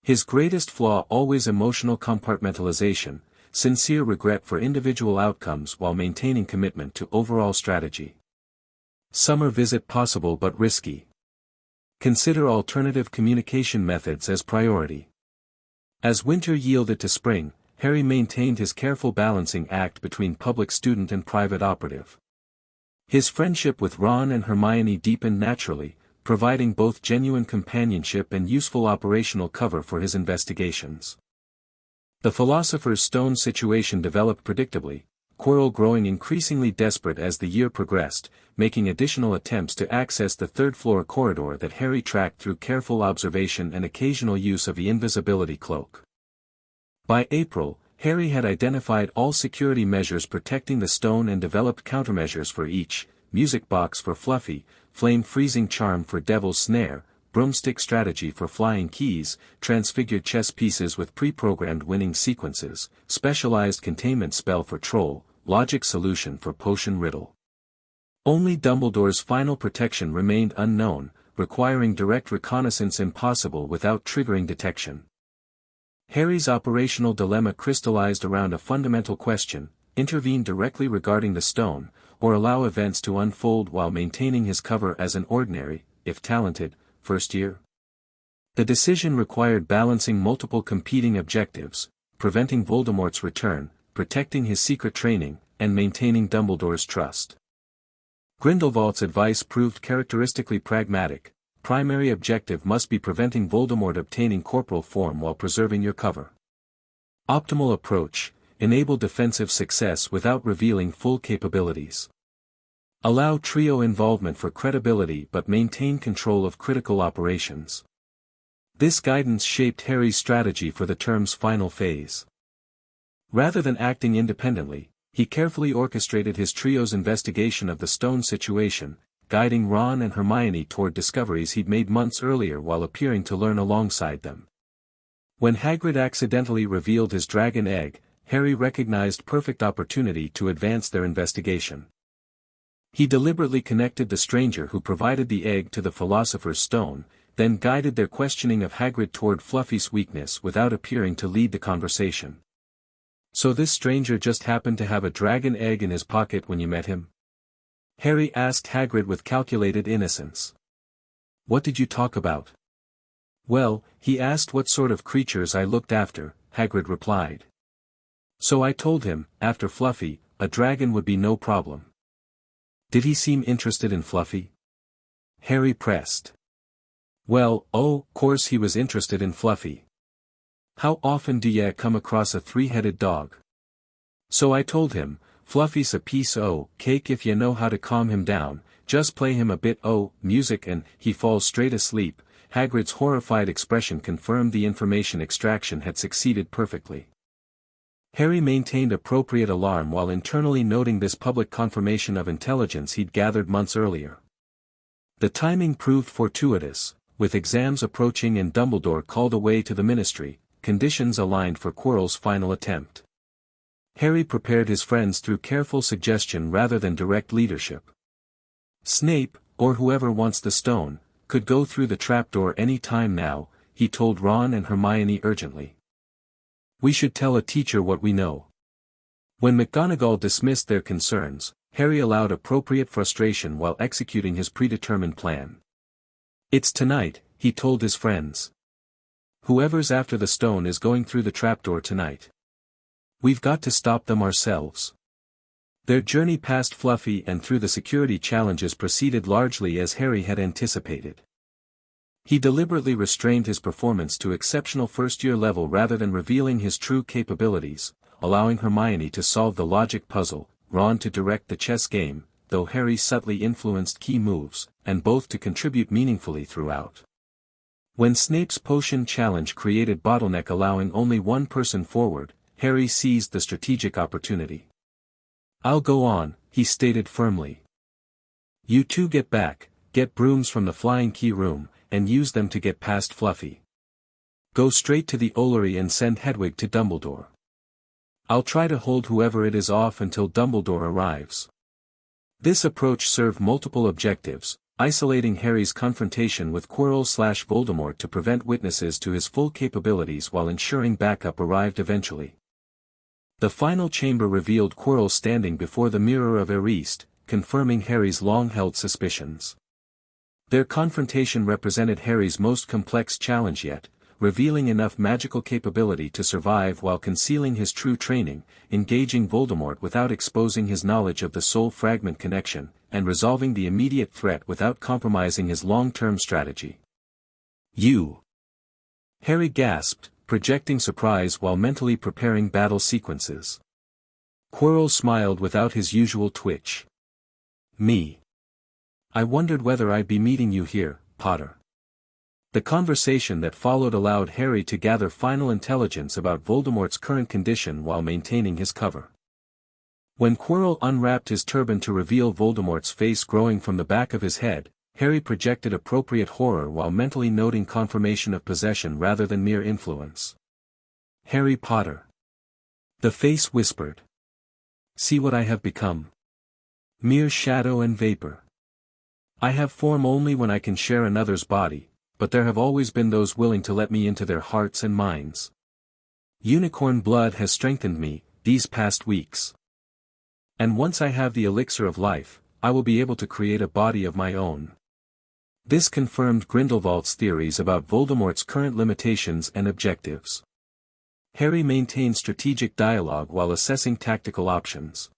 His greatest flaw always emotional compartmentalization, sincere regret for individual outcomes while maintaining commitment to overall strategy. Summer visit possible but risky. Consider alternative communication methods as priority. As winter yielded to spring, Harry maintained his careful balancing act between public student and private operative. His friendship with Ron and Hermione deepened naturally, providing both genuine companionship and useful operational cover for his investigations. The Philosopher's Stone situation developed predictably, Quirrell growing increasingly desperate as the year progressed, making additional attempts to access the third-floor corridor that Harry tracked through careful observation and occasional use of the invisibility cloak. By April, Harry had identified all security measures protecting the stone and developed countermeasures for each: music box for Fluffy, flame freezing charm for Devil's Snare, broomstick strategy for flying keys, transfigured chess pieces with pre-programmed winning sequences, specialized containment spell for Troll, logic solution for Potion Riddle. Only Dumbledore's final protection remained unknown, requiring direct reconnaissance impossible without triggering detection. Harry's operational dilemma crystallized around a fundamental question: intervene directly regarding the stone, or allow events to unfold while maintaining his cover as an ordinary, if talented, first year? The decision required balancing multiple competing objectives: preventing Voldemort's return, protecting his secret training, and maintaining Dumbledore's trust. Grindelwald's advice proved characteristically pragmatic: primary objective must be preventing Voldemort obtaining corporal form while preserving your cover. Optimal approach: enable defensive success without revealing full capabilities. Allow trio involvement for credibility but maintain control of critical operations. This guidance shaped Harry's strategy for the term's final phase. Rather than acting independently, he carefully orchestrated his trio's investigation of the stone situation, guiding Ron and Hermione toward discoveries he'd made months earlier while appearing to learn alongside them. When Hagrid accidentally revealed his dragon egg, Harry recognized perfect opportunity to advance their investigation. He deliberately connected the stranger who provided the egg to the Philosopher's Stone, then guided their questioning of Hagrid toward Fluffy's weakness without appearing to lead the conversation. "So this stranger just happened to have a dragon egg in his pocket when you met him?" Harry asked Hagrid with calculated innocence. "What did you talk about?" "Well, he asked what sort of creatures I looked after," Hagrid replied. "So I told him, after Fluffy, a dragon would be no problem." "Did he seem interested in Fluffy?" Harry pressed. "Well, course he was interested in Fluffy. How often do ya come across a three-headed dog? So I told him, Fluffy's a piece o' cake if you know how to calm him down, just play him a bit o' music and he falls straight asleep." Hagrid's horrified expression confirmed the information extraction had succeeded perfectly. Harry maintained appropriate alarm while internally noting this public confirmation of intelligence he'd gathered months earlier. The timing proved fortuitous, with exams approaching and Dumbledore called away to the Ministry, conditions aligned for Quirrell's final attempt. Harry prepared his friends through careful suggestion rather than direct leadership. "Snape, or whoever wants the stone, could go through the trapdoor any time now," he told Ron and Hermione urgently. "We should tell a teacher what we know." When McGonagall dismissed their concerns, Harry allowed appropriate frustration while executing his predetermined plan. "It's tonight," he told his friends. Whoever's after the stone is going through the trapdoor tonight. We've got to stop them ourselves. Their journey past Fluffy and through the security challenges proceeded largely as Harry had anticipated. He deliberately restrained his performance to exceptional first-year level rather than revealing his true capabilities, allowing Hermione to solve the logic puzzle, Ron to direct the chess game, though Harry subtly influenced key moves, and both to contribute meaningfully throughout. When Snape's potion challenge created bottleneck allowing only one person forward, Harry seized the strategic opportunity. "I'll go on," he stated firmly. "You two get back, get brooms from the flying key room, and use them to get past Fluffy. Go straight to the Ollery and send Hedwig to Dumbledore. I'll try to hold whoever it is off until Dumbledore arrives." This approach served multiple objectives, isolating Harry's confrontation with Quirrell/Voldemort to prevent witnesses to his full capabilities while ensuring backup arrived eventually. The final chamber revealed Quirrell standing before the Mirror of Eriste, confirming Harry's long-held suspicions. Their confrontation represented Harry's most complex challenge yet, revealing enough magical capability to survive while concealing his true training, engaging Voldemort without exposing his knowledge of the soul fragment connection, and resolving the immediate threat without compromising his long-term strategy. "You!" Harry gasped, projecting surprise while mentally preparing battle sequences. Quirrell smiled without his usual twitch. "Me. I wondered whether I'd be meeting you here, Potter." The conversation that followed allowed Harry to gather final intelligence about Voldemort's current condition while maintaining his cover. When Quirrell unwrapped his turban to reveal Voldemort's face growing from the back of his head, Harry projected appropriate horror while mentally noting confirmation of possession rather than mere influence. "Harry Potter." The face whispered. "See what I have become. Mere shadow and vapor. I have form only when I can share another's body, but there have always been those willing to let me into their hearts and minds. Unicorn blood has strengthened me, these past weeks. And once I have the elixir of life, I will be able to create a body of my own." This confirmed Grindelwald's theories about Voldemort's current limitations and objectives. Harry maintained strategic dialogue while assessing tactical options.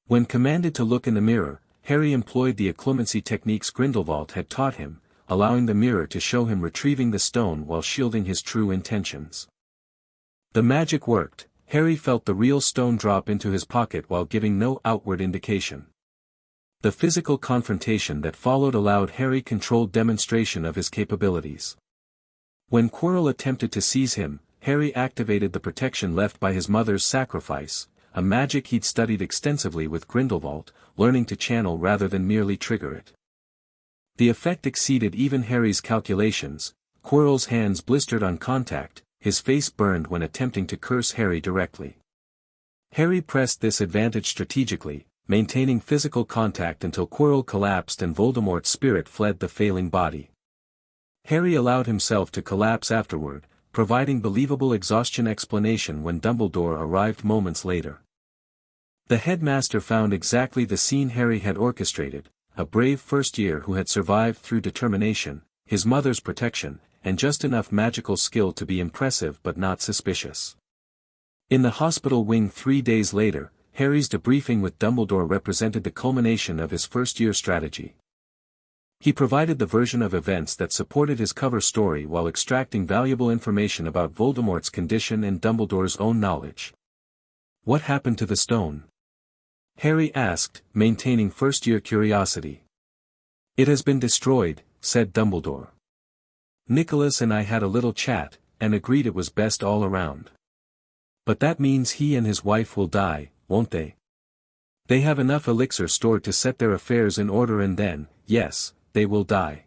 When commanded to look in the mirror, Harry employed the occlumency techniques Grindelwald had taught him, allowing the mirror to show him retrieving the stone while shielding his true intentions. The magic worked. Harry felt the real stone drop into his pocket while giving no outward indication. The physical confrontation that followed allowed Harry controlled demonstration of his capabilities. When Quirrell attempted to seize him, Harry activated the protection left by his mother's sacrifice, a magic he'd studied extensively with Grindelwald, learning to channel rather than merely trigger it. The effect exceeded even Harry's calculations. Quirrell's hands blistered on contact, his face burned when attempting to curse Harry directly. Harry pressed this advantage strategically, maintaining physical contact until Quirrell collapsed and Voldemort's spirit fled the failing body. Harry allowed himself to collapse afterward, providing believable exhaustion explanation when Dumbledore arrived moments later. The headmaster found exactly the scene Harry had orchestrated, a brave first year who had survived through determination, his mother's protection, and just enough magical skill to be impressive but not suspicious. In the hospital wing 3 days later, Harry's debriefing with Dumbledore represented the culmination of his first-year strategy. He provided the version of events that supported his cover story while extracting valuable information about Voldemort's condition and Dumbledore's own knowledge. "What happened to the stone?" Harry asked, maintaining first-year curiosity. "It has been destroyed," said Dumbledore. "Nicholas and I had a little chat, and agreed it was best all around. But that means he and his wife will die, won't they? They have enough elixir stored to set their affairs in order and then, yes, they will die."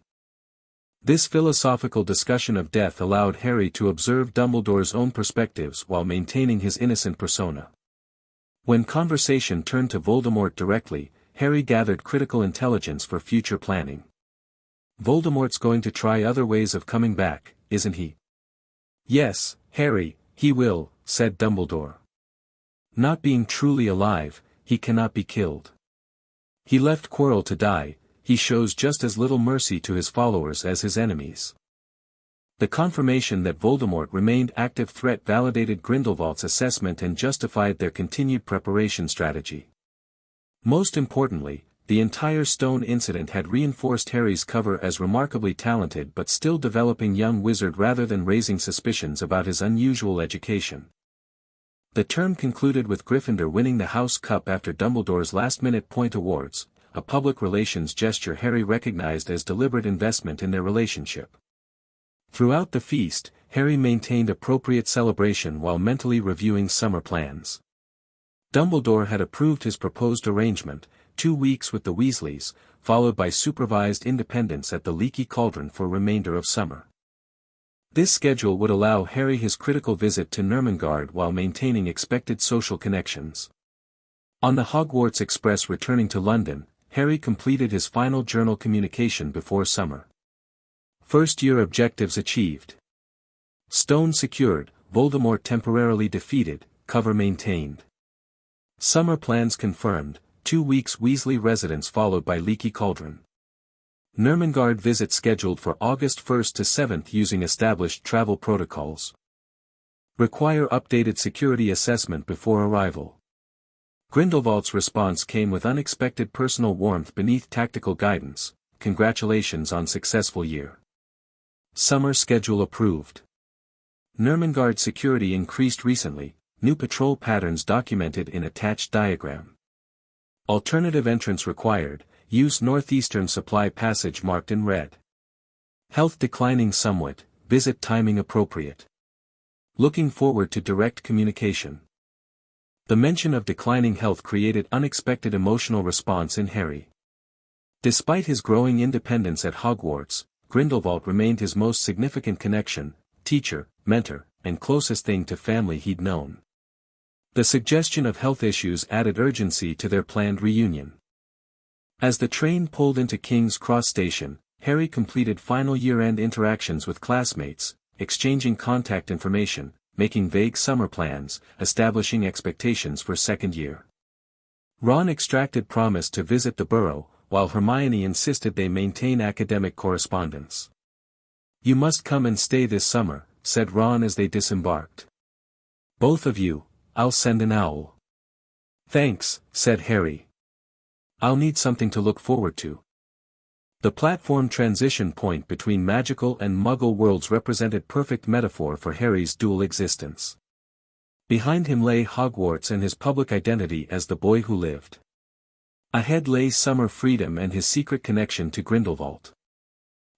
This philosophical discussion of death allowed Harry to observe Dumbledore's own perspectives while maintaining his innocent persona. When conversation turned to Voldemort directly, Harry gathered critical intelligence for future planning. "Voldemort's going to try other ways of coming back, isn't he?" "Yes, Harry, he will," said Dumbledore. "Not being truly alive, he cannot be killed. He left Quirrell to die, he shows just as little mercy to his followers as his enemies." The confirmation that Voldemort remained active threat validated Grindelwald's assessment and justified their continued preparation strategy. Most importantly, the entire stone incident had reinforced Harry's cover as remarkably talented but still developing young wizard rather than raising suspicions about his unusual education. The term concluded with Gryffindor winning the House Cup after Dumbledore's last-minute point awards, a public relations gesture Harry recognized as deliberate investment in their relationship. Throughout the feast, Harry maintained appropriate celebration while mentally reviewing summer plans. Dumbledore had approved his proposed arrangement, 2 weeks with the Weasleys, followed by supervised independence at the Leaky Cauldron for remainder of summer. This schedule would allow Harry his critical visit to Nurmengard while maintaining expected social connections. On the Hogwarts Express returning to London, Harry completed his final journal communication before summer. First-year objectives achieved. Stone secured, Voldemort temporarily defeated, cover maintained. Summer plans confirmed, 2 weeks Weasley residence followed by Leaky Cauldron. Nurmengard visit scheduled for August 1st to 7th using established travel protocols. Require updated security assessment before arrival. Grindelwald's response came with unexpected personal warmth beneath tactical guidance. Congratulations on successful year. Summer schedule approved. Nurmengard security increased recently, new patrol patterns documented in attached diagram. Alternative entrance required, use northeastern supply passage marked in red. Health declining somewhat, visit timing appropriate. Looking forward to direct communication. The mention of declining health created unexpected emotional response in Harry. Despite his growing independence at Hogwarts, Grindelwald remained his most significant connection, teacher, mentor, and closest thing to family he'd known. The suggestion of health issues added urgency to their planned reunion. As the train pulled into King's Cross Station, Harry completed final year-end interactions with classmates, exchanging contact information, making vague summer plans, establishing expectations for second year. Ron extracted promise to visit the Burrow, while Hermione insisted they maintain academic correspondence. "You must come and stay this summer," said Ron as they disembarked. "Both of you, I'll send an owl." "Thanks," said Harry. "I'll need something to look forward to." The platform transition point between magical and Muggle worlds represented perfect metaphor for Harry's dual existence. Behind him lay Hogwarts and his public identity as the boy who lived. Ahead lay summer freedom and his secret connection to Grindelwald.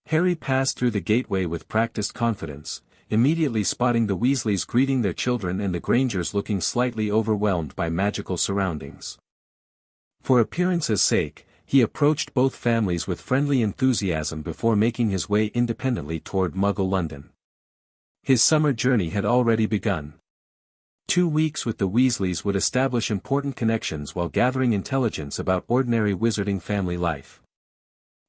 Harry passed through the gateway with practiced confidence, immediately spotting the Weasleys greeting their children and the Grangers looking slightly overwhelmed by magical surroundings. For appearance's sake, he approached both families with friendly enthusiasm before making his way independently toward Muggle London. His summer journey had already begun. 2 weeks with the Weasleys would establish important connections while gathering intelligence about ordinary wizarding family life.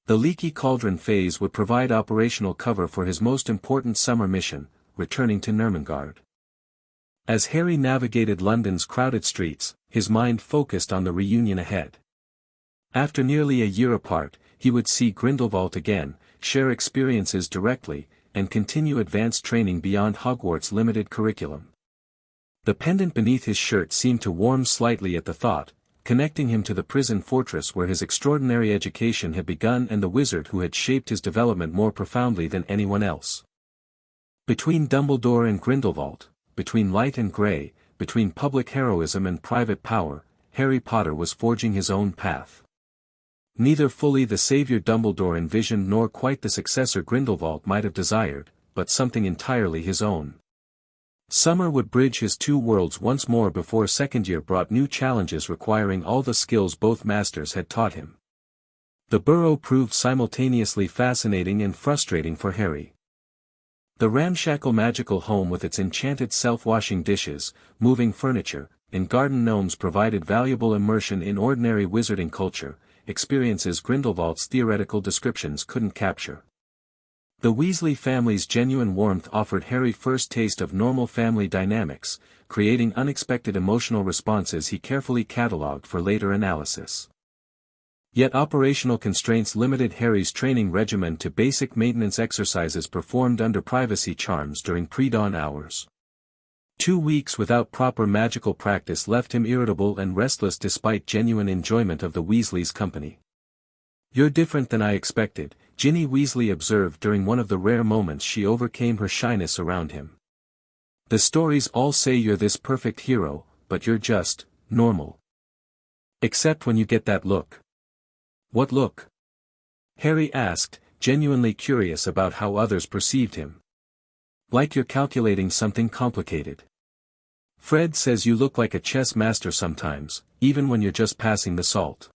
The Leaky Cauldron phase would provide operational cover for his most important summer mission, returning to Nurmengard. As Harry navigated London's crowded streets, his mind focused on the reunion ahead. After nearly a year apart, he would see Grindelwald again, share experiences directly, and continue advanced training beyond Hogwarts' limited curriculum. The pendant beneath his shirt seemed to warm slightly at the thought, connecting him to the prison fortress where his extraordinary education had begun and the wizard who had shaped his development more profoundly than anyone else. Between Dumbledore and Grindelwald, between light and grey, between public heroism and private power, Harry Potter was forging his own path. Neither fully the savior Dumbledore envisioned nor quite the successor Grindelwald might have desired, but something entirely his own. Summer would bridge his two worlds once more before second year brought new challenges requiring all the skills both masters had taught him. The Burrow proved simultaneously fascinating and frustrating for Harry. The ramshackle magical home with its enchanted self-washing dishes, moving furniture, and garden gnomes provided valuable immersion in ordinary wizarding culture, experiences Grindelwald's theoretical descriptions couldn't capture. The Weasley family's genuine warmth offered Harry first taste of normal family dynamics, creating unexpected emotional responses he carefully catalogued for later analysis. Yet operational constraints limited Harry's training regimen to basic maintenance exercises performed under privacy charms during pre-dawn hours. 2 weeks without proper magical practice left him irritable and restless despite genuine enjoyment of the Weasleys' company. "You're different than I expected," Ginny Weasley observed during one of the rare moments she overcame her shyness around him. "The stories all say you're this perfect hero, but you're just normal. Except when you get that look." "What look?" Harry asked, genuinely curious about how others perceived him. "Like you're calculating something complicated. Fred says you look like a chess master sometimes, even when you're just passing the salt."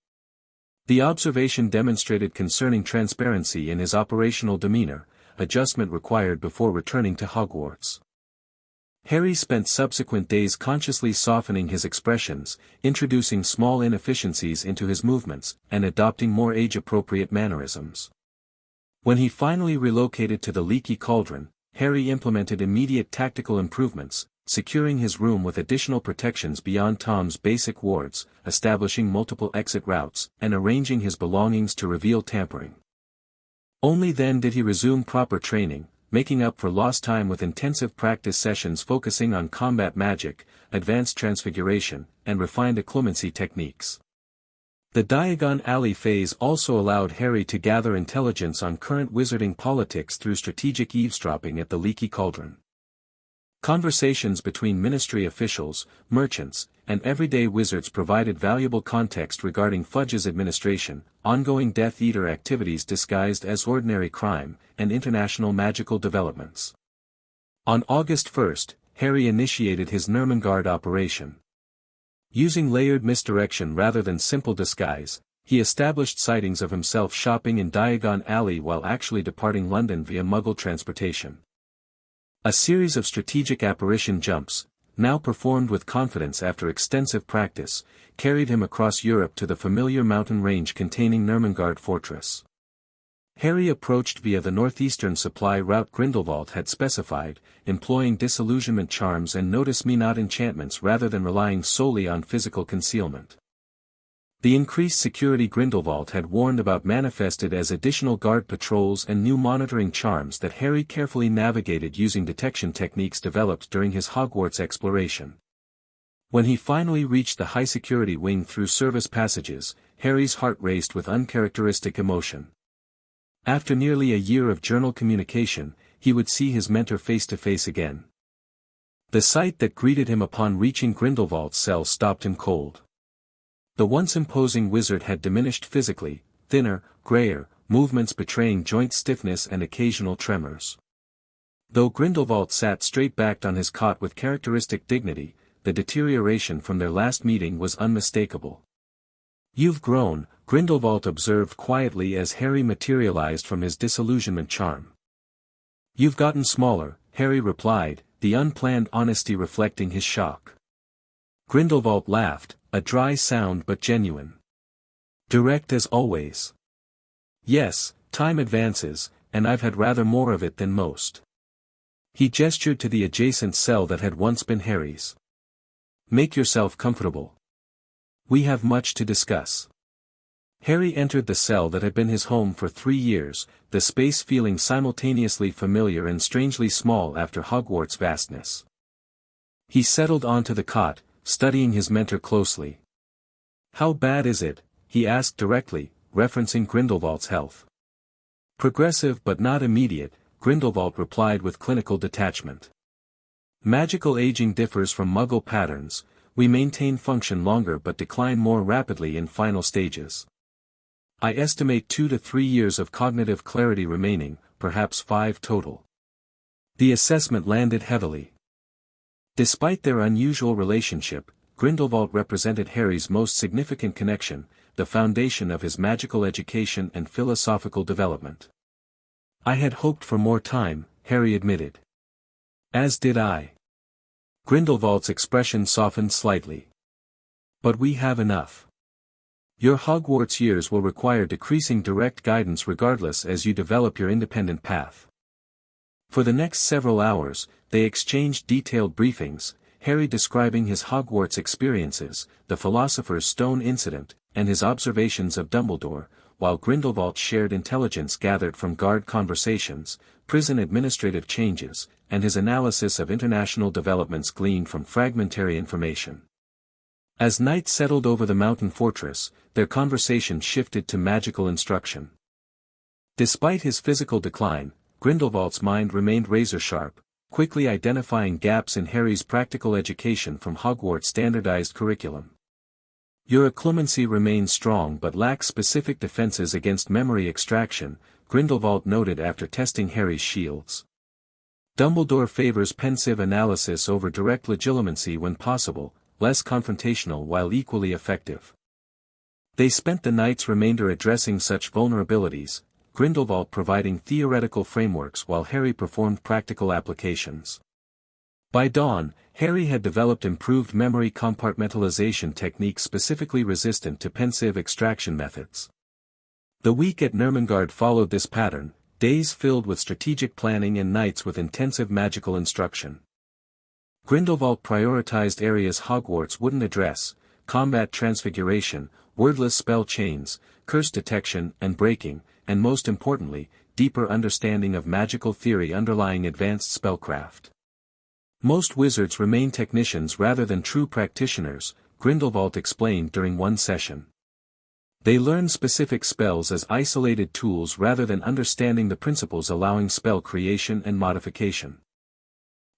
The observation demonstrated concerning transparency in his operational demeanor, adjustment required before returning to Hogwarts. Harry spent subsequent days consciously softening his expressions, introducing small inefficiencies into his movements, and adopting more age-appropriate mannerisms. When he finally relocated to the Leaky Cauldron, Harry implemented immediate tactical improvements, securing his room with additional protections beyond Tom's basic wards, establishing multiple exit routes, and arranging his belongings to reveal tampering. Only then did he resume proper training, making up for lost time with intensive practice sessions focusing on combat magic, advanced transfiguration, and refined occlumency techniques. The Diagon Alley phase also allowed Harry to gather intelligence on current wizarding politics through strategic eavesdropping at the Leaky Cauldron. Conversations between ministry officials, merchants, and everyday wizards provided valuable context regarding Fudge's administration, ongoing Death Eater activities disguised as ordinary crime, and international magical developments. On August 1, Harry initiated his Nurmengard operation. Using layered misdirection rather than simple disguise, he established sightings of himself shopping in Diagon Alley while actually departing London via Muggle transportation. A series of strategic apparition jumps, now performed with confidence after extensive practice, carried him across Europe to the familiar mountain range containing Nurmengard Fortress. Harry approached via the northeastern supply route Grindelwald had specified, employing disillusionment charms and notice-me-not enchantments rather than relying solely on physical concealment. The increased security Grindelwald had warned about manifested as additional guard patrols and new monitoring charms that Harry carefully navigated using detection techniques developed during his Hogwarts exploration. When he finally reached the high-security wing through service passages, Harry's heart raced with uncharacteristic emotion. After nearly a year of journal communication, he would see his mentor face-to-face again. The sight that greeted him upon reaching Grindelwald's cell stopped him cold. The once imposing wizard had diminished physically, thinner, grayer, movements betraying joint stiffness and occasional tremors. Though Grindelwald sat straight-backed on his cot with characteristic dignity, the deterioration from their last meeting was unmistakable. "You've grown," Grindelwald observed quietly as Harry materialized from his disillusionment charm. "You've gotten smaller," Harry replied, the unplanned honesty reflecting his shock. Grindelwald laughed, a dry sound but genuine. "Direct as always." "Yes, time advances, and I've had rather more of it than most." He gestured to the adjacent cell that had once been Harry's. "Make yourself comfortable. We have much to discuss." Harry entered the cell that had been his home for 3 years, the space feeling simultaneously familiar and strangely small after Hogwarts' vastness. He settled onto the cot, studying his mentor closely. "How bad is it?" he asked directly, referencing Grindelwald's health. "Progressive but not immediate," Grindelwald replied with clinical detachment. "Magical aging differs from Muggle patterns, we maintain function longer but decline more rapidly in final stages. I estimate 2 to 3 years of cognitive clarity remaining, perhaps 5 total." The assessment landed heavily. Despite their unusual relationship, Grindelwald represented Harry's most significant connection, the foundation of his magical education and philosophical development. "I had hoped for more time," Harry admitted. "As did I." Grindelwald's expression softened slightly. "But we have enough. Your Hogwarts years will require decreasing direct guidance regardless as you develop your independent path." For the next several hours, they exchanged detailed briefings, Harry describing his Hogwarts experiences, the Philosopher's Stone incident, and his observations of Dumbledore, while Grindelwald shared intelligence gathered from guard conversations, prison administrative changes, and his analysis of international developments gleaned from fragmentary information. As night settled over the mountain fortress, their conversation shifted to magical instruction. Despite his physical decline, Grindelwald's mind remained razor-sharp, quickly identifying gaps in Harry's practical education from Hogwarts' standardized curriculum. Your occlumency remains strong but lacks specific defenses against memory extraction, Grindelwald noted after testing Harry's shields. Dumbledore favors pensive analysis over direct legilimency when possible, less confrontational while equally effective. They spent the night's remainder addressing such vulnerabilities, Grindelwald providing theoretical frameworks while Harry performed practical applications. By dawn, Harry had developed improved memory compartmentalization techniques specifically resistant to pensive extraction methods. The week at Nurmengard followed this pattern, days filled with strategic planning and nights with intensive magical instruction. Grindelwald prioritized areas Hogwarts wouldn't address: combat transfiguration, wordless spell chains, curse detection and breaking, and most importantly, deeper understanding of magical theory underlying advanced spellcraft. Most wizards remain technicians rather than true practitioners, Grindelwald explained during one session. They learn specific spells as isolated tools rather than understanding the principles allowing spell creation and modification.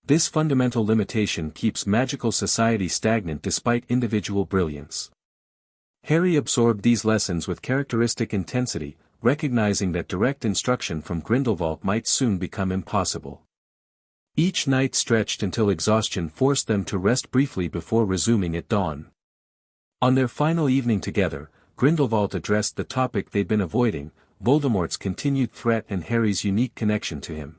This fundamental limitation keeps magical society stagnant despite individual brilliance. Harry absorbed these lessons with characteristic intensity, recognizing that direct instruction from Grindelwald might soon become impossible. Each night stretched until exhaustion forced them to rest briefly before resuming at dawn. On their final evening together, Grindelwald addressed the topic they'd been avoiding: Voldemort's continued threat and Harry's unique connection to him.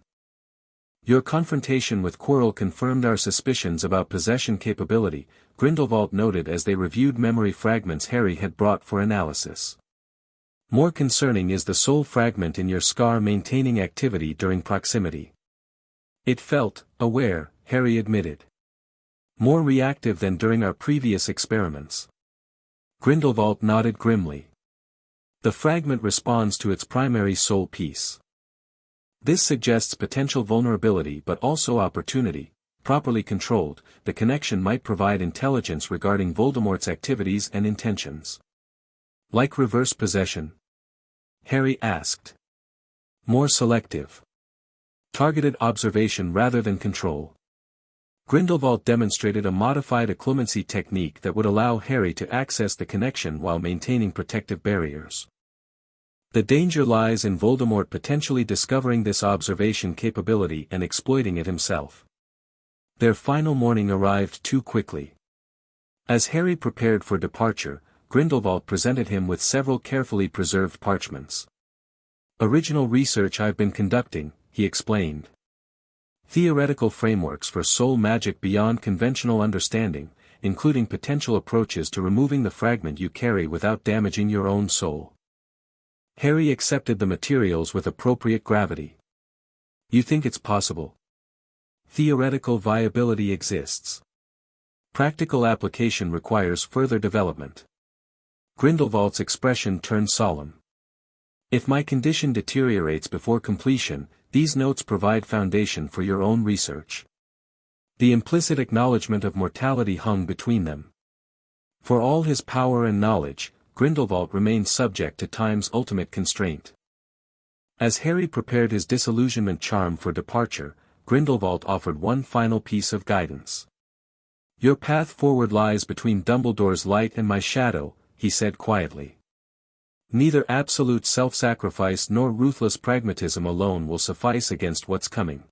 Your confrontation with Quirrell confirmed our suspicions about possession capability, Grindelwald noted as they reviewed memory fragments Harry had brought for analysis. More concerning is the soul fragment in your scar maintaining activity during proximity. It felt aware, Harry admitted. More reactive than during our previous experiments. Grindelwald nodded grimly. The fragment responds to its primary soul piece. This suggests potential vulnerability but also opportunity. Properly controlled, the connection might provide intelligence regarding Voldemort's activities and intentions. Like reverse possession? Harry asked. More selective. Targeted observation rather than control. Grindelwald demonstrated a modified occlumency technique that would allow Harry to access the connection while maintaining protective barriers. The danger lies in Voldemort potentially discovering this observation capability and exploiting it himself. Their final morning arrived too quickly. As Harry prepared for departure, Grindelwald presented him with several carefully preserved parchments. Original research I've been conducting, he explained. Theoretical frameworks for soul magic beyond conventional understanding, including potential approaches to removing the fragment you carry without damaging your own soul. Harry accepted the materials with appropriate gravity. You think it's possible? Theoretical viability exists. Practical application requires further development. Grindelwald's expression turned solemn. If my condition deteriorates before completion, these notes provide foundation for your own research. The implicit acknowledgement of mortality hung between them. For all his power and knowledge, Grindelwald remained subject to time's ultimate constraint. As Harry prepared his disillusionment charm for departure, Grindelwald offered one final piece of guidance. Your path forward lies between Dumbledore's light and my shadow, he said quietly. Neither absolute self-sacrifice nor ruthless pragmatism alone will suffice against what's coming.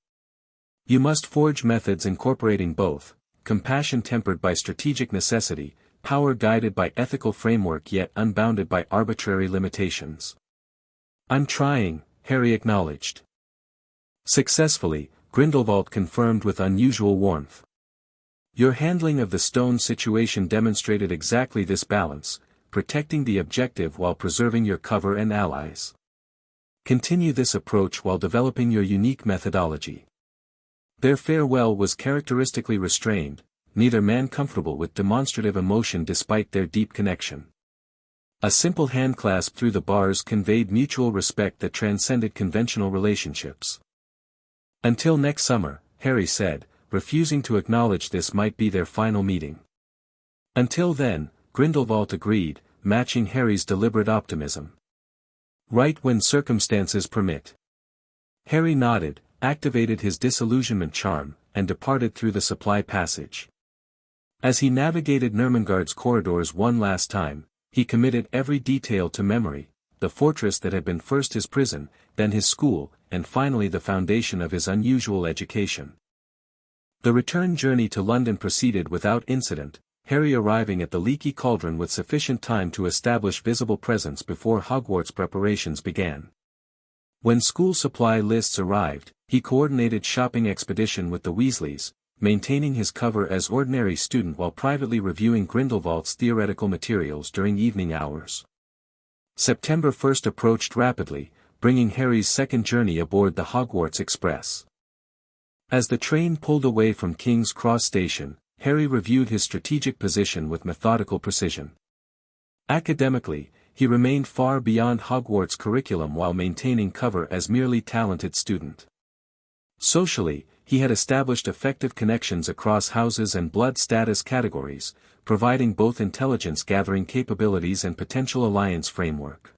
You must forge methods incorporating both, compassion tempered by strategic necessity, power guided by ethical framework yet unbounded by arbitrary limitations. I'm trying, Harry acknowledged. Successfully, Grindelwald confirmed with unusual warmth. Your handling of the stone situation demonstrated exactly this balance, protecting the objective while preserving your cover and allies. Continue this approach while developing your unique methodology. Their farewell was characteristically restrained, neither man comfortable with demonstrative emotion despite their deep connection. A simple handclasp through the bars conveyed mutual respect that transcended conventional relationships. "Until next summer," Harry said, refusing to acknowledge this might be their final meeting. "Until then," Grindelwald agreed, matching Harry's deliberate optimism. "Right when circumstances permit." Harry nodded, activated his disillusionment charm, and departed through the supply passage. As he navigated Nurmengard's corridors one last time, he committed every detail to memory: the fortress that had been first his prison, then his school, and finally the foundation of his unusual education. The return journey to London proceeded without incident, Harry arriving at the Leaky Cauldron with sufficient time to establish visible presence before Hogwarts preparations began. When school supply lists arrived, he coordinated shopping expedition with the Weasleys, maintaining his cover as ordinary student while privately reviewing Grindelwald's theoretical materials during evening hours. September 1st approached rapidly, bringing Harry's second journey aboard the Hogwarts Express. As the train pulled away from King's Cross Station, Harry reviewed his strategic position with methodical precision. Academically, he remained far beyond Hogwarts' curriculum while maintaining cover as merely talented student. Socially, he had established effective connections across houses and blood status categories, providing both intelligence-gathering capabilities and potential alliance framework.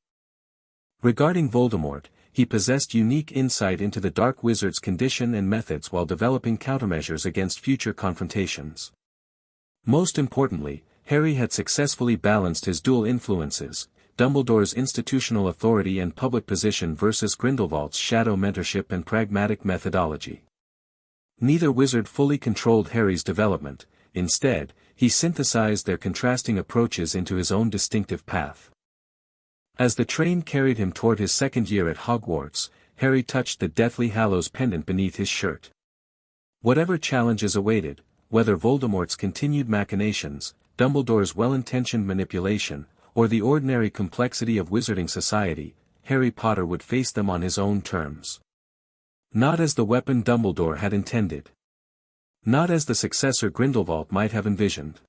Regarding Voldemort, he possessed unique insight into the Dark Wizard's condition and methods while developing countermeasures against future confrontations. Most importantly, Harry had successfully balanced his dual influences: Dumbledore's institutional authority and public position versus Grindelwald's shadow mentorship and pragmatic methodology. Neither wizard fully controlled Harry's development; instead, he synthesized their contrasting approaches into his own distinctive path. As the train carried him toward his second year at Hogwarts, Harry touched the Deathly Hallows pendant beneath his shirt. Whatever challenges awaited, whether Voldemort's continued machinations, Dumbledore's well-intentioned manipulation, or the ordinary complexity of wizarding society, Harry Potter would face them on his own terms. Not as the weapon Dumbledore had intended. Not as the successor Grindelwald might have envisioned.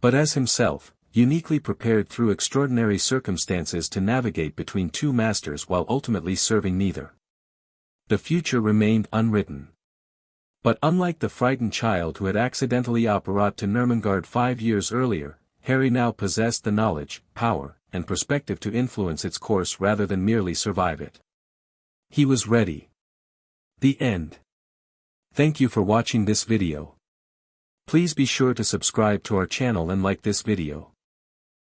But as himself, uniquely prepared through extraordinary circumstances to navigate between two masters while ultimately serving neither. The future remained unwritten. But unlike the frightened child who had accidentally apparat to Nurmengard 5 years earlier, Harry now possessed the knowledge, power, and perspective to influence its course rather than merely survive it. He was ready. The end. Thank you for watching this video. Please be sure to subscribe to our channel and like this video.